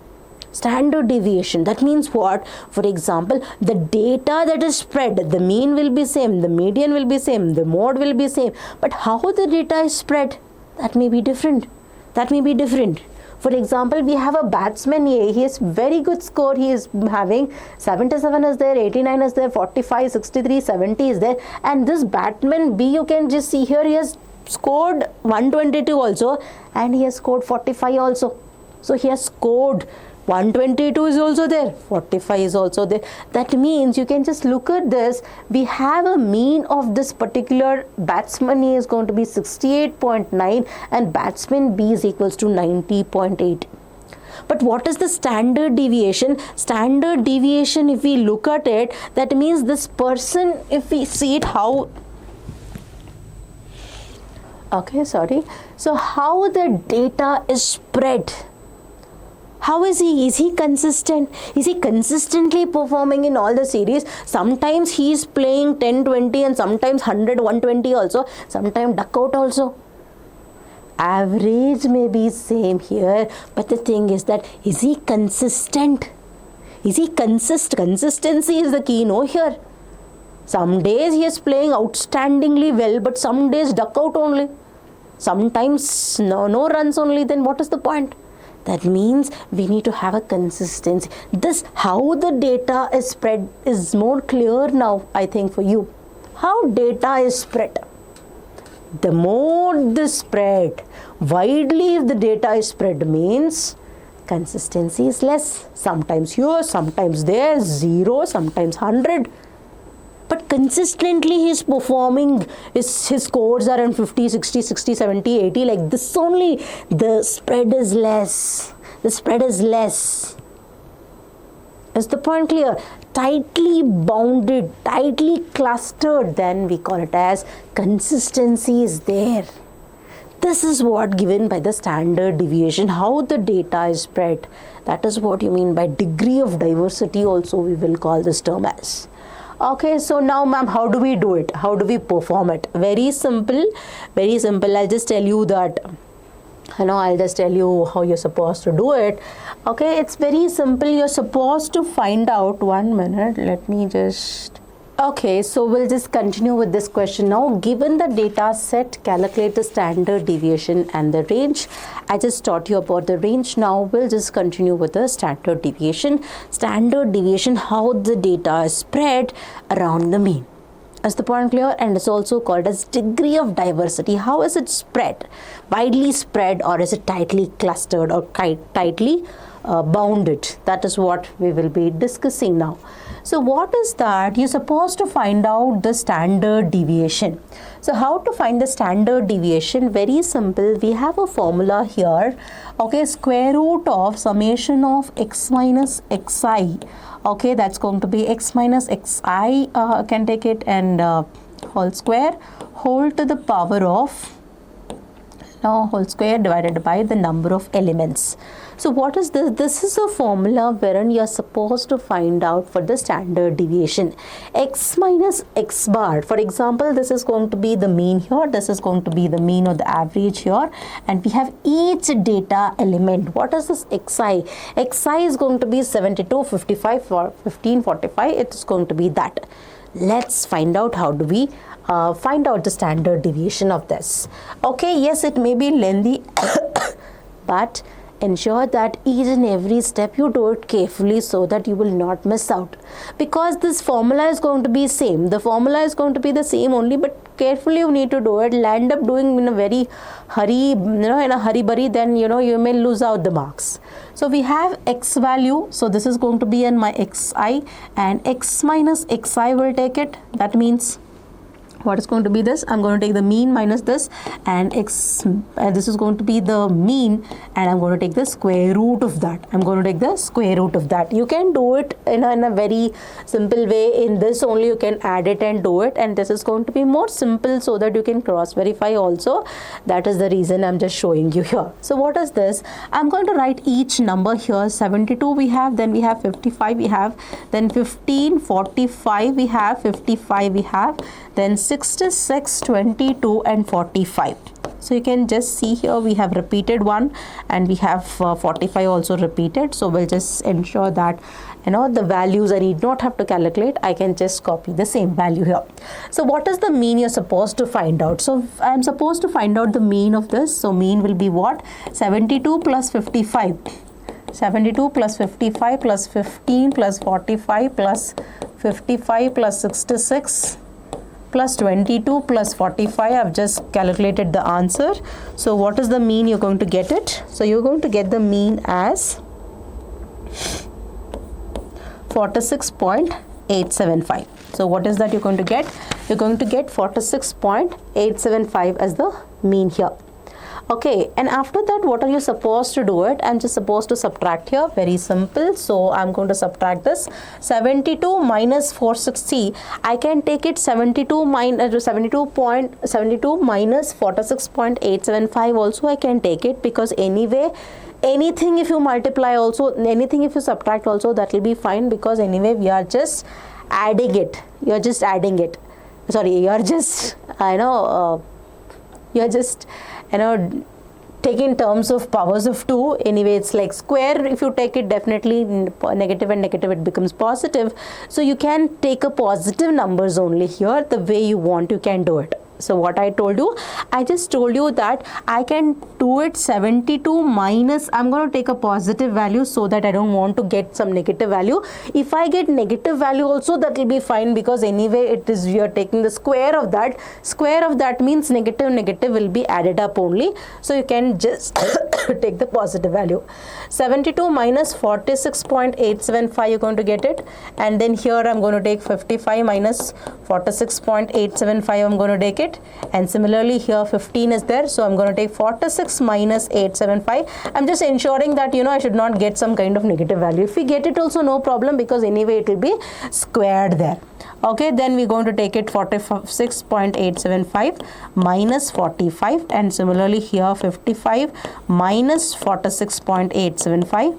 Standard deviation, that means what? For example, the data that is spread, the mean will be same, the median will be same, the mode will be same, but how the data is spread, that may be different. That may be different. For example, we have a batsman A, he has very good score, he is having 77 is there, 89 is there, 45, 63, 70 is there, and this batsman B, you can just see here, he has scored 122 also, and he has scored 45 also. So he has scored 122 is also there, 45 is also there. That means you can just look at this. We have a mean of this particular batsman A is going to be 68.9 and batsman B is equals to 90.8. But what is the standard deviation? Standard deviation, if we look at it, that means this person, if we see it how, okay, sorry. So how the data is spread. How is he? Is he consistent? Is he consistently performing in all the series? Sometimes he is playing 10-20 and sometimes 100-120 also. Sometimes duck out also. Average may be same here, but the thing is that is he consistent? Is he consistency is the key, no, here. Some days he is playing outstandingly well, but some days duck out only. Sometimes no runs only, then what is the point? That means we need to have a consistency. This, how the data is spread is more clear now, I think, for you. How data is spread. The more the spread, widely if the data is spread means consistency is less. Sometimes here, sometimes there, 0, sometimes 100. But consistently he is performing, his scores are in 50, 60, 60, 70, 80, like this only. The spread is less. The spread is less. Is the point clear? Tightly bounded, tightly clustered, then we call it as consistency is there. This is what given by the standard deviation, how the data is spread. That is what you mean by degree of diversity also we will call this term as. Okay, so now ma'am, how do we do it? How do we perform it? Very simple, very simple. I'll just tell you that, I'll just tell you how you're supposed to do it. Okay, it's very simple. You're supposed to find out, 1 minute, let me just, okay, so we'll just continue with this question now. Given the data set, calculate the standard deviation and the range. I just taught you about the range. Now we'll just continue with the standard deviation. Standard deviation, how the data is spread around the mean. Is the point clear? And it's also called as degree of diversity. How is it spread? Widely spread, or is it tightly clustered or tightly bounded? That is what we will be discussing now. So what is that? You're supposed to find out the standard deviation. So how to find the standard deviation? Very simple. We have a formula here. Okay, square root of summation of x minus xi. Okay, that's going to be x minus xi, can take it, and whole square, whole to the power of, whole square divided by the number of elements. So what is this? This is a formula wherein you are supposed to find out for the standard deviation. X minus x bar. For example, this is going to be the mean here. This is going to be the mean or the average here. And we have each data element. What is this xi? Xi is going to be 72, 55, 15, 45. It's going to be that. Let's find out how do we find out the standard deviation of this. Okay, yes, it may be lengthy, but ensure that each and every step you do it carefully so that you will not miss out, because this formula is going to be same. The formula is going to be the same only, but carefully you need to do it. Land up doing in a very hurry, in a hurry-burry, then you may lose out the marks. So we have x value, so this is going to be in my xi, and x minus xi will take it. That means what is going to be this? I'm going to take the mean minus this, and this is going to be the mean, and I'm going to take the square root of that. I'm going to take the square root of that. You can do it in a very simple way. In this only you can add it and do it, and this is going to be more simple so that you can cross verify also. That is the reason I'm just showing you here. So what is this? I'm going to write each number here. 72 we have, then we have 55 we have, then 15, 45 we have, 55 we have, then 66, 22 and 45. So you can just see here we have repeated one, and we have 45 also repeated. So we'll just ensure that the values I need not have to calculate. I can just copy the same value here. So what is the mean you're supposed to find out? So I'm supposed to find out the mean of this. So mean will be what? 72 plus 55. 72 plus 55 plus 15 plus 45 plus 55 plus 66 plus 22 plus 45. I've just calculated the answer. So what is the mean you're going to get it? So you're going to get the mean as 46.875. So what is that you're going to get? You're going to get 46.875 as the mean here. Okay, and after that, what are you supposed to do it? I'm just supposed to subtract here. Very simple. So I'm going to subtract this 72 minus 460. I can take it 72 minus 46.875 also I can take it, because anyway anything if you multiply also, anything if you subtract also, that will be fine, because anyway we are just adding it. You're just adding it. Sorry, you're just taking terms of powers of 2. Anyway, it's like square. If you take it, definitely negative and negative, it becomes positive. So you can take a positive numbers only here. The way you want, you can do it. So what I told you, I just told you that I can do it 72 minus, I'm going to take a positive value so that I don't want to get some negative value. If I get negative value also, that will be fine, because anyway it is, we are taking the square of that. Square of that means negative will be added up only. So you can just take the positive value. 72 minus 46.875, you're going to get it. And then here I'm going to take 55 minus 46.875, I'm going to take it. And similarly here 15 is there, so I'm going to take 46 minus 875. I'm just ensuring that I should not get some kind of negative value. If we get it also, no problem, because anyway it will be squared there. Okay, then we're going to take it 46.875 minus 45, and similarly here 55 minus 46.875.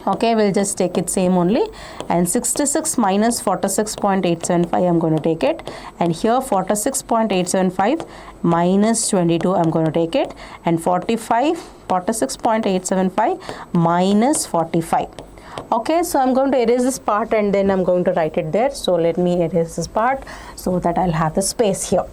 Okay, we'll just take it same only, and 66 minus 46.875 I'm going to take it, and here 46.875 minus 22 I'm going to take it, and 46.875 minus 45. Okay, so I'm going to erase this part and then I'm going to write it there. So let me erase this part so that I'll have the space here.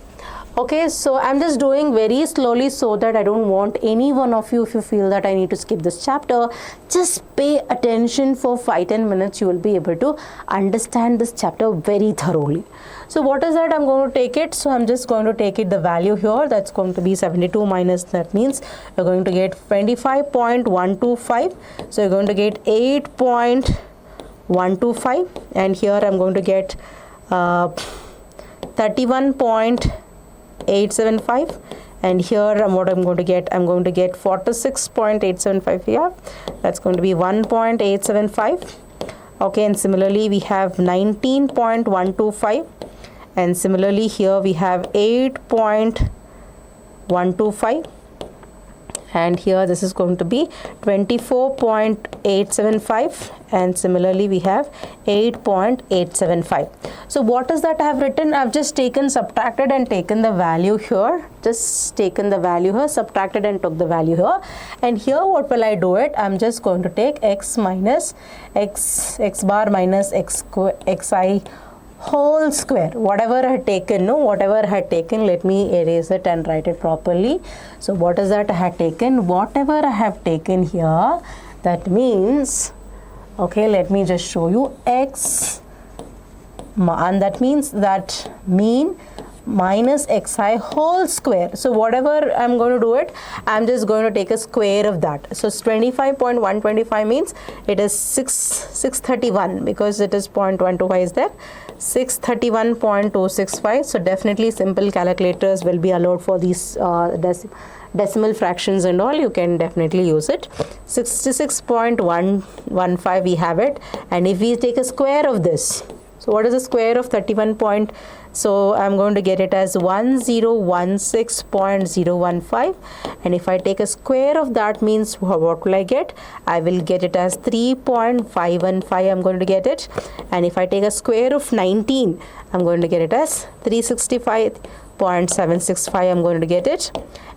Okay, so I'm just doing very slowly so that I don't want any one of you, if you feel that I need to skip this chapter, just pay attention for 5-10 minutes. You will be able to understand this chapter very thoroughly. So what is that? I'm going to take it. So I'm just going to take it the value here. That's going to be 72 minus, that means you're going to get 25.125. So you're going to get 8.125, and here I'm going to get 31.875, and here what I'm going to get, 46.875 here. That's going to be 1.875. Okay, and similarly we have 19.125, and similarly here we have 8.125, and here this is going to be 24.875, and similarly we have 8.875. So what is that I have written? I've just taken, subtracted and taken the value here. Just taken the value here, subtracted and took the value here. And here what will I do it? I'm just going to take x minus x bar minus xi whole square. Whatever I had taken, whatever I had taken, let me erase it and write it properly. So what is that I had taken? Whatever I have taken here, that means, okay, let me just show you x, and that means that mean minus xi whole square. So whatever I'm going to do it, I'm just going to take a square of that. So 25.125 means it is 631, because it is 0.125 is there. 631.265. So definitely simple calculators will be allowed for these decimal fractions and all. You can definitely use it. 66.115 we have it, and if we take a square of this, so what is the square of 31 so I'm going to get it as 1016.015, and if I take a square of that means what will I get? I will get it as 3.515. I'm going to get it, and if I take a square of 19, I'm going to get it as 365.765. I'm going to get it,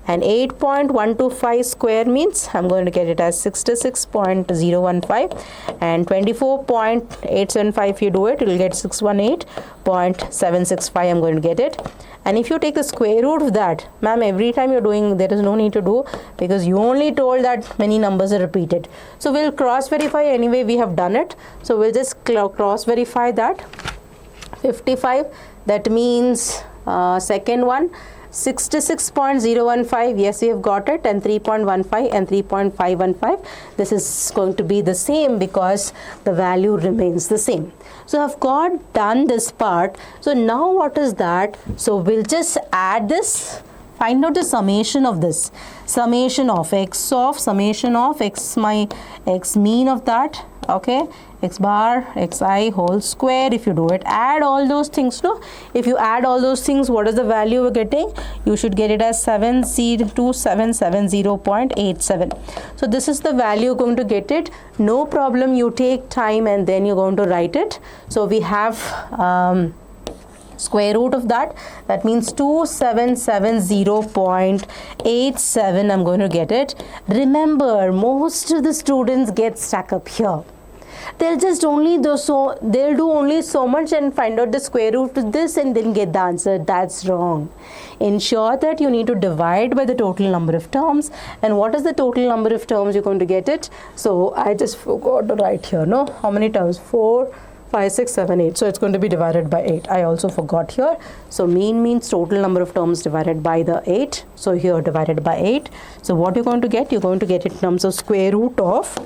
and 8.125 square means I'm going to get it as 66.015, and 24.875 if you do it, you will get 618.765. I'm going to get it. And if you take the square root of that, ma'am, every time you're doing, there is no need to do, because you only told that many numbers are repeated. So we'll cross verify anyway, we have done it. So we'll just cross verify that. 55 That means second one 66.015, yes, we have got it, and 3.15 and 3.515. This is going to be the same because the value remains the same. So I've done this part. So now what is that? So we'll just add this, find out the summation of this. Summation of x my x mean of that, okay, x bar xi whole square. If you do it, add all those things, no? If you add all those things, what is the value we're getting? You should get it as 72770.87. So this is the value you're going to get it. No problem, you take time and then you're going to write it. So we have square root of that, that means 2770.87. I'm going to get it. Remember, most of the students get stuck up here. They'll just only do they'll do only so much and find out the square root of this and then get the answer. That's wrong. Ensure that you need to divide by the total number of terms. And what is the total number of terms you're going to get it? So I just forgot to write here, no? How many terms? 4, 5, 6, 7, 8. So it's going to be divided by 8. I also forgot here. So mean means total number of terms divided by the 8. So here divided by 8. So what you're going to get? You're going to get it in terms of square root of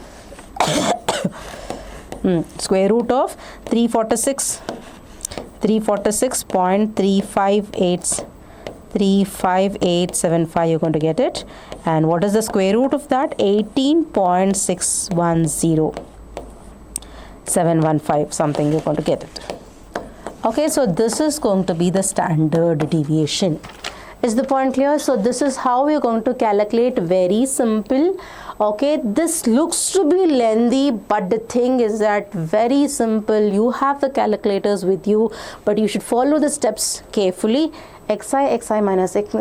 square root of 346.35875. You're going to get it. And what is the square root of that? 18.610715 something. You're going to get it. Okay, so this is going to be the standard deviation. Is the point clear? So this is how we're going to calculate. Very simple. Okay, this looks to be lengthy, but the thing is that very simple. You have the calculators with you, but you should follow the steps carefully. xi minus x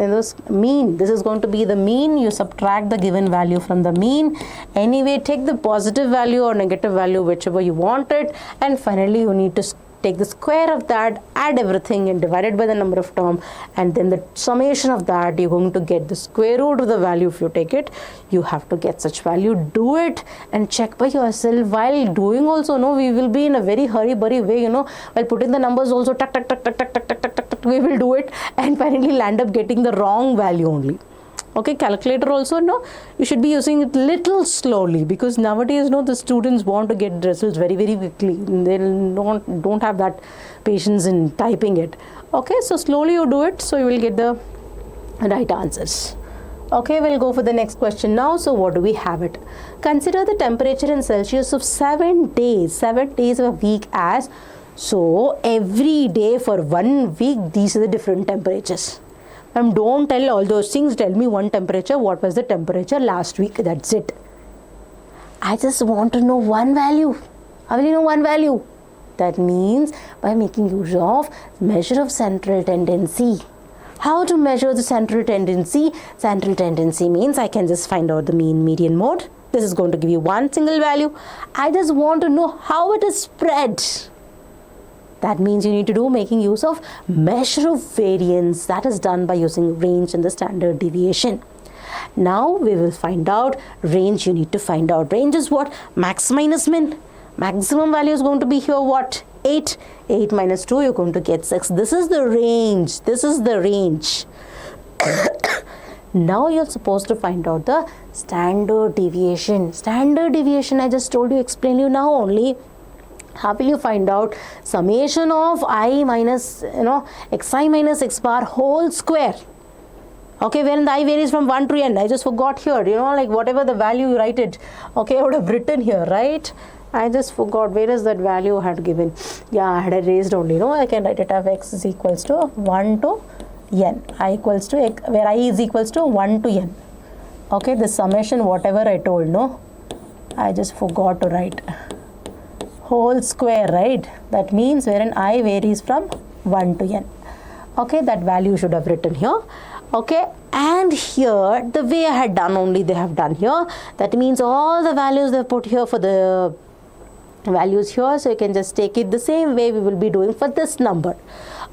mean. This is going to be the mean. You subtract the given value from the mean. Anyway, take the positive value or negative value, whichever you want it, and finally you need to take the square of that, add everything and divide it by the number of term, and then the summation of that, you're going to get the square root of the value. If you take it, you have to get such value. Do it and check by yourself. While doing also, no, we will be in a very hurry-burry way, while putting the numbers also, we will do it and finally land up getting the wrong value only. Okay, calculator also, no, you should be using it little slowly, because nowadays, no, the students want to get results very, very quickly. They don't have that patience in typing it. Okay, so slowly you do it, so you will get the right answers. Okay, we'll go for the next question now. So what do we have it? Consider the temperature in Celsius of 7 days of a week as, so every day for 1 week, these are the different temperatures. Don't tell all those things. Tell me one temperature. What was the temperature last week? That's it. I just want to know one value. I will know one value. That means by making use of measure of central tendency. How to measure the central tendency? Central tendency means I can just find out the mean, median, mode. This is going to give you one single value. I just want to know how it is spread. That means you need to do making use of measure of variance. That is done by using range and the standard deviation. Now we will find out range. You need to find out range is what? Max minus min. Maximum value is going to be here what? 8. 8 minus 2, you're going to get 6. This is the range. This is the range. Now you're supposed to find out the standard deviation. Standard deviation, I just told you, explain you now only. How will you find out? Summation of I minus, xi minus x bar whole square. Okay, when the I varies from 1 to n, I just forgot here, like whatever the value you write it. Okay, I would have written here, right? I just forgot where is that value I had given. Yeah, I had erased only, I can write it as x is equals to 1 to n. I equals to x, where I is equals to 1 to n. Okay, the summation, whatever I told, no? I just forgot to write. Whole square, right? That means wherein I varies from 1 to n. Okay, that value should have written here. Okay, and here the way I had done only they have done here. That means all the values they have put here for the values here, so you can just take it the same way we will be doing for this number.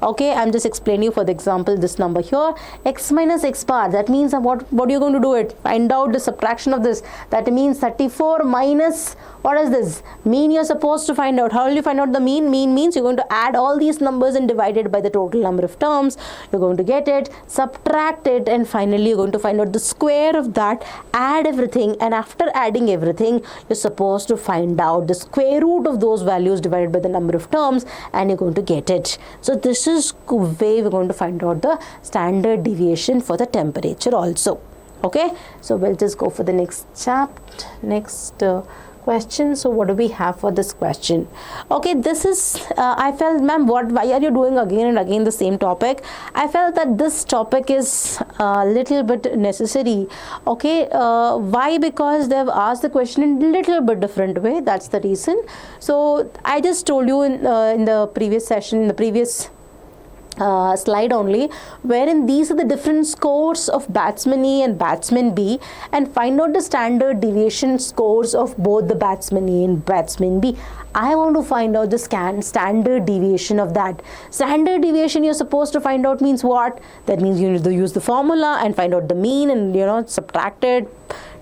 Okay, I'm just explaining you for the example this number here, x minus x bar. That means what are you going to do it? Find out the subtraction of this. That means 34 minus, what is this? Mean you're supposed to find out. How will you find out the mean? Mean means you're going to add all these numbers and divide it by the total number of terms. You're going to get it, subtract it, and finally you're going to find out the square of that, add everything, and after adding everything, you're supposed to find out the square root of those values divided by the number of terms, and you're going to get it. So this is way we're going to find out the standard deviation for the temperature also. Okay, so we'll just go for the next question. So what do we have for this question? Okay, this is I felt, ma'am, why are you doing again and again the same topic? I felt that this topic is a little bit necessary. Okay, why? Because they've asked the question in a little bit different way. That's the reason. So I just told you in the previous session, in the previous slide only, wherein these are the different scores of batsman A and batsman B, and find out the standard deviation scores of both the batsman A and batsman B. I want to find out the standard deviation of that. Standard deviation you're supposed to find out means what? That means you need to use the formula and find out the mean, and subtract it,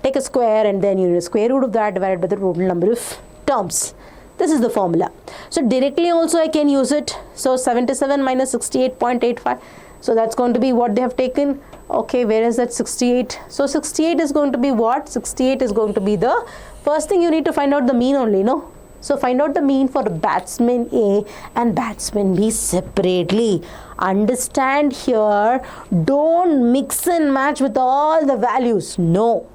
take a square, and then you need a square root of that divided by the total number of terms. This is the formula. So directly also I can use it. So 77 minus 68.85. So that's going to be what they have taken. Okay, where is that 68? So 68 is going to be what? 68 is going to be the first thing you need to find out the mean only, no? So find out the mean for batsman A and batsman B separately. Understand here, don't mix and match with all the values. No.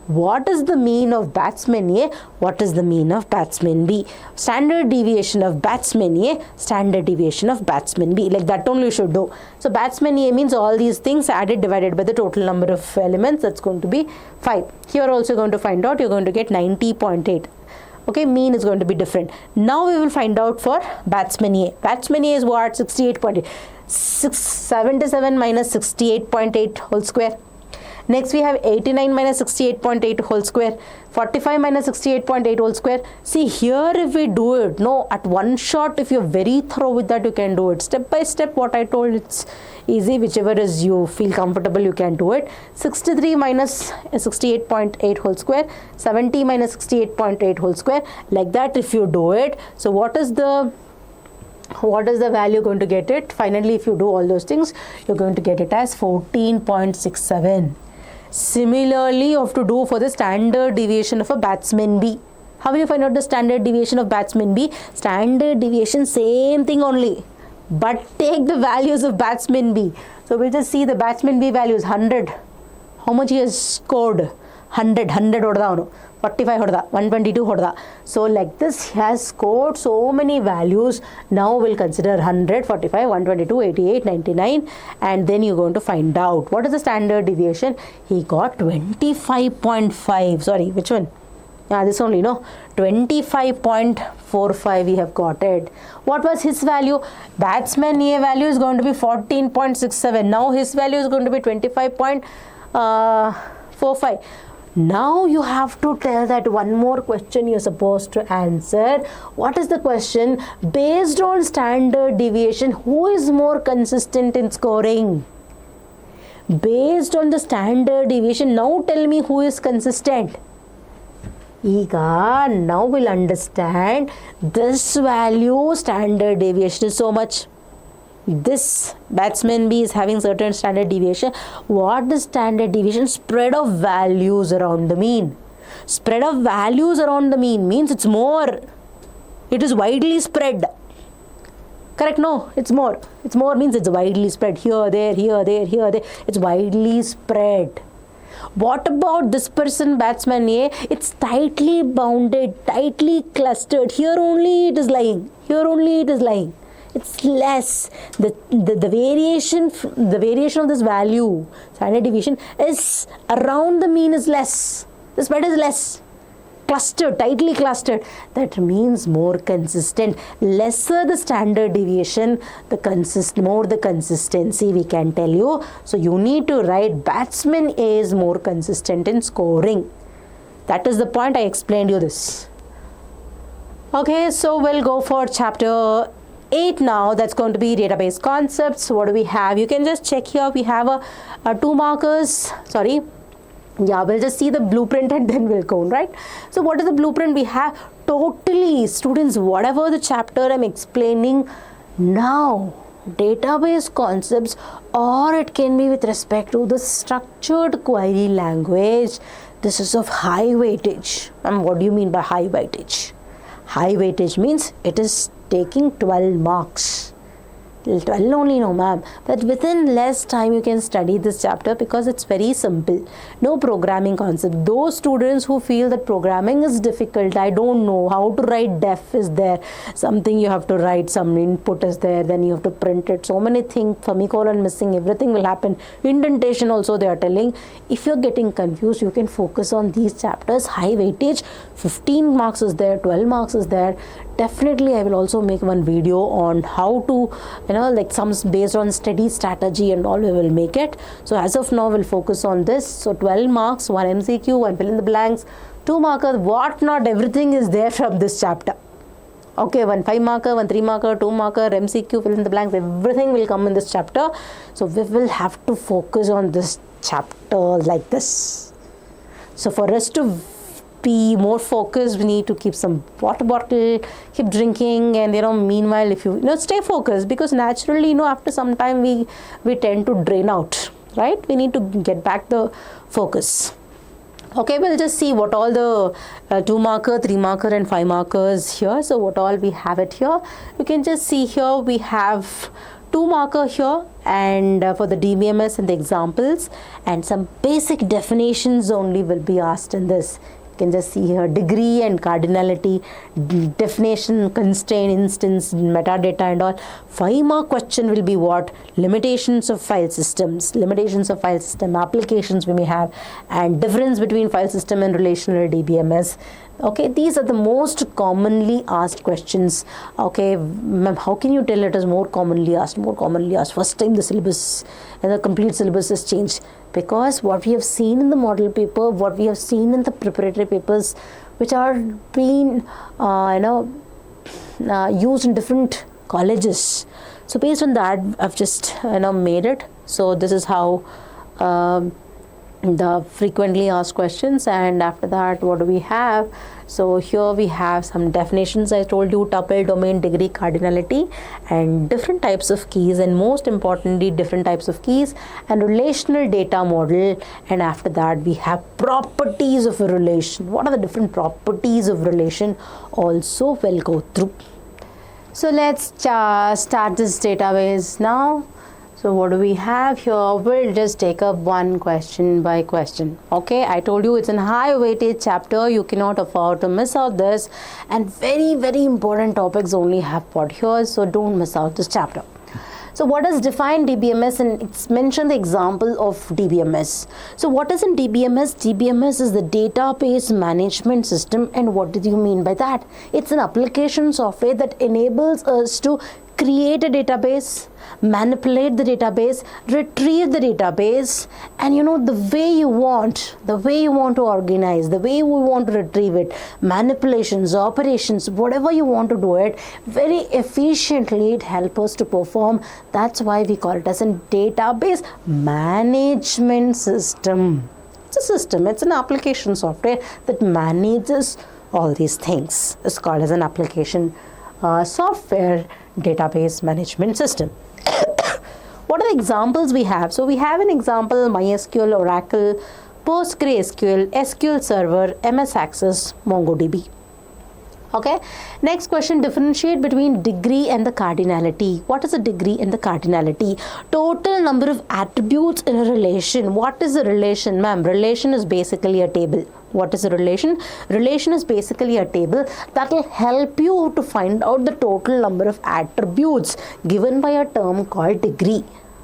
What is the mean of batsman A? What is the mean of batsman B? Standard deviation of batsman A, standard deviation of batsman B. Like that only you should do. So batsman A means all these things added divided by the total number of elements. That's going to be 5. Here also going to find out, you're going to get 90.8. Okay, mean is going to be different. Now we will find out for batsman A. Batsman A is what? 68.8. 77 minus 68.8 whole square. Next we have 89 minus 68.8 whole square, 45 minus 68.8 whole square. See here, if we do it, no, at one shot, if you're very thorough with that, you can do it. Step by step, what I told, it's easy. Whichever is you feel comfortable, you can do it. 63 minus 68.8 whole square, 70 minus 68.8 whole square. Like that, if you do it. So what is the value going to get it? Finally, if you do all those things, you're going to get it as 14.67. Similarly, you have to do for the standard deviation of a batsman B. How will you find out the standard deviation of batsman B? Standard deviation, same thing only, but take the values of batsman B. So we'll just see the batsman B values. 100. How much he has scored? 100 ಹೊಡೆದ, 45 ಹೊಡೆದ, 122 ಹೊಡೆದ. So like this, he has scored so many values. Now we'll consider 100, 45, 122, 88, 99, and then you're going to find out what is the standard deviation. He got 25.5. Sorry, which one? Yeah, this only, no? 25.45 we have got it. What was his value? Batsman A value is going to be 14.67. Now his value is going to be 25.45. Now you have to tell that one more question you're supposed to answer. What is the question? Based on standard deviation, who is more consistent in scoring? Based on the standard deviation, now tell me who is consistent. Now we'll understand this value, standard deviation is so much. This batsman B is having certain standard deviation. What is standard deviation? Spread of values around the mean. Spread of values around the mean means it's more. It is widely spread. Correct? No, it's more. It's more means it's widely spread. Here, there, here, there, here, there. It's widely spread. What about this person, batsman A? It's tightly bounded, tightly clustered. Here only it is lying. Here only it is lying. It's less. The variation of this value, standard deviation, is around the mean is less. The spread is less. Clustered, tightly clustered. That means more consistent. Lesser the standard deviation, more the consistency, we can tell you. So you need to write batsman A is more consistent in scoring. That is the point. I explained you this. Okay, so we'll go for chapter 8 now, that's going to be database concepts. What do we have? You can just check here. We have a 2 markers. Sorry. Yeah, we'll just see the blueprint and then we'll go on, right? So what is the blueprint? We have totally, students, whatever the chapter I'm explaining now, database concepts, or it can be with respect to the structured query language. This is of high weightage. And what do you mean by high weightage? High weightage means it is taking 12 marks. 12 only, no ma'am, but within less time you can study this chapter because it's very simple. No programming concept. Those students who feel that programming is difficult, I don't know how to write def is there, something you have to write, some input is there, then you have to print it, so many things, semicolon missing, everything will happen, indentation also they are telling. If you're getting confused, you can focus on these chapters. High weightage, 15 marks is there, 12 marks is there. Definitely I will also make one video on how to, like some based on study strategy and all, we will make it. So as of now we'll focus on this. So 12 marks, 1 MCQ, 1 fill in the blanks, 2 markers, what not, everything is there from this chapter. Okay, 1 5 marker, 1 3 marker, 2 marker, MCQ, fill in the blanks, everything will come in this chapter. So we will have to focus on this chapter like this. So for us to be more focused, we need to keep some water bottle, keep drinking, and meanwhile if you stay focused, because naturally after some time we tend to drain out, right? We need to get back the focus. Okay, we'll just see what all the 2 marker, 3 marker and 5 markers here. So what all we have it here, you can just see here we have 2 marker here, and for the DBMS and the examples, and some basic definitions only will be asked in this. You can just see here degree and cardinality, definition, constraint, instance, metadata and all. 5 mark question will be what? Limitations of file systems, limitations of file system applications we may have, and difference between file system and relational DBMS. Okay, these are the most commonly asked questions. Okay, ma'am, how can you tell it is more commonly asked? More commonly asked. First time the syllabus and the complete syllabus is changed, because what we have seen in the model paper, what we have seen in the preparatory papers, which are being used in different colleges. So based on that, I've just made it. So this is how the frequently asked questions. And after that, what do we have? So here we have some definitions. I told you tuple, domain, degree, cardinality, and different types of keys, and most importantly different types of keys, and relational data model. And after that we have properties of a relation. What are the different properties of relation also we'll go through. So let's start this database now. So what do we have here? We'll just take up one question by question. Okay, I told you it's a high weightage chapter. You cannot afford to miss out this, and very, very important topics only have put here. So don't miss out this chapter. So what is defined DBMS? And it's mentioned the example of DBMS. So what is in DBMS? DBMS is the database management system. And what did you mean by that? It's an application software that enables us to create a database, manipulate the database, retrieve the database, and the way you want to organize, the way we want to retrieve it, manipulations, operations, whatever you want to do it very efficiently, it helps us to perform. That's why we call it as a database management system. It's a system, it's an application software that manages all these things. It's called as an application software database management system. What are the examples we have? So we have an example: MySQL, Oracle, PostgreSQL, SQL Server, MS Access, MongoDB. Okay, next question: differentiate between degree and the cardinality. What is a degree and the cardinality? Total number of attributes in a relation. What is a relation, ma'am? Relation is basically a table. What is a relation? Relation is basically a table that will help you to find out the total number of attributes given by a term called degree.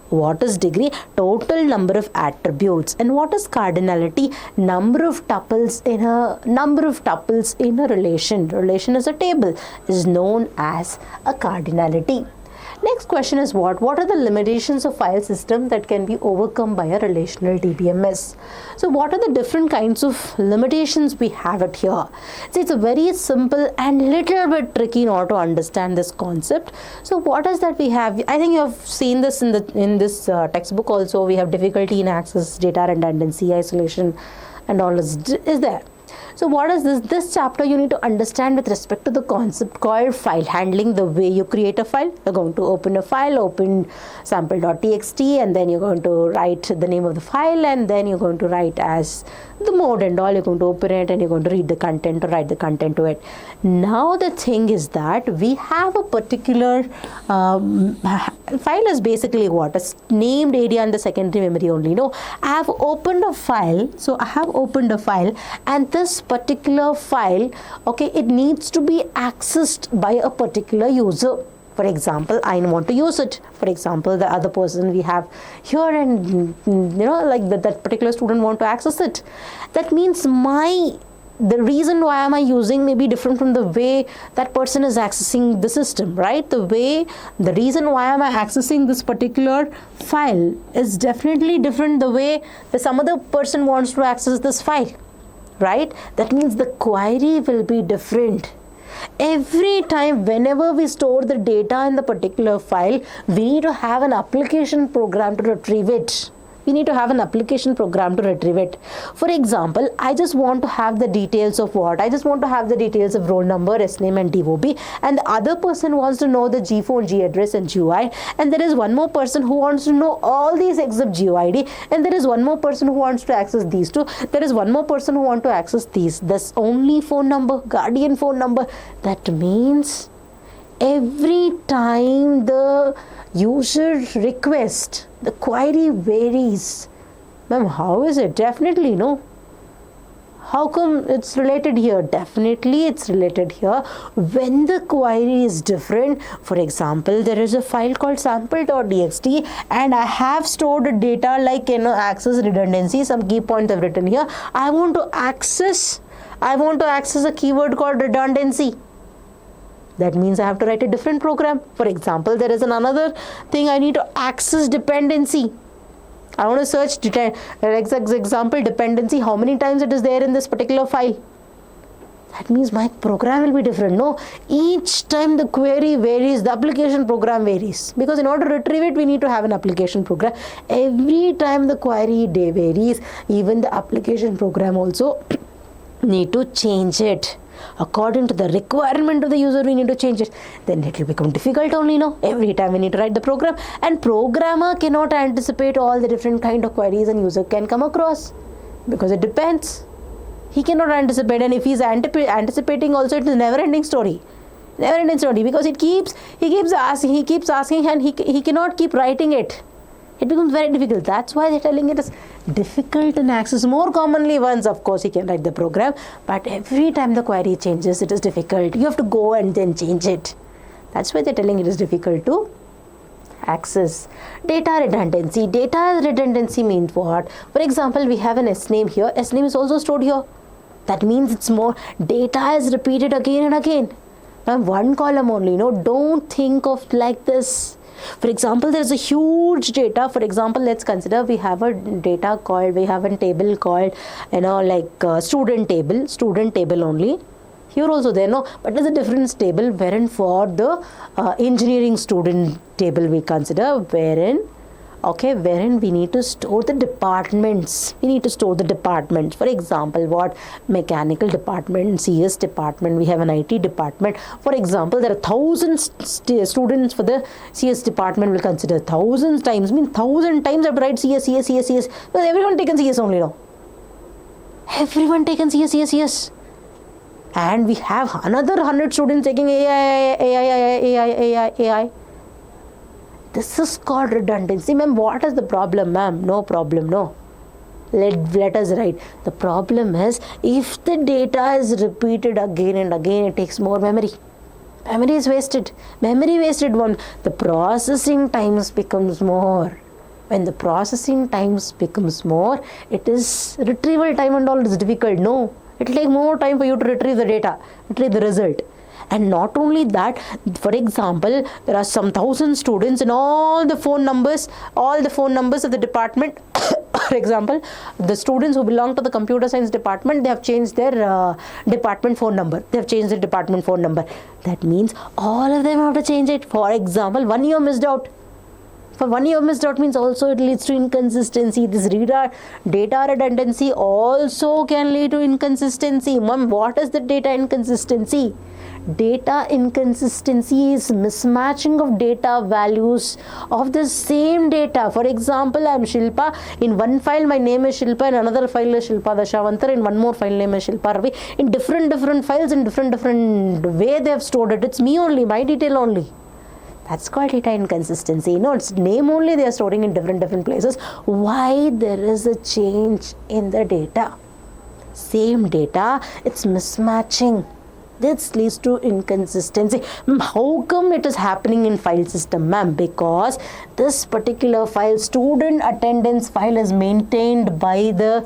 What is degree? Total number of attributes. And what is cardinality? Number of tuples in a relation. Relation is a table, is known as a cardinality. Next question is what? What are the limitations of file system that can be overcome by a relational DBMS? So what are the different kinds of limitations we have it here? So it's a very simple and little bit tricky in order to understand this concept. So what is that we have? I think you have seen this in this textbook also. We have difficulty in access, data redundancy, isolation, and all is there. So what is this? This chapter you need to understand with respect to the concept called file handling, the way you create a file. You're going to open a file, open sample.txt, and then you're going to write the name of the file, and then you're going to write as the mode and all. You're going to open it and you're going to read the content or write the content to it. Now the thing is that we have a particular file is basically what? A named area in the secondary memory only. No, I have opened a file. So I have opened a file, and this particular file, okay, it needs to be accessed by a particular user. For example, I want to use it. For example, the other person we have here, and like that particular student want to access it. That means the reason why am I using may be different from the way that person is accessing the system, right? The reason why am I accessing this particular file is definitely different the way some other person wants to access this file, right? That means the query will be different. Every time whenever we store the data in the particular file, we need to have an application program to retrieve it. We need to have an application program to retrieve it. For example, I just want to have the details of what? I just want to have the details of roll number, SNAME, and DOB, and the other person wants to know the G phone, G address, and GUI, and there is one more person who wants to know all these except GUID, and there is one more person who wants to access these two. There is one more person who wants to access these. This only phone number, guardian phone number. That means every time the user request, the query varies. Ma'am, how is it? Definitely no. How come it's related here? Definitely it's related here. When the query is different, for example, there is a file called sample.txt, and I have stored data like access redundancy, some key points I've written here. I want to access a keyword called redundancy. That means I have to write a different program. For example, there is another thing I need to access dependency. I want to search example dependency, how many times it is there in this particular file. That means my program will be different. No, each time the query varies, the application program varies. Because in order to retrieve it, we need to have an application program. Every time the query varies, even the application program also need to change it. According to the requirement of the user, we need to change it. Then it will become difficult only, no? Every time we need to write the program, and programmer cannot anticipate all the different kind of queries and user can come across, because it depends. He cannot anticipate, and if he's anticipating also, it is never-ending story. Never-ending story, because he keeps asking, and he cannot keep writing it. It becomes very difficult. That's why they're telling it is difficult in access. More commonly once, of course, he can write the program, but every time the query changes, it is difficult. You have to go and then change it. That's why they're telling it is difficult to access. Data redundancy. Data redundancy means what? For example, we have an SNAME here. SNAME is also stored here. That means it's more data is repeated again and again. Now, one column only. Don't think of like this. For example, there is a huge data. For example, let's consider we have a table called, student table only. Here also there, no, but there's a different table wherein for the engineering student table we consider, wherein we need to store the departments. For example, what? Mechanical department, CS department, we have an IT department. For example, there are thousands students for the CS department. We'll consider 1,000 times. 1,000 times I have to write CS. Because everyone taken CS only now. Everyone taken CS. And we have another 100 students taking AI. This is called redundancy. Ma'am, what is the problem, ma'am? No problem, no. Let us write. The problem is, if the data is repeated again and again, it takes more memory. Memory is wasted. Memory wasted one. The processing times becomes more. When the processing times becomes more, it is retrieval time and all is difficult. No. It will take more time for you to retrieve the data, retrieve the result. And not only that, for example, there are some 1,000 students and all the phone numbers of the department. For example, the students who belong to the computer science department, they have changed their department phone number. That means all of them have to change it. For example, 1 year missed out. For 1 year missed out means also it leads to inconsistency. This data redundancy also can lead to inconsistency. Mom, what is the data inconsistency? Data inconsistency is mismatching of data values of the same data. For example, I am Shilpa. In one file, my name is Shilpa. In another file is Shilpa Dashavantar. In one more file, name is Shilpa Ravi. In different files, in different way they have stored it. It's me only, my detail only. That's called data inconsistency. It's name only they are storing in different places. Why? There is a change in the data. Same data, it's mismatching. This leads to inconsistency. How come it is happening in file system, ma'am? Because this particular file, student attendance file, is maintained by the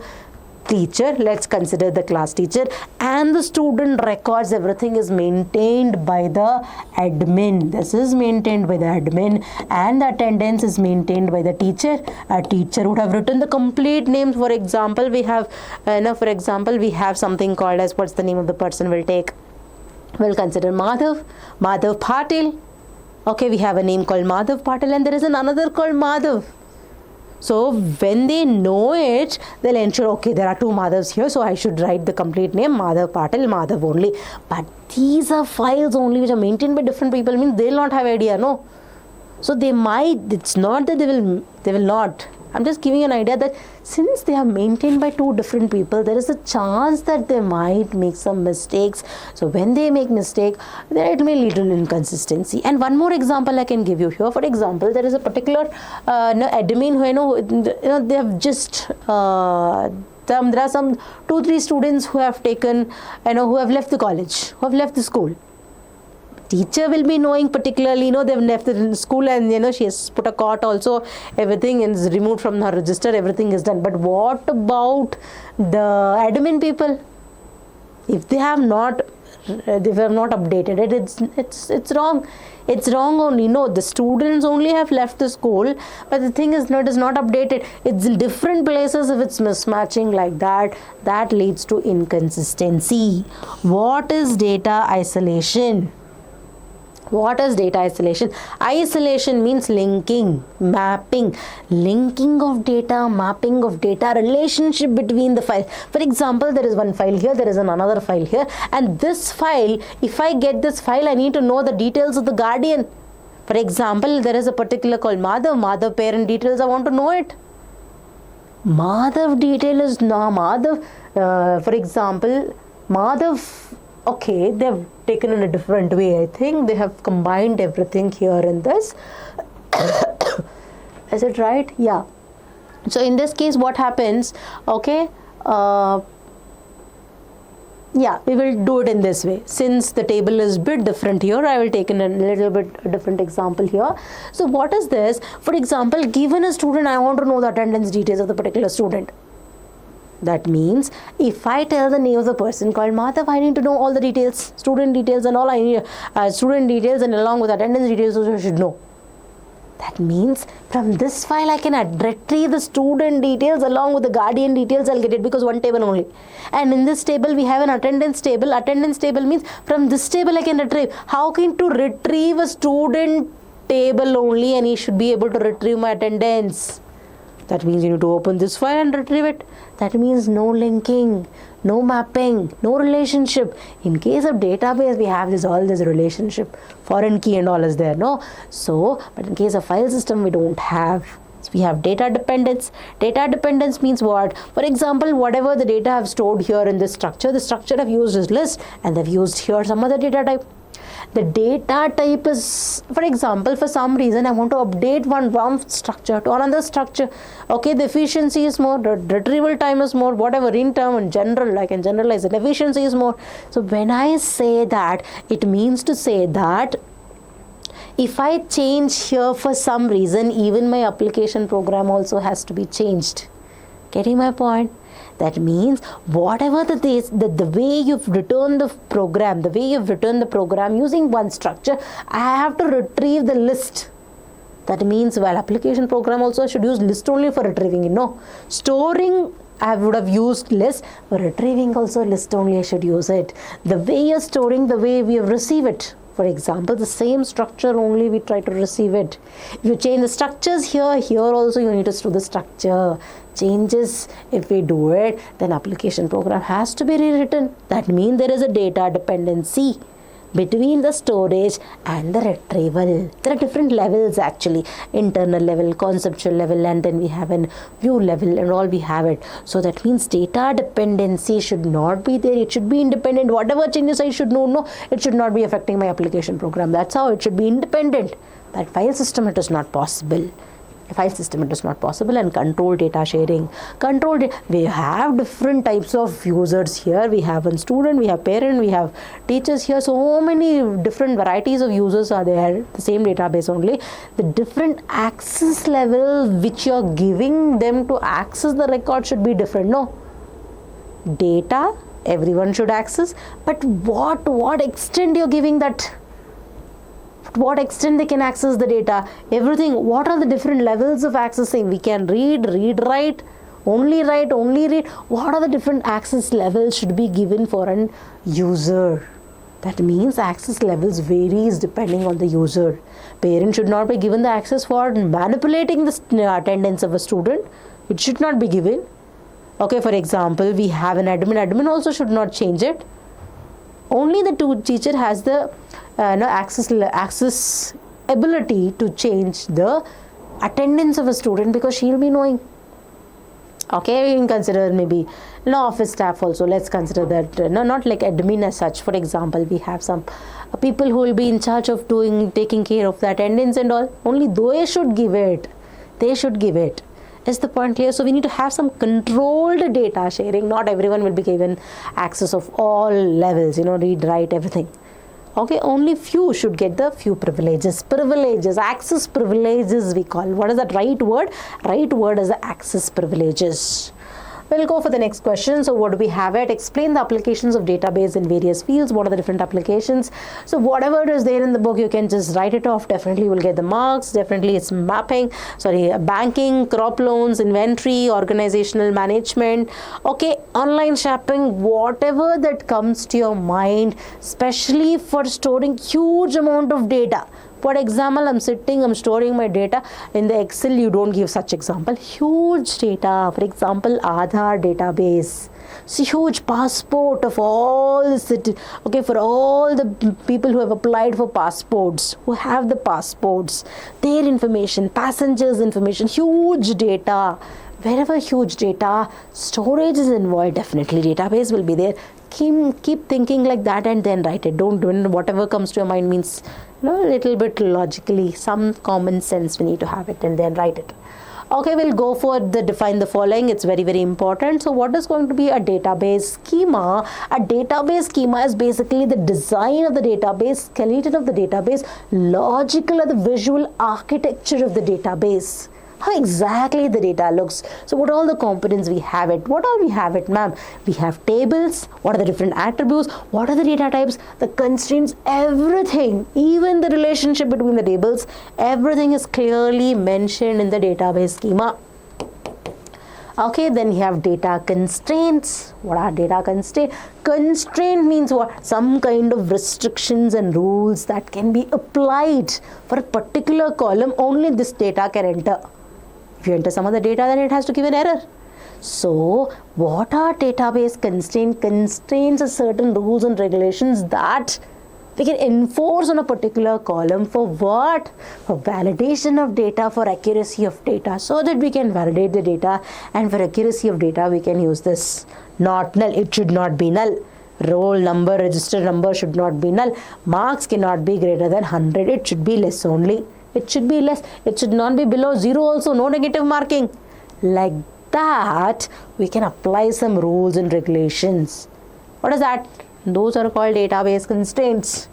teacher. Let's consider the class teacher, and the student records, everything is maintained by the admin. This is maintained by the admin, and the attendance is maintained by the teacher. A teacher would have written the complete names. For example, we have something called as, what's the name of the person we'll take? We'll consider Madhav Patil. Okay, we have a name called Madhav Patil, and there is another called Madhav. So when they know it, they'll ensure, okay, there are 2 Madhavs here, so I should write the complete name, Madhav Patil, Madhav only. But these are files only which are maintained by different people, means they'll not have idea, no? So they might, it's not that they will not. I'm just giving an idea that since they are maintained by 2 different people, there is a chance that they might make some mistakes. So when they make mistake, then it may lead to an inconsistency. And one more example I can give you here. For example, there is a particular admin who, they have just there are some 2-3 students who have taken, who have left the college, who have left the school. Teacher will be knowing particularly, they've left the school, and she has put a cot also, everything is removed from her register, everything is done. But what about the admin people? If they have not updated it, it's wrong. It's wrong only. No, the students only have left the school, but the thing is, it is not updated. It's in different places. If it's mismatching like that, that leads to inconsistency. What is data isolation? What is data isolation? Isolation means linking, mapping, linking of data, mapping of data, relationship between the files. For example, there is one file here, there is another file here, and this file, if I get this file, I need to know the details of the guardian. For example, there is a particular called Madhav parent details, I want to know it. Madhav detail is Madhav, for example, Madhav, okay, they have taken in a different way. I think they have combined everything here in this. Is it right? Yeah. So in this case, what happens? Okay, yeah, we will do it in this way. Since the table is a bit different here, I will take in a little bit different example here. So what is this? For example, given a student, I want to know the attendance details of the particular student. That means if I tell the name of the person called Madhav, I need to know all the details, student details and all. I need student details, and along with attendance details also I should know. That means from this file I can retrieve the student details along with the guardian details. I'll get it because one table only. And in this table we have an attendance table. Attendance table means from this table I can retrieve. How can to retrieve a student table only, and he should be able to retrieve my attendance? That means you need to open this file and retrieve it. That means no linking, no mapping, no relationship. In case of database, we have all this relationship. Foreign key and all is there, no? So, but in case of file system, we don't have. So we have data dependence. Data dependence means what? For example, whatever the data I've stored here in this structure, the structure I've used is list, and they've used here some other data type. The data type is, for example, for some reason I want to update one structure to another structure. Okay, the efficiency is more, the retrieval time is more, whatever, in term in general, I can generalize it, efficiency is more. So when I say that, it means to say that if I change here for some reason, even my application program also has to be changed. Getting my point? That means whatever the way you've written the program, using one structure, I have to retrieve the list. That means while application program also should use list only for retrieving, storing I would have used list, for retrieving also list only I should use it. The way you're storing, the way we have received it. For example, the same structure only we try to receive it. If you change the structures here also you need to store the structure. Changes, if we do it, then application program has to be rewritten. That means there is a data dependency between the storage and the retrieval. There are different levels actually, internal level, conceptual level, and then we have a view level and all we have it. So that means data dependency should not be there. It should be independent. Whatever changes I should know, it should not be affecting my application program. That's how it should be independent. But file system, it is not possible. File system, it is not possible. And control data sharing. We have different types of users here. We have a student, we have parent, we have teachers here. So many different varieties of users are there. The same database only. The different access level which you are giving them to access the record should be different. No. Data, everyone should access. But what extent you are giving that? What extent they can access the data, everything. What are the different levels of accessing? We can read, write, only read. What are the different access levels should be given for an user? That means access levels varies depending on the user. Parent should not be given the access for manipulating the attendance of a student. It should not be given. Okay, for example, we have an admin. Admin also should not change it. Only the teacher has the access ability to change the attendance of a student because she will be knowing. Okay, we can consider maybe office staff also. Let's consider that. Not like admin as such. For example, we have some people who will be in charge of taking care of the attendance and all. Only they should give it. Is the point clear? So we need to have some controlled data sharing. Not everyone will be given access of all levels, read, write, everything. Okay, only few should get the few privileges, access privileges we call. What is that right word? Right word is the access privileges. We'll go for the next question. So what do we have it? Explain the applications of database in various fields. What are the different applications? So whatever is there in the book, you can just write it off. Definitely you will get the marks. Definitely it's banking, crop loans, inventory, organizational management. Okay, online shopping, whatever that comes to your mind, especially for storing huge amount of data. For example, I'm storing my data in the Excel. You don't give such example. Huge data. For example, Aadhaar database. So huge passport of all the city. Okay, for all the people who have applied for passports, who have the passports, their information, passengers' information, huge data. Wherever huge data, storage is involved, definitely database will be there. Keep thinking like that and then write it. Don't whatever comes to your mind means a little bit logically, some common sense we need to have it and then write it. Okay, we'll go for define the following. It's very, very important. So what is going to be a database schema? A database schema is basically the design of the database, skeleton of the database, logical or the visual architecture of the database. How exactly the data looks. So what all the components we have it? What all we have it, ma'am? We have tables. What are the different attributes? What are the data types? The constraints, everything, even the relationship between the tables, everything is clearly mentioned in the database schema. Okay, then you have data constraints. What are data constraints? Constraint means what? Some kind of restrictions and rules that can be applied for a particular column. Only this data can enter. If you enter some other data, then it has to give an error. So, what are database constraints? Constraints are certain rules and regulations that we can enforce on a particular column for what? For validation of data, for accuracy of data, so that we can validate the data, and for accuracy of data, we can use this. Not null, it should not be null. Roll number, register number should not be null. Marks cannot be greater than 100, it should be less only. It should be less, it should not be below 0 also, no negative marking. Like that, we can apply some rules and regulations. What is that? Those are called database constraints.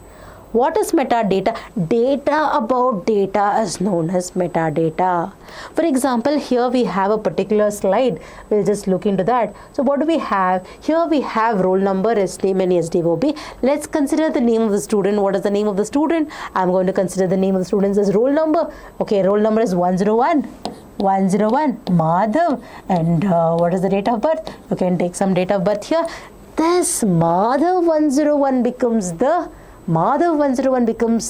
What is metadata? Data about data is known as metadata. For example, here we have a particular slide. We'll just look into that. So what do we have? Here we have roll number, SNAME and SDOB. Let's consider the name of the student. What is the name of the student? I'm going to consider the name of the student as roll number. Okay, roll number is 101. 101 Madhav. And what is the date of birth? You can take some date of birth here. This Madhav 101 becomes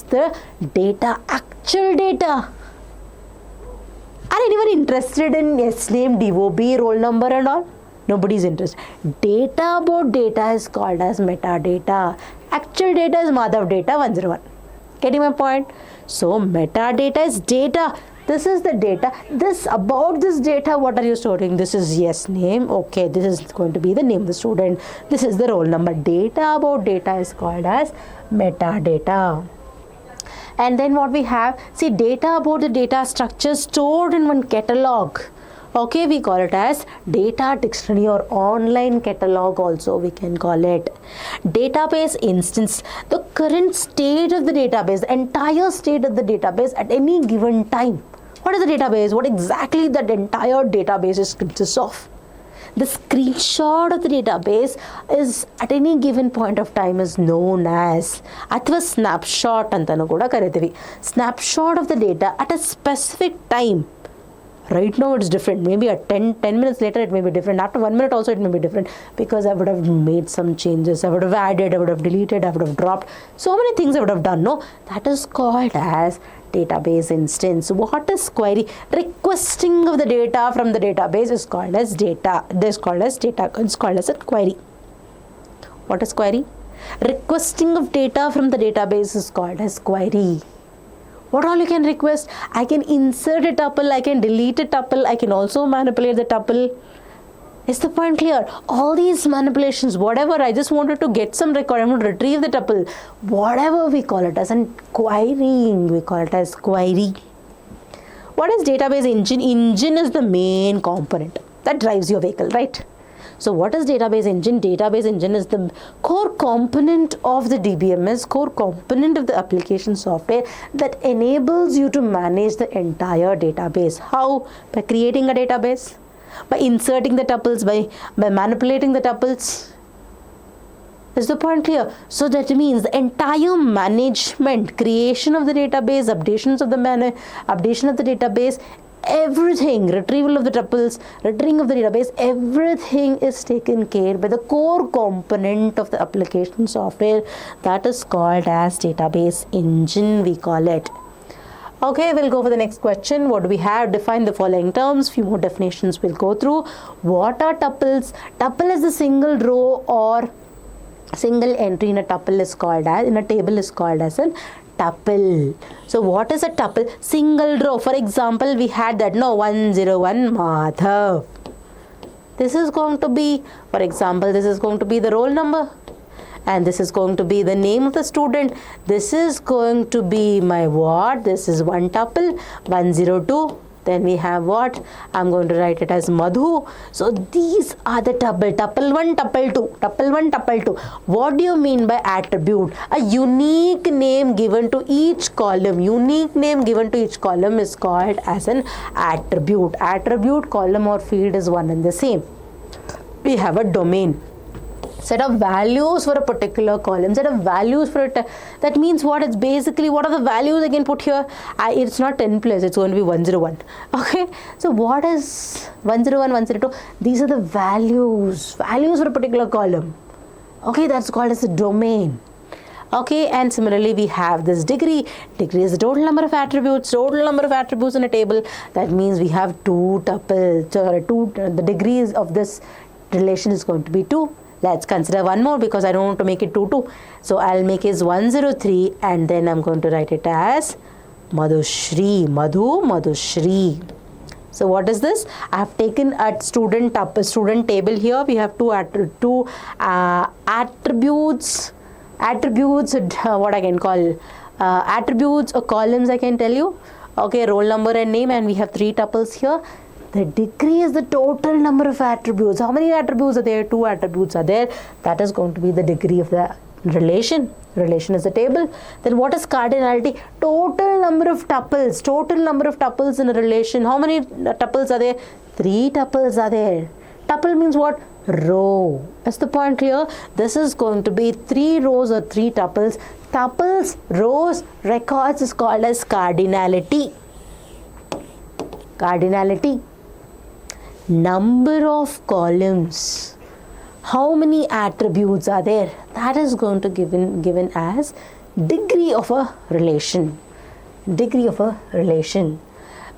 the data, actual data. Are anyone interested in SNAME, DOB, roll number and all? Nobody's interested. Data about data is called as metadata. Actual data is Madhav data 101. Getting my point? So metadata is data. This is the data. About this data, what are you storing? This is name. Okay, this is going to be the name of the student. This is the roll number. Data about data is called as metadata. And then what we have, see, data about the data structure stored in one catalog. Okay, we call it as data dictionary or online catalog also we can call it. Database instance, the current state of the database, the entire state of the database at any given time. What is the database? What exactly that entire database consists of? The screenshot of the database is at any given point of time is known as athwa snapshot antanu kuda karitivi. Snapshot of the data at a specific time. Right now it's different. Maybe at 10 minutes later it may be different. After 1 minute also it may be different, because I would have made some changes. I would have added, I would have deleted, I would have dropped. So many things I would have done. No, that is called as database instance. What is query? Requesting of the data from the database is called as data. This is called as data. It's called as a query. What is query? Requesting of data from the database is called as query. What all you can request? I can insert a tuple, I can delete a tuple, I can also manipulate the tuple. Is the point clear? All these manipulations, whatever, I just wanted to get some record, I want to retrieve the tuple. Whatever we call it as, and querying, we call it as query. What is database engine? Engine is the main component that drives your vehicle, right? So what is database engine? Database engine is the core component of the DBMS, core component of the application software that enables you to manage the entire database. How? By creating a database, by inserting the tuples, by manipulating the tuples. Is the point clear? So that means the entire management, creation of the database, updation of the database, everything, retrieval of the tuples, retrieving of the database, everything is taken care by the core component of the application software that is called as database engine, we call it. Okay, we'll go for the next question. What do we have? Define the following terms. Few more definitions we'll go through. What are tuples? Tuple is a single row or single entry in a tuple is called as, in a table is called as an tuple. So what is a tuple? Single row. For example, we had that 101 Madhav. This is going to be, for example, this is going to be the roll number, and this is going to be the name of the student. This is going to be my what? This is one tuple, 102. Then we have what? I'm going to write it as Madhu. So these are the tuple. Tuple 1, tuple 2. Tuple 1, tuple 2. What do you mean by attribute? A unique name given to each column. Unique name given to each column is called as an attribute. Attribute, column or field is one and the same. We have a domain. Set of values for a particular column, set of values for it. That means what? It's basically what are the values I can put here. It's not 10 plus, it's going to be 101. Okay, so what is 101, 102? These are the values for a particular column. Okay, that's called as a domain. Okay, and similarly we have this degree. Degree is the total number of attributes. Total number of attributes in a table. That means we have two tuples. The degrees of this relation is going to be 2. Let's consider one more because I don't want to make it 2. So I'll make it 103 and then I'm going to write it as Madhushri. Madhushri. So what is this? I have taken a student table here. We have two attributes. What I can call attributes or columns I can tell you. Okay, roll number and name, and we have 3 tuples here. The degree is the total number of attributes. How many attributes are there? 2 attributes are there. That is going to be the degree of the Relation. Relation is a table. Then what is cardinality? Total number of tuples. Total number of tuples in a relation. How many tuples are there? 3 tuples are there. Tuple means what? Row. Is the point clear? This is going to be 3 rows or 3 tuples. Tuples, rows, records is called as cardinality. Cardinality. Number of columns. How many attributes are there? That is going to given as degree of a relation. Degree of a relation.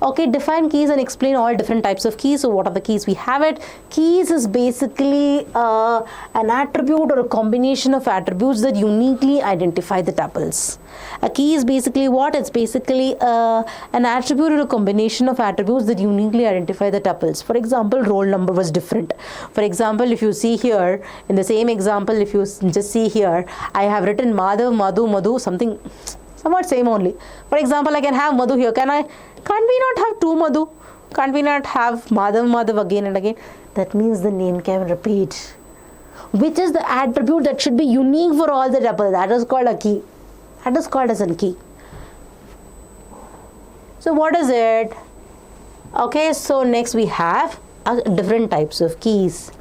Okay, define keys and explain all different types of keys. So what are the keys? We have it. Keys is basically an attribute or a combination of attributes that uniquely identify the tuples. A key is basically what? It's basically an attribute or a combination of attributes that uniquely identify the tuples. For example, roll number was different. For example, if you see here, in the same example, if you just see here, I have written Madhav, Madhu, something somewhat same only. For example, I can have Madhu here. Can't we not have 2 Madhu? Can't we not have Madhav again and again? That means the name can repeat. Which is the attribute that should be unique for all the tuples? That is called a key. That is called as a key. So what is it? Okay, so next we have different types of keys.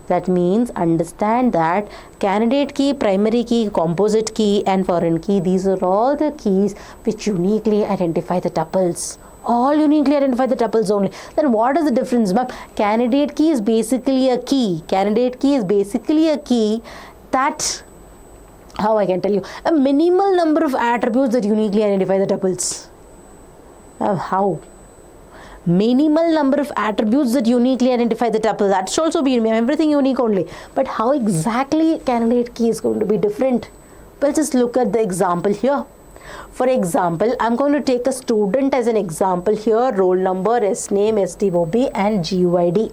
That means understand that candidate key, primary key, composite key and foreign key, these are all the keys which uniquely identify the tuples. All uniquely identify the tuples only. Then what is the difference, ma'am? Candidate key is basically a key. Candidate key is basically a key that, how I can tell you, a minimal number of attributes that uniquely identify the tuples. How? Minimal number of attributes that uniquely identify the tuple. That should also be everything unique only. But how exactly candidate key is going to be different? Well, just look at the example here. For example, I'm going to take a student as an example here. Roll number, S name, STOB and GUID.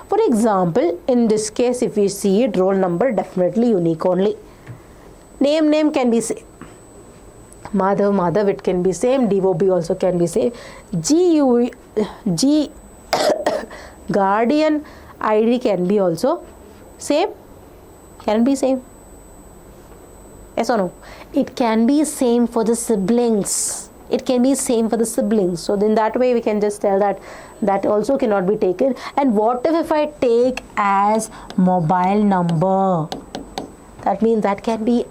For example, in this case, if we see it, roll number definitely unique only. Name can be same. Madhav, it can be same. DOB also can be same. Guardian ID can be also same. Can be same. Yes or no? It can be same for the siblings. It can be same for the siblings. So in that way we can just tell that that also cannot be taken. And what if I take as mobile number? That means that can be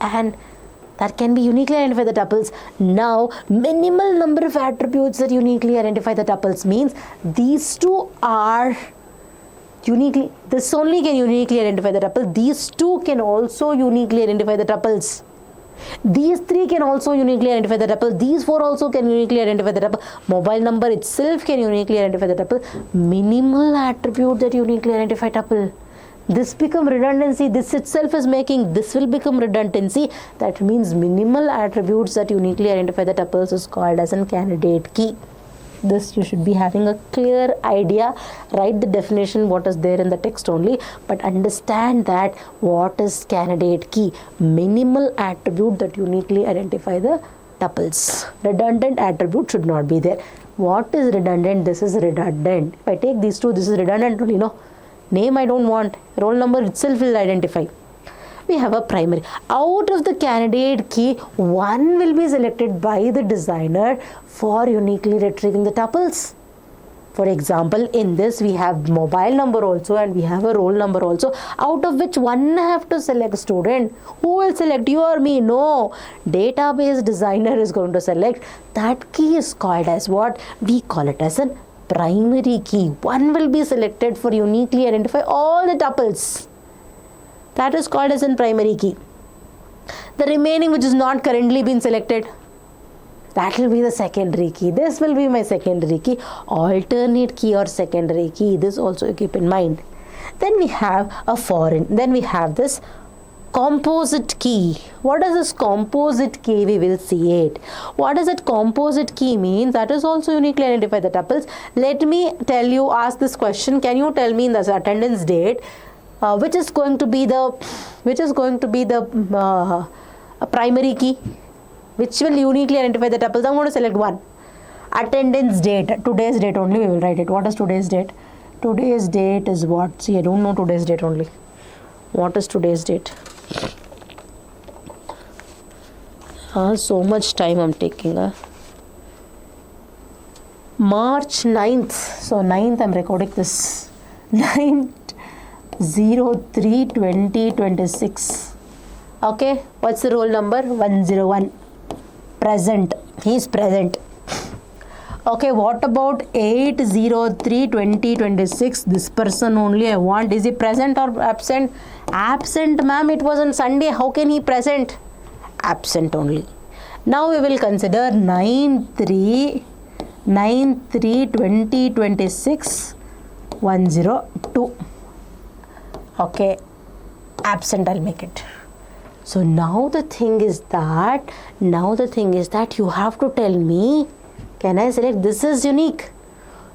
uniquely identify the tuples. Now, minimal number of attributes that uniquely identify the tuples means these two are uniquely, this only can uniquely identify the tuple. These two can also uniquely identify the tuples. These 3 can also uniquely identify the tuple. These 4 also can uniquely identify the tuple. Mobile number itself can uniquely identify the tuple. Minimal attribute that uniquely identify tuple. This become redundancy. This itself is making, this will become redundancy. That means minimal attributes that uniquely identify the tuples is called as a candidate key. This you should be having a clear idea. Write the definition what is there in the text only, but understand that what is candidate key? Minimal attribute that uniquely identify the tuples. Redundant attribute should not be there. What is redundant? This is redundant. If I take these two, this is redundant only, no? Name I don't want. Roll number itself will identify. We have a primary. Out of the candidate key, one will be selected by the designer for uniquely retrieving the tuples. For example, in this we have mobile number also and we have a roll number also, out of which one have to select student. Who will select, you or me? No. Database designer is going to select. That key is called as what? We call it as a primary key. One will be selected for uniquely identify all the tuples. That is called as a primary key. The remaining which is not currently been selected, that will be the secondary key. This will be my secondary key. Alternate key or secondary key. This also keep in mind. Then we have a foreign. Then we have this composite key. What is this composite key? We will see it. What does that composite key mean? That is also uniquely identify the tuples. Let me tell you, ask this question. Can you tell me in the attendance date which is going to be the primary key, which will uniquely identify the tuples? I'm going to select one. Attendance date, today's date only we will write it. What is today's date? Today's date is what? See, I don't know today's date only. What is today's date? So much time I'm taking. March 9th. So 9th I'm recording this. 9th 03/2026. Okay, what's the roll number? 101. Present. He's present. Okay, what about 8/03/2026? This person only I want. Is he present or absent? Absent, ma'am. It was on Sunday. How can he present? Absent only. Now we will consider 9/3/2026 102. Okay, absent I'll make it. So now the thing is that you have to tell me, can I select this is unique?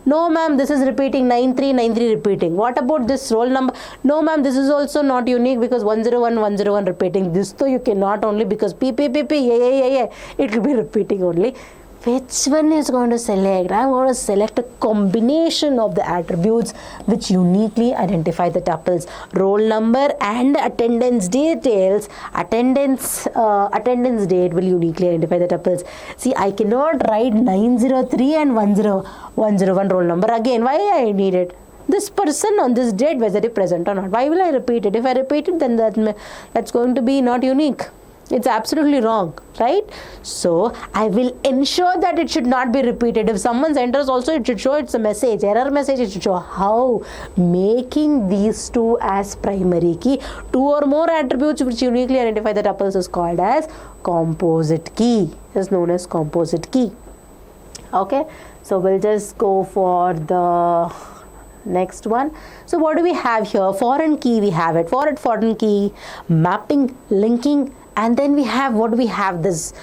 No ma'am, this is repeating 9393 repeating. What about this roll number? No ma'am, this is also not unique because 101 repeating. This though you cannot, only because P, yeah, it will be repeating only. Which one is going to select? I'm going to select a combination of the attributes which uniquely identify the tuples. Roll number and attendance details. Attendance date will uniquely identify the tuples. See, I cannot write 903 and 101 roll number again. Why I need it? This person on this date, whether it is present or not. Why will I repeat it? If I repeat it, then that's going to be not unique. It's absolutely wrong, right? So I will ensure that it should not be repeated. If someone enters also, it should show it's a message, error message, it should show. How? Making these two as primary key. Two or more attributes which uniquely identify the tuples is called as composite key, is known as composite key. Okay, so we'll just go for the next one. So what do we have here? Foreign key, we have it. Foreign key, mapping, linking, and then we have this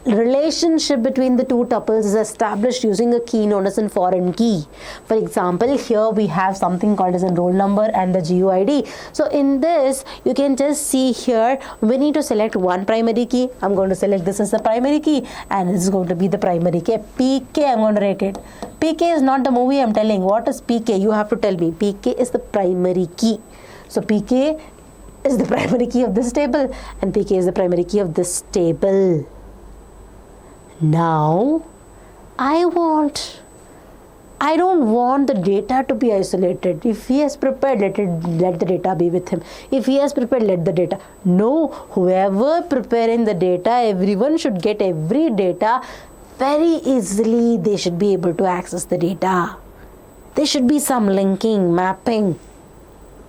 relationship between the two tuples is established using a key known as a foreign key. For example, here we have something called as a roll number and the GUID. So in this, you can just see here, we need to select one primary key. I'm going to select this as the primary key, and this is going to be the primary key. PK, I'm going to rate it. PK is not the movie I'm telling. What is PK? You have to tell me. PK is the primary key. So PK is the primary key of this table and PK is the primary key of this table. Now, I don't want the data to be isolated. If he has prepared, let the data be with him. If he has prepared, let the data. No, whoever preparing the data, everyone should get every data very easily. They should be able to access the data. There should be some linking, mapping.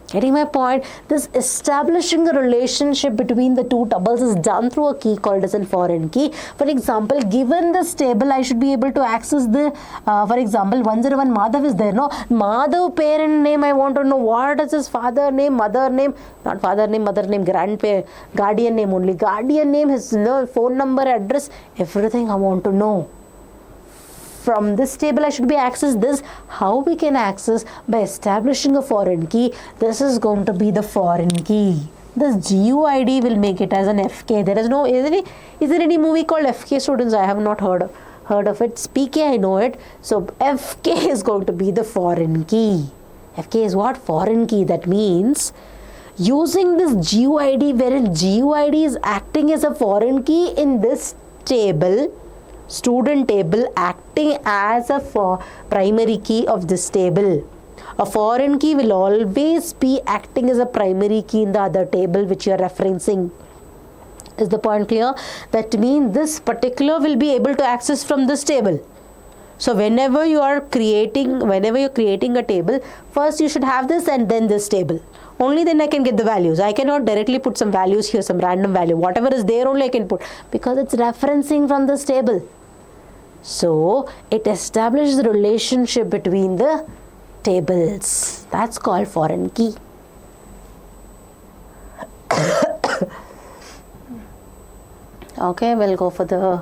Getting my point? This establishing a relationship between the two tuples is done through a key called as a foreign key. For example, given this table, I should be able to access the, for example, 101 Madhav is there. No, Madhav parent name, I want to know what is his father name, mother name, not father name, mother name, guardian name only. Guardian name, his phone number, address, everything I want to know. From this table, I should be access this. How we can access? By establishing a foreign key. This is going to be the foreign key. This GUID will make it as an FK. There is no, is there any movie called FK, students? I have not heard of it. PK, I know it. So FK is going to be the foreign key. FK is what? Foreign key. That means using this GUID, wherein GUID is acting as a foreign key in this table, student table, acting as a primary key of this table. A foreign key will always be acting as a primary key in the other table which you are referencing. Is the point clear? That means this particular will be able to access from this table. So whenever you're creating a table, first you should have this and then this table. Only then I can get the values. I cannot directly put some values here, some random value. Whatever is there only I can put, because it's referencing from this table. So it establishes the relationship between the tables. That's called foreign key. Okay, we'll go for the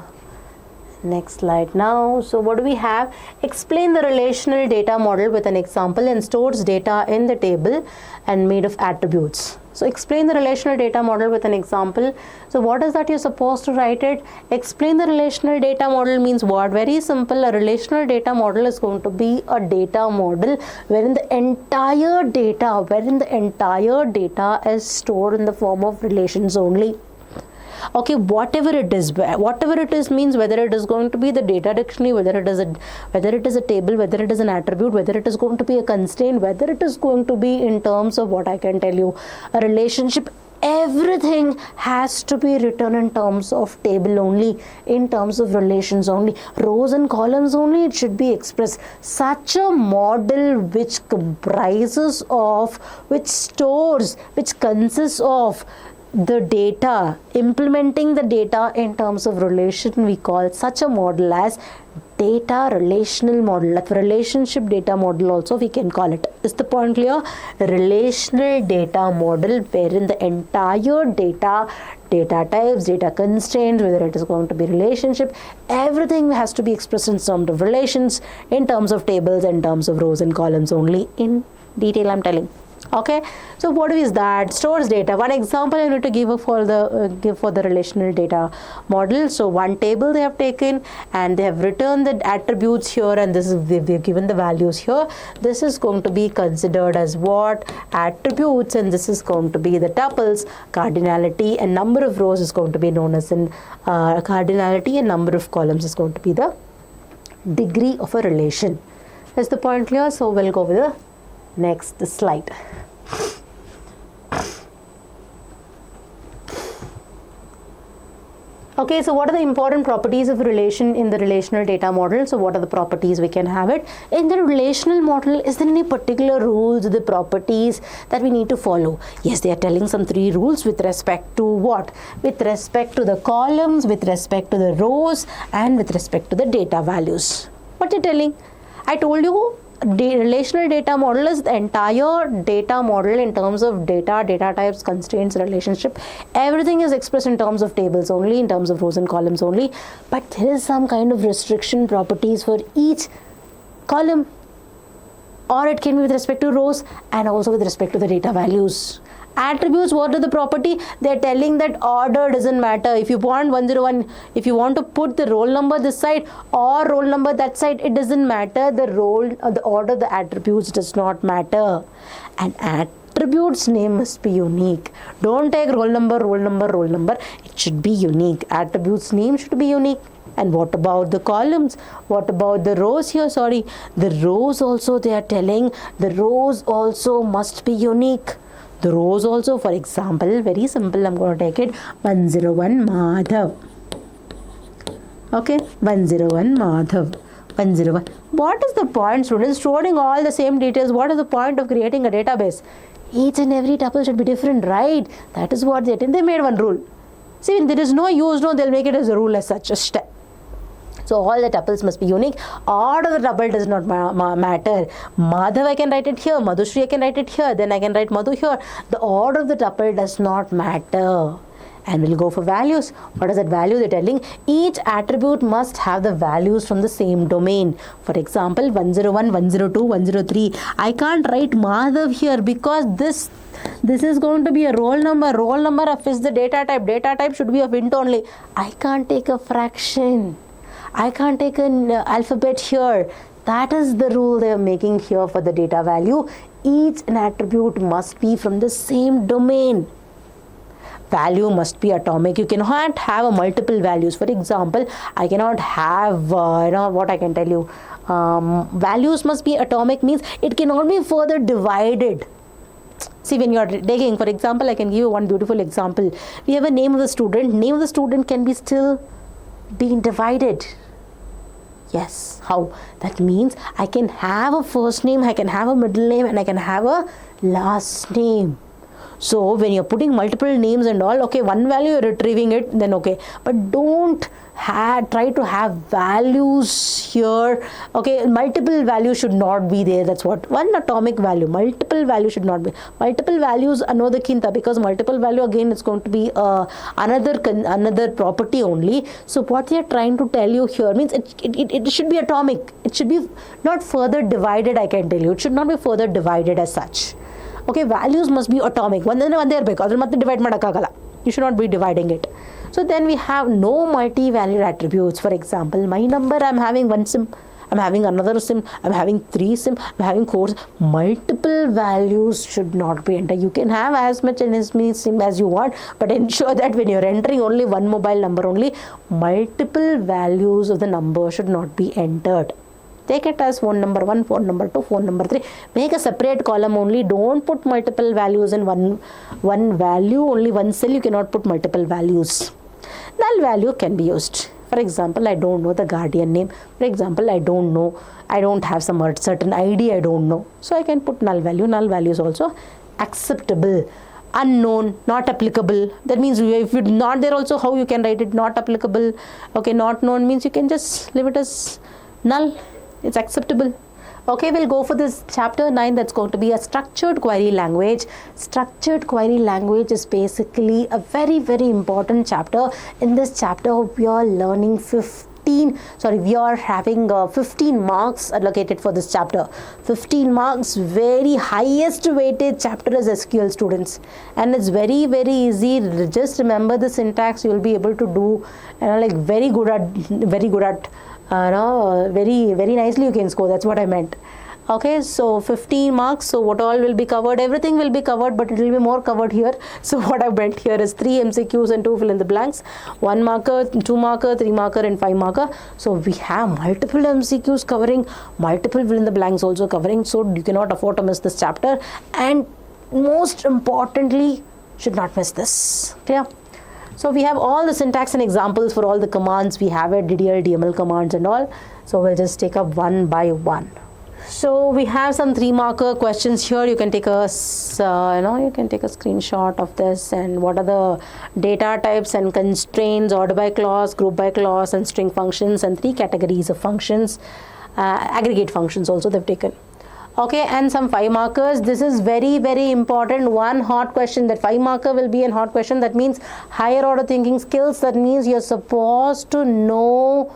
next slide now. So what do we have? Explain the relational data model with an example and stores data in the table and made of attributes. So explain the relational data model with an example. So what is that you're supposed to write it? Explain the relational data model means what? Very simple. A relational data model is going to be a data model wherein the entire data is stored in the form of relations only. Okay, whatever it is means whether it is going to be the data dictionary, whether it is a table, whether it is an attribute, whether it is going to be a constraint, whether it is going to be in terms of what I can tell you, a relationship. Everything has to be written in terms of table only, in terms of relations only, rows and columns only. It should be expressed. Such a model which comprises of, which stores, which consists of the data, implementing the data in terms of relation, we call such a model as data relational model. Like relationship data model also we can call it. Is the point clear? Relational data model, wherein the entire data types, data constraints, whether it is going to be relationship, everything has to be expressed in terms of relations, in terms of tables, in terms of rows and columns only. In detail I'm telling. Okay, so what is that? Stores data. One example I need to give for the relational data model. So one table they have taken and they have returned the attributes here, and this is they've given the values here. This is going to be considered as what? Attributes, and this is going to be the tuples. Cardinality and number of rows is going to be known as in cardinality, and number of columns is going to be the degree of a relation. Is the point clear? So we'll go with the next slide. Okay, so what are the important properties of relation in the relational data model? So what are the properties we can have it? In the relational model, is there any particular rules, the properties that we need to follow? Yes, they are telling some 3 rules with respect to what? With respect to the columns, with respect to the rows, and with respect to the data values. What are they telling? I told you relational data model is the entire data model in terms of data types, constraints, relationship. Everything is expressed in terms of tables only, in terms of rows and columns only. But there is some kind of restriction properties for each column, or it can be with respect to rows and also with respect to the data values. Attributes, what are the property? They are telling that order doesn't matter. If you want 101, if you want to put the roll number this side or roll number that side, it doesn't matter. The role or the order, the attributes does not matter. And attributes name must be unique. Don't take roll number. It should be unique. Attributes name should be unique. And what about the columns? What about the rows here? Sorry, the rows also they are telling the rows also must be unique. The rows also, for example, very simple, I'm going to take it 101 Madhav. Okay, 101 Madhav. 101. What is the point, students? Storing all the same details. What is the point of creating a database? Each and every tuple should be different, right? That is what they did. They made one rule. See, when there is no use, no, they'll make it as a rule as such, a step. So all the tuples must be unique. Order of the tuple does not matter. Madhav I can write it here. Madhushri I can write it here. Then I can write Madhu here. The order of the tuple does not matter. And we'll go for values. What is that value? They're telling each attribute must have the values from the same domain. For example, 101, 102, 103. I can't write Madhav here because this is going to be a roll number. Roll number is the data type. Data type should be of int only. I can't take a fraction. I can't take an alphabet here. That is the rule they are making here for the data value. Each an attribute must be from the same domain. Value must be atomic. You cannot have a multiple values. For example, I cannot have, what I can tell you, values must be atomic means it cannot be further divided. See, when you are taking, for example, I can give you one beautiful example. We have a name of the student. Name of the student can be still being divided. Yes, how? That means I can have a first name, I can have a middle name, and I can have a last name. So when you're putting multiple names and all, okay, one value you're retrieving it, then okay. But don't try to have values here. Okay, multiple values should not be there. That's what one atomic value. Multiple value should not be. Multiple values another kinta, because multiple value again is going to be another property only. So what they are trying to tell you here means it should be atomic. It should be not further divided. I can tell you, it should not be further divided as such. Okay, values must be atomic. One ಇರಬೇಕು, ಅದ್ರ ಮತ್ತೆ divide ಮಾಡೋಕ್ಕಾಗಲ್ಲ. You should not be dividing it. So then we have no multi-valued attributes. For example, my number I'm having I'm having another sim, I'm having 3 sim, I'm having 4. Multiple values should not be entered. You can have as much and as many sim as you want, but ensure that when you're entering only one mobile number only, multiple values of the number should not be entered. Take it as phone number 1, phone number 2, phone number 3. Make a separate column only. Don't put multiple values in one value, only one cell. You cannot put multiple values. Null value can be used. For example, I don't know the guardian name. For example, I don't have some certain ID I don't know. So I can put null value. Null value is also acceptable. Unknown, not applicable. That means if it's not there also, how you can write it? Not applicable. Okay, not known means you can just leave it as null. It's acceptable. Okay, we'll go for this chapter 9. That's going to be a structured query language. Structured query language is basically a very, very important chapter. In this chapter, we are learning we are having 15 marks allocated for this chapter. 15 marks, very highest weighted chapter is SQL, students. And it's very, very easy. Just remember the syntax. You will be able to do, very good at very, very nicely you can score. That's what I meant. Okay, so 15 marks. So what all will be covered? Everything will be covered, but it will be more covered here. So what I meant here is 3 MCQs and 2 fill in the blanks, 1 marker, 2 marker, 3 marker and 5 marker. So we have multiple MCQs covering, multiple fill in the blanks also covering. So you cannot afford to miss this chapter. And most importantly, should not miss this. Clear? So we have all the syntax and examples for all the commands. We have it, DDL, DML commands and all. So we'll just take up one by one. So we have some 3 marker questions here. You can take a screenshot of this. And what are the data types and constraints, order by clause, group by clause, and string functions, and 3 categories of functions, aggregate functions also they've taken. Okay, and some 5 markers. This is very, very important. One hot question. That 5 marker will be a hot question. That means higher order thinking skills. That means you're supposed to know,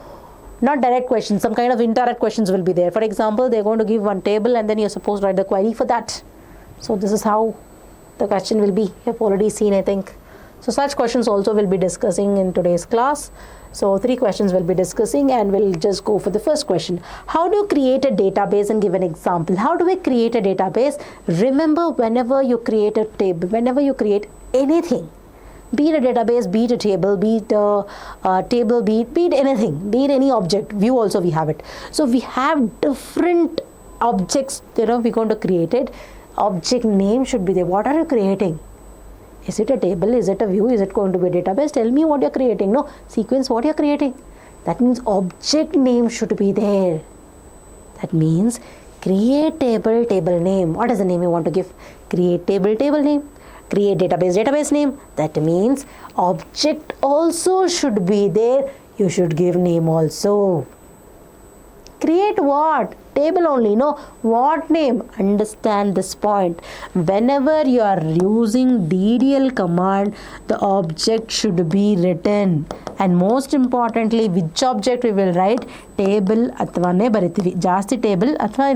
not direct questions, some kind of indirect questions will be there. For example, they're going to give one table and then you're supposed to write the query for that. So this is how the question will be. You've already seen, I think. So such questions also will be discussing in today's class. So 3 questions we'll be discussing, and we'll just go for the first question. How do you create a database, and give an example? How do we create a database? Remember, whenever you create a table, whenever you create anything, be it a database, be it a table, be it a table, be it anything, be it any object, view also we have it. So we have different objects, we're going to create it. Object name should be there. What are you creating? Is it a table? Is it a view? Is it going to be a database? Tell me what you're creating. No, sequence, what you're creating. That means object name should be there. That means create table, table name. What is the name you want to give? Create table, table name. Create database, database name. That means object also should be there. You should give name also. Create what? Table only. No, what name? Understand this point. Whenever you are using DDL command, the object should be written. And most importantly, which object we will write? Table athvane baritivi. Jasti table athva,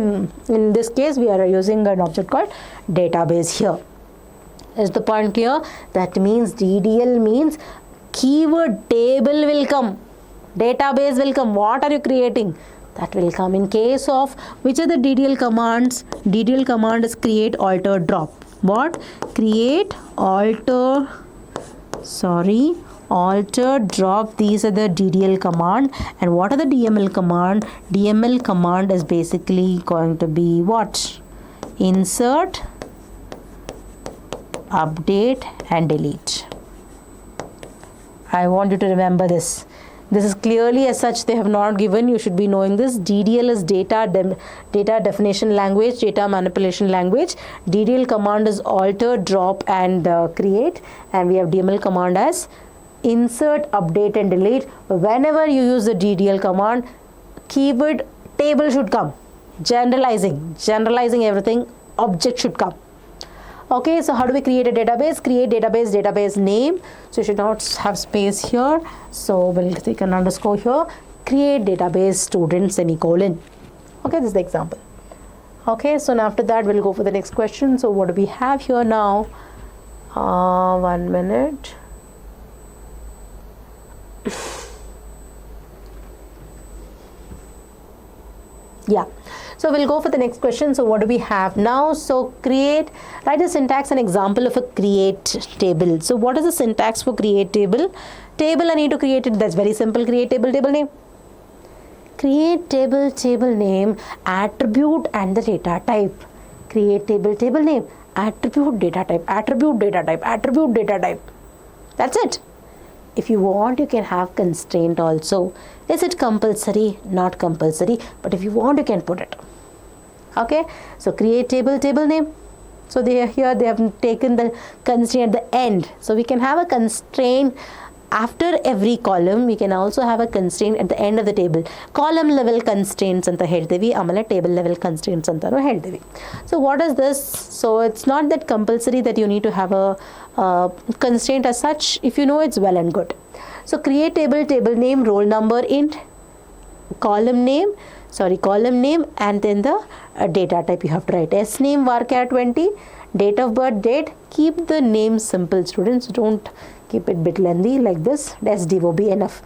in this case we are using an object called database here. Is the point clear? That means DDL means keyword table will come. Database will come. What are you creating? That will come. In case of which are the DDL commands? DDL command is create, alter, drop. What? Create, alter, drop. These are the DDL command. And what are the DML command? DML command is basically going to be what? Insert, update and delete. I want you to remember this. This is clearly as such they have not given. You should be knowing this. DDL is data definition language, data manipulation language. DDL command is alter, drop and create. And we have DML command as insert, update and delete. Whenever you use the DDL command, keyword table should come. Generalizing everything, object should come. Okay, so how do we create a database? Create database, database name. So you should not have space here. So we'll take an underscore here. Create database student semicolon. Okay, this is the example. Okay, so now after that we'll go for the next question. So what do we have here now? 1 minute. Yeah. So we'll go for the next question. So what do we have now? So write the syntax and example of a create table. So what is the syntax for create table? Table, I need to create it. That's very simple. Create table, table name. Create table, table name, attribute and the data type. Create table, table name, attribute, data type, attribute, data type, attribute, data type. That's it. If you want, you can have constraint also. Is it compulsory? Not compulsory. But if you want, you can put it. Okay. So create table, table name. So they have taken the constraint at the end. So we can have a constraint after every column. We can also have a constraint at the end of the table. Column level constraints anta ಹೇಳ್ತೀವಿ, ಆಮೇಲೆ table level constraints ಅಂತಾನೂ ಹೇಳ್ತೀವಿ. So what is this? So it's not that compulsory that you need to have a constraint as such. If you know, it's well and good. So create table, table name, roll number int, column name, and then the data type you have to write. S name varchar 20, date of birth, date. Keep the name simple, students. Don't keep it bit lengthy like this. SDOB enough.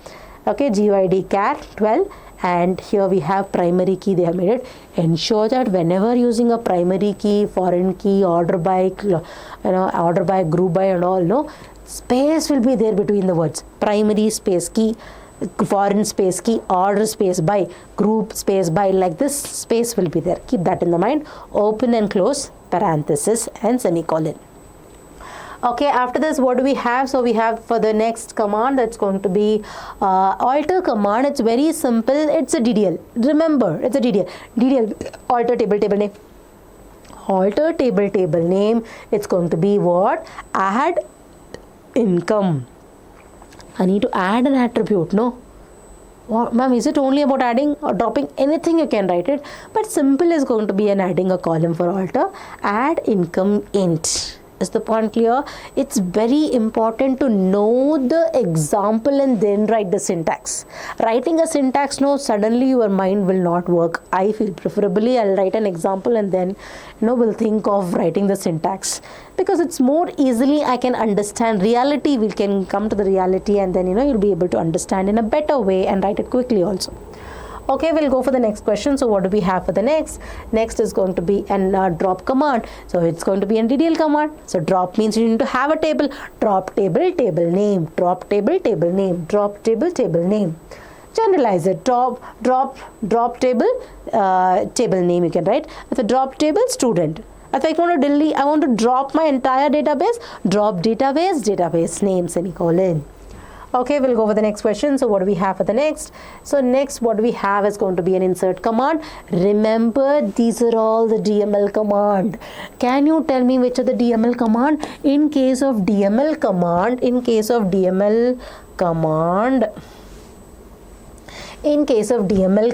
Okay, GYD char 12, and here we have primary key. They have made it. Ensure that whenever using a primary key, foreign key, order by, order by, group by, and all, no, space will be there between the words. Primary space key, foreign space key, order space by, group space by, like this space will be there. Keep that in the mind. Open and close parenthesis and semicolon. Okay, after this, what do we have? So we have for the next command, that's going to be alter command. It's very simple. It's a DDL. Remember, it's a DDL. DDL, alter table, table name. Alter table, table name. It's going to be what? Add income. I need to add an attribute, no? Ma'am, is it only about adding or dropping? Anything you can write it, but simple is going to be an adding a column for alter. Add income int. Is the point clear? It's very important to know the example and then write the syntax. Writing a syntax, no, suddenly your mind will not work. I feel preferably I'll write an example and then we'll think of writing the syntax, because it's more easily I can understand reality. We can come to the reality, and then you'll be able to understand in a better way and write it quickly also. Okay, we'll go for the next question. So what do we have for the next? Next is going to be an drop command. So it's going to be an DDL command. So drop means you need to have a table. Drop table, table name. Drop table, table name. Drop table, table name. Generalize it. Drop table, table name you can write. If a drop table, student. If I want to delete, I want to drop my entire database. Drop database, database name, semicolon. Okay, we'll go for the next question. So what do we have for the next? So next, what we have is going to be an insert command. Remember, these are all the DML command. Can you tell me which are the DML command? In case of DML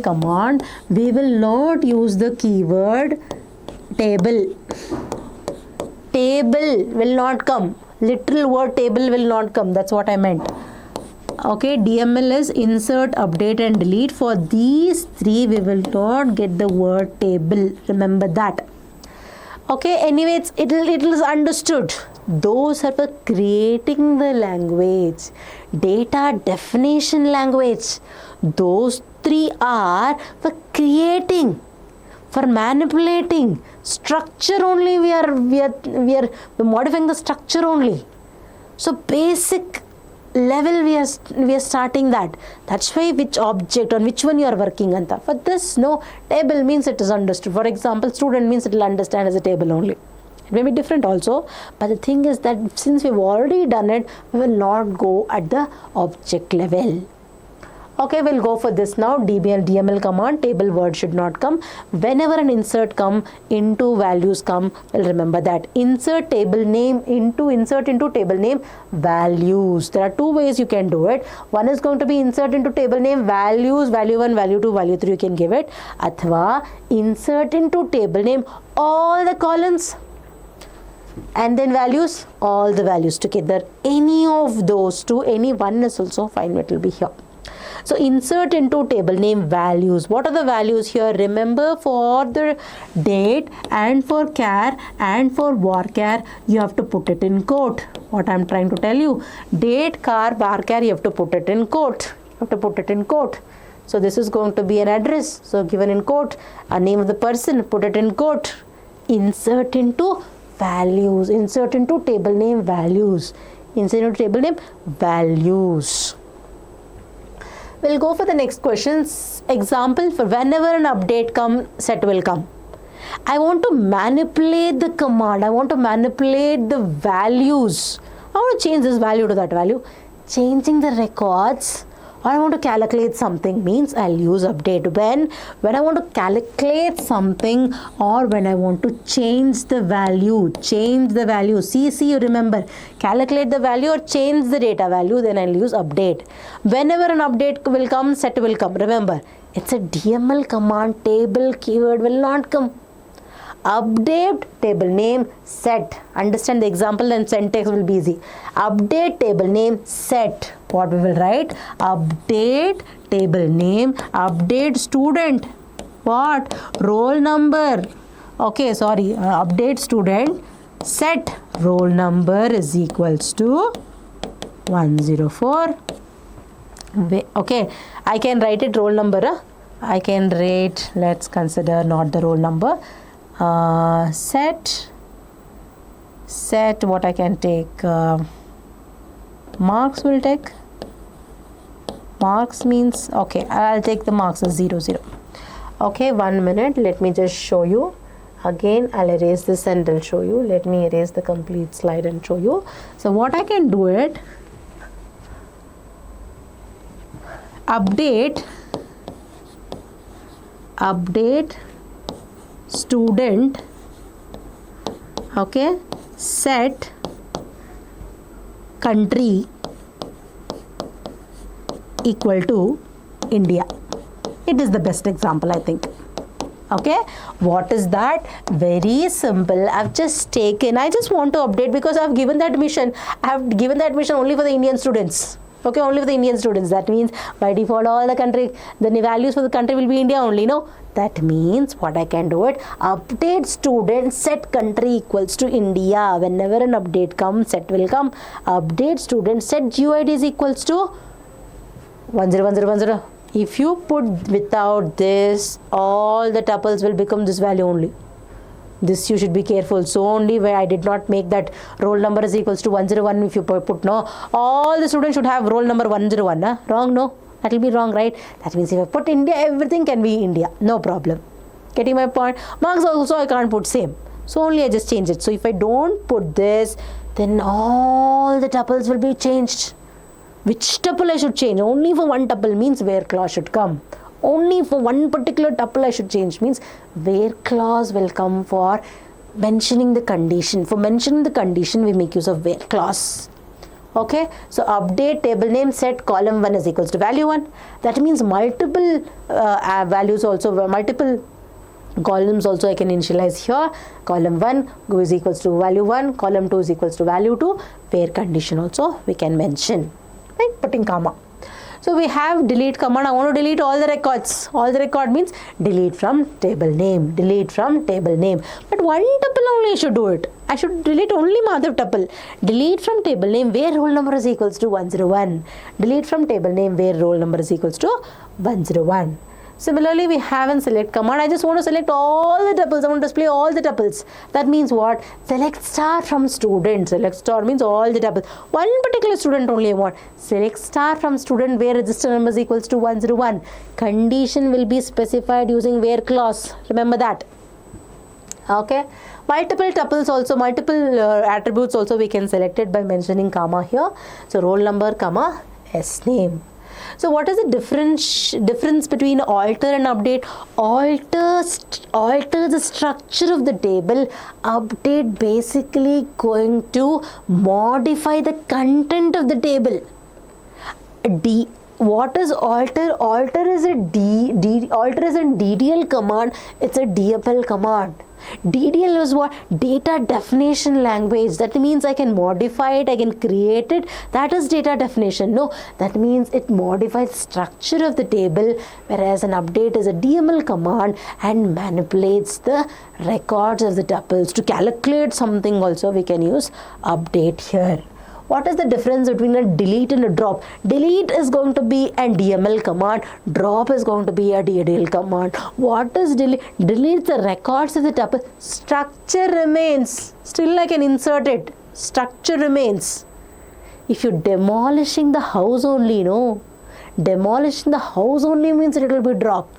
command, we will not use the keyword table. Table will not come. Literal word table will not come. That's what I meant. Okay, DML is insert, update and delete. For these three, we will not get the word table. Remember that. Okay, anyway, it is understood. Those are for creating the language. Data definition language. Those three are for creating, for manipulating. Structure only, we are modifying the structure only. So basic level we are starting that. That's why which object on which one you are working anta. For this, no, table means it is understood. For example, student means it will understand as a table only. It may be different also, but the thing is that since we've already done it, we will not go at the object level. Okay, we'll go for this now. DML command, table word should not come. Whenever an insert come into values come, well, remember that. Insert table name into table name values. There are two ways you can do it. One is going to be insert into table name values, value 1, value 2, value 3 you can give it. Athva insert into table name all the columns and then values, all the values together. Any of those two, any one is also fine, it will be here. So insert into table name values. What are the values here? Remember, for the date and for char and for varchar, you have to put it in quote. What I'm trying to tell you, date, char, varchar, you have to put it in quote. So this is going to be an address. So given in quote, a name of the person, put it in quote. Insert into values. Insert into table name values. Insert into table name values. We'll go for the next questions. Example for whenever an update comes, set will come. I want to manipulate the command. I want to manipulate the values. I want to change this value to that value. Changing the records, or I want to calculate something means I'll use update. When I want to calculate something or when I want to change the value. See, you remember, calculate the value or change the data value, then I'll use update. Whenever an update will come, set will come. Remember, it's a DML command, table keyword will not come. Update table name set. Understand the example and syntax will be easy. Update table name set. What we will write? Update table name, update student. What? Roll number. Okay, sorry. Update student set. Roll number is equals to 104. Okay, I can write it roll number. I can write, let's consider not the roll number. Set what I can take, marks will take. Marks means, okay, I'll take the marks as 0, 0. Okay, 1 minute, let me just show you. Again, I'll erase this and I'll show you. Let me erase the complete slide and show you. So what I can do it, update student, okay, set country equal to India. It is the best example, I think. Okay, what is that? Very simple. I've just taken, I just want to update because I've given the admission. I have given the admission only for the Indian students. Okay, only for the Indian students. That means by default all the country, the values for the country will be India only, no? That means what I can do it, update student set country equals to India. Whenever an update comes, set will come. Update student set GUID is equals to 101010. If you put without this, all the tuples will become this value only. This you should be careful. So only where I did not make that roll number is equals to 101. If you put no, all the students should have roll number 101. Huh? Wrong, no? That will be wrong, right? That means if I put India, everything can be India. No problem. Getting my point? Marks also I can't put same. So only I just change it. So if I don't put this, then all the tuples will be changed. Which tuple I should change? Only for one tuple means where clause should come. Only for one particular tuple I should change means where clause will come for mentioning the condition. For mentioning the condition, we make use of where clause. Okay, so update table name set column 1 is equals to value 1. That means multiple values also, multiple columns also I can initialize here. Column 1 is equals to value 1, column 2 is equals to value 2, where condition also we can mention, right? Putting comma. So we have delete command. I want to delete all the records. All the record means delete from table name. Delete from table name. But one tuple only I should do it. I should delete only mother tuple. Delete from table name where roll number is equals to 101. Delete from table name where roll number is equals to 101. Similarly, we have in select command. I just want to select all the tuples. I want to display all the tuples. That means what? Select star from student. Select star means all the tuples. One particular student only I want. Select star from student where register number is equals to 101. Condition will be specified using where clause. Remember that. Okay. Multiple tuples also, multiple attributes also we can select it by mentioning comma here. So roll number, comma, S name. So what is the difference between alter and update? Alter the structure of the table. Update basically going to modify the content of the table. What is alter? Alter is a DDL command. It's a DFL command. DDL is what? Data definition language. That means I can modify it, I can create it. That is data definition. No, that means it modifies structure of the table, whereas an update is a DML command and manipulates the records of the tuples. To calculate something also we can use update here. What is the difference between a delete and a drop? Delete is going to be a DML command. Drop is going to be a DDL command. What is delete? Delete the records of the tuple. Structure remains. Still I can insert it. Structure remains. If you're demolishing the house only, no. Demolishing the house only means it will be dropped.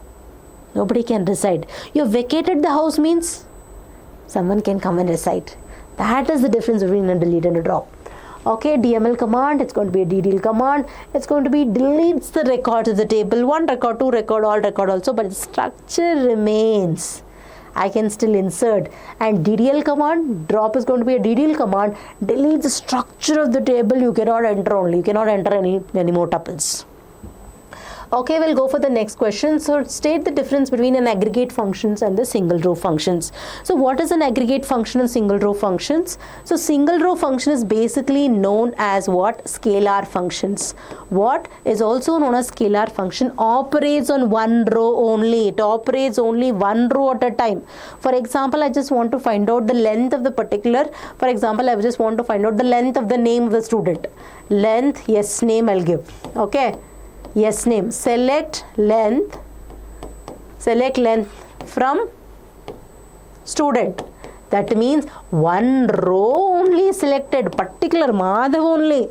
Nobody can reside. You vacated the house means someone can come and reside. That is the difference between a delete and a drop. Okay, DML command, it's going to be a DDL command. It's going to be deletes the records of the table. 1 record, 2 record, all record also, but the structure remains. I can still insert. And DDL command, drop is going to be a DDL command, deletes the structure of the table. You cannot enter only. You cannot enter any more tuples. Okay, we'll go for the next question. So state the difference between an aggregate functions and the single row functions. So what is an aggregate function and single row functions? So single row function is basically known as what? Scalar functions. What is also known as scalar function operates on one row only. It operates only one row at a time. For example, I just want to find out the length of the particular. For example, I just want to find out the length of the name of the student. Length, yes, name I'll give. Okay. Yes, name. Select length from student. That means one row only selected, particular Madhav only.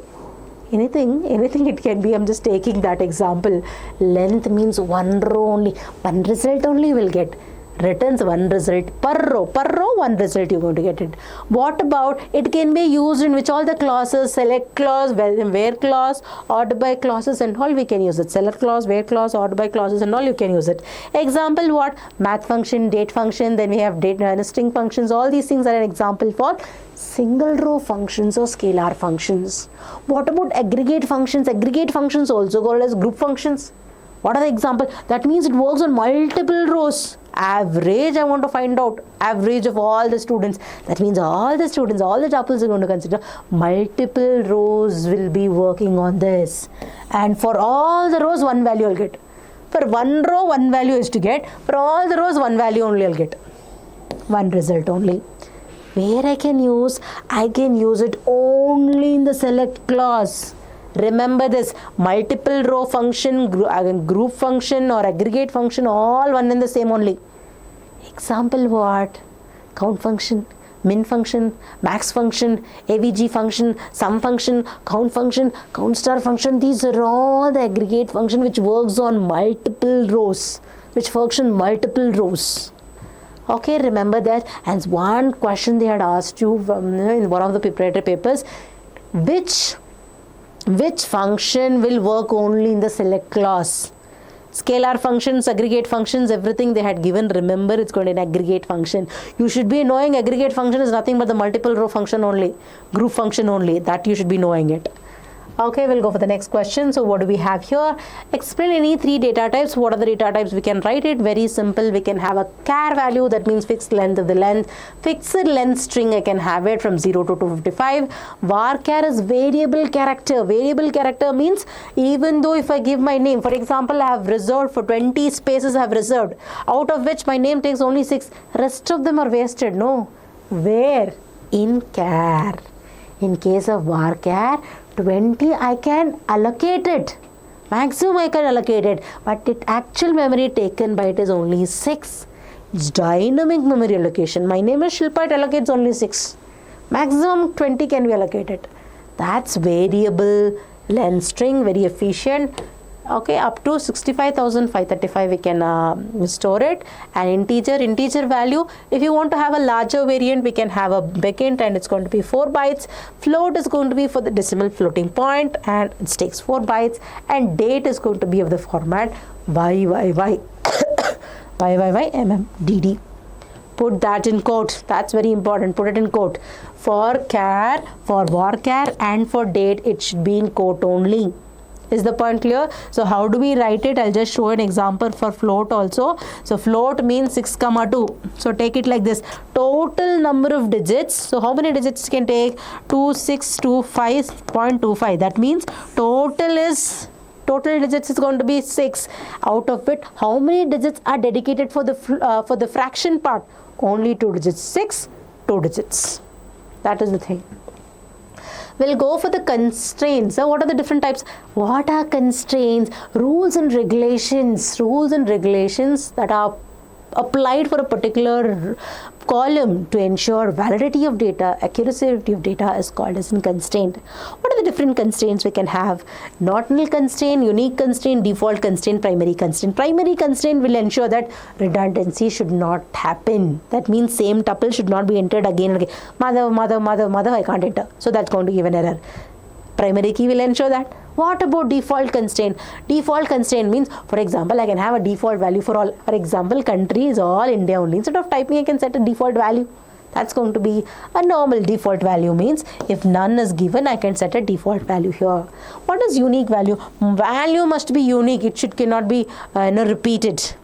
Anything it can be. I'm just taking that example. Length means one row only. One result only will get. Returns one result per row, one result you're going to get it. What about it can be used in which all the clauses, select clause, where clause, order by clauses and all we can use it. Select clause, where clause, order by clauses and all you can use it. Example what? Math function, date function, then we have date and string functions. All these things are an example for single row functions or scalar functions. What about aggregate functions? Aggregate functions also called as group functions. What are the examples? That means it works on multiple rows. Average, I want to find out average of all the students. That means all the students, all the tuples are going to consider. Multiple rows will be working on this. And for all the rows, one value I'll get. For one row, one value is to get. For all the rows, one value only I'll get. One result only. Where I can use it only in the select clause. Remember this, multiple row function, group function or aggregate function, all one and the same only. Example what? Count function, min function, max function, AVG function, sum function, count star function. These are all the aggregate function which works on multiple rows, Okay, remember that. And one question they had asked you in one of the preparatory papers, which function will work only in the select clause? Scalar functions, aggregate functions, everything they had given. Remember, it's called an aggregate function. You should be knowing aggregate function is nothing but the multiple row function only, group function only. That you should be knowing it. Okay, we'll go for the next question. So what do we have here? Explain any three data types. What are the data types? We can write it very simple. We can have a char value, that means fixed length of the length. Fixed length string, I can have it from 0 to 255. Varchar is variable character. Variable character means even though if I give my name, for example, I have reserved for 20 spaces, I have reserved, out of which my name takes only 6. Rest of them are wasted. No. Where? In char. In case of varchar, 20 I can allocate it. Maximum I can allocate it. But it actual memory taken by it is only 6. It's dynamic memory allocation. My name is Shilpa, it allocates only 6. Maximum 20 can be allocated. That's variable length string, very efficient. Okay, up to 65,535 we can store it. And integer value, if you want to have a larger variant, we can have a backend and it's going to be 4 bytes. Float is going to be for the decimal floating point and it takes 4 bytes. And date is going to be of the format YYY YYYMMDD. Put that in quote. That's very important. Put it in quote. For char, for varchar and for date, it should be in quote only. Is the point clear? So how do we write it? I'll just show an example for float also. So float means 6, 2. So take it like this. Total number of digits. So how many digits can take? 2625.25. That means total digits is going to be 6. Out of it, how many digits are dedicated for the fraction part? Only 2 digits. 6, 2 digits. That is the thing. We'll go for the constraints. So what are the different types? What are constraints? Rules and regulations. Rules and regulations that are applied for a particular column to ensure validity of data, accuracy of data is called as a constraint. What are the different constraints we can have? Not null constraint, unique constraint, default constraint, primary constraint. Primary constraint will ensure that redundancy should not happen. That means same tuple should not be entered again and again. Mother, I can't enter. So that's going to give an error. Primary key will ensure that. What about default constraint? Default constraint means, for example, I can have a default value for all. For example, country is all India only. Instead of typing, I can set a default value. That's going to be a normal default value. Means if none is given, I can set a default value here. What is unique value? Value must be unique. It cannot be repeated.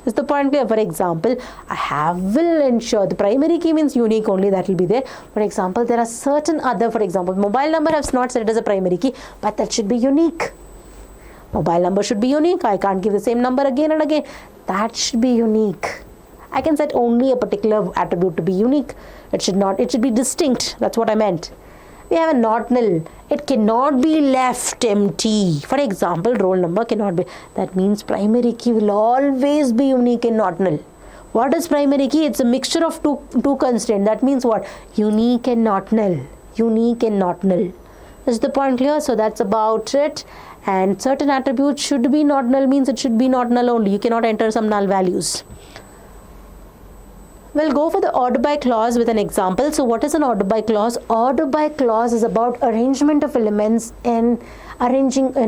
Is the point clear? For example, will ensure the primary key means unique only, that will be there. For example, there are certain other, for example, mobile number I have not set it as a primary key, but that should be unique. Mobile number should be unique. I can't give the same number again and again. That should be unique. I can set only a particular attribute to be unique. It should be distinct. That's what I meant. We have a not null. It cannot be left empty. For example, roll number cannot be. That means primary key will always be unique and not null. What is primary key? It's a mixture of two constraints. That means what? Unique and not null. Unique and not null. Is the point clear? So that's about it. And certain attributes should be not null means it should be not null only. You cannot enter some null values. We'll go for the order by clause with an example. So what is an order by clause? Order by clause is about arrangement of elements in arrangement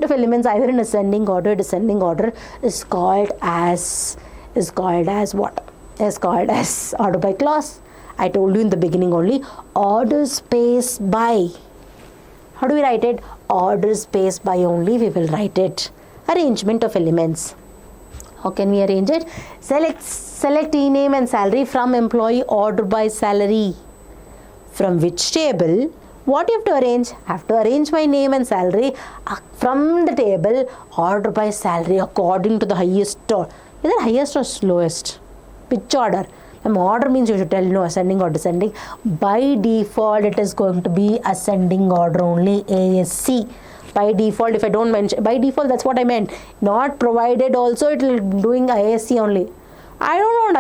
of elements either in ascending order, descending order is called as what? Is called as order by clause. I told you in the beginning only, order space by. How do we write it? Order space by only we will write it. Arrangement of elements. How can we arrange it? Select e-name and salary from employee order by salary. From which table? What you have to arrange? I have to arrange my name and salary from the table order by salary according to the highest or is it highest or slowest? Which order? Order means you should tell no ascending or descending. By default, it is going to be ascending order only, ASC. By default, if I don't mention, by default, that's what I meant. Not provided also, it will doing ASC only. I don't want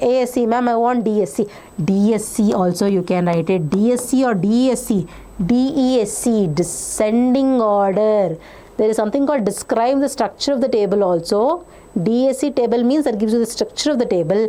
ASC, ma'am, I want DSC. DSC also you can write it. DSC or DESC. DESC, descending order. There is something called describe the structure of the table also. DSC table means that gives you the structure of the table.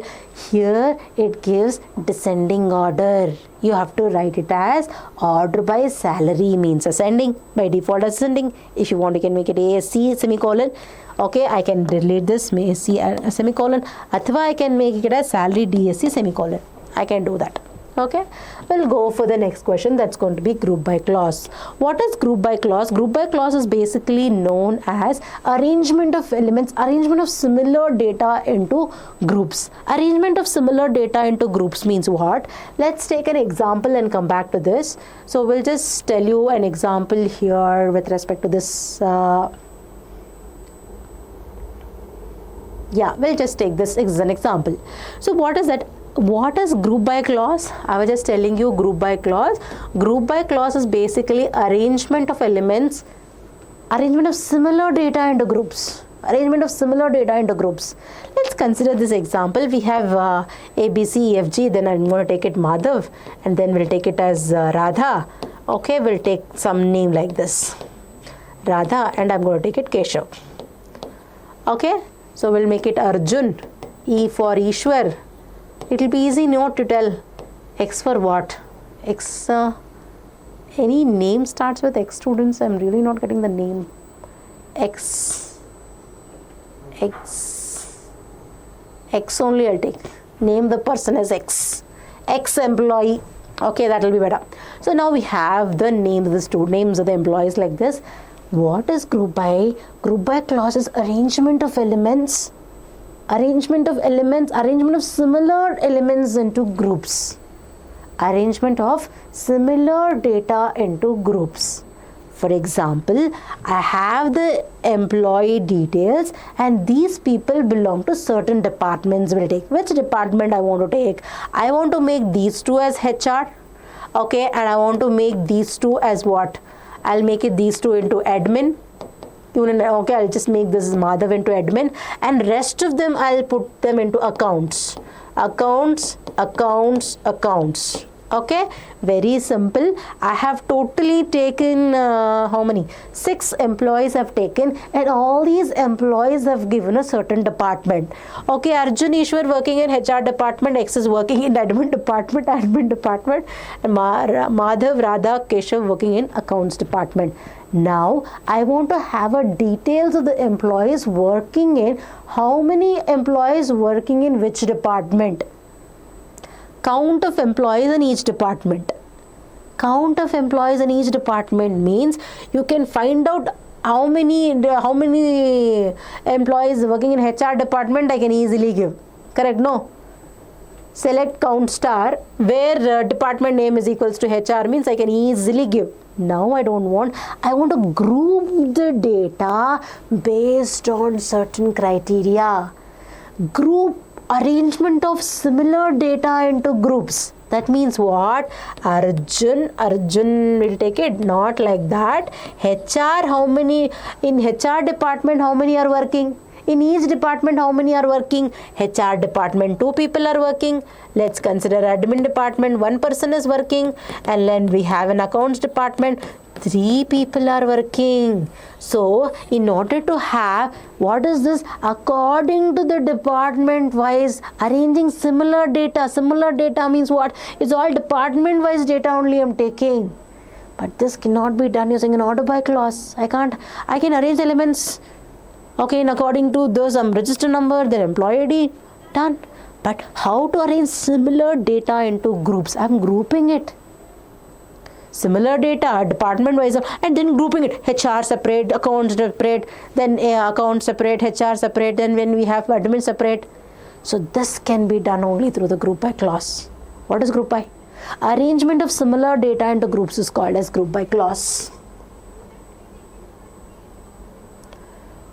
Here it gives descending order. You have to write it as order by salary means ascending. By default ascending. If you want, you can make it ASC semicolon. Okay, I can delete this ASC semicolon. Athva I can make it as salary DSC semicolon. I can do that. Okay, we'll go for the next question. That's going to be group by clause. What is group by clause? Group by clause is basically known as arrangement of elements, arrangement of similar data into groups. Arrangement of similar data into groups means what? Let's take an example and come back to this. So we'll just tell you an example here with respect to this. We'll just take this as an example. So what is that? What is group by clause? I was just telling you group by clause. Group by clause is basically arrangement of elements, arrangement of similar data into groups. Arrangement of similar data into groups. Let's consider this example. We have A, B, C, E, F, G. Then I'm going to take it Madhav and then we'll take it as Radha. Okay, we'll take some name like this. Radha and I'm going to take it Keshav. Okay, so we'll make it Arjun. E for Ishwar. It will be easy not to tell. X for what? X, any name starts with X, students? I'm really not getting the name. X only I'll take. Name the person as X. X employee. Okay, that will be better. So now we have the names of the student, names of the employees like this. What is group by? Group by clause is arrangement of elements. Arrangement of similar elements into groups. Arrangement of similar data into groups. For example, I have the employee details and these people belong to certain departments. We'll take which department I want to take. I want to make these two as HR. Okay, and I want to make these two as what? I'll make it these two into admin. Okay, I'll just make this Madhav into admin, and rest of them I'll put them into accounts. Accounts. Okay, very simple. I have totally taken how many? 6 employees I've taken, and all these employees have given a certain department. Okay, Arjun Ishwar working in HR department, X is working in admin department, and Madhav Radha Keshav working in accounts department. Now I want to have a details of the employees working in, how many employees working in which department. Count of employees in each department. Count of employees in each department means you can find out how many employees working in HR department I can easily give. Correct? No. Select count star where department name is equals to HR means I can easily give. Now I want to group the data based on certain criteria. Group arrangement of similar data into groups. That means what? Arjun will take it, not like that. HR, how many in HR department, how many are working? In each department, how many are working? HR department, 2 people are working. Let's consider admin department, 1 person is working. And then we have an accounts department, 3 people are working. So, in order to have, what is this? According to the department wise, arranging similar data. Similar data means what? It's all department wise data only I'm taking. But this cannot be done using an order by clause. I can arrange elements. Okay, and according to those register number, their employee ID, done. But how to arrange similar data into groups? I'm grouping it. Similar data, department wise, and then grouping it. HR separate, accounts separate, then accounts separate, HR separate, then when we have admin separate. So this can be done only through the group by clause. What is group by? Arrangement of similar data into groups is called as group by clause.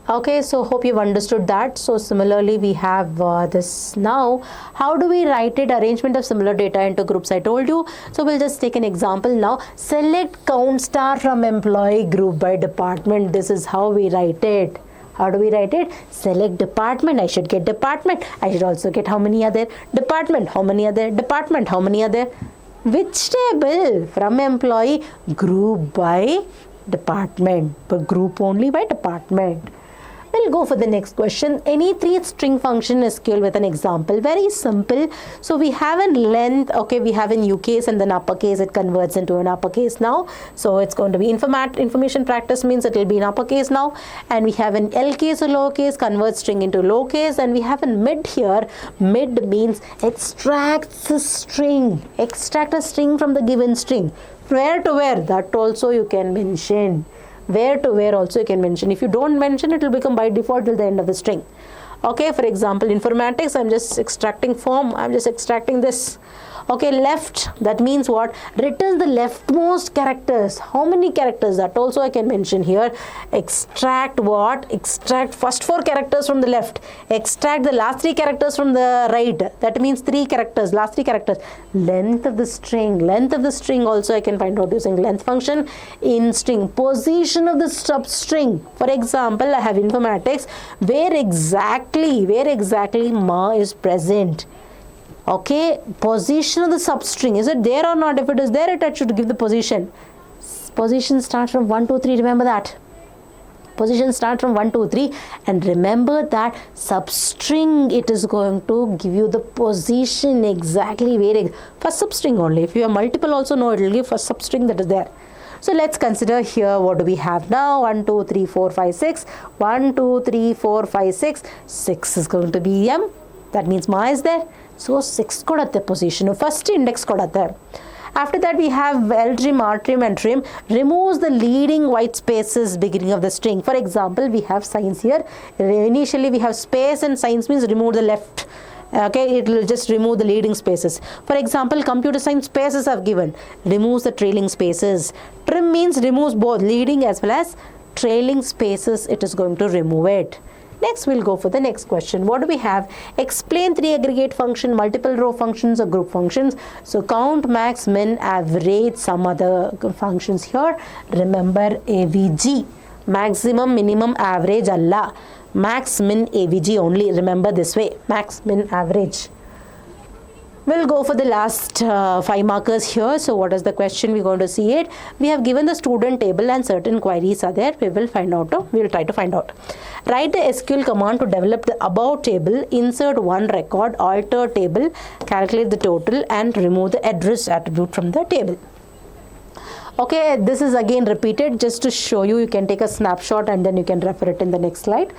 Okay, so hope you've understood that. So similarly, we have this now. How do we write it? Arrangement of similar data into groups, I told you. So we'll just take an example now. Select count star from employee group by department. This is how we write it. How do we write it? Select department. I should get department. I should also get how many other department, how many other department, how many other. Which table? From employee group by department, but group only by department. We'll go for the next question. Any 3 string function SQL with an example. Very simple. So we have in length, okay, we have in UCase and then uppercase, it converts into an uppercase now. So it's going to be information practice means it will be in uppercase now. And we have in LCase or lowercase, converts string into lowercase. And we have in mid here. Mid means extracts a string. Extract a string from the given string. Where to where? That also you can mention. Where to where also you can mention. If you don't mention, it will become by default till the end of the string. Okay, for example, informatics, I'm just extracting form. I'm just extracting this. Okay, left, that means what? Return the leftmost characters. How many characters? That also I can mention here. Extract what? Extract first 4 characters from the left. Extract the last 3 characters from the right. That means 3 characters, last 3 characters. Length of the string. Length of the string also I can find out using length function. In string. Position of the substring. For example, I have informatics. Where exactly ma is present. Okay, position of the substring. Is it there or not? If it is there, it should give the position. Position starts from 1, 2, 3. Remember that. Position starts from 1, 2, 3. And remember that substring, it is going to give you the position exactly where. First substring only. If you have multiple also, no, it will give first substring that is there. So let's consider here what do we have now. 1, 2, 3, 4, 5, 6. 1, 2, 3, 4, 5, 6. 6 is going to be M. That means ma is there. So 6 kodatte position. First index kodatte. After that we have L trim, R trim and trim. Removes the leading white spaces beginning of the string. For example, we have signs here. Initially we have space and signs means remove the left. Okay, it will just remove the leading spaces. For example, computer science spaces have given. Removes the trailing spaces. Trim means removes both leading as well as trailing spaces. It is going to remove it. Next, we'll go for the next question. What do we have? Explain 3 aggregate function, multiple row functions or group functions. So count, max, min, average, some other functions here. Remember AVG, maximum, minimum, average, Allah. Max, min, AVG only. Remember this way, max, min, average. We'll go for the last 5 markers here. So what is the question? We're going to see it. We have given the student table and certain queries are there. We will find out. We will try to find out. Write the SQL command to develop the above table. Insert one record, alter table, calculate the total and remove the address attribute from the table. Okay, this is again repeated just to show you. You can take a snapshot and then you can refer it in the next slide.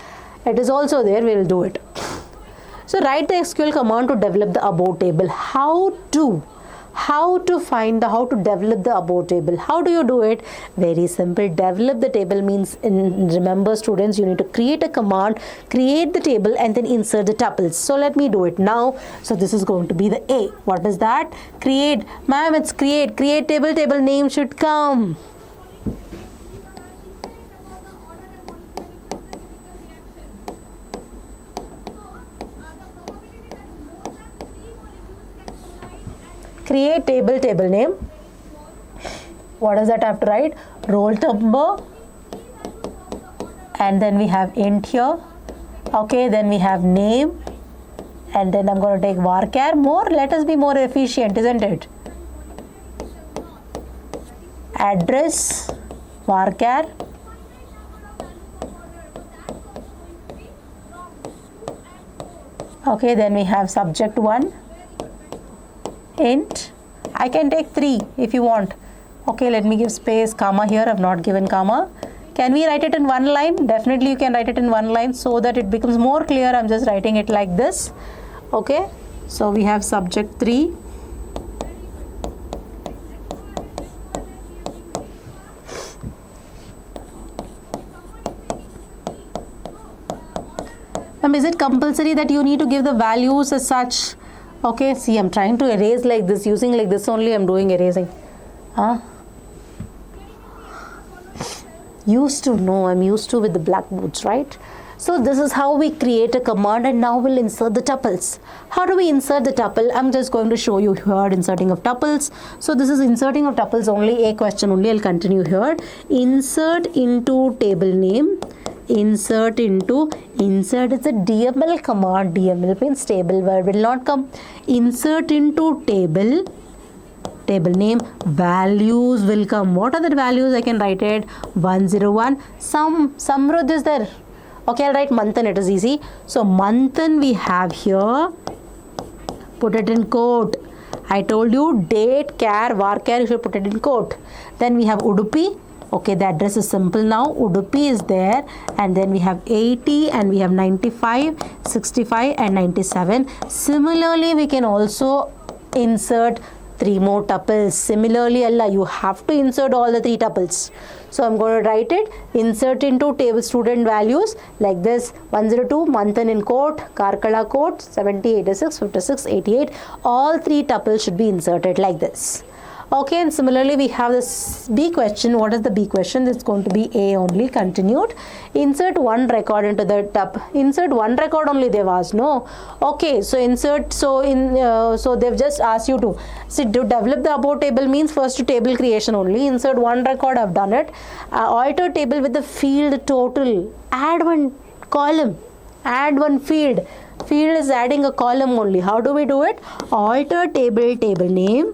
It is also there. We will do it. So write the SQL command to develop the above table. How to develop the above table? How do you do it? Very simple. Develop the table means, remember students, you need to create a command, create the table and then insert the tuples. So let me do it now. So this is going to be the A. What is that? Create. Ma'am, it's create table, table name should come. Create table, table name. What does that have to write? Roll number. And then we have int here. Okay, then we have name. And then I'm going to take varchar. Let us be more efficient, isn't it? Address, varchar. Okay, then we have subject 1. Int. I can take 3 if you want. Okay, let me give space, comma here. I've not given comma. Can we write it in one line? Definitely you can write it in one line so that it becomes more clear. I'm just writing it like this. Okay, so we have subject 3. Is it compulsory that you need to give the values as such? Okay, see, I'm trying to erase like this, using like this only I'm doing erasing. Used to, no, I'm used to with the blackboards, right? So this is how we create a command and now we'll insert the tuples. How do we insert the tuple? I'm just going to show you here inserting of tuples. So this is inserting of tuples only, a question only. I'll continue here. Insert into table name. Insert is a DML command. DML means table word will not come. Insert into table name, values will come. What are the values? I can write it 101. Samrudh is there. Okay, I'll write Manthan, it is easy. So Manthan we have here, put it in quote. I told you date, char, varchar, you should put it in quote. Then we have Udupi. Okay, the address is simple now. Udupi is there, and then we have 80 and we have 95, 65 and 97. Similarly, we can also insert 3 more tuples. Similarly, Allah, you have to insert all the 3 tuples. So I'm going to write it, insert into table student values like this, 102, Manthan in quote, Karkala quote, 70, 86, 56, 88. All 3 tuples should be inserted like this. Okay, and similarly we have this B question. What is the B question? It's going to be A only, continued. Insert one record into the tuple. Insert one record only they've asked, no? Okay, so insert, so they've just asked you to, see, to develop the above table means first to table creation only. Insert one record, I've done it. Alter table with the field total. Add one column. Add one field. Field is adding a column only. How do we do it? Alter table, table name.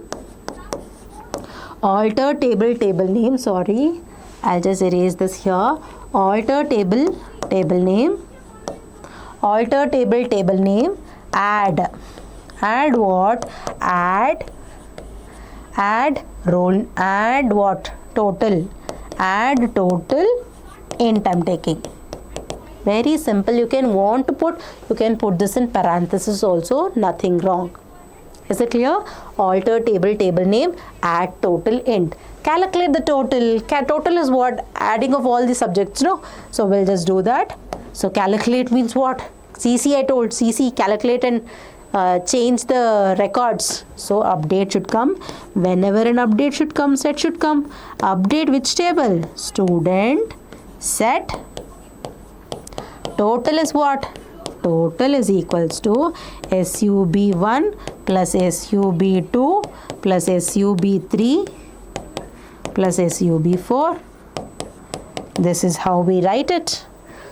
Alter table, table name, sorry, I'll just erase this here. Alter table, table name. Alter table, table name. Add. Add what? Add roll. Add what? Total. Add total int I'm taking. Very simple. You can want to put, you can put this in parenthesis also, nothing wrong. Is it clear? Alter table, table name, add total int. Calculate the total. Total is what? Adding of all the subjects, no? So we'll just do that. So calculate means what? CC I told, CC, calculate and change the records. So update should come. Whenever an update should come, set should come. Update which table? Student, set, total is what? Total is equals to SUB1 plus SUB2 plus SUB3 plus SUB4. This is how we write it.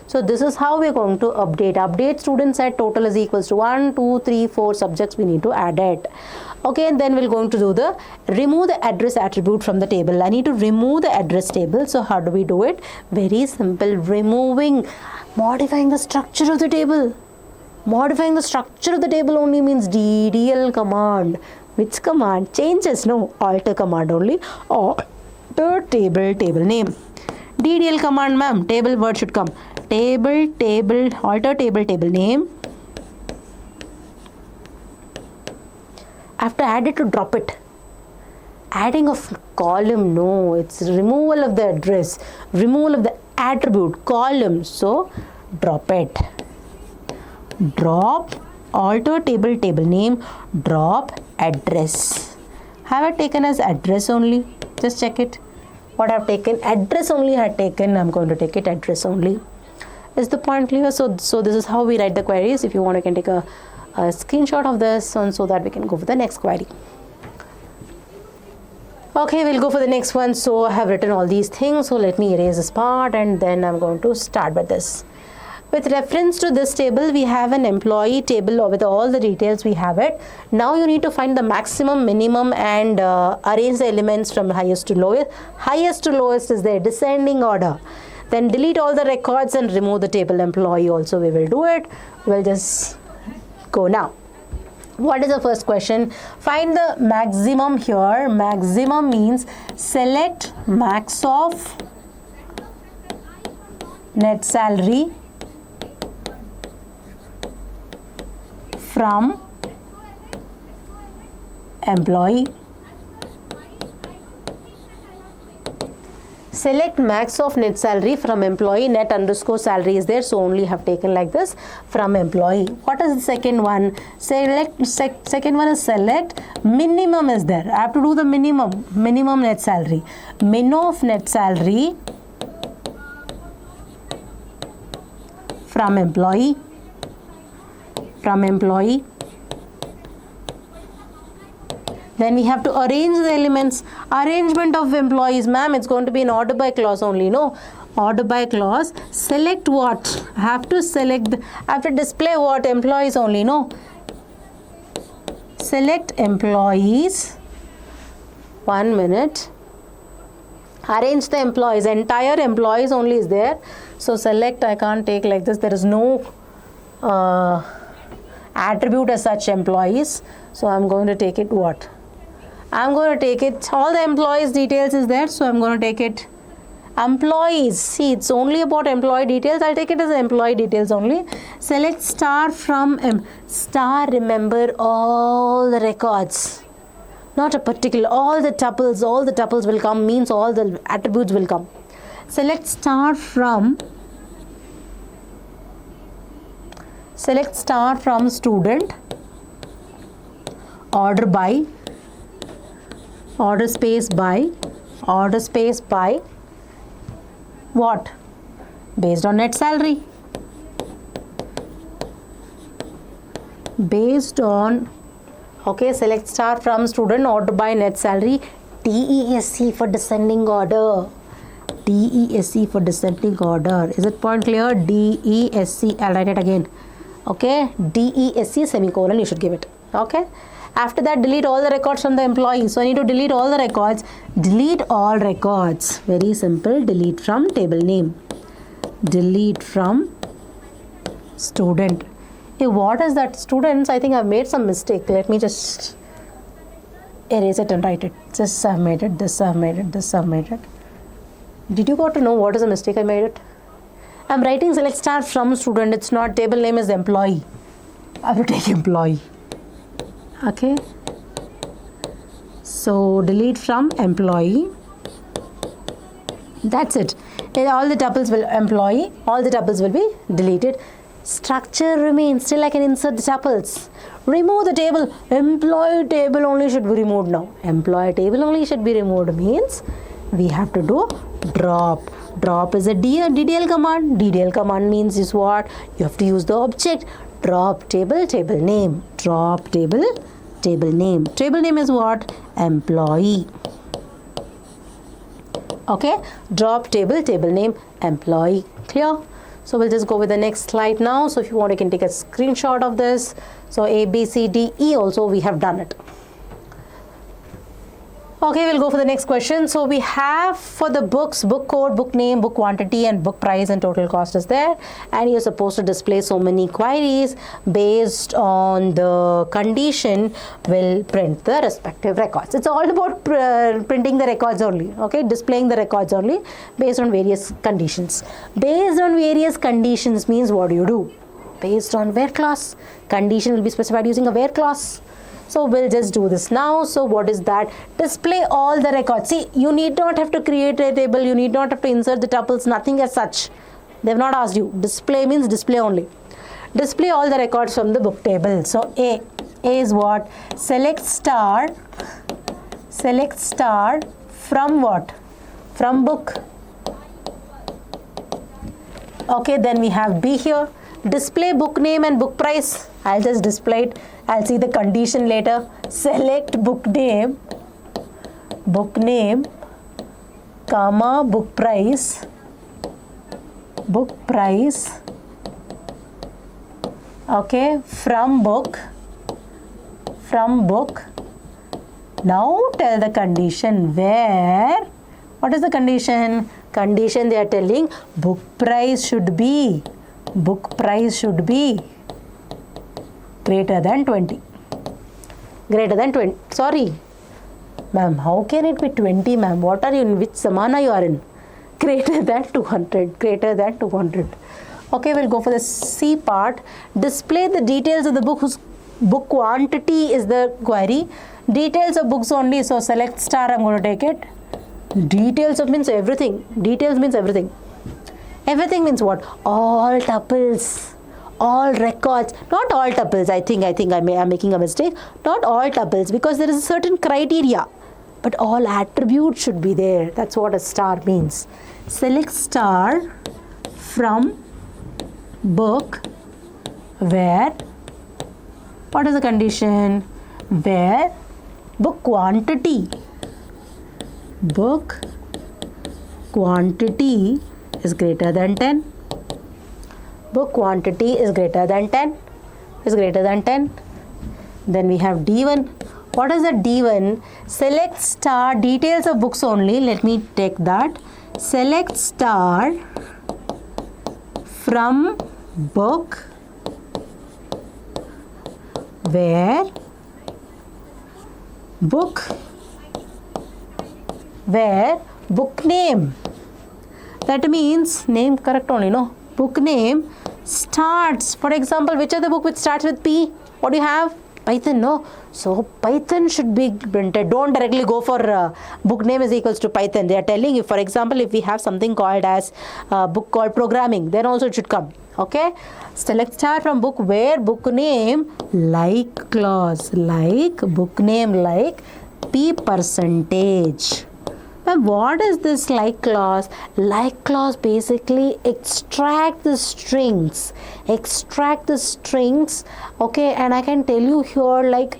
So this is how we're going to update. Update students at total is equals to 1, 2, 3, 4 subjects we need to add it. Okay, and then we're going to do the remove the address attribute from the table. I need to remove the address table. So how do we do it? Very simple. Modifying the structure of the table. Modifying the structure of the table only means DDL command. Which command? Changes, no. Alter command only. Alter table name. DDL command, ma'am. Table word should come. Alter table name. After add it to drop it. Adding of column, no. It's removal of the address. Removal of the attribute, column. So, drop it. Drop alter table name, drop address. Have I taken as address only? Just check it. What I have taken? Address only I had taken. I'm going to take it address only. Is the point clear? So this is how we write the queries. If you want, you can take a screenshot of this so that we can go for the next query. Okay, we'll go for the next one. So I have written all these things. So let me erase this part and then I'm going to start with this. With reference to this table, we have an employee table with all the details we have it. Now you need to find the maximum, minimum and arrange the elements from highest to lowest. Highest to lowest is their descending order. Then delete all the records and remove the table employee also. We will do it. We'll just go now. What is the first question? Find the maximum here. Maximum means select max of net salary from employee. Select max of net salary from employee. Net underscore salary is there, so only have taken like this from employee. What is the second one? Second one is select minimum is there. I have to do the minimum net salary. Min of net salary from employee. Then we have to arrange the elements. Arrangement of employees, ma'am, it's going to be in order by clause only, no? Order by clause. Select what? I have to select, I have to display what? Employees only, no? Select employees. 1 minute. Arrange the employees. Entire employees only is there. So select, I can't take like this. There is no attribute as such employees. So I'm going to take it what? I'm going to take it, all the employees details is there. So I'm going to take it employees. See, it's only about employee details. I'll take it as employee details only. Select star from star, remember all the records. Not a particular, all the tuples will come, means all the attributes will come. Select star from student, order by, order space by what? Based on net salary. Based on, okay, select star from student, order by net salary, DESC for descending order. DESC for descending order. Is it point clear? DESC, I'll write it again. Okay, DESC semicolon you should give it. Okay. After that, delete all the records from the employee. So I need to delete all the records. Delete all records. Very simple. Delete from table name. Delete from student. Hey, what is that? Students, I think I've made some mistake. Let me just erase it and write it. This I've made it. This I've made it. This I've made it. Did you got to know what is the mistake I made it? I'm writing select star from student. It's not, table name is employee. I have to take employee. Okay. So delete from employee. That's it. All the tuples will employee. All the tuples will be deleted. Structure remains. Still I can insert the tuples. Remove the table. Employee table only should be removed now. Employee table only should be removed means we have to do drop. Drop is a DDL command. DDL command means is what? You have to use the object. Drop table, table name. Drop table, table name. Table name is what? Employee. Okay, drop table, table name, employee. Clear? So we'll just go with the next slide now. So if you want, you can take a screenshot of this. So A, B, C, D, E also we have done it. Okay, we'll go for the next question. So we have for the books, book code, book name, book quantity, and book price and total cost is there. And you're supposed to display so many queries based on the condition will print the respective records. It's all about printing the records only, okay, displaying the records only based on various conditions. Based on various conditions means what do you do? Based on where clause. Condition will be specified using a where clause. So we'll just do this now. So what is that? Display all the records. See, you need not have to create a table. You need not have to insert the tuples. Nothing as such. They've not asked you. Display means display only. Display all the records from the book table. So A is what? Select star from what? From book. Okay, then we have B here. Display book name and book price. I'll just display it. I'll see the condition later. Select book name, comma, book price. Okay, from book. Now tell the condition where. What is the condition? Condition they are telling book price should be greater than 20. Greater than 20. Sorry. Ma'am, how can it be 20, ma'am? What are you in? Which samana you are in? Greater than 200. Greater than 200. Okay, we'll go for the C part. Display the details of the book whose book quantity is the query. Details of books only. So select star, I'm going to take it. Details of means everything. Details means everything. Everything means what? All tuples. All records, not all tuples. I think I'm making a mistake. Not all tuples, because there is a certain criteria, but all attributes should be there. That's what a star means. Select star from book where. What is the condition? Where book quantity is greater than 10. Book quantity is greater than 10. Then we have D1. What is the D1? Select star details of books only. Let me take that. Select star from book where book name. That means name correct only, no? Book name starts. For example, which are the book which starts with P? What do you have? Python, no? So Python should be printed. Don't directly go for book name is equals to Python. They are telling you, for example, if we have something called as book called programming, then also it should come. Okay? Select star from book where book name like clause, like book name like P percentage. And what is this like clause? Like clause basically extract the strings. Okay, and I can tell you here like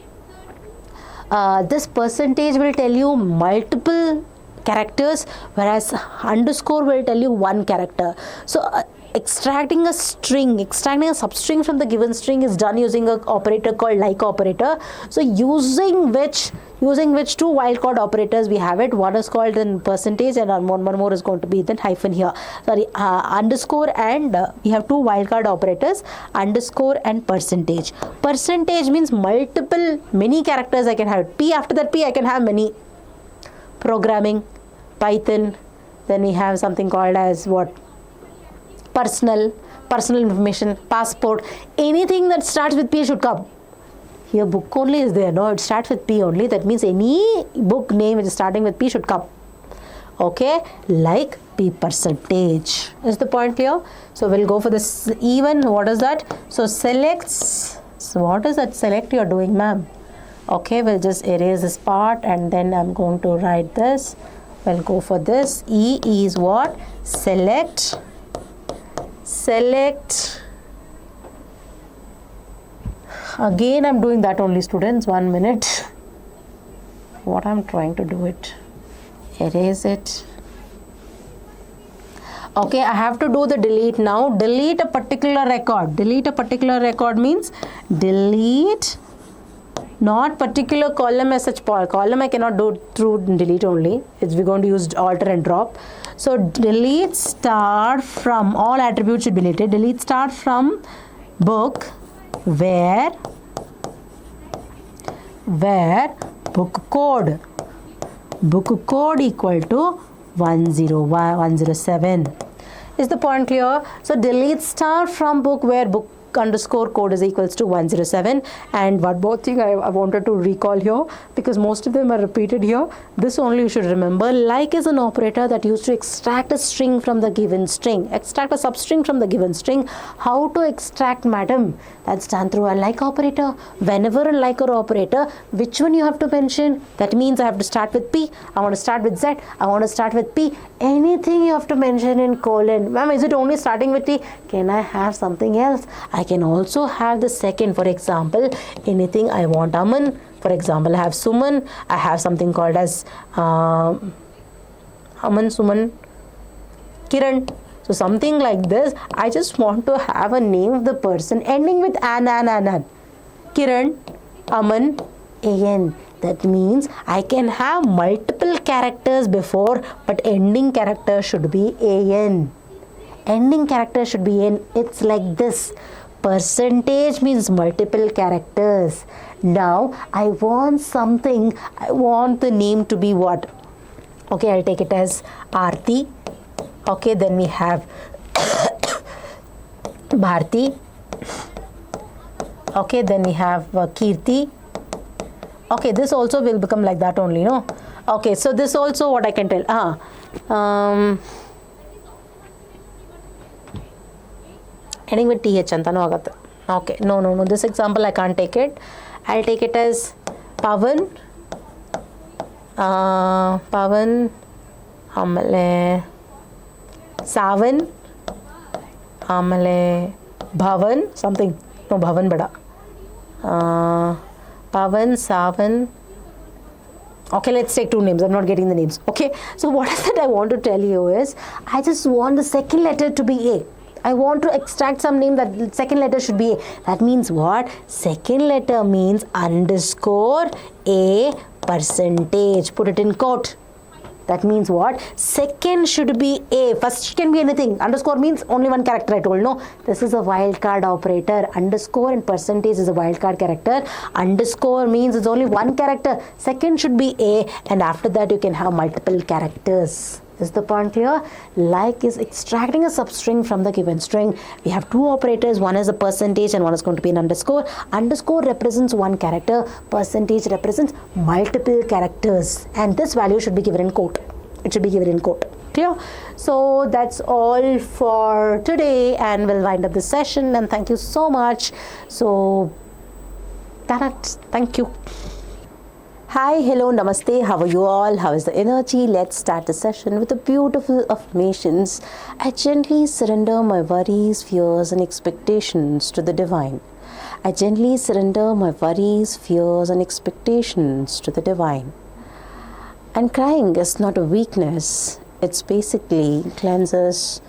this percentage will tell you multiple characters, whereas underscore will tell you one character. So extracting a substring from the given string is done using an operator called like operator. So using which two wildcard operators we have it. One is called in percentage and one more is going to be then hyphen here. Sorry, underscore and we have two wildcard operators, underscore and percentage. Percentage means many characters I can have. P after that P I can have many. Programming, Python, then we have something called as what? Personal information, passport, anything that starts with P should come. Here book only is there, no, it starts with P only. That means any book name which is starting with P should come. Okay, like P percentage. Is the point clear? So we'll go for this even. What is that? So selects. So what is that select you're doing, ma'am? Okay, we'll just erase this part and then I'm going to write this. We'll go for this. E is what? Select. Again, I'm doing that only, students. 1 minute. What I'm trying to do it. Erase it. Okay, I have to do the delete now. Delete a particular record. Delete a particular record means delete, not particular column as such. Column I cannot do through delete only. We're going to use alter and drop. So delete star from, all attributes should be deleted. Delete star from book where book code equal to 107. Is the point clear? So delete star from book where book underscore code is equals to 107. And one more thing I wanted to recall here, because most of them are repeated here. This only you should remember. Like is an operator that used to extract a string from the given string. Extract a substring from the given string. How to extract, madam? That's done through a like operator. Whenever a like or operator, which one you have to mention? That means I have to start with P. I want to start with Z. I want to start with P. Anything you have to mention in colon. Ma'am, is it only starting with T? Can I have something else? I can also have the second. For example, anything I want Aman. For example, I have Suman. I have something called as Aman, Suman, Kiran. So something like this. I just want to have a name of the person ending with an. Kiran, Aman, An. That means I can have multiple characters before, but ending character should be An. Ending character should be N. It's like this. Percentage means multiple characters. Now I want something. I want the name to be what? Okay, I'll take it as Aarti. Okay, then we have Bharti. Okay, then we have Kirti. Okay, this also will become like that only, no? Okay, so this also what I can tell. Ending with TH antanu agata. Okay, no. This example I can't take it. I'll take it as Pavan. Pavan. Amale. Savan. Amale. Bhavan. Something. No, Bhavan bada. Pavan, Savan. Okay, let's take two names. I'm not getting the names. Okay, so what is it I want to tell you is, I just want the second letter to be A. I want to extract some name that second letter should be A. That means what? Second letter means underscore A percentage. Put it in quote. That means what? Second should be A. First can be anything. Underscore means only one character, I told. No, this is a wildcard operator. Underscore and percentage is a wildcard character. Underscore means it's only one character. Second should be A, and after that you can have multiple characters. Is the point clear? Like is extracting a substring from the given string. We have two operators. One is a percentage and one is going to be an underscore. Underscore represents one character. Percentage represents multiple characters. And this value should be given in quote. It should be given in quote. Clear? So that's all for today, and we'll wind up the session. And thank you so much. So that's it. Thank you. Hi, hello, namaste. How are you all? How is the energy? Let's start the session with the beautiful affirmations. I gently surrender my worries, fears, and expectations to the divine. I gently surrender my worries, fears, and expectations to the divine. And crying is not a weakness. It basically cleanses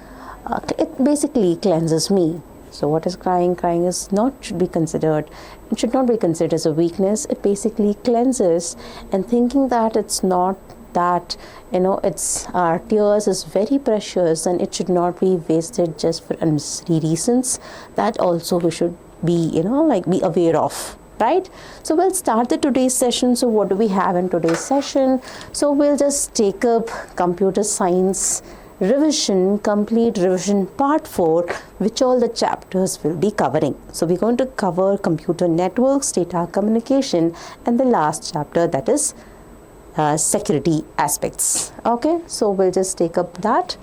me. So what is crying? Crying is should not be considered as a weakness. It basically cleanses, and thinking that it's not that, it's our tears is very precious and it should not be wasted just for unnecessary reasons. That also we should be, be aware of. Right? So we'll start today's session. So what do we have in today's session? So we'll just take up computer science revision, complete revision part 4, which all the chapters will be covering. So we're going to cover computer networks, data communication, and the last chapter, that is security aspects. Okay, so we'll just take up that.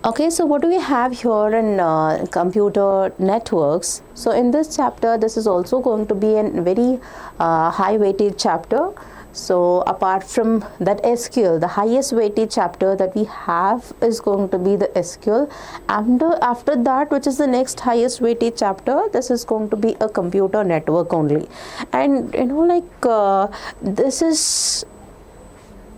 Okay, so what do we have here in computer networks? So in this chapter, this is also going to be a very high weighted chapter. So apart from that SQL, the highest weightage chapter that we have is going to be the SQL. After that, which is the next highest weightage chapter, this is going to be a computer network only. And this is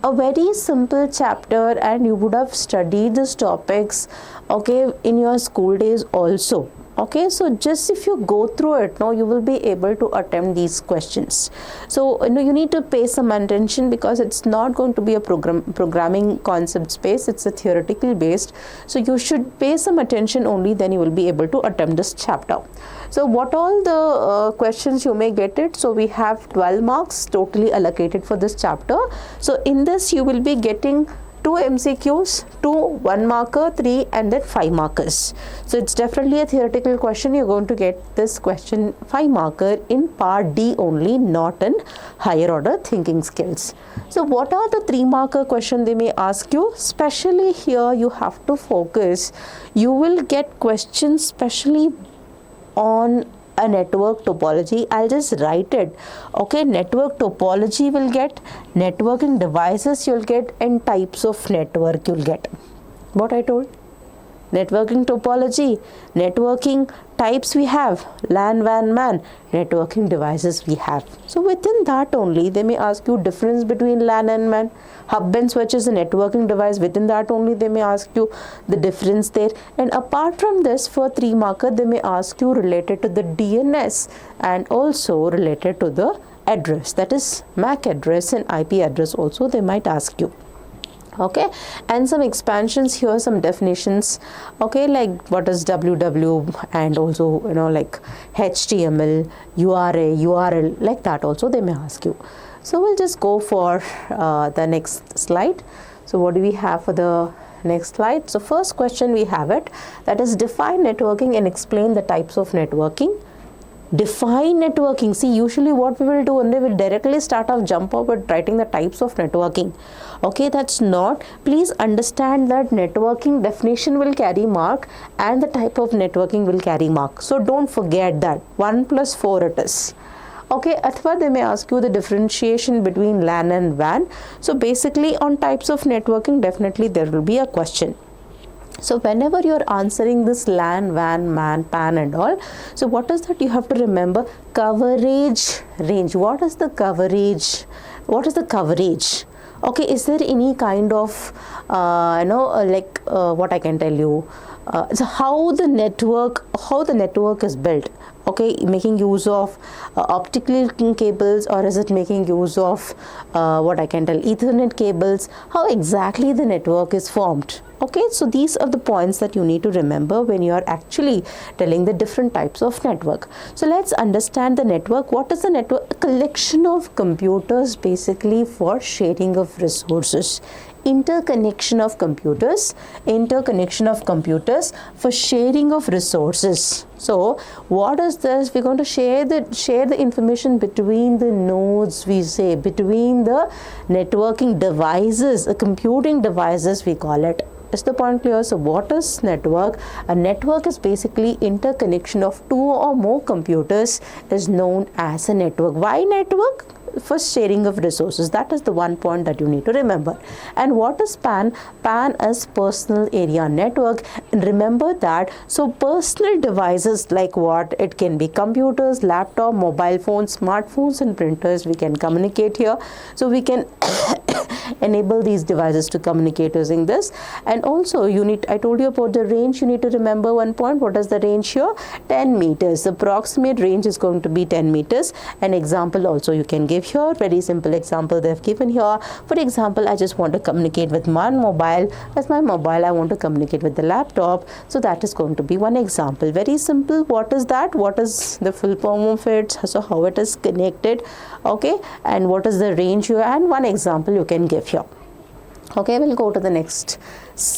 a very simple chapter, and you would have studied these topics, okay, in your school days also. Okay, so just if you go through it, now you will be able to attempt these questions. So you need to pay some attention, because it's not going to be a programming concept space, it's a theoretical based. So you should pay some attention only, then you will be able to attempt this chapter. So what all the questions you may get it. So we have 12 marks totally allocated for this chapter. So in this you will be getting 2 MCQs, 2 1 marker, 3 and then 5 markers. So it's definitely a theoretical question. You're going to get this question 5 marker in part D only, not in higher order thinking skills. So what are the 3 marker question they may ask you? Especially here you have to focus. You will get questions specially on a network topology. I'll just write it. Okay, network topology will get, networking devices you'll get, and types of network you'll get. What I told? Networking topology, networking types we have, LAN, WAN, MAN, networking devices we have. So within that only they may ask you difference between LAN and MAN. Hub and switch is a networking device. Within that only they may ask you the difference there. And apart from this, for 3 marker they may ask you related to the DNS and also related to the address, that is MAC address and IP address also they might ask you. Okay, and some expansions here, some definitions, okay, like what is www, and also like HTML, URL, like that also they may ask you. So we'll just go for the next slide. So what do we have for the next slide? So first question we have it, that is define networking and explain the types of networking. Define networking. See, usually what we will do, and they will directly jump up with writing the types of networking. Okay, that's not. Please understand that networking definition will carry mark and the type of networking will carry mark. So don't forget that. 1 + 4 it is. Okay, athwa they may ask you the differentiation between LAN and WAN. So basically on types of networking, definitely there will be a question. So whenever you're answering this LAN, WAN, MAN, PAN and all, so what is that you have to remember? Coverage range. What is the coverage? What is the coverage? Okay, is there any kind of, what I can tell you? So how the network is built. Okay, making use of optical cables, or is it making use of what I can tell, Ethernet cables? How exactly the network is formed? Okay, so these are the points that you need to remember when you are actually telling the different types of network. So let's understand the network. What is the network? A collection of computers basically for sharing of resources. Interconnection of computers for sharing of resources. So what is this? We're going to share the information between the nodes, we say, between the networking devices, computing devices we call it. Is the point clear? So what is network? A network is basically interconnection of 2 or more computers is known as a network. Why network? For sharing of resources. That is the one point that you need to remember. And what is PAN? PAN is personal area network. And remember that, so personal devices like what? It can be computers, laptop, mobile phones, smartphones and printers. We can communicate here. So we can enable these devices to communicate using this. And also I told you about the range. You need to remember one point. What is the range here? 10 meters. The approximate range is going to be 10 meters. An example also you can give here. Very simple example they have given here. For example, I just want to communicate with my mobile. As my mobile, I want to communicate with the laptop. So that is going to be one example. Very simple. What is that? What is the full form of it? So how it is connected? Okay, and what is the range here? And one example you can give here. Okay, we'll go to the next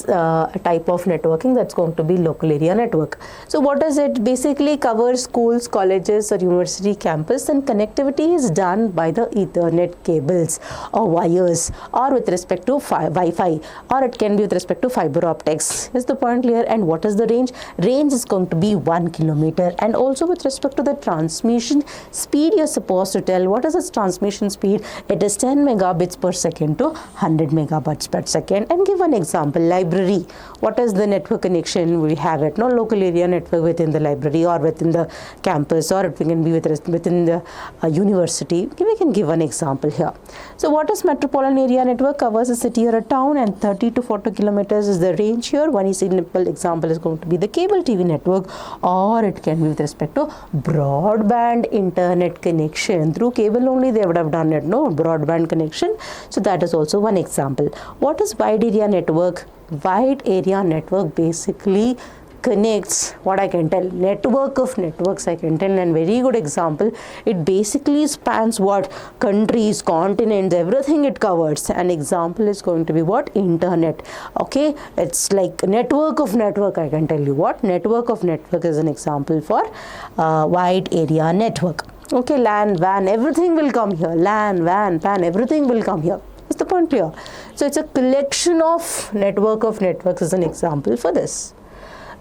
a type of networking that's going to be local area network. So what does it basically cover? Schools, colleges or university campus, and connectivity is done by the Ethernet cables or wires, or with respect to Wi-Fi, or it can be with respect to fiber optics. Is the point clear? And what is the range? Range is going to be 1 kilometer. And also with respect to the transmission speed, you're supposed to tell what is its transmission speed. It is 10 megabits per second to 100 megabytes per second. And give an example. Library. What is the network connection? We have it, no, local area network within the library or within the campus, or it can be within the university. We can give an example here. So what is metropolitan area network? Covers a city or a town, and 30 to 40 kilometers is the range here. One simple example is going to be the cable TV network, or it can be with respect to broadband internet connection. Through cable only they would have done it, no, broadband connection. So that is also one example. What is wide area network? Wide area network basically connects, what I can tell, network of networks I can tell, and very good example. It basically spans what? Countries, continents, everything it covers. An example is going to be what? Internet. Okay, it's like network of network, I can tell you. What? Network of network is an example for wide area network. Okay, LAN, WAN, everything will come here. LAN, WAN, PAN, everything will come here. Is the point clear? So it's a collection of networks is an example for this.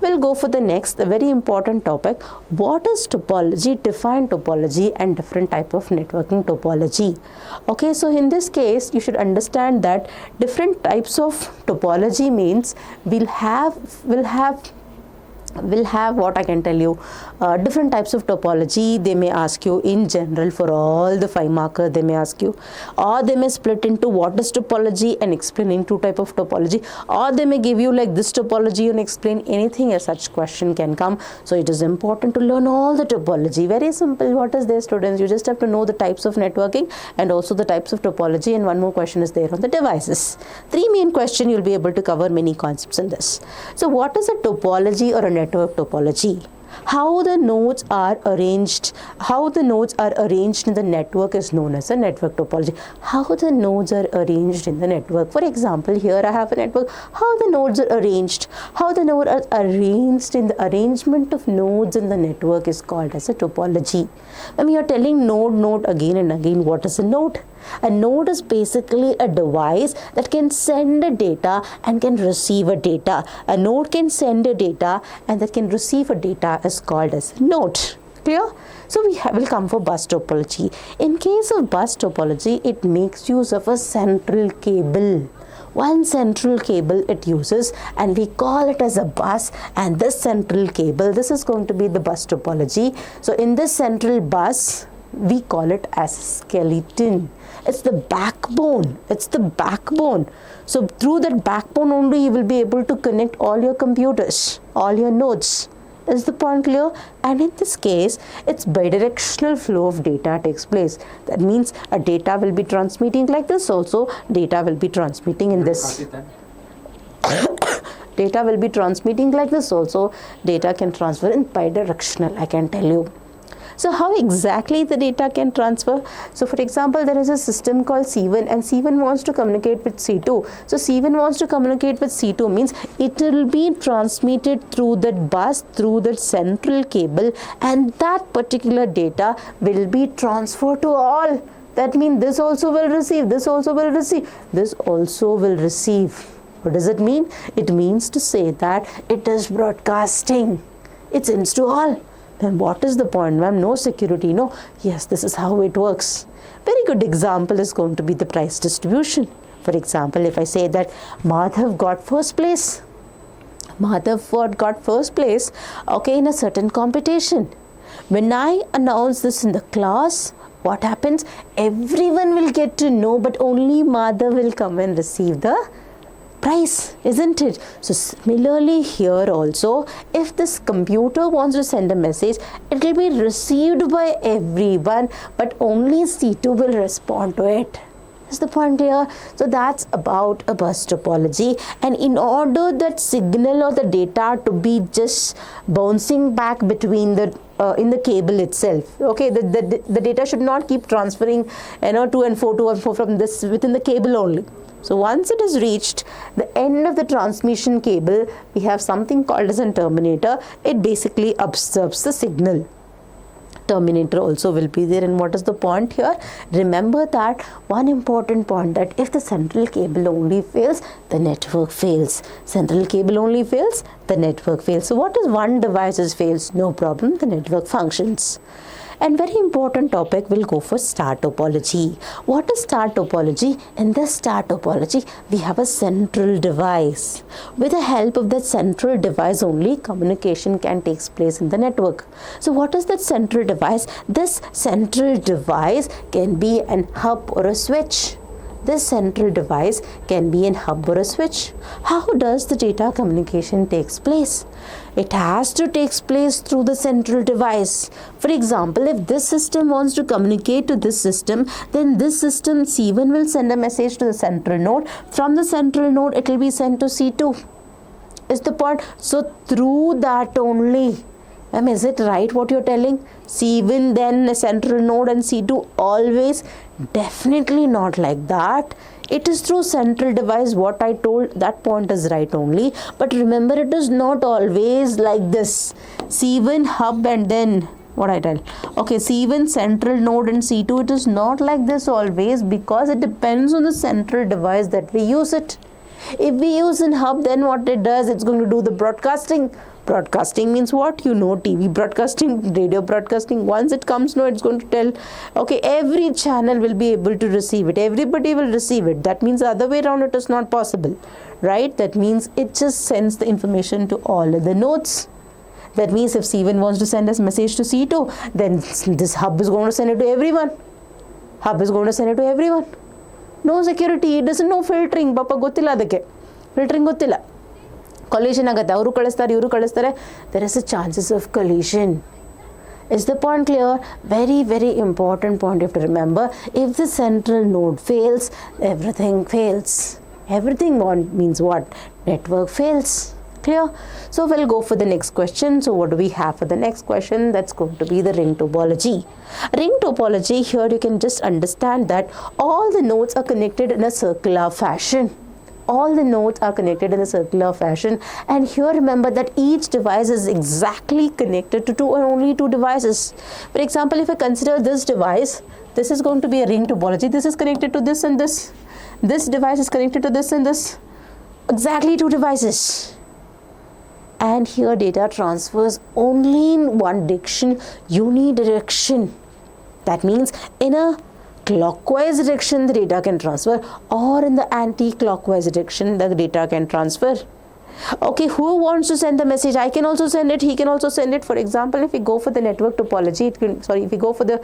We'll go for the next, a very important topic. What is topology? Define topology and different type of networking topology. Okay, so in this case, you should understand that different types of topology means we'll have what I can tell you, different types of topology. They may ask you in general for all the 5 markers, they may ask you, or they may split into what is topology and explaining 2 type of topology, or they may give you like this topology and explain anything. As such question can come. So it is important to learn all the topology. Very simple. What is there, students? You just have to know the types of networking and also the types of topology, and one more question is there on the devices. 3 main question, you'll be able to cover many concepts in this. So what is a topology or a network topology? How the nodes are arranged in the network is known as a network topology. How the nodes are arranged in the network. For example, here I have a network. How the nodes are arranged. How the nodes are arranged in the arrangement of nodes in the network is called as a topology. When you are telling node again and again, what is a node? A node is basically a device that can send a data and can receive a data. A node can send a data and that can receive a data is called as a node. Clear? So we will come for bus topology. In case of bus topology, it makes use of a central cable. One central cable it uses, and we call it as a bus, and this central cable, this is going to be the bus topology. So in this central bus, we call it as a skeleton. It's the backbone. It's the backbone. So through that backbone only you will be able to connect all your computers, all your nodes. Is the point clear? And in this case, it's bidirectional flow of data takes place. That means a data will be transmitting like this also. Data will be transmitting in this. Data will be transmitting like this also. Data can transfer in bidirectional, I can tell you. So how exactly the data can transfer? So for example, there is a system called C1, and C1 wants to communicate with C2. So C1 wants to communicate with C2 means it will be transmitted through that bus, through that central cable, and that particular data will be transferred to all. That means this also will receive, this also will receive, this also will receive. What does it mean? It means to say that it is broadcasting. It sends to all. Then what is the point, ma'am? No security, no. Yes, this is how it works. Very good example is going to be the price distribution. For example, if I say that Madhav got first place. Madhav got first place, okay, in a certain competition. When I announce this in the class, what happens? Everyone will get to know, but only Madhav will come and receive the price, isn't it? So similarly here also, if this computer wants to send a message, it will be received by everyone, but only C2 will respond to it. Is the point clear? So that's about a bus topology, and in order that signal or the data to be just bouncing back between the in the cable itself, okay, the data should not keep transferring, to and fro from this within the cable only. So once it is reached the end of the transmission cable, we have something called as a terminator. It basically absorbs the signal. Terminator also will be there. And what is the point here? Remember that one important point, that if the central cable only fails, the network fails. Central cable only fails, the network fails. So what is one device fails? No problem, the network functions. And very important topic, will go for star topology. What is star topology? In this star topology, we have a central device. With the help of that central device only, communication can take place in the network. So what is that central device? This central device can be an hub or a switch. This central device can be an hub or a switch. How does the data communication takes place? It has to take place through the central device. For example, if this system wants to communicate to this system, then this system C1 will send a message to the central node. From the central node, it will be sent to C2. Is the point? So through that only. Is it right what you're telling? C1, then a central node, and C2 always? Definitely not like that. It is through central device. What I told, that point is right only. But remember, it is not always like this. C1 hub and then what I tell. Okay, C1 central node and C2. It is not like this always, because it depends on the central device that we use it. If we use an hub, then what it does, it's going to do the broadcasting. Broadcasting means what? TV broadcasting, radio broadcasting. Once it comes, it's going to tell, okay, every channel will be able to receive it. Everybody will receive it. That means the other way around, it is not possible, right? That means it just sends the information to all of the nodes. That means if C1 wants to send a message to C2, then this hub is going to send it to everyone. Hub is going to send it to everyone. No security, it doesn't know filtering. Papa gottilla adake. Filtering gottilla. Collision agate. Avaru kalistare, ivaru kalistare. There is a chances of collision. Is the point clear? Very, very important point you have to remember. If the central node fails, everything fails. Everything means what? Network fails. Clear? So we'll go for the next question. So what do we have for the next question? That's going to be the ring topology. Ring topology, here you can just understand that all the nodes are connected in a circular fashion. All the nodes are connected in a circular fashion, and here remember that each device is exactly connected to two or only two devices. For example, if I consider this device, this is going to be a ring topology. This is connected to this and this. This device is connected to this and this. Exactly two devices. And here data transfers only in one direction, unidirection. That means in a clockwise direction the data can transfer, or in the anti-clockwise direction the data can transfer. Okay, who wants to send the message? I can also send it, he can also send it. For example, if we go for the network topology, if we go for the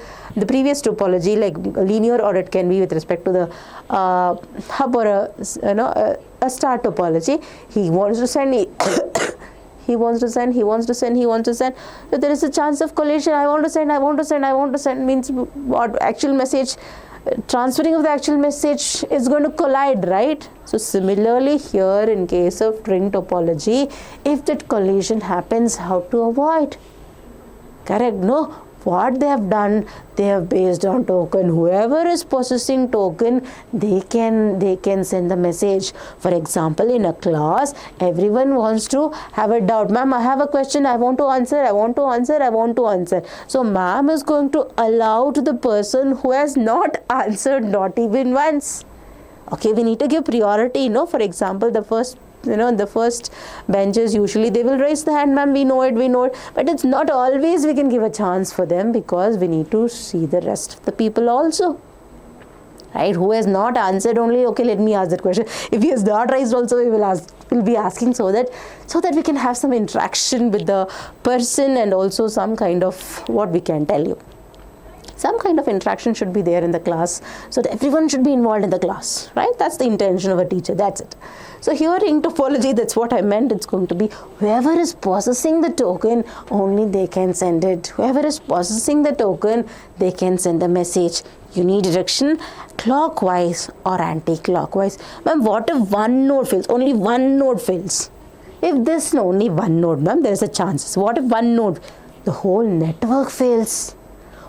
previous topology, like linear, or it can be with respect to the hub or a star topology, he wants to send he wants to send. So there is a chance of collision. I want to send means what? Actual message, transferring of the actual message is going to collide, right? So similarly here in case of ring topology, if that collision happens, how to avoid? Correct? No. What they have done, they have based on token. Whoever is possessing token, they can send the message. For example, in a class, everyone wants to have a doubt. Ma'am, I have a question. I want to answer. So ma'am is going to allow to the person who has not answered, not even once. Okay, we need to give priority. For example, the first benches, usually they will raise the hand, ma'am, we know it, but it's not always we can give a chance for them, because we need to see the rest of the people also, right? Who has not answered only, okay, let me ask that question. If he has not raised also, we'll be asking, so that we can have some interaction with the person, and also some kind of what we can tell you. some kind of interaction should be there in the class, so that everyone should be involved in the class, right? That's the intention of a teacher, that's it. So here in topology, that's what I meant. It's going to be whoever is processing the token, only they can send it. Whoever is processing the token, they can send a message. Unidirection, clockwise or anti-clockwise. Ma'am, what if one node fails? Only one node fails. If this only one node, ma'am, there is a chance. What if one node? The whole network fails.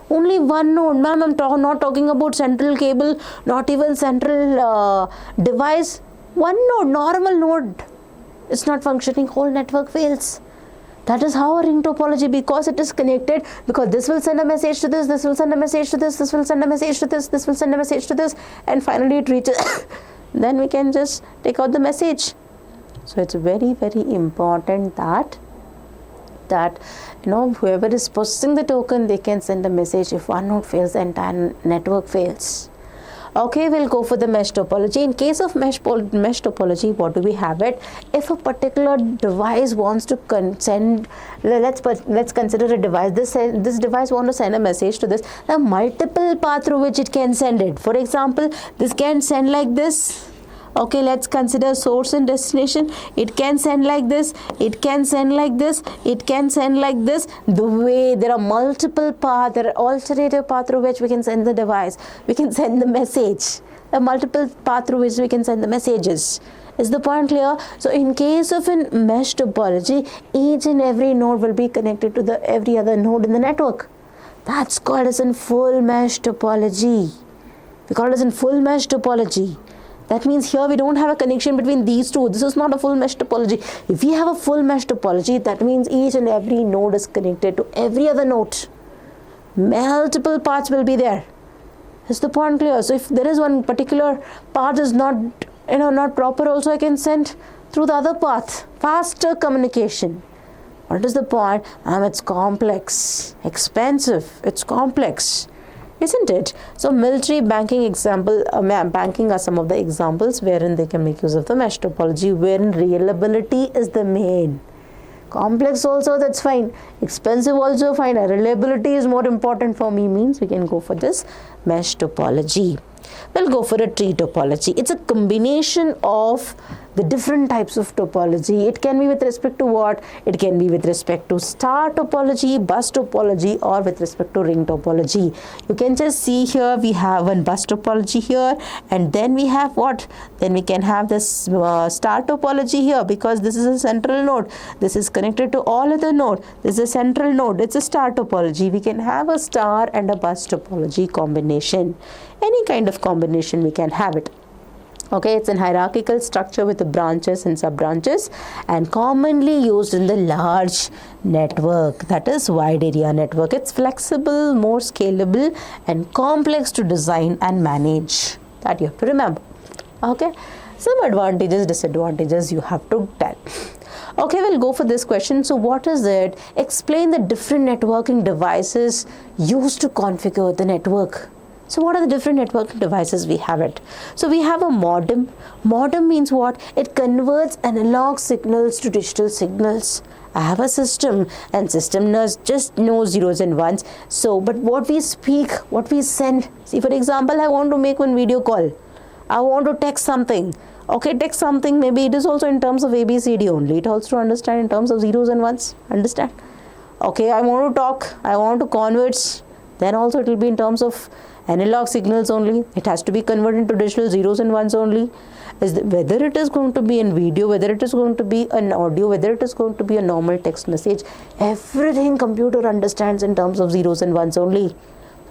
Only one node, ma'am. I'm not talking about central cable, not even central device. One node, normal node, it's not functioning. Whole network fails. That is how a ring topology, because it is connected, because this will send a message to this, this will send a message to this, this will send a message to this, this will send a message to this, and finally it reaches. Then we can just take out the message. So it's very, very important that whoever is processing the token, they can send a message. If one node fails, the entire network fails. Okay, we'll go for the mesh topology. In case of mesh topology, what do we have it? If a particular device wants to send, let's consider a device. This device wants to send a message to this. There are multiple paths through which it can send it. For example, this can send like this. Okay, let's consider source and destination. It can send like this, it can send like this, it can send like this. The way there are multiple paths, there are alternative paths through which we can send the device, we can send the message. There are multiple paths through which we can send the messages. Is the point clear? So in case of a mesh topology, each and every node will be connected to every other node in the network. That's called as in full mesh topology. We call it as in full mesh topology. That means here we don't have a connection between these two. This is not a full mesh topology. If we have a full mesh topology, that means each and every node is connected to every other node. Multiple paths will be there. Is the point clear? So if there is one particular path is not proper, also I can send through the other path. Faster communication. What is the point? It's complex, expensive, it's complex. Isn't it? So military banking example, banking are some of the examples wherein they can make use of the mesh topology, wherein reliability is the main. Complex also, that's fine. Expensive also fine. Reliability is more important for me, means we can go for this mesh topology. We'll go for a tree topology. It's a combination of the different types of topology. It can be with respect to what? It can be with respect to star topology, bus topology, or with respect to ring topology. You can just see here we have one bus topology here, and then we have what? Then we can have this star topology here, because this is a central node. This is connected to all other node. This is a central node. It's a star topology. We can have a star and a bus topology combination. Any kind of combination we can have it. Okay, it's a hierarchical structure with the branches and sub-branches, and commonly used in the large network, that is wide area network. It's flexible, more scalable, and complex to design and manage. That you have to remember. Okay, some advantages, disadvantages you have to tell. Okay, we'll go for this question. So what is it? Explain the different networking devices used to configure the network. So what are the different networking devices we have it? So we have a modem. Modem means what? It converts analog signals to digital signals. I have a system, and system just knows zeros and ones. So, but what we speak, what we send. See, for example, I want to make one video call. I want to text something. Okay, text something. Maybe it is also in terms of ABCD only. It also understand in terms of zeros and ones. Understand? Okay, I want to talk. I want to convert. Then also it will be in terms of analog signals only. It has to be converted into digital zeros and ones only. Whether it is going to be in video, whether it is going to be an audio, whether it is going to be a normal text message, everything computer understands in terms of zeros and ones only.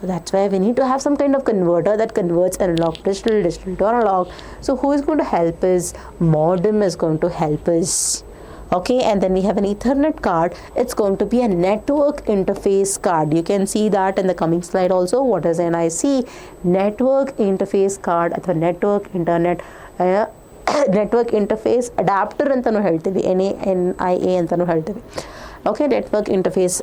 So that's why we need to have some kind of converter that converts analog to digital, digital to analog. So who is going to help us? Modem is going to help us. Okay, and then we have an Ethernet card. It's going to be a network interface card. You can see that in the coming slide also. What is NIC? Network interface card ಅಥವಾ network internet network interface adapter ಅಂತಲೂ ಹೇಳ್ತೀವಿ. NIA ಅಂತಲೂ ಹೇಳ್ತೀವಿ. Okay, network interface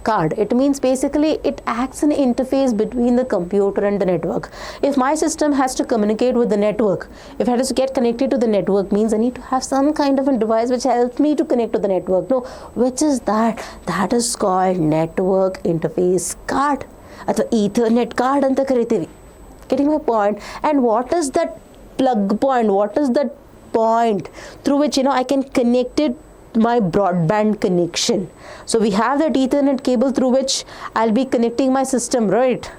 card. It means basically it acts an interface between the computer and the network. If my system has to communicate with the network, if it has to get connected to the network, means I need to have some kind of a device which helps me to connect to the network. No, which is that? That is called network interface card. ಅಥವಾ Ethernet card ಅಂತ ಕರಿತೀವಿ. Getting my point? And what is that plug point? What is that point through which I can connect it my broadband connection? So we have that Ethernet cable through which I'll be connecting my system, right?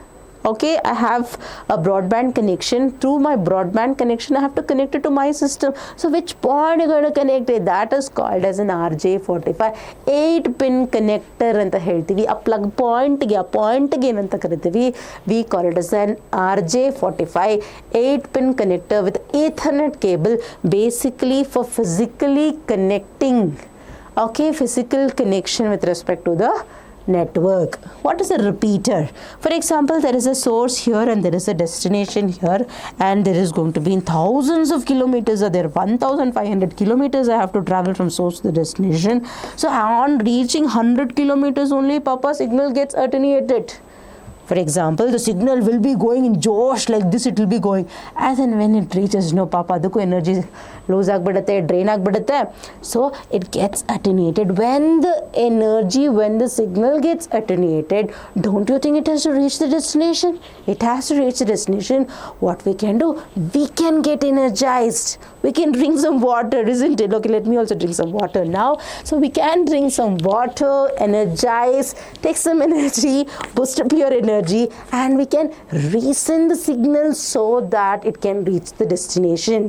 Okay, I have a broadband connection. Through my broadband connection, I have to connect it to my system. So which point you're going to connect it? That is called as an RJ45 8-pin connector anta heltivi. A plug point ge, a point ge anta karitivi. We call it as an RJ45 8-pin connector with Ethernet cable, basically for physically connecting. Okay, physical connection with respect to the network. What is a repeater? For example, there is a source here and there is a destination here, and there is going to be in thousands of kilometers, or there 1500 kilometers I have to travel from source to the destination. So on reaching 100 kilometers only, Papa, signal gets attenuated. For example, the signal will be going in Josh like this, it will be going. As and when it reaches, Papa, the energy lose agbidutte, drain agbidutte. So it gets attenuated. When the signal gets attenuated, don't you think it has to reach the destination? It has to reach the destination. What we can do? We can get energized. We can drink some water, isn't it? Okay, let me also drink some water now. So we can drink some water, energize, take some energy, boost up your energy, and we can resend the signal so that it can reach the destination.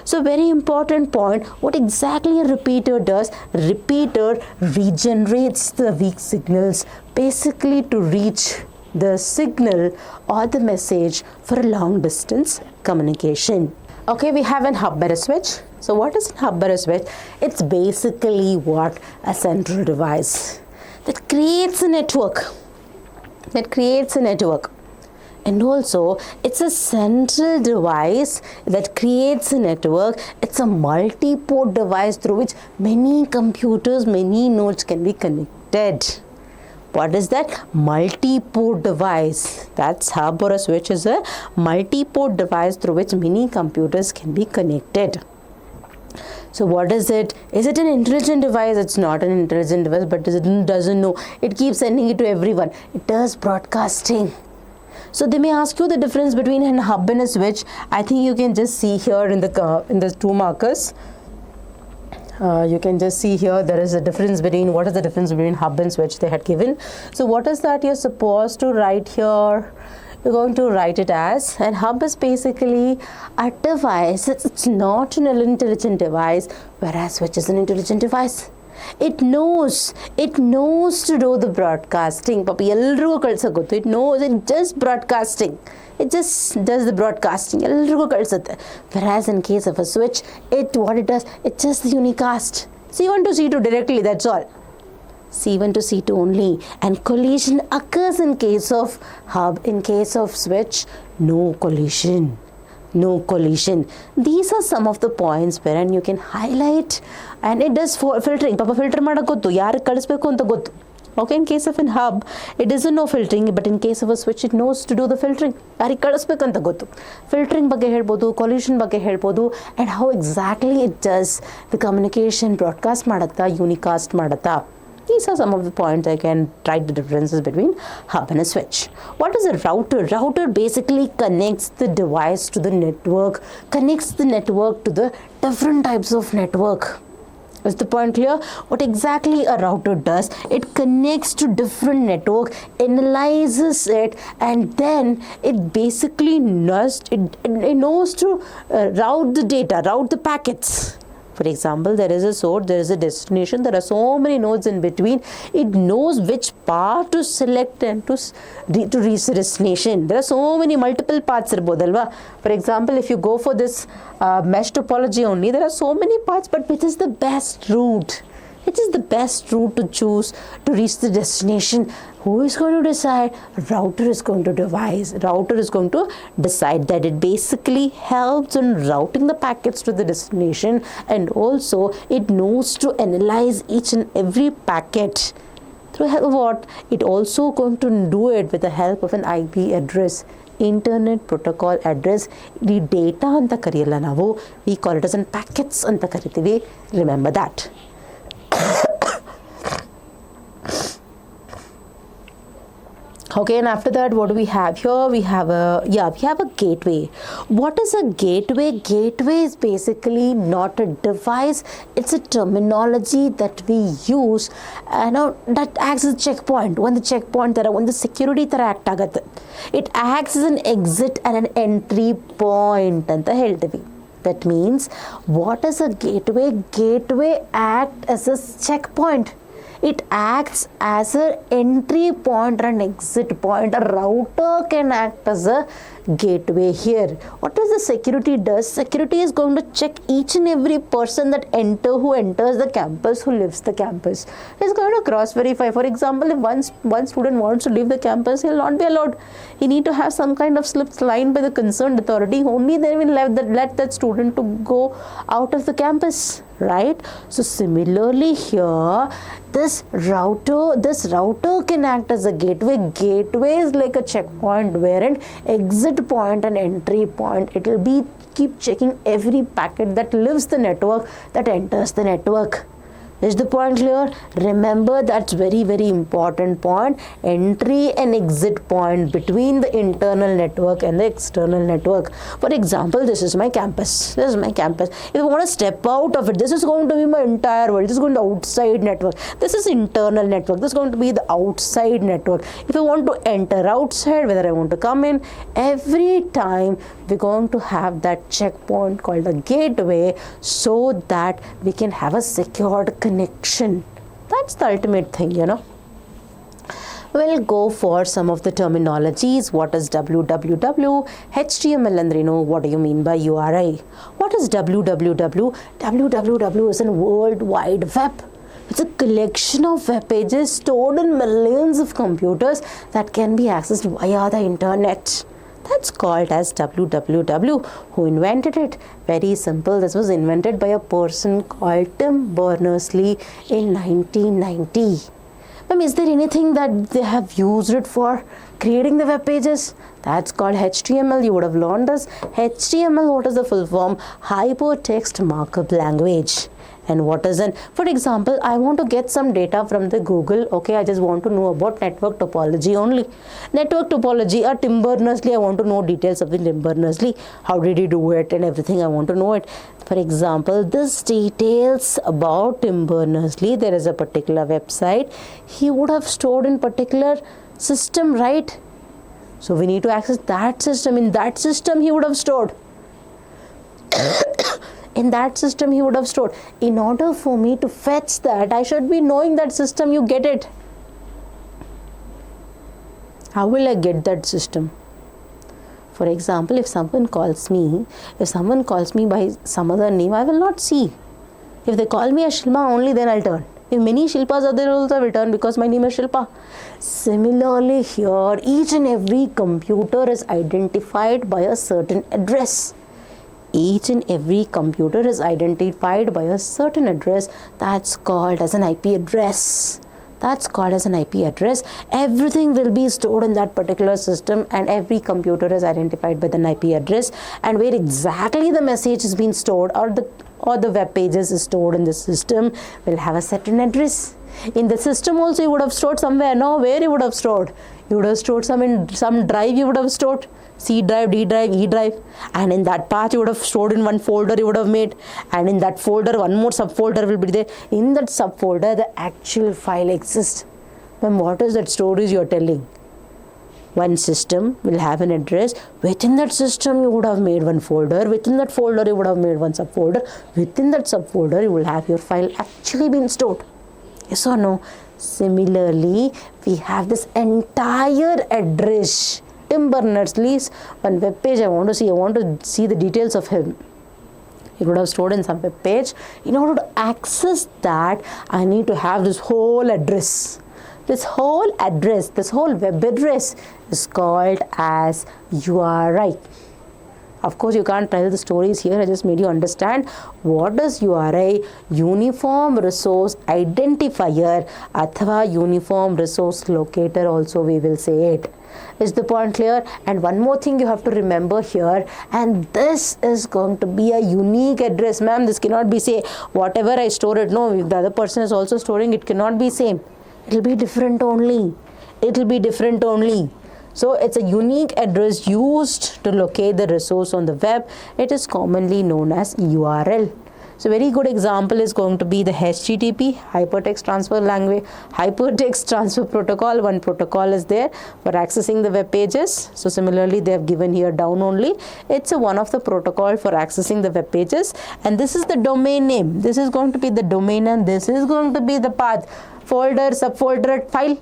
So very important point. What exactly a repeater does? Repeater regenerates the weak signals, basically to reach the signal or the message for a long distance communication. Okay, we have an hub bearer switch. So what is a hub bearer switch? It's basically what? A central device that creates a network. And also, it's a central device that creates a network. It's a multi-port device through which many computers, many nodes can be connected. What is that? Multi-port device. That's hub or a switch is a multi-port device through which many computers can be connected. So what is it? Is it an intelligent device? It's not an intelligent device, but it doesn't know. It keeps sending it to everyone. It does broadcasting. So they may ask you the difference between a hub and a switch. I think you can just see here in the two markers. You can just see here there is a difference between, what is the difference between hub and switch they had given. So what is that you're supposed to write here? You're going to write it as, and hub is basically a device. It's not an intelligent device, whereas switch is an intelligent device. It knows to do the broadcasting. Papi ellaru kalsagotu. It knows, it does broadcasting. It just does the broadcasting. Ellaru kalsutte. Whereas in case of a switch, what it does, it's just the unicast. C1 to C2 directly, that's all. C1 to C2 only. And collision occurs in case of hub. In case of switch, no collision. These are some of the points wherein you can highlight, and it does filtering. Papa filter madakottu, yaar kalisbeku anta gottu. Okay, in case of an hub, it doesn't know filtering, but in case of a switch, it knows to do the filtering. Yaar kalisbeku anta gottu. Filtering ಬಗ್ಗೆ ಹೇಳ್ಬೋದು, collision ಬಗ್ಗೆ ಹೇಳ್ಬೋದು, and how exactly it does the communication, broadcast ಮಾಡುತ್ತಾ, unicast ಮಾಡುತ್ತಾ. These are some of the points I can write the differences between hub and a switch. What is a router? Router basically connects the device to the network, connects the network to the different types of network. Is the point clear? What exactly a router does? It connects to different network, analyzes it, and then it basically knows to route the data, route the packets. For example, there is a source, there is a destination, there are so many nodes in between. It knows which path to select and to reach the destination. There are so many multiple paths. For example, if you go for this mesh topology only, there are so many paths, but which is the best route? Which is the best route to choose to reach the destination? Who is going to decide? Router is going to decide that. It basically helps in routing the packets to the destination, and also it knows to analyze each and every packet. Through what? It also going to do it with the help of an IP address, Internet Protocol Address. The data anta kariyalla navu, we call it as in packets anta karitivi. Remember that. Okay, and after that, what do we have here? We have a gateway. What is a gateway? Gateway is basically not a device. It's a terminology that we use that acts as a checkpoint. When the security act agate, it acts as an exit and an entry point ಅಂತ ಹೇಳ್ತೀವಿ. That means, what is a gateway? Gateway acts as a checkpoint. It acts as an entry point or an exit point. A router can act as a gateway here. What does the security does? Security is going to check each and every person who enters the campus, who leaves the campus. It's going to cross verify. For example, if one student wants to leave the campus, he'll not be allowed. He need to have some kind of slip signed by the concerned authority. Only then will let that student to go out of the campus, right? So similarly here, this router can act as a gateway. Gateway is like a checkpoint wherein exit point and entry point. It will be keep checking every packet that leaves the network, that enters the network. Is the point clear? Remember, that's very, very important point. Entry and exit point between the internal network and the external network. For example, this is my campus. If I want to step out of it, this is going to be my entire world. This is going to be the outside network. This is internal network. This is going to be the outside network. If I want to enter outside, whether I want to come in, every time we're going to have that checkpoint called a gateway so that we can have a secured connection. That's the ultimate thing, We'll go for some of the terminologies. What is www? HTML andre what do you mean by URI? What is www? www is a World Wide Web. It's a collection of web pages stored in millions of computers that can be accessed via the internet. That's called as www. Who invented it? Very simple. This was invented by a person called Tim Berners-Lee in 1990. Ma'am, is there anything that they have used it for creating the web pages? That's called HTML. You would have learned this. HTML, what is the full form? Hypertext Markup Language. And what is it? For example, I want to get some data from the Google. Okay, I just want to know about network topology only. Network topology, Tim Berners-Lee, I want to know details of the Tim Berners-Lee. How did he do it and everything, I want to know it. For example, this details about Tim Berners-Lee, there is a particular website. He would have stored in particular system, right? So we need to access that system. In that system, he would have stored. In that system he would have stored. In order for me to fetch that, I should be knowing that system. You get it? How will I get that system? For example, if someone calls me by some other name, I will not see. If they call me as Shilpa, only then I'll turn. If many Shilpas are there, also I will turn because my name is Shilpa. Similarly here, each and every computer is identified by a certain address. Each and every computer is identified by a certain address. That's called as an IP address. Everything will be stored in that particular system, and every computer is identified by an IP address. And where exactly the message is being stored or the web pages is stored in the system will have a certain address. In the system also you would have stored somewhere. No, where you would have stored? You would have stored some drive you would have stored. C drive, D drive, E drive, and in that path you would have stored in one folder you would have made, and in that folder one more subfolder will be there. In that subfolder the actual file exists. Then what is that storage you are telling? One system will have an address. Within that system you would have made one folder. Within that folder you would have made one subfolder. Within that subfolder you will have your file actually been stored. Yes or no? Similarly, we have this entire address. Tim Berners-Lee's one web page I want to see the details of him. It would have stored in some web page. In order to access that, I need to have this whole address. This whole web address is called as URI. Of course, you can't tell the stories here. I just made you understand what is URI, Uniform Resource Identifier, athava Uniform Resource Locator also we will say it. Is the point clear? And one more thing you have to remember here, and this is going to be a unique address. Ma'am, this cannot be say whatever I store it. No, if the other person is also storing, it cannot be same. It will be different only. it will be different only. So it's a unique address used to locate the resource on the web. It is commonly known as URL. So very good example is going to be the HTTP, Hypertext Transfer Language, Hypertext Transfer Protocol. One protocol is there for accessing the web pages. So similarly, they have given here down only. It's one of the protocol for accessing the web pages. And this is the domain name. This is going to be the domain and this is going to be the path. Folder, subfolder, file.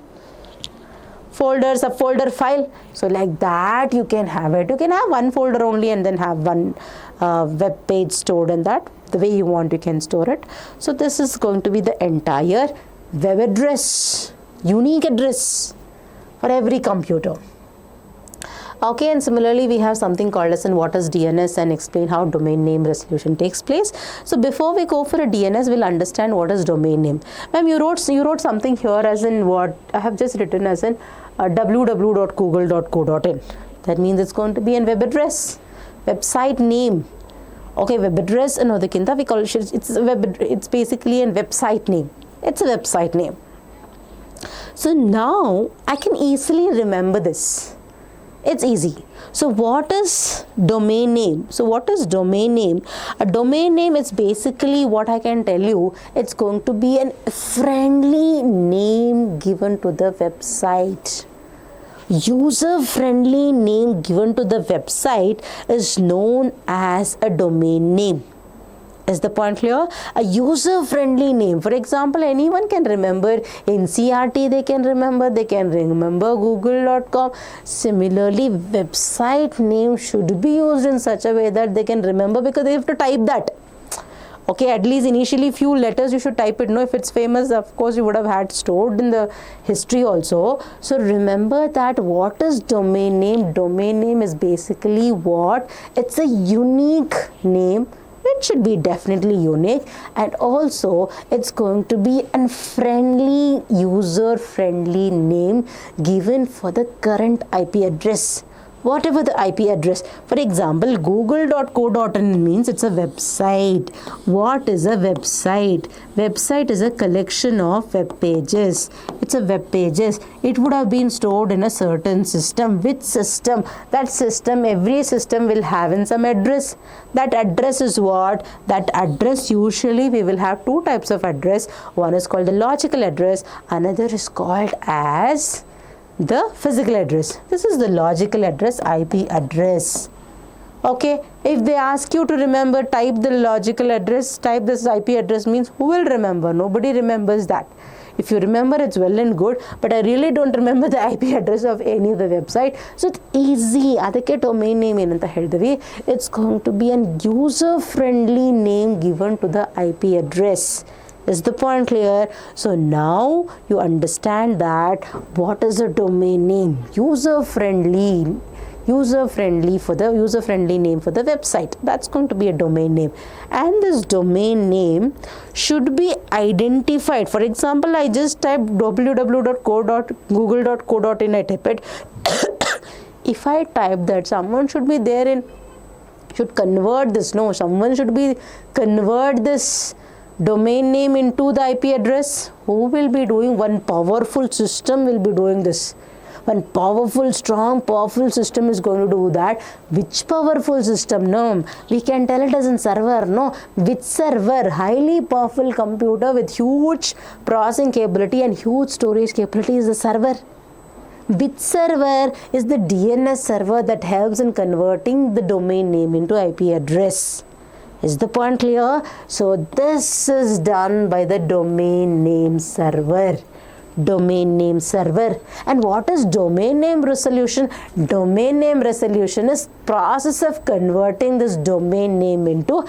Folder, subfolder, file. So like that you can have it. You can have one folder only and then have one web page stored in that. The way you want, you can store it. So this is going to be the entire web address, unique address for every computer. Okay, and similarly we have something called as in what is DNS and explain how domain name resolution takes place. So before we go for a DNS, we'll understand what is domain name. Ma'am, you wrote something here as in what I have just written as in www.google.co.in. That means it's going to be a web address, website name. Okay, web address another we call it's basically a website name. It's a website name. So now I can easily remember this. It's easy. So what is domain name? So what is domain name? A domain name is basically what I can tell you. It's going to be a friendly name given to the website. User-friendly name given to the website is known as a domain name. Is the point clear? A user-friendly name. For example, anyone can remember NCRT, they can remember google.com. Similarly, website name should be used in such a way that they can remember because they have to type that. Okay, at least initially few letters you should type it. No, if it's famous, of course you would have had stored in the history also. So remember that what is domain name? Domain name is basically what? It's a unique name. It should be definitely unique, and also it's going to be a friendly, user-friendly name given for the current IP address. Whatever the IP address. For example, google.co.in means it's a website. What is a website? Website is a collection of web pages. It's a web pages. It would have been stored in a certain system. Which system? That system, every system will have in some address. That address is what? That address, usually we will have two types of address. One is called the logical address. Another is called as the physical address. This is the logical address, IP address. Okay, if they ask you to remember, type the logical address, type this IP address, means who will remember? Nobody remembers that. If you remember, it's well and good, but I really don't remember the IP address of any of the website. So it's easy. Adake domain name enanta helidave. It's going to be a user-friendly name given to the IP address. Is the point clear? So now you understand that what is a domain name? User-friendly name for the website. That's going to be a domain name. And this domain name should be identified. For example, I just typed www.google.co.in. I type it. If I type that, someone should be there in, should convert this. No, someone should be convert this domain name into the IP address. Who will be doing? One powerful system will be doing this. One powerful, strong, powerful system is going to do that. Which powerful system? No, we can tell it as in server. No, which server? Highly powerful computer with huge processing capability and huge storage capability is the server. Which server is the DNS server that helps in converting the domain name into IP address. Is the point clear? So this is done by the domain name server. Domain name server. And what is domain name resolution? Domain name resolution is process of converting this domain name into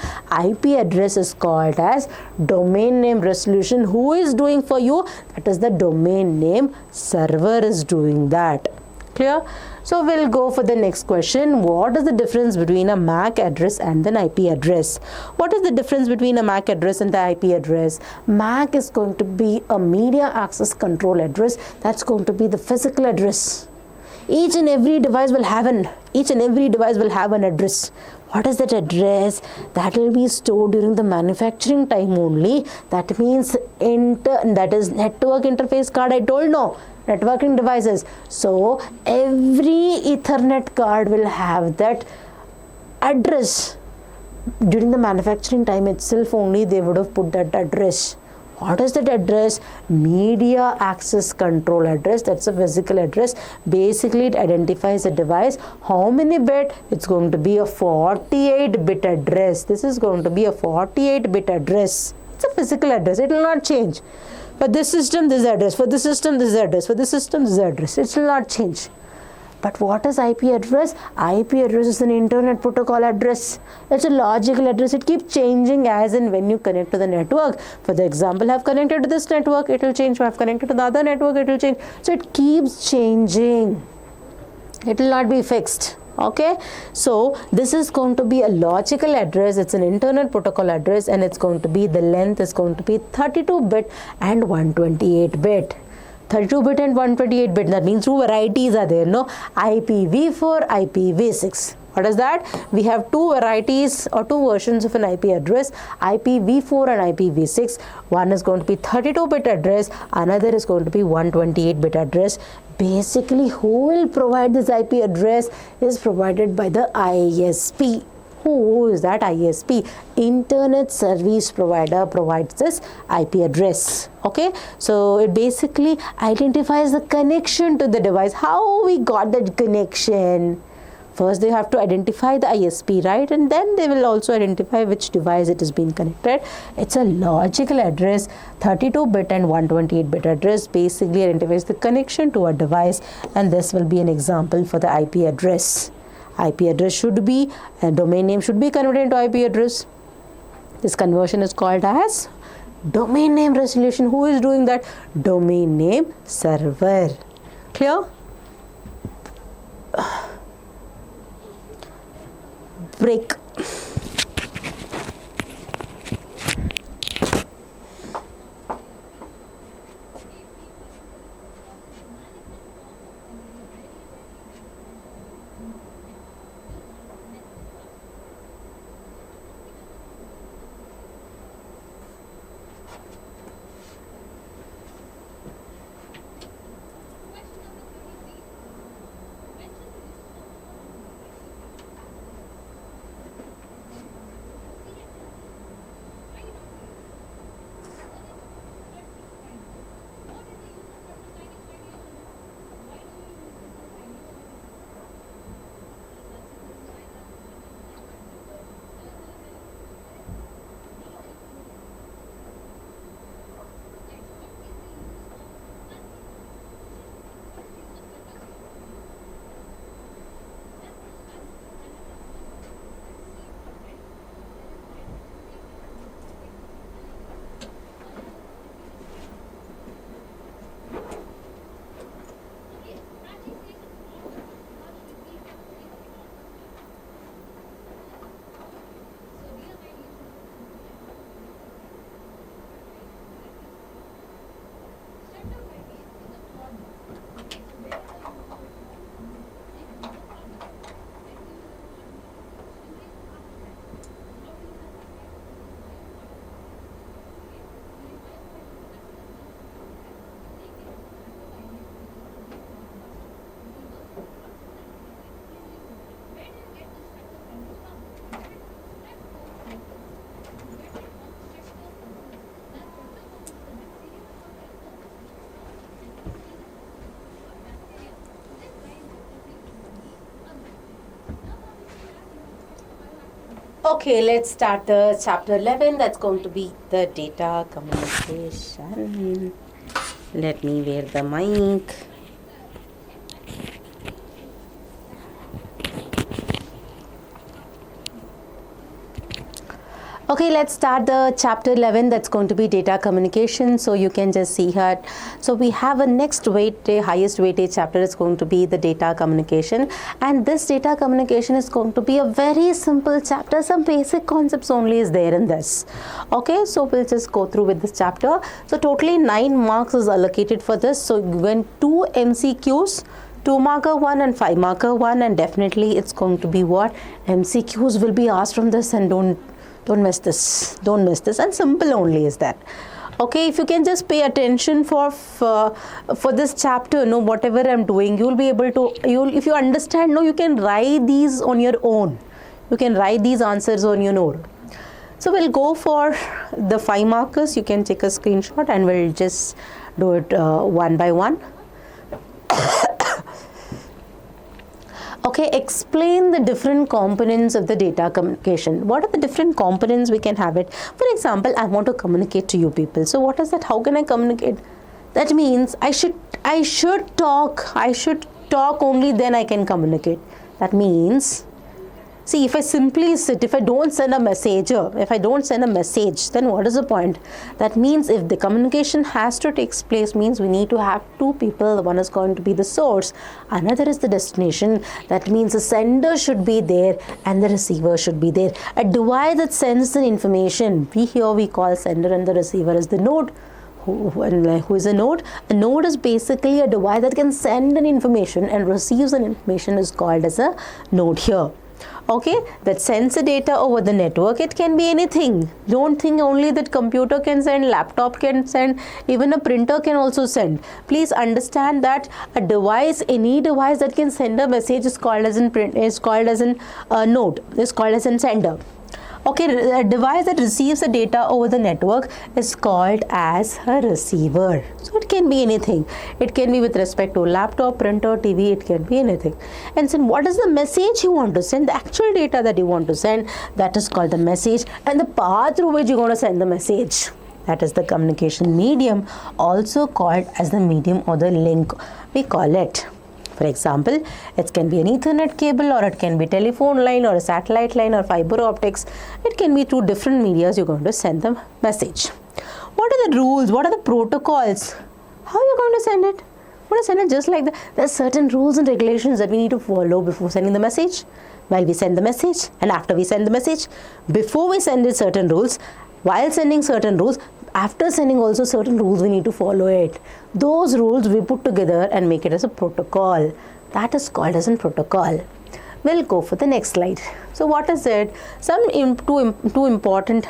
IP address is called as domain name resolution. Who is doing for you? That is the domain name server is doing that. Clear? So we'll go for the next question. What is the difference between a MAC address and an IP address? What is the difference between a MAC address and the IP address? MAC is going to be a media access control address. That's going to be the physical address. each and every device will have an address. What is that address? That will be stored during the manufacturing time only. That means that is network interface card. I told no. Networking devices. So every Ethernet card will have that address. During the manufacturing time itself only they would have put that address. What is that address? Media access control address. That's a physical address. Basically it identifies the device. How many bit? It's going to be a 48-bit address. This is going to be a 48-bit address. It's a physical address. It will not change. For this system, this address. For this system, this address. For this system, this address. It will not change. But what is IP address? IP address is an internet protocol address. It's a logical address. It keeps changing as and when you connect to the network. For the example, I have connected to this network, it will change. If I have connected to the other network, it will change. So it keeps changing. It will not be fixed. Okay, so this is going to be a logical address. It's an internet protocol address, and it's going to be, the length is going to be 32-bit and 128-bit. 32-bit and 128-bit, that means two varieties are there, no? IPv4, IPv6. What is that? We have two varieties or two versions of an IP address, IPv4 and IPv6. One is going to be 32-bit address, another is going to be 128-bit address. Basically, who will provide this IP address is provided by the ISP. Who is that ISP? Internet Service Provider provides this IP address. Okay, so it basically identifies the connection to the device. How we got that connection? First, they have to identify the ISP, right? And then they will also identify which device it is being connected. It's a logical address, 32-bit and 128-bit address basically identifies the connection to a device, and this will be an example for the IP address. IP address should be, a domain name should be converted into IP address. This conversion is called as domain name resolution. Who is doing that? Domain name server. Clear? Break. Okay, let's start the chapter 11. That's going to be the data communication. Let me wear the mic. Okay, let's start the chapter 11. That's going to be data communication. So you can just see here. So we have a next highest weightage chapter is going to be the data communication. And this data communication is going to be a very simple chapter. Some basic concepts only is there in this. Okay, so we'll just go through with this chapter. So totally 9 marks is allocated for this. So when 2 MCQs 2 marker one and 5 marker one, and definitely it's going to be what? MCQs will be asked from this, and don't miss this. Don't miss this, and simple only is that. Okay, if you can just pay attention for this chapter, whatever I'm doing, you'll be able to, if you understand, you can write these on your own. You can write these answers on your own. So we'll go for the 5 markers. You can take a screenshot and we'll just do it one by one. Okay, explain the different components of the data communication. What are the different components we can have it? For example, I want to communicate to you people. So what is that? How can I communicate? That means I should talk. I should talk, only then I can communicate. That means, see, if I simply sit, if I don't send a message, then what is the point? That means if the communication has to take place, means we need to have 2 people. One is going to be the source, another is the destination. That means the sender should be there and the receiver should be there. A device that sends the information, we call sender, and the receiver is the node. Who is a node? A node is basically a device that can send an information and receives an information, is called as a node here. Okay, that sends the data over the network. It can be anything. Don't think only that computer can send, laptop can send, even a printer can also send. Please understand that a device, any device that can send a message is called as node, is called as a sender. Okay, a device that receives the data over the network is called as a receiver. So it can be anything. It can be with respect to laptop, printer, TV, it can be anything. And then what is the message you want to send? The actual data that you want to send, that is called the message, and the path through which you're going to send the message, that is the communication medium, also called as the medium or the link, we call it. For example, it can be an Ethernet cable, or it can be telephone line, or a satellite line, or fiber optics. It can be 2 different medias you're going to send the message. What are the rules? What are the protocols? How are you going to send it? You want to send it just like that? There are certain rules and regulations that we need to follow before sending the message, while we send the message, and after we send the message. Before we send it, certain rules. While sending, certain rules. After sending, also certain rules we need to follow it. Those rules we put together and make it as a protocol. That is called as a protocol. We'll go for the next slide. So what is it? Two important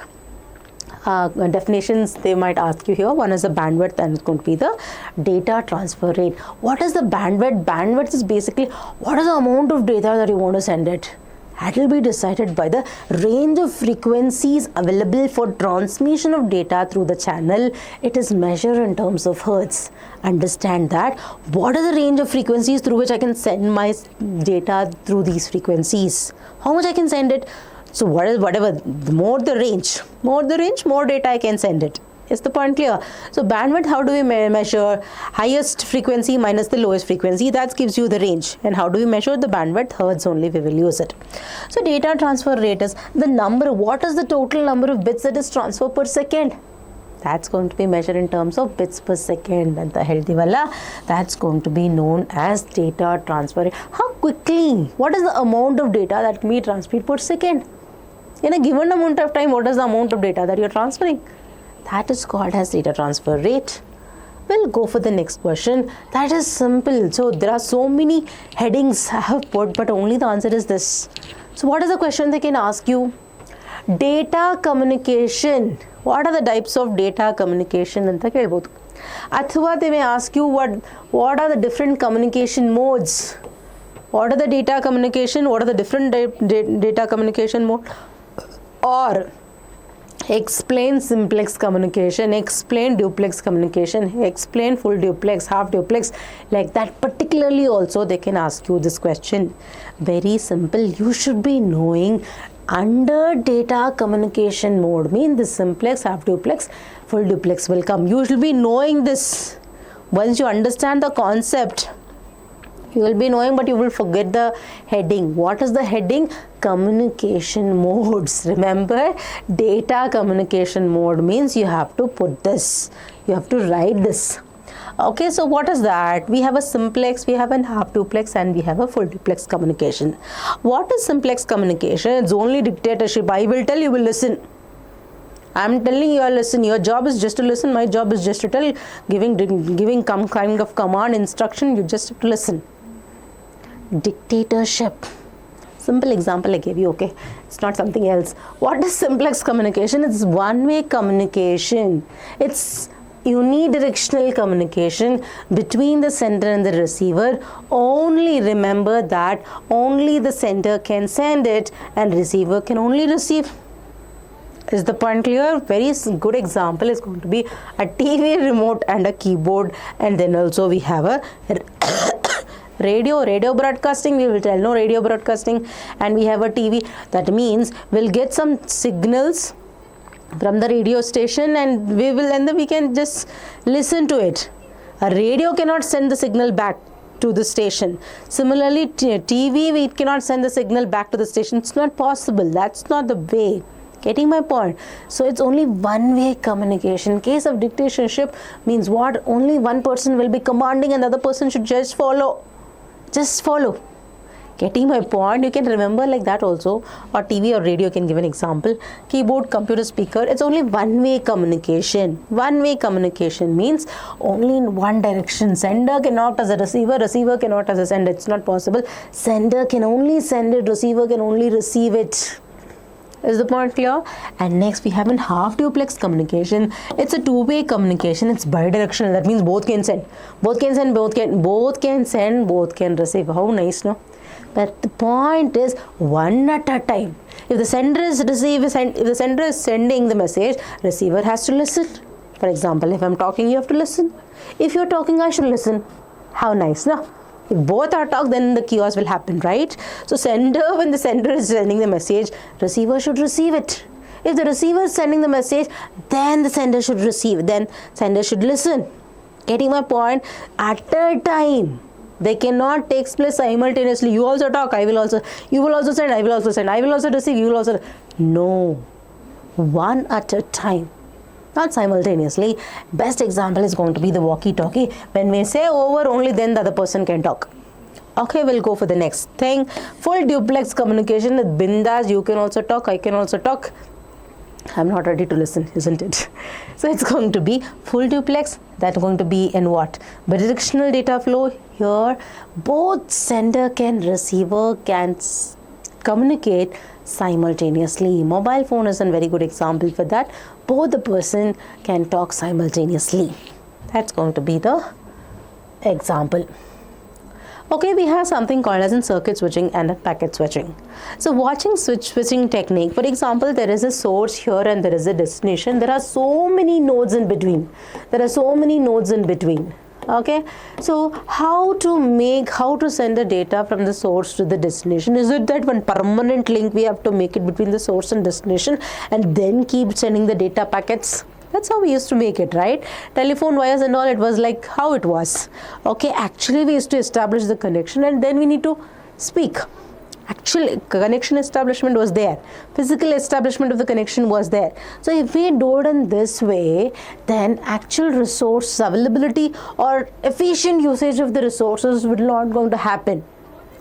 definitions they might ask you here. One is the bandwidth, and it's going to be the data transfer rate. What is the bandwidth? Bandwidth is basically what is the amount of data that you want to send it. That will be decided by the range of frequencies available for transmission of data through the channel. It is measured in terms of hertz. Understand that. What are the range of frequencies through which I can send my data through these frequencies? How much I can send it? So whatever, the more the range, more data I can send it. Is the point clear? So bandwidth, how do we measure? Highest frequency minus the lowest frequency, that gives you the range. And how do we measure the bandwidth? Hertz only we will use it. So data transfer rate is the number, what is the total number of bits that is transferred per second? That's going to be measured in terms of bits per second. And the healthy wala, that's going to be known as data transfer rate. How quickly, what is the amount of data that can be transferred per second? In a given amount of time, what is the amount of data that you're transferring? That is called as data transfer rate. We'll go for the next question. That is simple. So there are so many headings I have put, but only the answer is this. So what is the question they can ask you? Data communication. What are the types of data communication? Athwa they may ask you what are the different communication modes? What are the data communication? What are the different data communication mode? Or explain simplex communication, explain duplex communication, explain full duplex, half duplex, like that. Particularly also they can ask you this question. Very simple. You should be knowing under data communication mode, mean the simplex, half duplex, full duplex will come. You should be knowing this. Once you understand the concept, you will be knowing, but you will forget the heading. What is the heading? Communication modes. Remember, data communication mode means you have to put this. You have to write this. Okay, so what is that? We have a simplex, we have a half duplex, and we have a full duplex communication. What is simplex communication? It's only dictatorship. I will tell, you will listen. I'm telling you, listen. Your job is just to listen. My job is just to tell, giving some kind of command, instruction. You just have to listen. Dictatorship. Simple example I gave you, okay? It's not something else. What is simplex communication? It's one-way communication. It's unidirectional communication between the sender and the receiver. Only remember that only the sender can send it and receiver can only receive. Is the point clear? Very good example is going to be a TV remote and a keyboard, and then also we have a radio broadcasting. We will tell no radio broadcasting, and we have a TV. That means we'll get some signals from the radio station, and then we can just listen to it. A radio cannot send the signal back to the station. Similarly, TV, we cannot send the signal back to the station. It's not possible. That's not the way. Getting my point? So it's only one-way communication. Case of dictatorship means what? Only one person will be commanding and the other person should just follow. Just follow. Getting my point? You can remember like that also. Or TV or radio, can give an example. Keyboard, computer, speaker. It's only one-way communication. One-way communication means only in one direction. Sender cannot as a receiver. Receiver cannot as a sender. It's not possible. Sender can only send it. Receiver can only receive it. Is the point clear? And next we have in half duplex communication. It's a two-way communication. It's bidirectional. That means both can send. Both can send. Both can send. Both can receive. How nice, no? But the point is one at a time. If the sender is sending the message, receiver has to listen. For example, if I'm talking, you have to listen. If you're talking, I should listen. How nice, no? If both are talk, then the chaos will happen, right? So when the sender is sending the message, receiver should receive it. If the receiver is sending the message, then the sender should receive. Then sender should listen. Getting my point? At a time. They cannot take place simultaneously. You also talk, you will also send, I will also send, I will also receive, you will also. No. One at a time. Not simultaneously. Best example is going to be the walkie-talkie. When we say over, only then the other person can talk. Okay, we'll go for the next thing. Full duplex communication with bindas. You can also talk, I can also talk. I'm not ready to listen, isn't it? So it's going to be full duplex. That's going to be in what? Bidirectional data flow. Here, both sender can, receiver can communicate simultaneously. Mobile phone is a very good example for that. Both the person can talk simultaneously. That's going to be the example. Okay, we have something called as in circuit switching and a packet switching. So watching switching technique, for example, there is a source here and there is a destination. There are so many nodes in between. Okay, so how to send the data from the source to the destination? Is it that one permanent link we have to make it between the source and destination and then keep sending the data packets? That's how we used to make it, right? Telephone wires and all, it was like how it was. Okay, actually we used to establish the connection and then we need to speak. Actual connection establishment was there. Physical establishment of the connection was there. So if we do it in this way, then actual resource availability or efficient usage of the resources will not going to happen.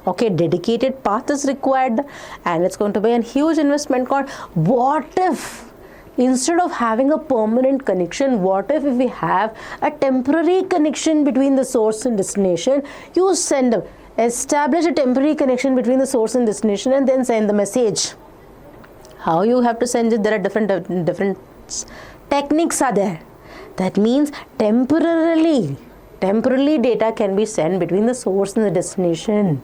Okay, dedicated path is required and it's going to be a huge investment cost. What if instead of having a permanent connection, what if we have a temporary connection between the source and destination? You establish a temporary connection between the source and destination and then send the message. How you have to send it? There are different techniques are there. That means temporarily data can be sent between the source and the destination.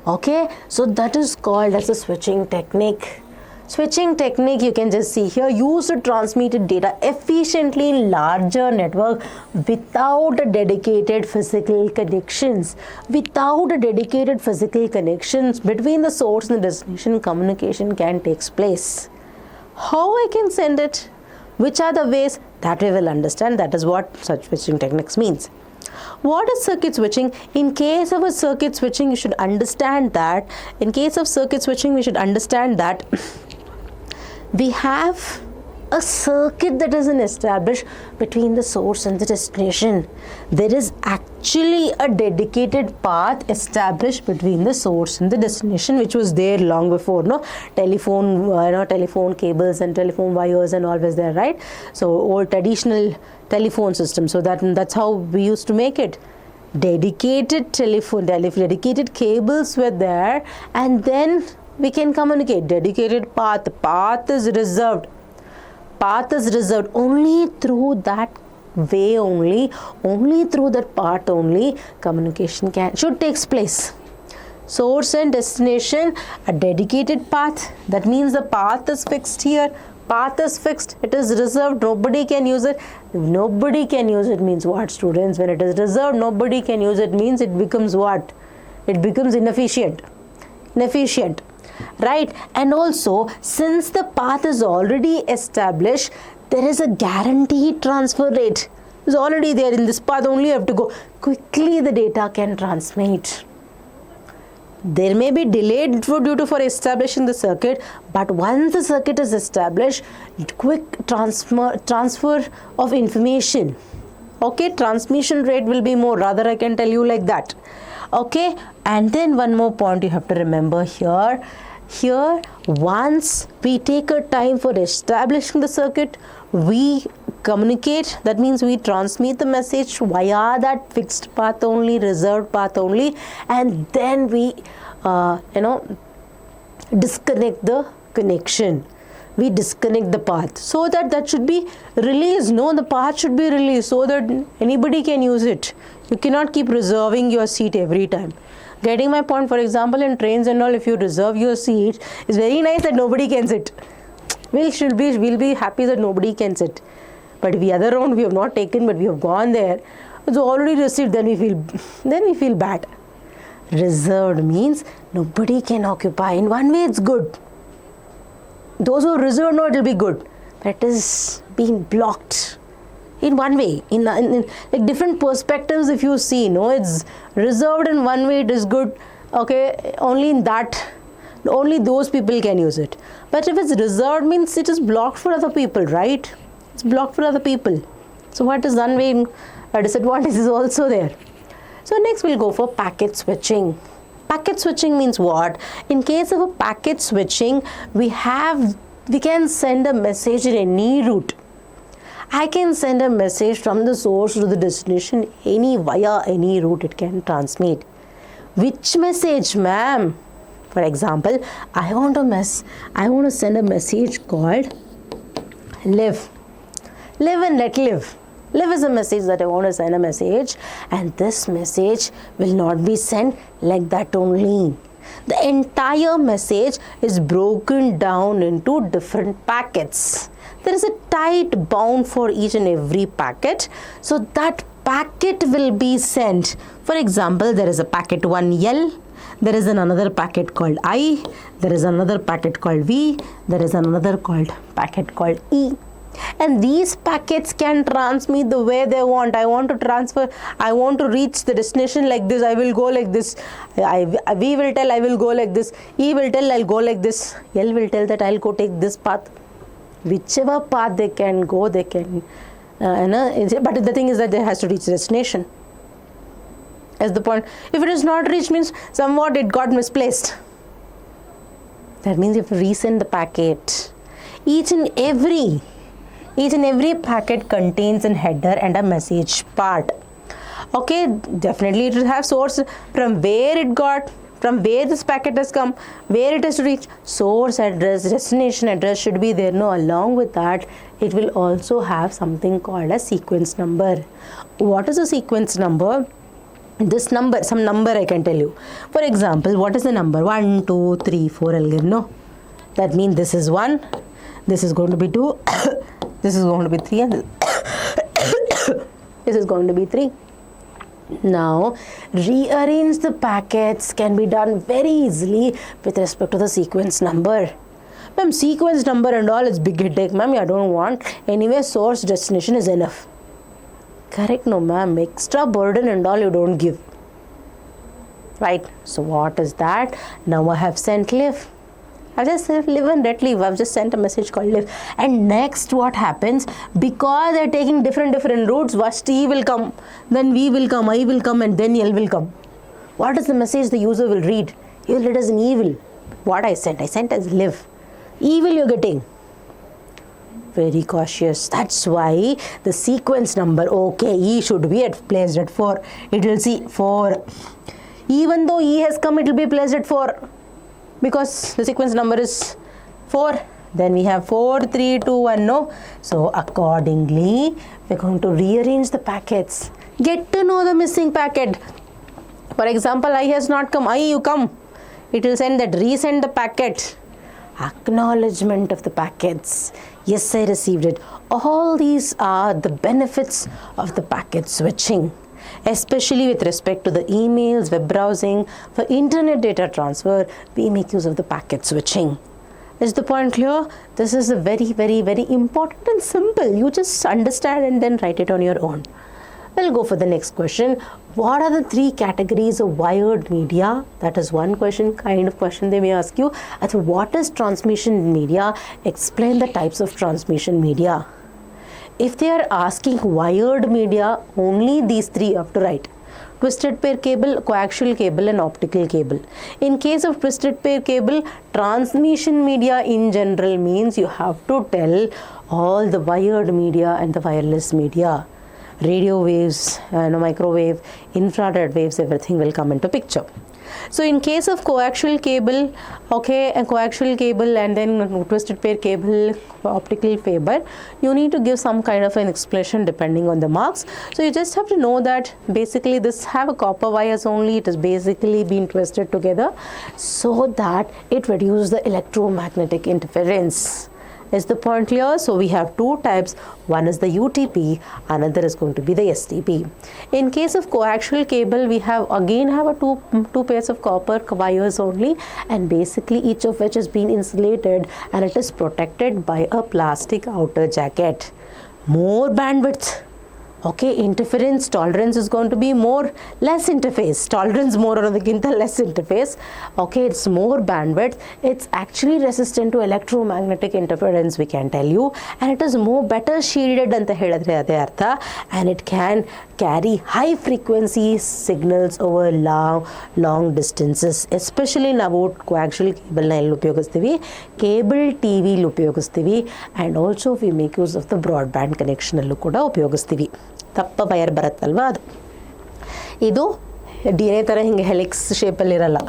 Okay, so that is called as a switching technique. Switching technique, you can just see here, use the transmitted data efficiently in larger network without a dedicated physical connections. Without a dedicated physical connections between the source and the destination, communication can take place. How I can send it? Which are the ways? That we will understand. That is what such switching techniques means. What is circuit switching? In case of a circuit switching, you should understand that. We have a circuit that is established between the source and the destination. There is actually a dedicated path established between the source and the destination, which was there long before. No, telephone cables and telephone wires and all was there, right? So old traditional telephone system. So that's how we used to make it. dedicated dedicated cables were there, and then we can communicate. Dedicated path is reserved. Path is reserved only through that way only through that path only communication should takes place. Source and destination, a dedicated path, that means the path is fixed here. Path is fixed, it is reserved, nobody can use it. Nobody can use it means what, students? When it is reserved, nobody can use it means it becomes what? It becomes inefficient, right? And also, since the path is already established, there is a guaranteed transfer rate. It's already there. In this path only you have to go. Quickly the data can transmit. There may be delayed due to for establishing the circuit, but once the circuit is established, quick transfer of information. Okay, transmission rate will be more, rather I can tell you like that. Okay, and then one more point you have to remember here. Here, once we take a time for establishing the circuit, we communicate, that means we transmit the message via that fixed path only, reserved path only, and then we disconnect the connection. We disconnect the path so that should be released. No, the path should be released so that anybody can use it. You cannot keep reserving your seat every time. Getting my point? For example, in trains and all, if you reserve your seat, it's very nice that nobody can sit. We'll be happy that nobody can sit. But if the other round we have not taken, but we have gone there, it's already received, then we feel bad. Reserved means nobody can occupy. In one way, it's good. Those who are reserved, no, it will be good. But it is being blocked. In one way, in like different perspectives, if you see, no, it's reserved in one way, it is good. Okay, only in that, only those people can use it. But if it's reserved, means it is blocked for other people, right? It's blocked for other people. So what is one way? A disadvantage is also there. So next we'll go for packet switching. Packet switching means what? In case of a packet switching, we can send a message in any route. I can send a message from the source to the destination via any route it can transmit. Which message, ma'am? For example, I want to send a message called live. Live and let live. Live is a message that I want to send a message, and this message will not be sent like that only. The entire message is broken down into different packets. There is a tight bound for each and every packet, so that packet will be sent. For example, there is a packet 1L, there is another packet called I, there is another packet called V, there is another packet called E. And these packets can transmit the way they want. I want to reach the destination like this, I will go like this. V will tell I will go like this. E will tell I'll go like this. L will tell that I'll go take this path. Whichever path they can go, they can. But the thing is that they has to reach the destination. That's the point. If it is not reached, means somewhat it got misplaced. That means you have to resend the packet. Each and every packet contains a header and a message part. Okay, definitely it will have source from where it got, from where this packet has come, where it has to reach. Source address, destination address should be there. No, along with that, it will also have something called a sequence number. What is a sequence number? This number, some number I can tell you. For example, what is the number? 1, 2, 3, 4, I'll give. No, that means this is 1, this is going to be 2, this is going to be 3, and this is going to be 3. Now, rearrange the packets can be done very easily with respect to the sequence number. Ma'am, sequence number and all is big headache, ma'am. I don't want. Anyway, source destination is enough. Correct? No, ma'am. Extra burden and all you don't give. Right? So, what is that? Now, I have sent live. I just said live and let live. I've just sent a message called live. And next what happens? Because they're taking different routes, first E will come, then V will come, I will come, and then L will come. What is the message the user will read? He will read as an evil. What I sent as live. Evil you're getting. Very cautious. That's why the sequence number, okay, E should be placed at 4. It will see 4. Even though E has come, it will be placed at 4 because the sequence number is 4. Then we have 4, 3, 2, 1, no? So accordingly, we're going to rearrange the packets. Get to know the missing packet. For example, I has not come. I, you come. It will send that, resend the packet. Acknowledgement of the packets. Yes, I received it. All these are the benefits of the packet switching, especially with respect to the emails, web browsing. For internet data transfer, we make use of the packet switching. Is the point clear? This is a very, very, very important and simple. You just understand and then write it on your own. We'll go for the next question. What are the 3 categories of wired media? That is one question, kind of question they may ask you. As to what is transmission media? Explain the types of transmission media. If they are asking wired media, only these 3 you have to write. Twisted pair cable, coaxial cable and optical cable. In case of twisted pair cable, transmission media in general means you have to tell all the wired media and the wireless media. Radio waves, microwave, infrared waves, everything will come into picture. So in case of coaxial cable, okay, a coaxial cable and then twisted pair cable, optical fiber, you need to give some kind of an explanation depending on the marks. So you just have to know that basically this have a copper wires only. It is basically being twisted together so that it reduces the electromagnetic interference. Is the point clear? So we have 2 types. One is the UTP, another is going to be the STP. In case of coaxial cable, we have a two pairs of copper wires only, and basically each of which is being insulated and it is protected by a plastic outer jacket. More bandwidth. Okay, interference tolerance is going to be more, less interface. Tolerance more or less interface. Okay, it's more bandwidth. It's actually resistant to electromagnetic interference, we can tell you, and it is more better shielded anta heladre ade artha, and it can carry high frequency signals over long distances. Especially ನಾವು coaxial cable na ಉಪಯೋಗಿಸ್ತೀವಿ, cable TV ಉಪಯೋಗಿಸ್ತೀವಿ, and also we make use of the broadband connection ಅಲ್ಲೂ ಕೂಡ ಉಪಯೋಗಿಸ್ತೀವಿ. ತಪ್ಪ wire ಬರುತ್ತಲ್ವಾ ಅದು. ಇದು DNA ಥರ ಹಿಂಗೆ ಹೆಲಿಕ್ಸ್ ಶೇಪಲ್ಲಿ ಇರಲ್ಲ.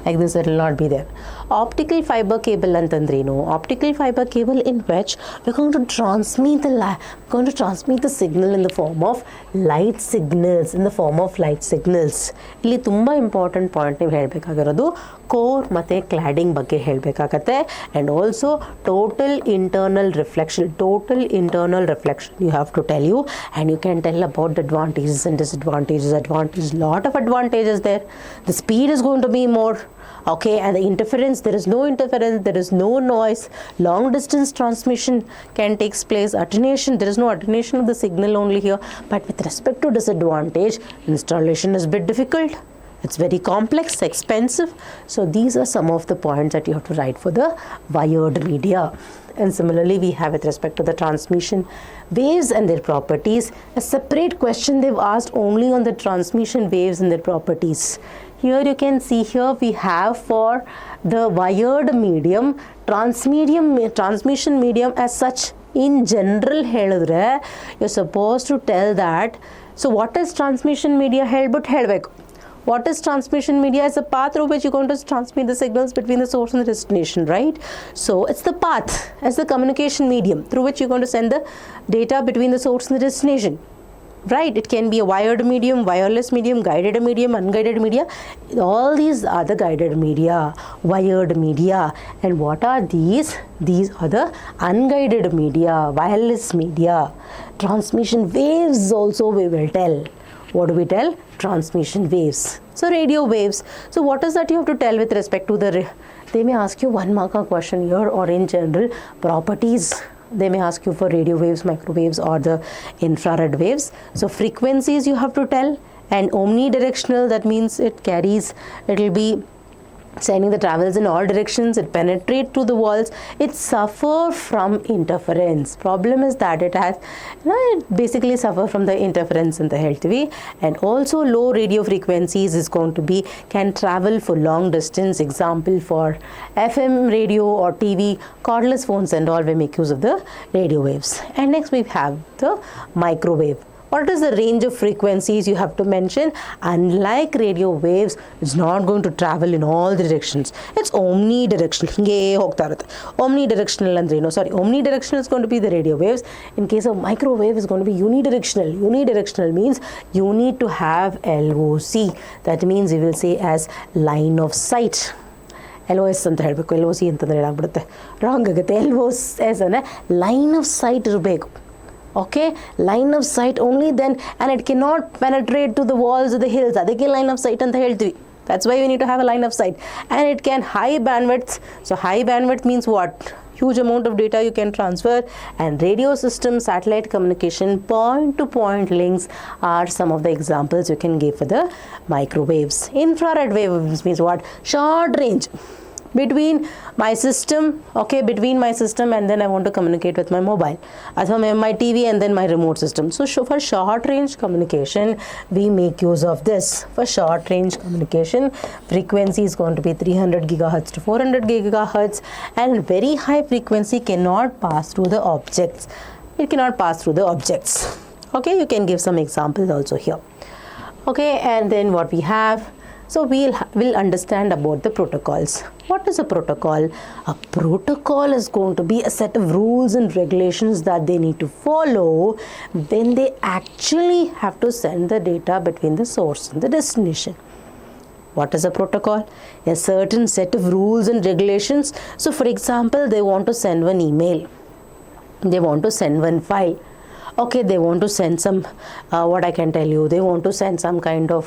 Like this, it will not be there. Optical fiber cable ಅಂತಂದ್ರೇನು? Optical fiber cable in which we're going to transmit the signal in the form of light signals. ಇಲ್ಲಿ ತುಂಬ ಇಂಪಾರ್ಟೆಂಟ್ ಪಾಯಿಂಟ್ ನೀವು ಹೇಳಬೇಕಾಗಿರೋದು core ಮತ್ತು cladding ಬಗ್ಗೆ ಹೇಳಬೇಕಾಗತ್ತೆ. And also total internal reflection you have to tell you, and you can tell about the advantages and disadvantages. Lot of advantages there. The speed is going to be more. Okay, and the interference, there is no interference, there is no noise. Long distance transmission can take place. Attenuation, there is no attenuation of the signal only here. But with respect to disadvantage, installation is a bit difficult. It's very complex, expensive. So these are some of the points that you have to write for the wired media. And similarly, we have with respect to the transmission waves and their properties, a separate question they've asked only on the transmission waves and their properties. Here you can see, here we have for the wired medium, transmission medium as such. In general, you're supposed to tell that. So what is transmission media? What is transmission media? It's a path through which you're going to transmit the signals between the source and the destination, right? So it's the path as the communication medium through which you're going to send the data between the source and the destination, right? It can be a wired medium, wireless medium, guided medium, unguided media. All these are the guided media, wired media. And what are these? These are the unguided media, wireless media. Transmission waves also we will tell. What do we tell? Transmission waves. So radio waves. So what is that you have to tell with respect to the, they may ask you 1 mark question here, or in general properties. They may ask you for radio waves, microwaves, or the infrared waves. So frequencies you have to tell, and omnidirectional, that means it will be sending the travels in all directions, it penetrates to the walls, it suffers from interference. Problem is that it has, it basically suffer from the interference in the LTV, and also low radio frequencies is going to be, can travel for long distance. Example for FM radio or TV, cordless phones and all, we make use of the radio waves. And next we have the microwave. What is the range of frequencies you have to mention? Unlike radio waves, it's not going to travel in all directions. It's omnidirectional. Omnidirectional and omnidirectional is going to be the radio waves. In case of microwave, is going to be unidirectional. Unidirectional means you need to have LOC. That means you will say as line of sight. LOS ಅಂತ ಹೇಳಬೇಕು, LOC ಅಂತಂದ್ರೆ ಏನಾಗ್ಬಿಡುತ್ತೆ, wrong ಆಗುತ್ತೆ. LOS ಅಂದರೆ line off site ಇರಬೇಕು. Okay, line of sight only then, and it cannot penetrate to the walls of the hills. ಅದಕ್ಕೆ line of sight ಅಂತ ಹೇಳ್ತೀವಿ. That's why we need to have a line of sight. And it can high bandwidth. So high bandwidth means what? Huge amount of data you can transfer. And radio system, satellite communication, point to point links are some of the examples you can give for the microwaves. Infrared waves means what? Short range. Between my system, between my system and then I want to communicate with my mobile, my TV and then my remote system. So for short range communication, we make use of this. For short range communication, frequency is going to be 300 gigahertz to 400 gigahertz, and very high frequency cannot pass through the objects. It cannot pass through the objects. Okay, you can give some examples also here. Okay, and then what we have, so we'll understand about the protocols. What is a protocol? A protocol is going to be a set of rules and regulations that they need to follow when they actually have to send the data between the source and the destination. What is a protocol? A certain set of rules and regulations. So for example, they want to send one email. They want to send one file. Okay, they want to send some, what I can tell you, they want to send some kind of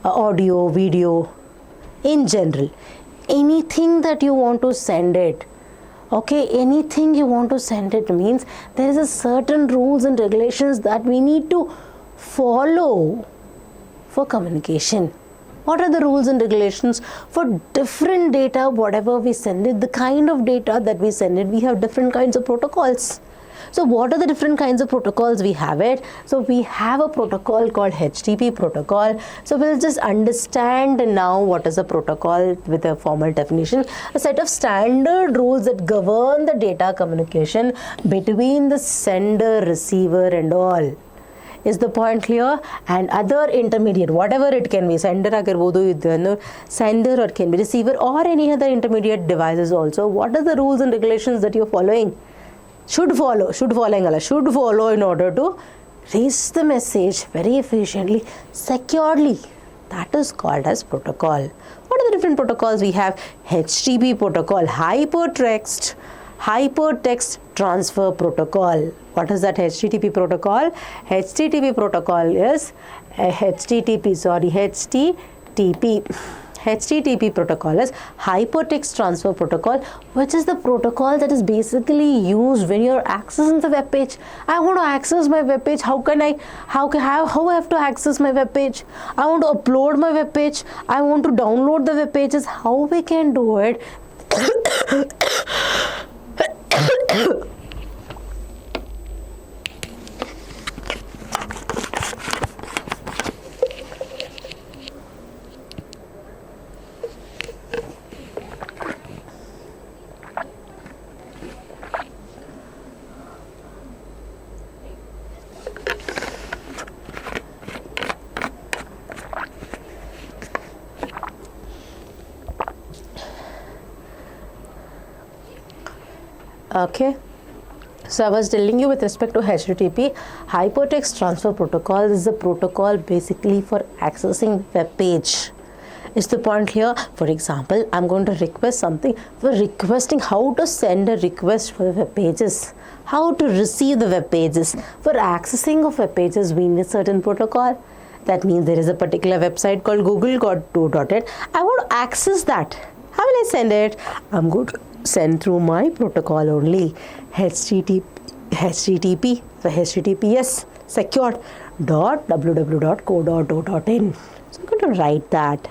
audio, video, in general. Anything that you want to send it, okay, anything you want to send it means there is a certain rules and regulations that we need to follow for communication. What are the rules and regulations for different data, whatever we send it, the kind of data that we send it, we have different kinds of protocols. So what are the different kinds of protocols we have it? So we have a protocol called HTTP protocol. So we'll just understand now what is a protocol with a formal definition. A set of standard rules that govern the data communication between the sender, receiver and all. Is the point clear? And other intermediate, whatever it can be, sender sender or can be receiver or any other intermediate devices also. What are the rules and regulations that you're following? Should follow in order to reach the message very efficiently, securely. That is called as protocol. What are the different protocols we have? HTTP protocol, hypertext transfer protocol. What is that HTTP protocol? HTTP protocol is HTTP protocol is hypertext transfer protocol, which is the protocol that is basically used when you're accessing the web page. I want to access my web page. How I have to access my web page? I want to upload my web page. I want to download the web pages. How we can do it? Okay, so I was telling you with respect to HTTP, hypertext transfer protocol is a protocol basically for accessing web page. Is the point here? For example, I'm going to request something. For requesting, how to send a request for the web pages, how to receive the web pages. For accessing of web pages, we need a certain protocol. That means there is a particular website called google.co.in. I want to access that. How will I send it? I'm going to send through my protocol only. HTTP, so HTTPS secured .www.co.in. So I'm going to write that.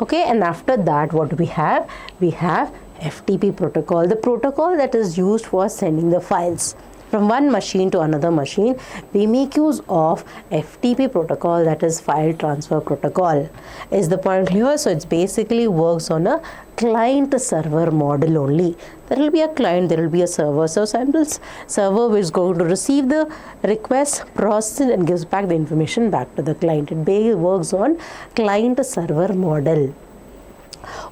Okay, and after that what do we have? We have FTP protocol, the protocol that is used for sending the files from one machine to another machine. We make use of FTP protocol, that is file transfer protocol. Is the point clear? So it basically works on a client server model only. There will be a client, there will be a server. So samples server is going to receive the request, process it, and gives back the information back to the client. It works on client server model.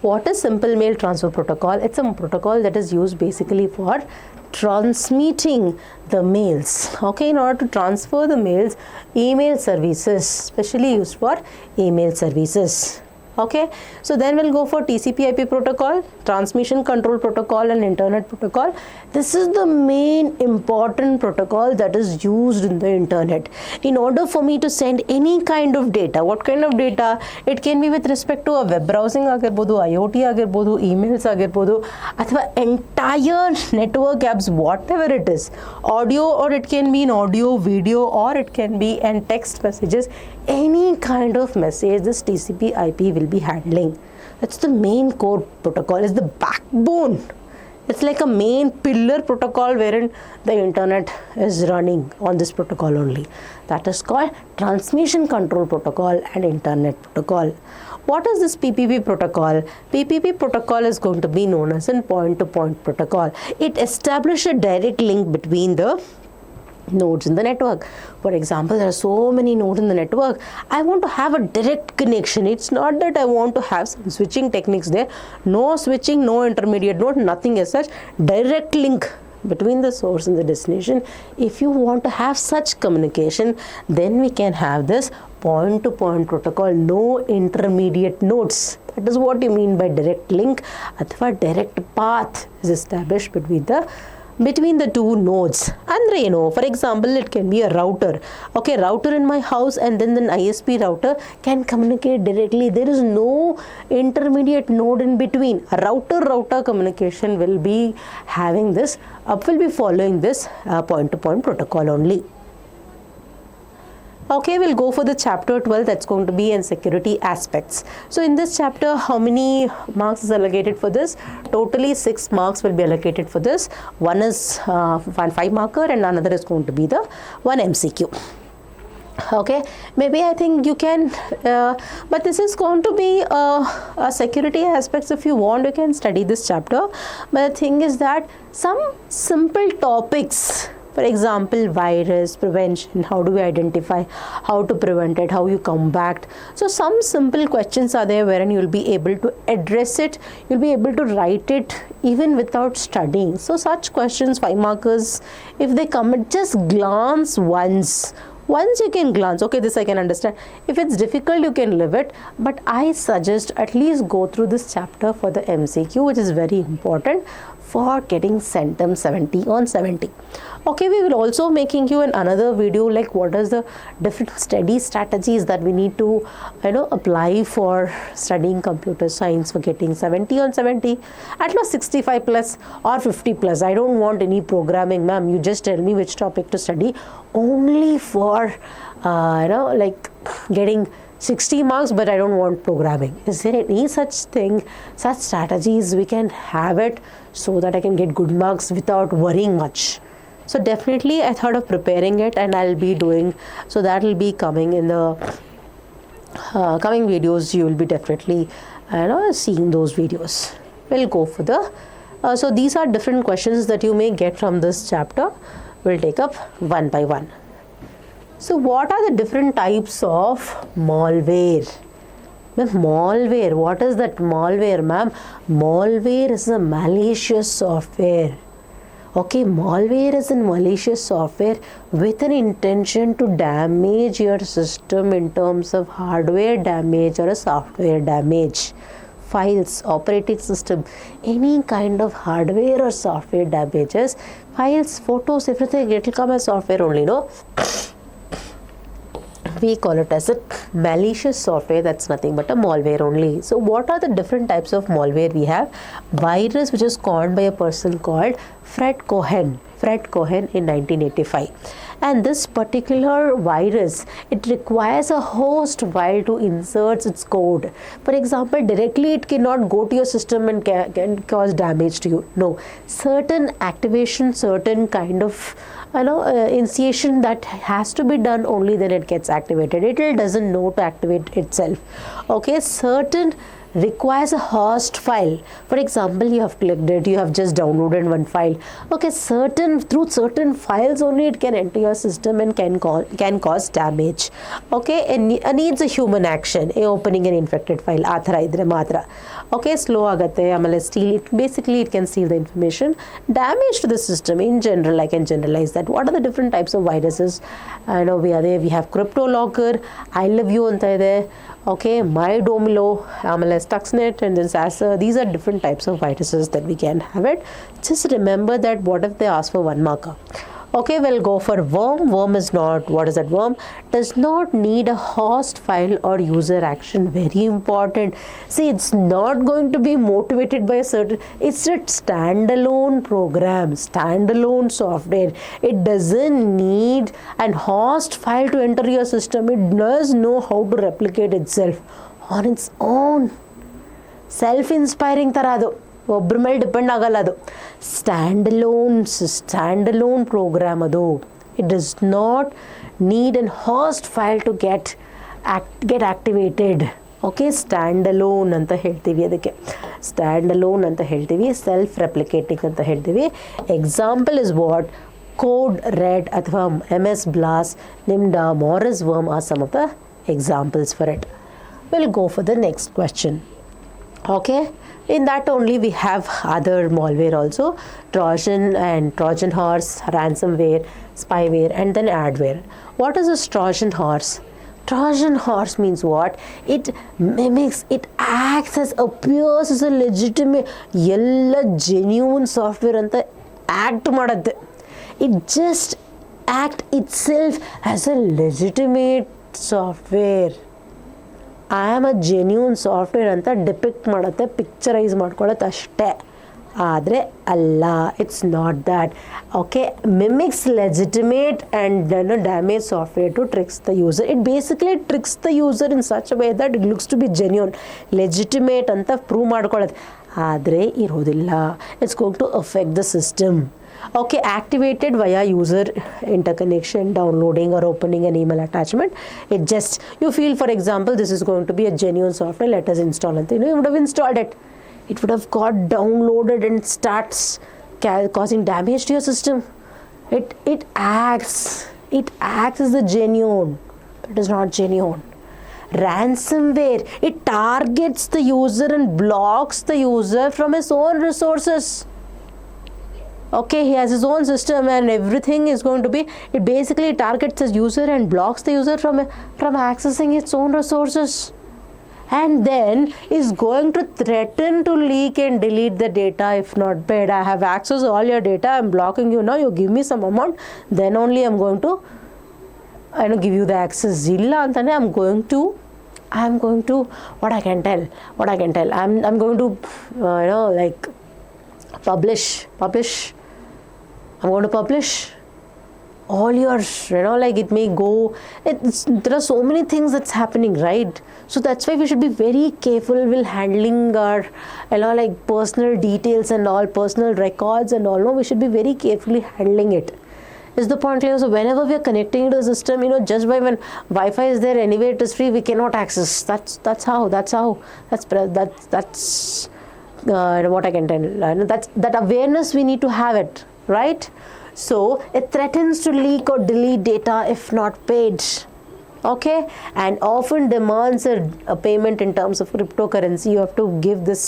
What is simple mail transfer protocol? It's a protocol that is used basically for transmitting the mails. Okay, in order to transfer the mails, email services, specially used for email services. Okay, so then we'll go for TCP/IP protocol, transmission control protocol, and internet protocol. This is the main important protocol that is used in the internet. In order for me to send any kind of data, what kind of data? It can be with respect to a web browsing ಆಗಿರ್ಬೋದು, IoT ಆಗಿರ್ಬೋದು, emails ಆಗಿರ್ಬೋದು, ಅಥವಾ entire network apps, whatever it is, audio, or it can be in audio, video, or it can be in text messages. Any kind of message this TCP/IP will be handling. That's the main core protocol. It's the backbone. It's like a main pillar protocol wherein the internet is running on this protocol only. That is called transmission control protocol and internet protocol. What is this PPP protocol? PPP protocol is going to be known as a point-to-point protocol. It establishes a direct link between the nodes in the network. For example, there are so many nodes in the network. I want to have a direct connection. It's not that I want to have some switching techniques there. No switching, no intermediate node, nothing as such. Direct link between the source and the destination. If you want to have such communication, then we can have this point-to-point protocol, no intermediate nodes. That is what you mean by direct link. Athwa direct path is established between the two nodes. Andre, for example, it can be a router. Okay, router in my house, and then the ISP router can communicate directly. There is no intermediate node in between. A router communication will be having this, will be following this point-to-point protocol only. Okay, we'll go for the chapter 12, that's going to be in security aspects. So in this chapter, how many marks is allocated for this? Totally 6 marks will be allocated for this. One is 5 marker and another is going to be the 1 MCQ. Okay, maybe I think you can, but this is going to be a security aspects. If you want, you can study this chapter. But the thing is that some simple topics, for example, virus prevention, how do we identify, how to prevent it, how you combat. So some simple questions are there wherein you will be able to address it, you'll be able to write it even without studying. So such questions, 5 markers, if they come, just glance once you can glance, okay, this I can understand. If it's difficult, you can leave it, but I suggest at least go through this chapter for the MCQ, which is very important for getting centum 70 on 70. Okay, we will also making you in another video like what is the different study strategies that we need to apply for studying computer science for getting 70 on 70, at least 65 plus or 50 plus. I don't want any programming, ma'am. You just tell me which topic to study only for like getting 60 marks, but I don't want programming. Is there any such thing, such strategies we can have it so that I can get good marks without worrying much? So definitely I thought of preparing it, and I'll be doing, so that will be coming in the coming videos. You will be definitely seeing those videos. We'll go for the so these are different questions that you may get from this chapter. We'll take up one by one. So what are the different types of malware? Malware, what is that malware, ma'am? Malware is a malicious software. Okay, malware is a malicious software with an intention to damage your system in terms of hardware damage or a software damage. Files, operating system, any kind of hardware or software damages, files, photos, everything, it will come as software only, no? We call it as a malicious software. That's nothing but a malware only. So what are the different types of malware we have? Virus, which is coined by a person called Fred Cohen in 1985. and this particular virus, it requires a host file to insert its code. For example, directly it cannot go to your system and can cause damage to you. No, certain activation, certain kind of initiation that has to be done, only then it gets activated. It doesn't know to activate itself. Okay, certain requires a host file. For example, you have clicked it, you have just downloaded one file. Okay, through certain files only it can enter your system and can cause damage. Okay, and needs a human action, opening an infected file. idre matra. Okay, slow agate, amale steal it. Basically, it can steal the information. Damage to the system in general, I can generalize that. What are the different types of viruses? I know we have CryptoLocker, I Love You anta ide. Okay, MyDomino, Stuxnet, and then Sasser. These are different types of viruses that we can have it. Just remember that what if they ask for one marker? Okay, we'll go for worm. Worm is not, what is that worm? Does not need a host file or user action. Very important. See, it's not going to be motivated by a certain, it's a standalone program, standalone software. It doesn't need an host file to enter your system. It does know how to replicate itself on its own. Self-inspiring tarado. ಒಬ್ಬರ ಮೇಲೆ depend ಆಗಲ್ಲ ಅದು. Standalone program ಅದು. It does not need an host file to get activated. Okay, standalone ಅಂತ ಹೇಳ್ತೀವಿ ಅದಕ್ಕೆ. ಸ್ಟ್ಯಾಂಡಲೋನ್ ಅಂತ ಹೇಳ್ತೀವಿ, ಸೆಲ್ಫ್ ರೆಪ್ಲಿಕೇಟಿಂಗ್ ಅಂತ ಹೇಳ್ತೀವಿ. Example is what? Code red ಅಥವಾ MS blast, Nimda Morris worm are some of the examples for it. Will go for the next question. Okay, in that only we have other malware also, Trojan horse, ransomware, spyware, and then adware. What is this Trojan horse? Trojan horse means what? It mimics, it acts as, appears as a legitimate, genuine software anta act madadde. It just act itself as a legitimate software. I am a genuine software ಅಂತ depict ಮಾಡುತ್ತೆ, picturise ಮಾಡ್ಕೊಳ್ಳುತ್ತೆ ಅಷ್ಟೇ. ಆದರೆ ಅಲ್ಲ, it's not that. Okay, mimics legitimate and damage software to tricks the user. It basically tricks the user in such way that it looks to be genuine, legitimate ಅಂತ prove ಮಾಡ್ಕೊಳ್ಳೋದು. ಆದರೆ ಇರೋದಿಲ್ಲ. It's going to affect the system. Okay, activated via user interconnection, downloading or opening an email attachment. It just, you feel, for example, this is going to be a genuine software, let us install it. You would have installed it. It would have got downloaded and starts causing damage to your system. It acts as a genuine. It is not genuine. Ransomware, it targets the user and blocks the user from his own resources. Okay, he has his own system and everything is going to be, it basically targets the user and blocks the user from accessing its own resources, and then is going to threaten to leak and delete the data if not paid. I have access to all your data, I'm blocking you now, you give me some amount, then only I'm going to give you the access. Illa antane I'm going to what I can tell, I'm going to like publish. I'm going to publish all yours, like it may go, there are so many things that's happening, right? So that's why we should be very careful while handling our, like personal details and all, personal records and all. No, we should be very carefully handling it. Is the point clear? So whenever we are connecting to the system, just by when Wi-Fi is there, anyway it is free, we cannot access. That's what I can tell. That awareness we need to have it. Right? So it threatens to leak or delete data if not paid. Okay, and often demands a payment in terms of cryptocurrency. You have to give this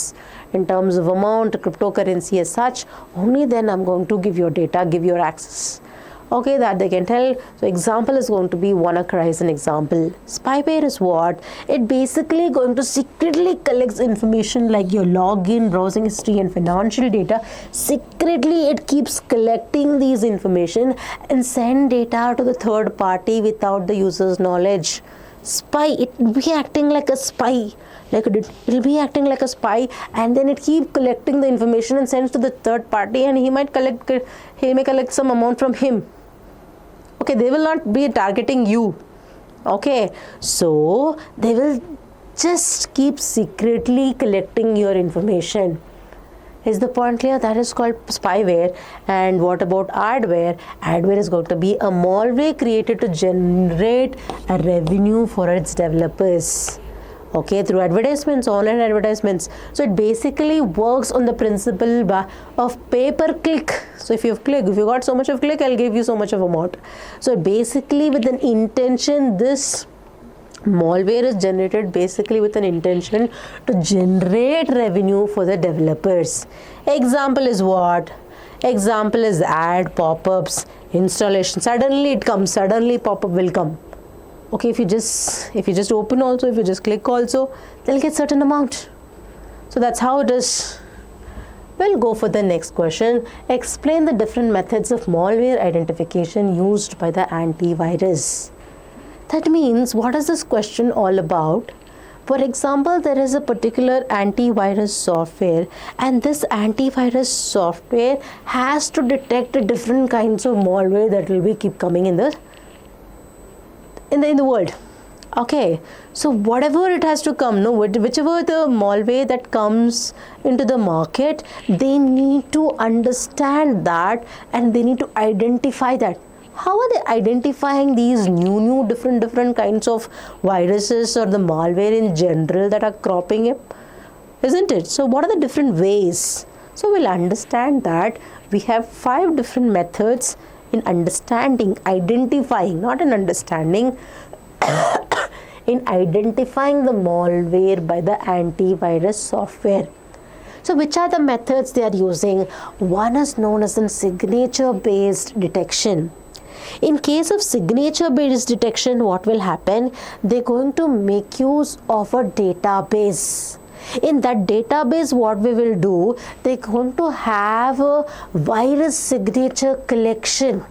in terms of amount, cryptocurrency as such. Only then I'm going to give your data, give your access. Okay, that they can tell. So example is going to be WannaCry as an example. Spyware is what? It basically going to secretly collects information like your login, browsing history and financial data. Secretly it keeps collecting these information and send data to the third party without the user's knowledge. Spy, it will be acting like a spy. It will be acting like a spy, and then it keep collecting the information and sends to the third party, and he may collect some amount from him. Okay, they will not be targeting you. Okay, so they will just keep secretly collecting your information. Is the point clear? That is called spyware. And what about adware? Adware is going to be a malware created to generate a revenue for its developers. Okay, through advertisements, online advertisements. So it basically works on the principle of pay per click. So if you got so much of click, I'll give you so much of amount. So basically with an intention, this malware is generated basically with an intention to generate revenue for the developers. Example is what? Example is ad, pop-ups, installation. Suddenly it comes, suddenly pop-up will come. Okay, if you just open also, if you just click also, they'll get certain amount. So that's how it is. We'll go for the next question. Explain the different methods of malware identification used by the antivirus. That means, what is this question all about? For example, there is a particular antivirus software, and this antivirus software has to detect different kinds of malware that will be keep coming in the world. Okay, so whatever it has to come, whichever the malware that comes into the market, they need to understand that and they need to identify that. How are they identifying these new different kinds of viruses or the malware in general that are cropping up? Isn't it? So what are the different ways? So we'll understand that we have 5 different methods in understanding, identifying, not in understanding, in identifying the malware by the antivirus software. So which are the methods they are using? One is known as a signature-based detection. In case of signature-based detection, what will happen? They're going to make use of a database. In that database, what we will do, they're going to have a virus signature collection.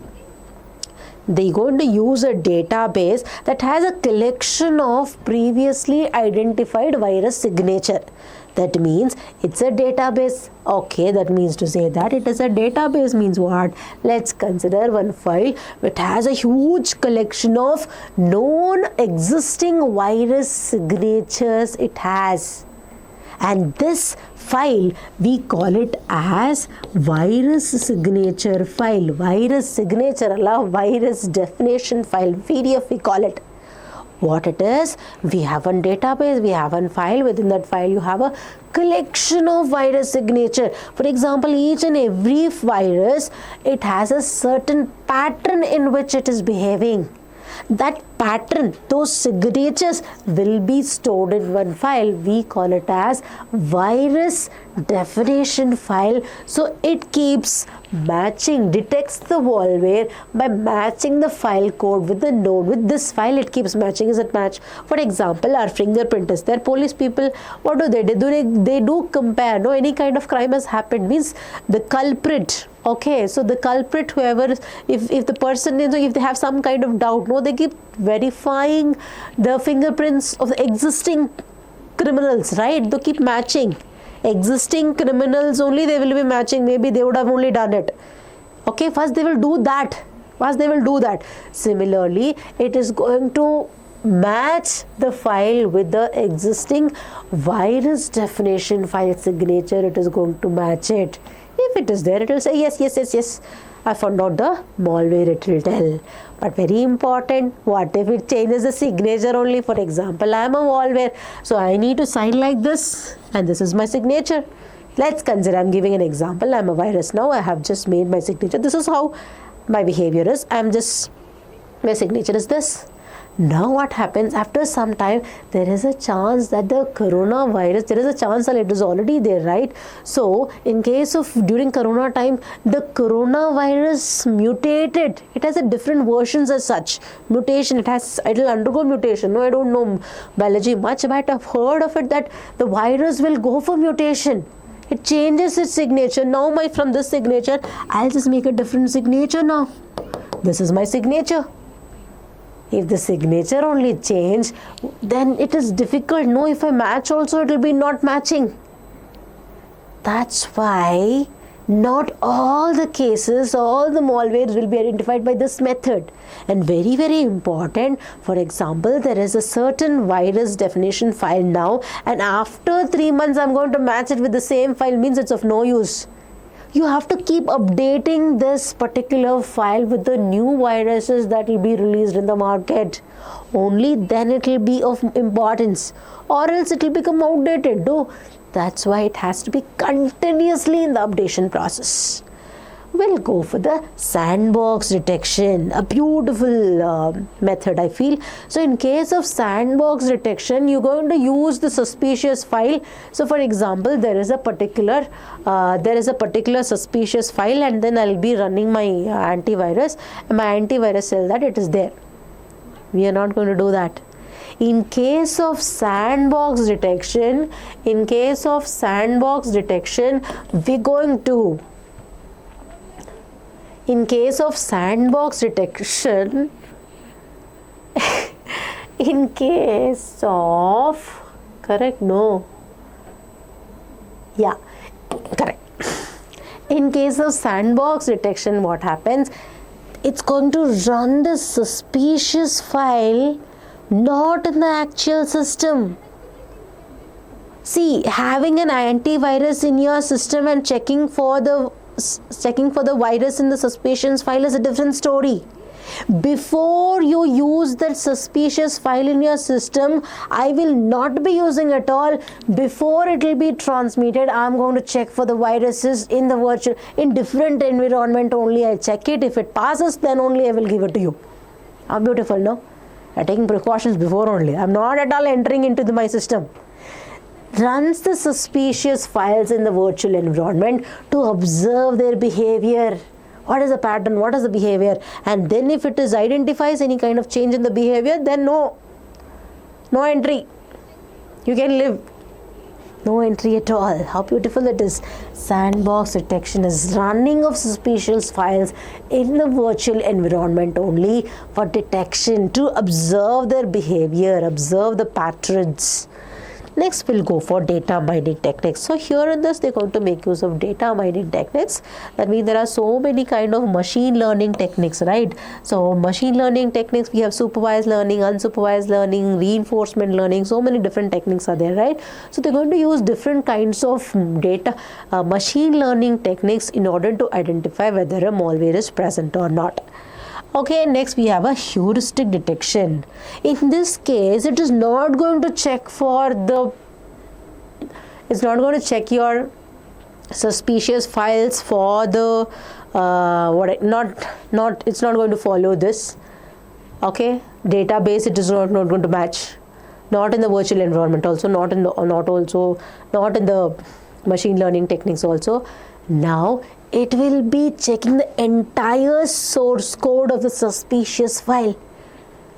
They're going to use a database that has a collection of previously identified virus signature. That means it's a database. Okay, that means to say that it is a database means what? Let's consider one file which has a huge collection of known existing virus signatures it has. And this file, we call it as virus signature file. Virus signature, virus definition file, VDF we call it. What it is, we have one database, we have one file. Within that file you have a collection of virus signature. For example, each and every virus, it has a certain pattern in which it is behaving. That pattern, those signatures will be stored in one file. We call it as virus definition file. So it keeps matching, detects the malware by matching the file code with the node. With this file, it keeps matching. Is it match? For example, our fingerprint is there. Police people, what do? They do compare. No, any kind of crime has happened, means the culprit. Okay, so the culprit, whoever, if the person, if they have some kind of doubt, they keep verifying the fingerprints of the existing criminals, right? They keep matching. Existing criminals only they will be matching. Maybe they would have only done it. Okay, first they will do that. Similarly, it is going to match the file with the existing virus definition file signature. It is going to match it. If it is there, it will say yes, I found out the malware, it will tell. But very important, what if it changes the signature only? For example, I am a malware, so I need to sign like this, and this is my signature. Let's consider, I am giving an example. I am a virus now, I have just made my signature. This is how my behavior is. My signature is this. Now what happens, after some time, there is a chance that the coronavirus, there is a chance that it is already there, right? So in case of during corona time, the coronavirus mutated. It has a different versions as such. Mutation, it will undergo mutation. No, I don't know biology much, but I've heard of it that the virus will go for mutation. It changes its signature. Now from this signature, I'll just make a different signature now. This is my signature. If the signature only change, then it is difficult. If I match also, it will be not matching. That's why Not all the cases, all the malwares will be identified by this method. And very, very important, for example, there is a certain virus definition file now, and after 3 months I'm going to match it with the same file, means it's of no use. You have to keep updating this particular file with the new viruses that will be released in the market. Only then it will be of importance, or else it will become outdated. No, that's why it has to be continuously in the updation process. We'll go for the sandbox detection, a beautiful method, I feel. So in case of sandbox detection, you're going to use the suspicious file. So for example, there is a particular suspicious file, and then I'll be running my antivirus, and my antivirus tells that it is there. We are not going to do that. In case of sandbox detection, we're going to, in case of sandbox detection, in case of, correct? No. Yeah, correct. In case of sandbox detection, what happens? It's going to run the suspicious file not in the actual system. See, having an antivirus in your system and checking for the virus in the suspicious file is a different story. Before you use that suspicious file in your system, I will not be using at all. Before it will be transmitted, I'm going to check for the viruses in the virtual, in different environment only. I check it. If it passes, then only I will give it to you. How beautiful, no? I'm taking precautions before only. I'm not at all entering into my system. Runs the suspicious files in the virtual environment to observe their behavior. What is the pattern? What is the behavior? And then if it identifies any kind of change in the behavior, then no entry. You can live. No entry at all. How beautiful it is. Sandbox detection is running of suspicious files in the virtual environment only for detection, to observe their behavior, observe the patterns. Next, we'll go for data mining techniques. So here in this, they're going to make use of data mining techniques. That means there are so many kind of machine learning techniques, right? So machine learning techniques, we have supervised learning, unsupervised learning, reinforcement learning, so many different techniques are there, right? So they're going to use different kinds of data, machine learning techniques in order to identify whether a malware is present or not. Okay, next we have a heuristic detection. In this case, it is not going to check your suspicious files for the it's not going to follow this. Okay, database, it is not going to match. Not in the virtual environment also, not in the machine learning techniques also. Now it will be checking the entire source code of the suspicious file,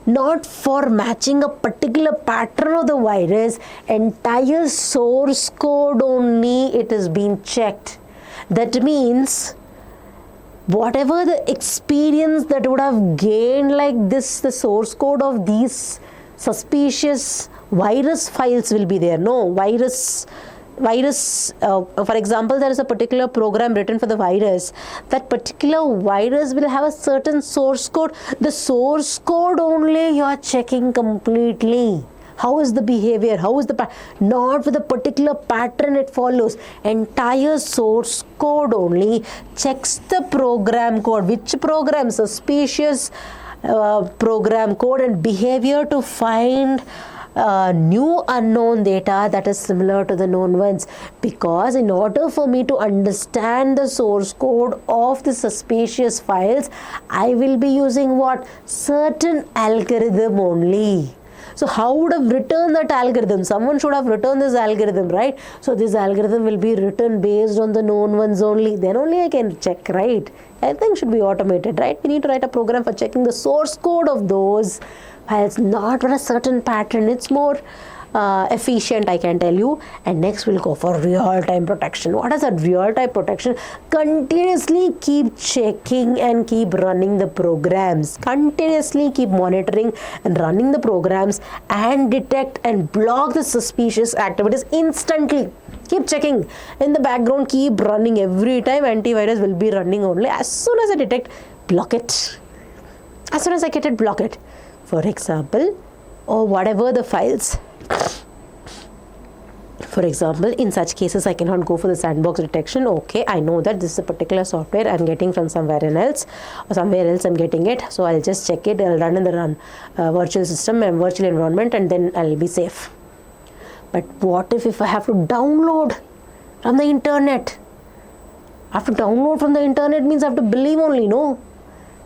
not for matching a particular pattern of the virus. Entire source code only it is being checked. That means whatever the experience that would have gained like this, the source code of these suspicious virus files will be there. No virus, for example, there is a particular program written for the virus. That particular virus will have a certain source code. The source code only you are checking completely. How is the behavior? How is the not with a particular pattern it follows. Entire source code only checks the program code. Which program? Suspicious program code and behavior to find new unknown data that is similar to the known ones. Because in order for me to understand the source code of the suspicious files, I will be using what? Certain algorithm only. So how would have written that algorithm? Someone should have written this algorithm, right? So this algorithm will be written based on the known ones only. Then only I can check, right? Everything should be automated, right? We need to write a program for checking the source code of those files, not with a certain pattern. It's more efficient, I can tell you. And next we'll go for real-time protection. What is that real-time protection? Continuously keep checking and keep running the programs. Continuously keep monitoring and running the programs and detect and block the suspicious activities instantly. Keep checking. In the background, keep running. Every time antivirus will be running only. As soon as I detect, block it. As soon as I get it, block it. For example, or whatever the files. For example, in such cases, I cannot go for the sandbox detection. Okay, I know that this is a particular software I'm getting from somewhere else, or somewhere else I'm getting it. So I'll just check it. I'll run in the virtual system and virtual environment, and then I'll be safe. But what if I have to download from the internet? I have to download from the internet means I have to believe only, no?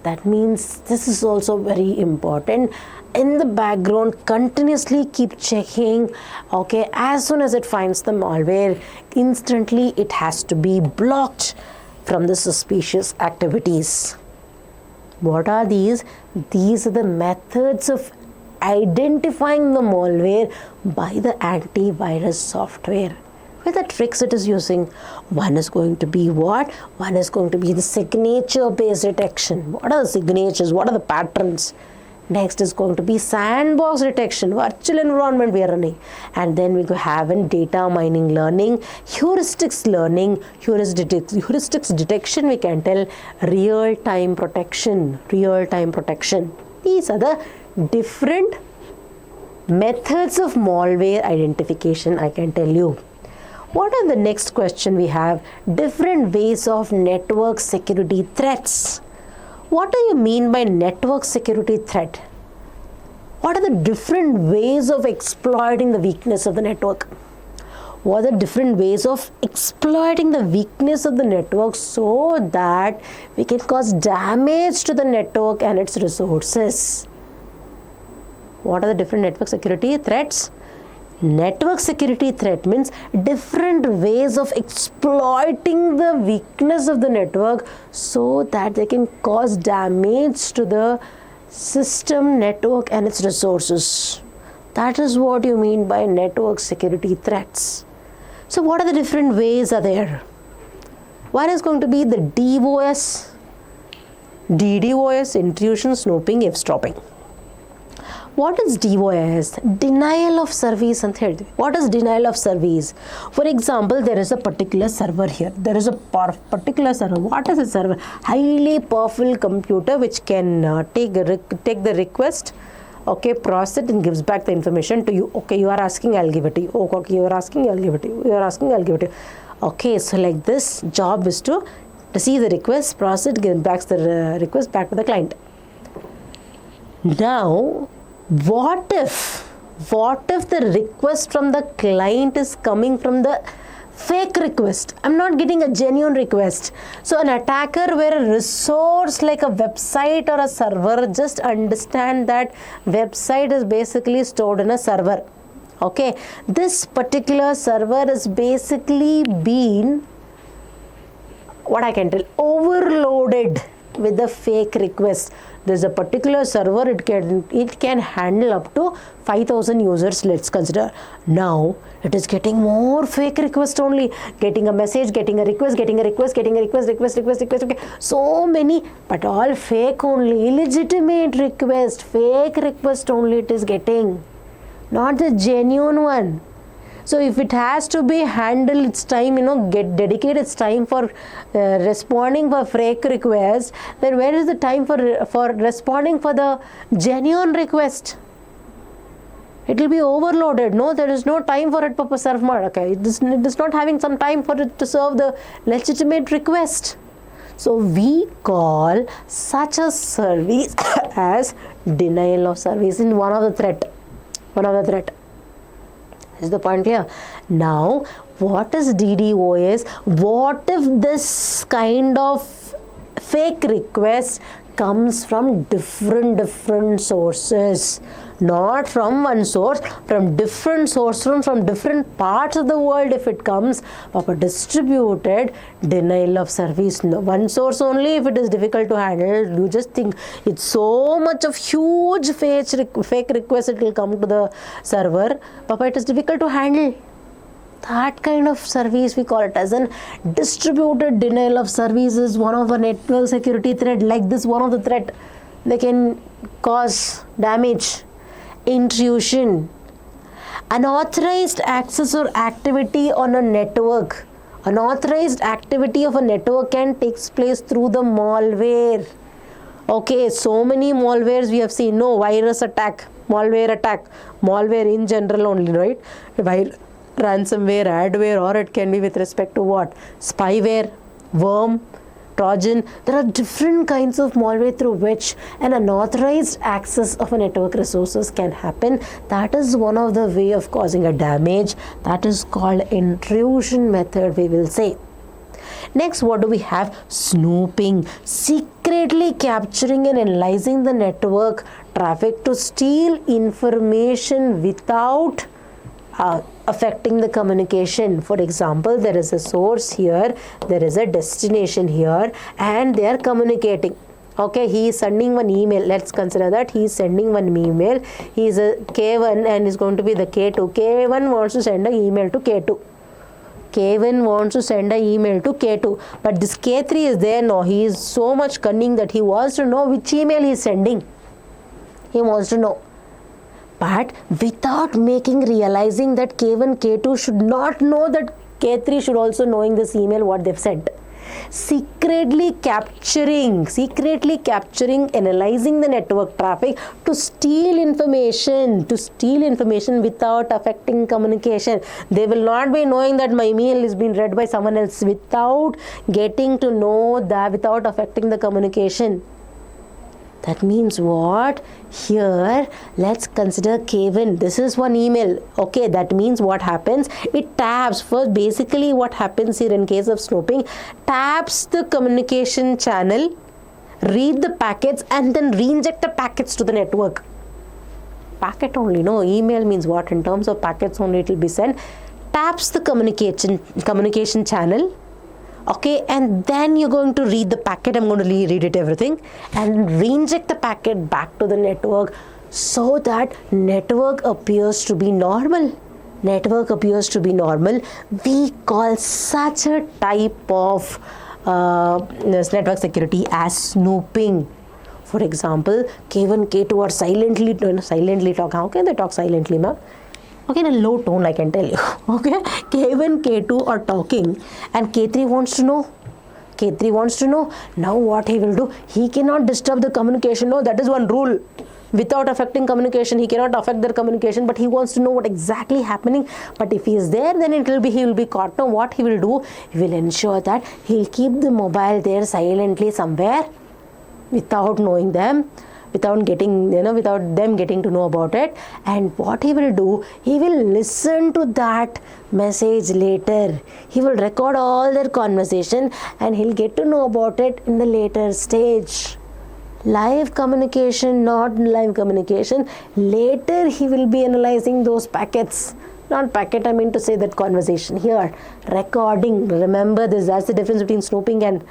That means this is also very important. In the background, continuously keep checking. Okay, as soon as it finds the malware, instantly it has to be blocked from the suspicious activities. What are these? These are the methods of identifying the malware by the antivirus software. With the tricks it is using, one is going to be what? One is going to be the signature based detection. What are the signatures? What are the patterns? Next is going to be sandbox detection, virtual environment we are running. And then we have in data mining learning, heuristics learning, heuristics detection, we can tell real-time protection, These are the different methods of malware identification, I can tell you. What are the next question we have? Different ways of network security threats. What do you mean by network security threat? What are the different ways of exploiting the weakness of the network? What are the different ways of exploiting the weakness of the network so that we can cause damage to the network and its resources? What are the different network security threats? Network security threat means different ways of exploiting the weakness of the network so that they can cause damage to the system, network and its resources. That is what you mean by network security threats. So what are the different ways are there? One is going to be the DOS, DDoS, intrusion, snooping, eavesdropping. What is DOS? Denial of service. What is denial of service? For example, there is a particular server here. There is a particular server. What is a server? Highly powerful computer which can take the request, okay, process it and gives back the information to you. Okay, you are asking, I'll give it to you. Okay, you are asking, I'll give it to you. You are asking, I'll give it to you. Okay, so like this job is to receive the request, process it, give back the request back to the client. Now, what if the request from the client is coming from the fake request? I'm not getting a genuine request. So an attacker where a resource like a website or a server, just understand that website is basically stored in a server. Okay, this particular server is basically been, what I can tell, overloaded with the fake request. There's a particular server, it can handle up to 5,000 users, let's consider. Now it is getting more fake requests only, getting a message, getting a request, getting a request, okay. So many, but all fake only, illegitimate request, fake request only it is getting, not the genuine one. So if it has to be handled its time, dedicate its time for responding for fake requests, then where is the time for responding for the genuine request? It will be overloaded. No, there is no time for it to serve more. Okay, it is not having some time for it to serve the legitimate request. So we call such a service as denial of service in one of the threat. Is the point clear? Now, what is DDoS? What if this kind of fake request comes from different sources? Not from one source, from different sources, from different parts of the world if it comes, but a distributed denial of service. No, one source only if it is difficult to handle. You just think it's so much of huge fake request it will come to the server, but it is difficult to handle. That kind of service we call it as an distributed denial of service is one of a network security threat. Like this, one of the threat, they can cause damage. Intrusion. Unauthorized access or activity on a network. Unauthorized activity of a network can take place through the malware. Okay, so many malwares we have seen. No, virus attack, malware in general only, right? Ransomware, adware, or it can be with respect to what? Spyware, worm, Trojan. There are different kinds of malware through which an unauthorized access of a network resources can happen. That is one of the way of causing a damage. That is called intrusion method, we will say. Next, what do we have? Snooping. Secretly capturing and analyzing the network traffic to steal information without affecting the communication. For example, there is a source here, there is a destination here, and they are communicating. Okay, he is sending one email. Let's consider that he is sending one email. He is a K1 and is going to be the K2. K1 wants to send an email to K2. K1 wants to send an email to K2. But this K3 is there now. He is so much cunning that he wants to know which email he is sending. He wants to know. But without realizing that K1, K2 should not know that K3 should also knowing this email what they've sent. Secretly capturing, analyzing the network traffic to steal information without affecting communication. They will not be knowing that my email is being read by someone else without getting to know that, without affecting the communication. That means what? Here, let's consider K1. This is one email. Okay, that means what happens? It taps. First, basically what happens here in case of snooping, taps the communication channel, read the packets, and then reinject the packets to the network. Packet only, no. Email means what? In terms of packets only it will be sent. Taps the communication channel. Okay, and then you're going to read the packet. I'm going to read it everything and reinject the packet back to the network so that network appears to be normal. We call such a type of network security as snooping. For example, K1, K2 are silently talk. How can they talk silently, ma'am? Okay, in a low tone, I can tell you. Okay, K1, K2 are talking and K3 wants to know. Now what he will do? He cannot disturb the communication. No, that is one rule. Without affecting communication, he cannot affect their communication, but he wants to know what exactly happening. But if he is there, then he will be caught. Now what he will do? He will ensure that he'll keep the mobile there silently somewhere without knowing them. Without them getting to know about it. And what he will do, he will listen to that message later. He will record all their conversation and he'll get to know about it in the later stage. Live communication, not live communication. Later he will be analyzing those packets. Not packet, I mean to say that conversation. Here, recording. Remember this, that's the difference between snooping and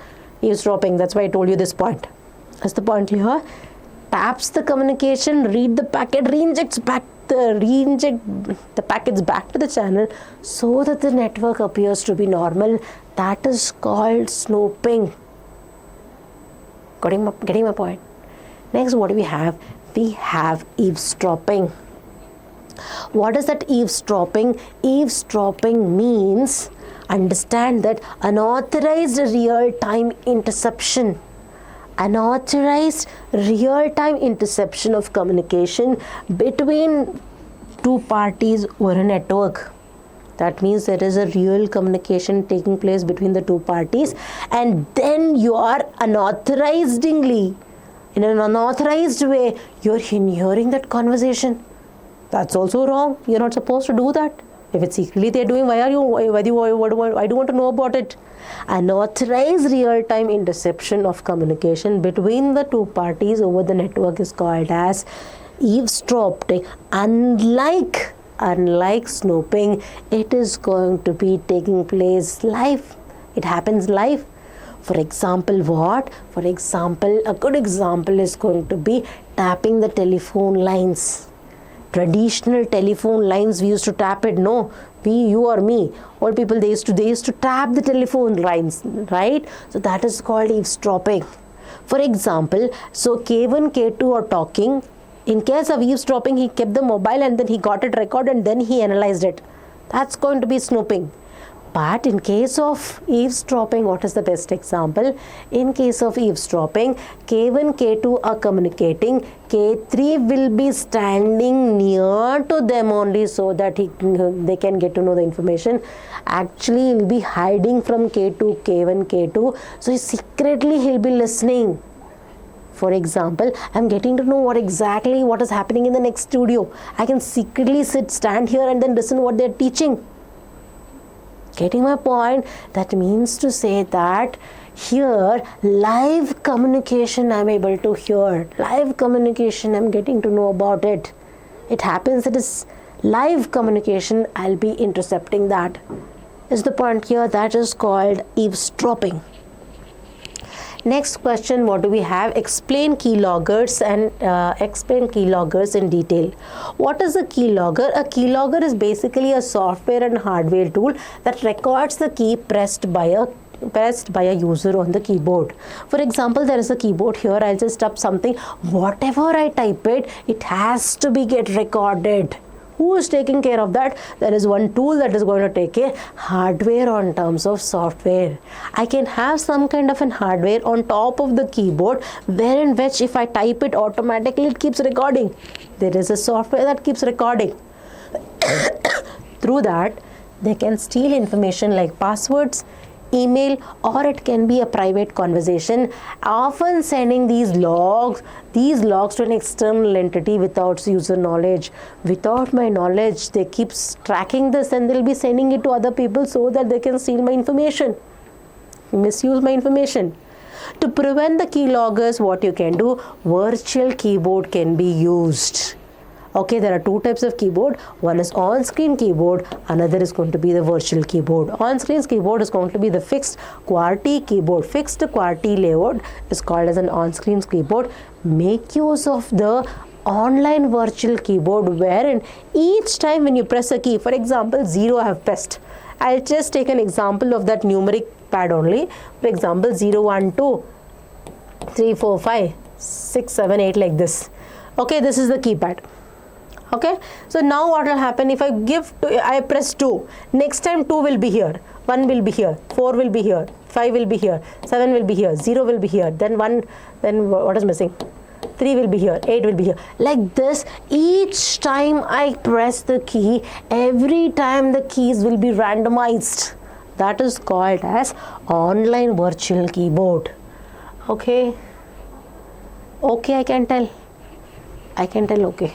eavesdropping. That's why I told you this point. That's the point here. Taps the communication, read the packet, reinject the packets back to the channel so that the network appears to be normal. That is called snooping. Getting my point? Next, what do we have? We have eavesdropping. What is that eavesdropping? Eavesdropping means, understand that unauthorized real-time interception. Unauthorized real-time interception of communication between two parties over a network. That means there is a real communication taking place between the two parties, and then you are unauthorizedly, in an unauthorized way, you're hearing that conversation. That's also wrong. You're not supposed to do that. If it's secretly they're doing, why do you want to know about it? Unauthorized real-time interception of communication between the two parties over the network is called as eavesdropping. Unlike snooping, it is going to be taking place live. It happens live. For example, what? For example, a good example is going to be tapping the telephone lines. Traditional telephone lines, we used to tap it. No, you or me, old people, they used to tap the telephone lines, right? So that is called eavesdropping. For example, so K1, K2 are talking In case of eavesdropping, he kept the mobile and then he got it recorded and then he analyzed it. That's going to be snooping. But in case of eavesdropping, what is the best example? In case of eavesdropping, K1, K2 are communicating. K3 will be standing near to them only so that they can get to know the information. Actually, he will be hiding from K2, K1, K2. So secretly he'll be listening. For example, I'm getting to know what is happening in the next studio. I can secretly stand here and then listen what they're teaching. Getting my point? That means to say that here live communication I'm able to hear. Live communication I'm getting to know about it. It happens, it is live communication, I'll be intercepting that. Is the point here. That is called eavesdropping. Next question, what do we have? Explain keyloggers and explain keyloggers in detail. What is a keylogger? A keylogger is basically a software and hardware tool that records the key pressed by a user on the keyboard. For example, there is a keyboard here. I'll just type something. Whatever I type it has to be get recorded. Who is taking care of that? There is one tool that is going to take care hardware on terms of software. I can have some kind of an hardware on top of the keyboard wherein which if I type it automatically it keeps recording. There is a software that keeps recording. Through that, they can steal information like passwords, email, or it can be a private conversation, often sending these logs to an external entity without user knowledge. Without my knowledge, they keep tracking this and they'll be sending it to other people so that they can steal my information, misuse my information. To prevent the keyloggers, what you can do, virtual keyboard can be used. Okay, there are two types of keyboard. One is on-screen keyboard, another is going to be the virtual keyboard. On-screen keyboard is going to be the fixed QWERTY keyboard. Fixed QWERTY layout is called as an on-screen keyboard. Make use of the online virtual keyboard wherein each time when you press a key, for example 0 I have pressed. I'll just take an example of that numeric pad only. For example 0, 1, 2, 3, 4, 5, 6, 7, 8 like this. Okay, this is the keypad. Okay, so now what will happen if I press 2, next time 2 will be here, 1 will be here, 4 will be here, 5 will be here, 7 will be here, 0 will be here, then what is missing? 3 will be here, 8 will be here. Like this, each time I press the key, every time the keys will be randomized. That is called as online virtual keyboard. Okay, I can tell, okay.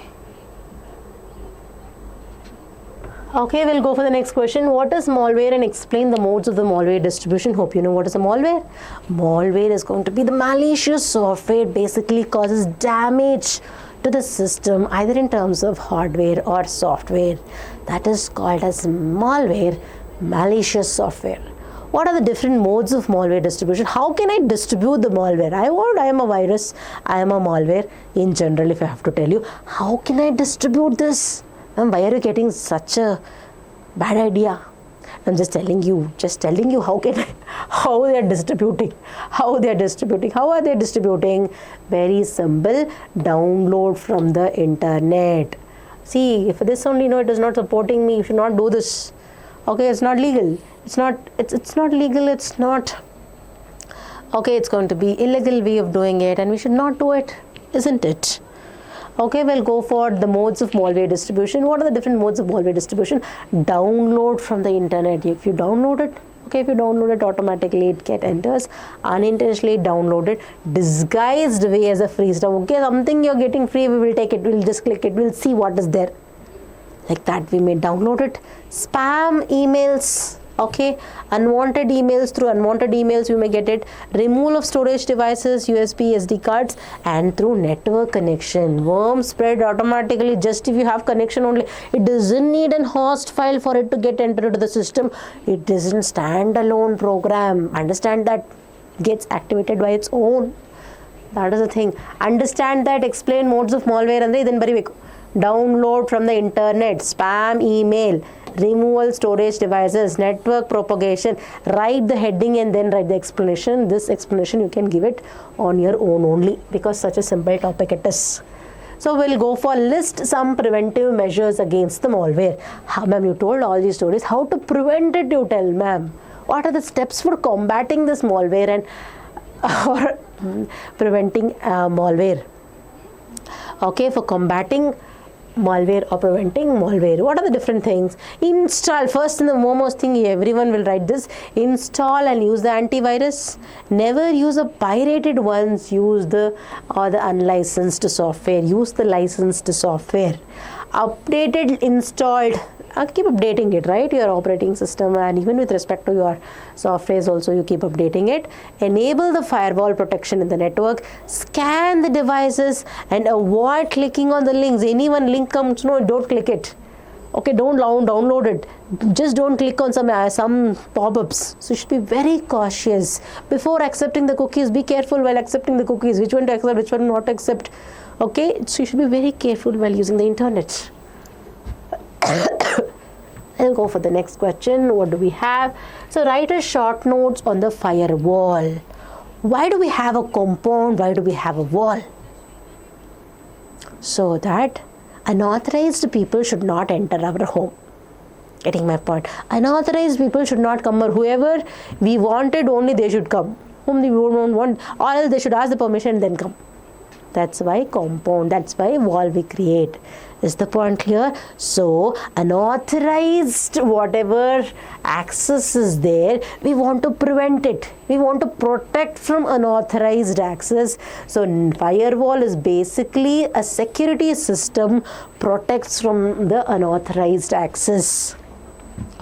Okay, we'll go for the next question. What is malware and explain the modes of the malware distribution? Hope you know what is a malware. Malware is going to be the malicious software, basically causes damage to the system either in terms of hardware or software. That is called as malware, malicious software. What are the different modes of malware distribution? How can I distribute the malware? I am a virus, I am a malware in general if I have to tell you. How can I distribute this? Ma'am, why are you getting such a bad idea? I'm just telling you how they are distributing. How are they distributing? Very simple, download from the internet. See, if this only it is not supporting me, you should not do this. Okay, it's not legal. It's not legal, it's not. Okay, it's going to be illegal way of doing it and we should not do it, isn't it? Okay, we'll go for the modes of malware distribution. What are the different modes of malware distribution? Download from the internet. If you download it, automatically it enters. Unintentionally downloaded, disguised way as a free stuff. Okay, something you're getting free, we will take it. We'll just click it. We'll see what is there. Like that, we may download it. Spam emails. Okay, unwanted emails, through unwanted emails you may get it. Removal of storage devices, USB, SD cards, and through network connection. Worm spread automatically just if you have connection only. It doesn't need a host file for it to get entered into the system. It isn't standalone program. Understand that gets activated by its own. That is the thing. Understand that. Explain modes of malware and then bariಬೇಕು. Download from the internet, spam email, removal storage devices, network propagation. Write the heading and then write the explanation. This explanation you can give it on your own only because such a simple topic it is. So we'll go for list some preventive measures against the malware. Ma'am, you told all these stories. How to prevent it, you tell, ma'am. What are the steps for combating this malware and or preventing malware? Okay, for combating malware or preventing malware, what are the different things? Install, first and the foremost thing, everyone will write this, install and use the antivirus. Never use a pirated ones, use the unlicensed software, use the licensed software. Updated, installed, keep updating it, right? Your operating system, and even with respect to your softwares also, you keep updating it. Enable the firewall protection in the network. Scan the devices and avoid clicking on the links. Anyone link comes, no, don't click it. Okay, don't download it. Just don't click on some pop-ups. So you should be very cautious before accepting the cookies. Be careful while accepting the cookies. Which one to accept, which one not to accept. Okay, so you should be very careful while using the internet. I'll go for the next question. What do we have? So write a short notes on the firewall. Why do we have a compound? Why do we have a wall? So that unauthorized people should not enter our home. Getting my point? Unauthorized people should not come, or whoever we wanted, only they should come. Whom we don't want, or else they should ask the permission and then come. That's why compound, that's why wall we create. Is the point clear? So unauthorized whatever access is there, we want to prevent it. We want to protect from unauthorized access. So firewall is basically a security system, protects from the unauthorized access.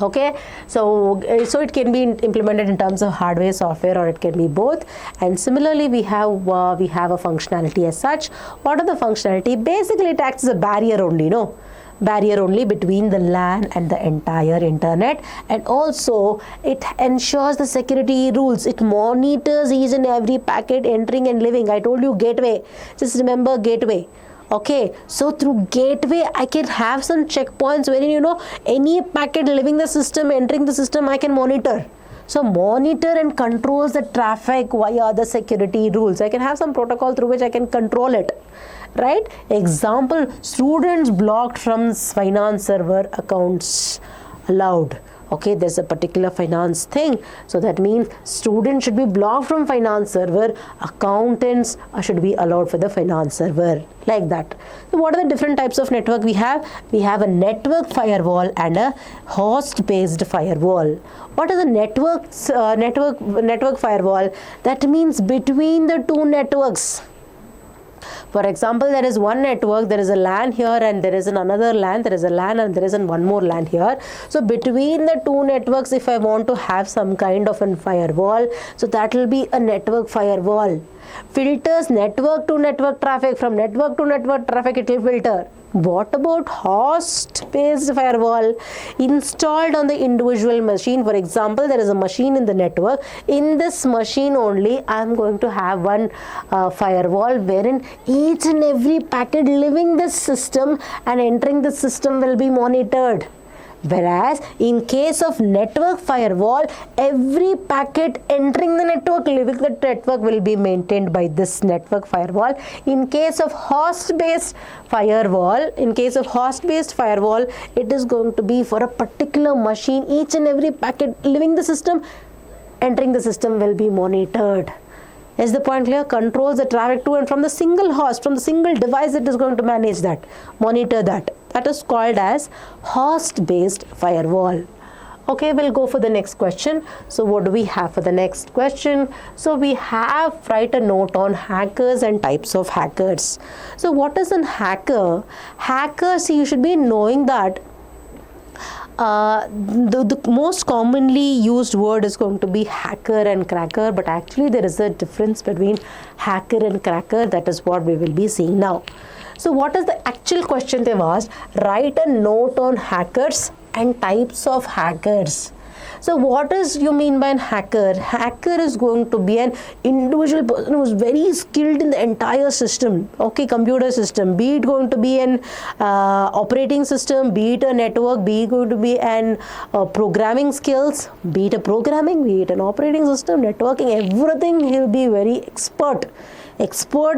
Okay, so it can be implemented in terms of hardware, software, or it can be both. And similarly, we have a functionality as such. What are the functionality? Basically, it acts as a barrier only, no? Barrier only between the LAN and the entire internet, and also it ensures the security rules. It monitors each and every packet entering and leaving. I told you gateway. Just remember gateway. Okay, so through gateway I can have some checkpoints wherein any packet leaving the system, entering the system, I can monitor. So monitor and controls the traffic via the security rules. I can have some protocol through which I can control it. Right? Example, students blocked from finance server accounts allowed. Okay, there's a particular finance thing. So that means students should be blocked from finance server, accountants should be allowed for the finance server, like that. So what are the different types of network we have? We have a network firewall and a host-based firewall. What is a network firewall? That means between the two networks. For example, there is one network, there is a LAN here and there is another LAN, there is a LAN and there is one more LAN here. So between the two networks, if I want to have some kind of a firewall, so that will be a network firewall. Filters network to network traffic, from network to network traffic it will filter. What about host-based firewall? Installed on the individual machine. For example, there is a machine in the network. In this machine only, I am going to have one firewall wherein each and every packet leaving the system and entering the system will be monitored. Whereas in case of network firewall, every packet entering the network, leaving the network will be maintained by this network firewall. In case of host-based firewall, it is going to be for a particular machine. Each and every packet leaving the system, entering the system will be monitored. Is the point clear? Controls the traffic to and from the single host, from the single device it is going to manage that, monitor that. That is called as host-based firewall. Okay, we'll go for the next question. So what do we have for the next question? So we have, write a note on hackers and types of hackers. So what is a hacker? Hackers, you should be knowing that the most commonly used word is going to be hacker and cracker, but actually there is a difference between hacker and cracker. That is what we will be seeing now. So what is the actual question they've asked? Write a note on hackers and types of hackers. So what does you mean by a hacker? Hacker is going to be an individual person who is very skilled in the entire system, okay, computer system, be it going to be an operating system, be it a network, be it going to be an programming skills, be it a programming, be it an operating system, networking, everything. He will be very expert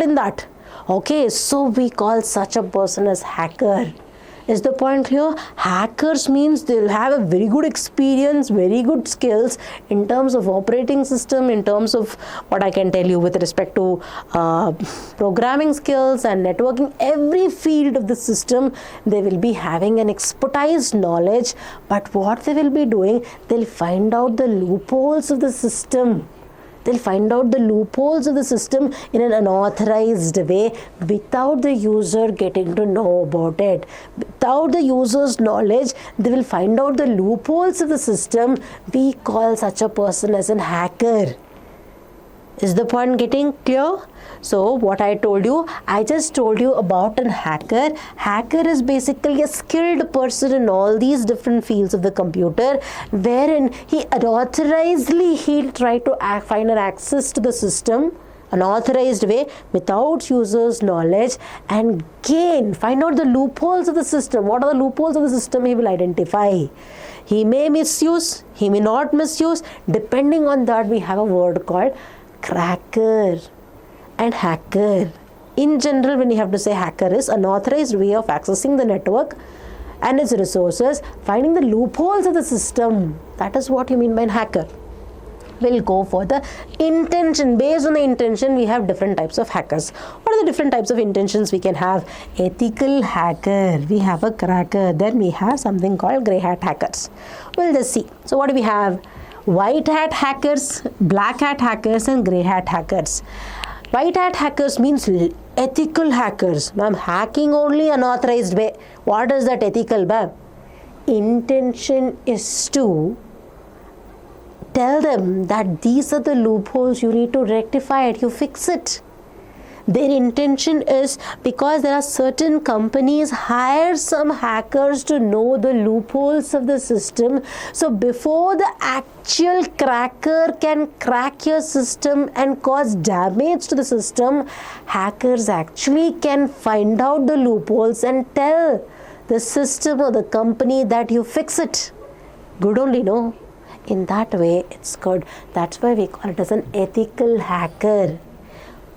in that. Okay, so we call such a person as hacker. Is the point clear? Hackers means they'll have a very good experience, very good skills in terms of operating system, in terms of what I can tell you with respect to programming skills and networking. Every field of the system, they will be having an expertise knowledge. But what they will be doing, they'll find out the loopholes of the system. They'll find out the loopholes of the system in an unauthorized way without the user getting to know about it. Without the user's knowledge, they will find out the loopholes of the system. We call such a person as an hacker. Is the point getting clear? So what I told you, I just told you about an hacker. Hacker is basically a skilled person in all these different fields of the computer, wherein he unauthorizedly he'll try to find an access to the system, unauthorized way, without users' knowledge, and find out the loopholes of the system. What are the loopholes of the system he will identify? He may misuse, he may not misuse. Depending on that, we have a word called cracker and hacker. In general, when you have to say hacker is unauthorized way of accessing the network and its resources, finding the loopholes of the system. That is what you mean by an hacker. We'll go for the intention. Based on the intention, we have different types of hackers. What are the different types of intentions we can have? Ethical hacker. We have a cracker. Then we have something called grey hat hackers. We'll just see. So what do we have? White hat hackers, black hat hackers, and grey hat hackers. White hat hackers means ethical hackers. Ma'am, hacking only unauthorized way. What is that ethical, ma'am? Intention is to tell them that these are the loopholes, you need to rectify it, you fix it. Their intention is because there are certain companies hire some hackers to know the loopholes of the system. So before the actual cracker can crack your system and cause damage to the system, hackers actually can find out the loopholes and tell the system or the company that you fix it. Good only, no? In that way, it's good. That's why we call it as an ethical hacker.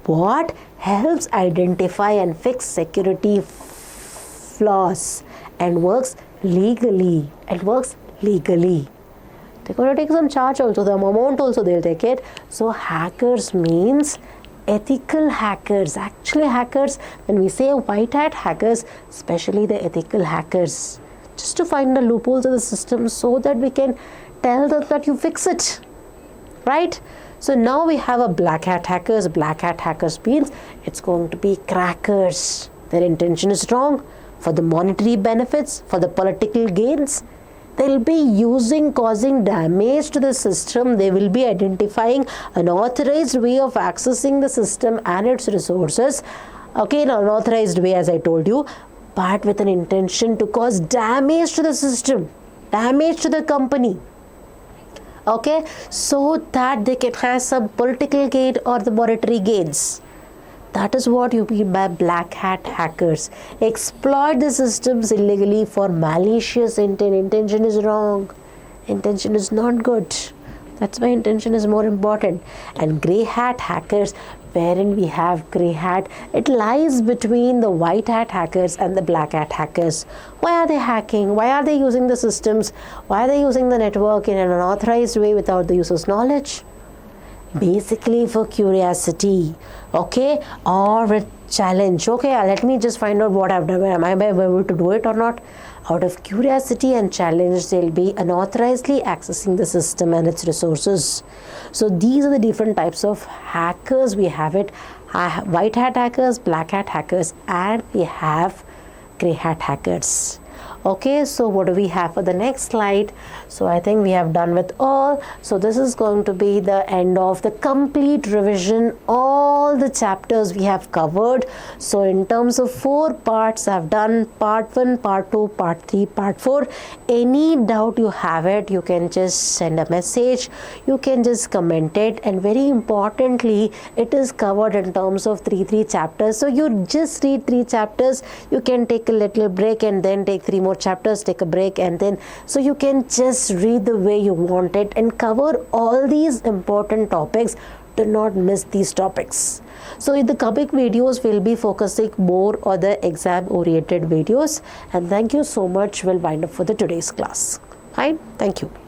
What helps identify and fix security flaws and works legally. It works legally. They're going to take some charge also, the amount also they'll take it. So hackers means ethical hackers. Actually hackers, when we say white hat hackers, especially the ethical hackers, just to find the loopholes of the system so that we can tell them that you fix it, right? So now we have a black hat hackers. Black hat hackers means it's going to be crackers. Their intention is wrong for the monetary benefits, for the political gains. They'll be causing damage to the system. They will be identifying an unauthorized way of accessing the system and its resources. Okay, in an unauthorized way, as I told you, but with an intention to cause damage to the system, damage to the company. Okay, so that they can have some political gain or the monetary gains. That is what you mean by black hat hackers. Exploit the systems illegally for malicious intent. Intention is wrong. Intention is not good. That's why intention is more important. And grey hat hackers, wherein we have grey hat, it lies between the white hat hackers and the black hat hackers. Why are they hacking? Why are they using the systems? Why are they using the network in an unauthorized way without the user's knowledge? Basically for curiosity, okay, or a challenge. Okay, let me just find out what I've done. Am I able to do it or not? Out of curiosity and challenge, they'll be unauthorizedly accessing the system and its resources. So these are the different types of hackers. We have it, white hat hackers, black hat hackers, and we have grey hat hackers. Okay, so what do we have for the next slide? So I think we have done with all. So this is going to be the end of the complete revision. All the chapters we have covered. So in terms of 4 parts, I've done part 1, part 2, part 3, part 4. Any doubt you have it, you can just send a message. You can just comment it. And very importantly, it is covered in terms of 3 chapters. So you just read 3 chapters. You can take a little break and then take 3 more chapters, take a break, and then so you can just read the way you want it and cover all these important topics do not miss these topics. So in the coming videos, we'll be focusing more on the exam oriented videos, and thank you so much. We'll wind up for the today's class. Fine, thank you.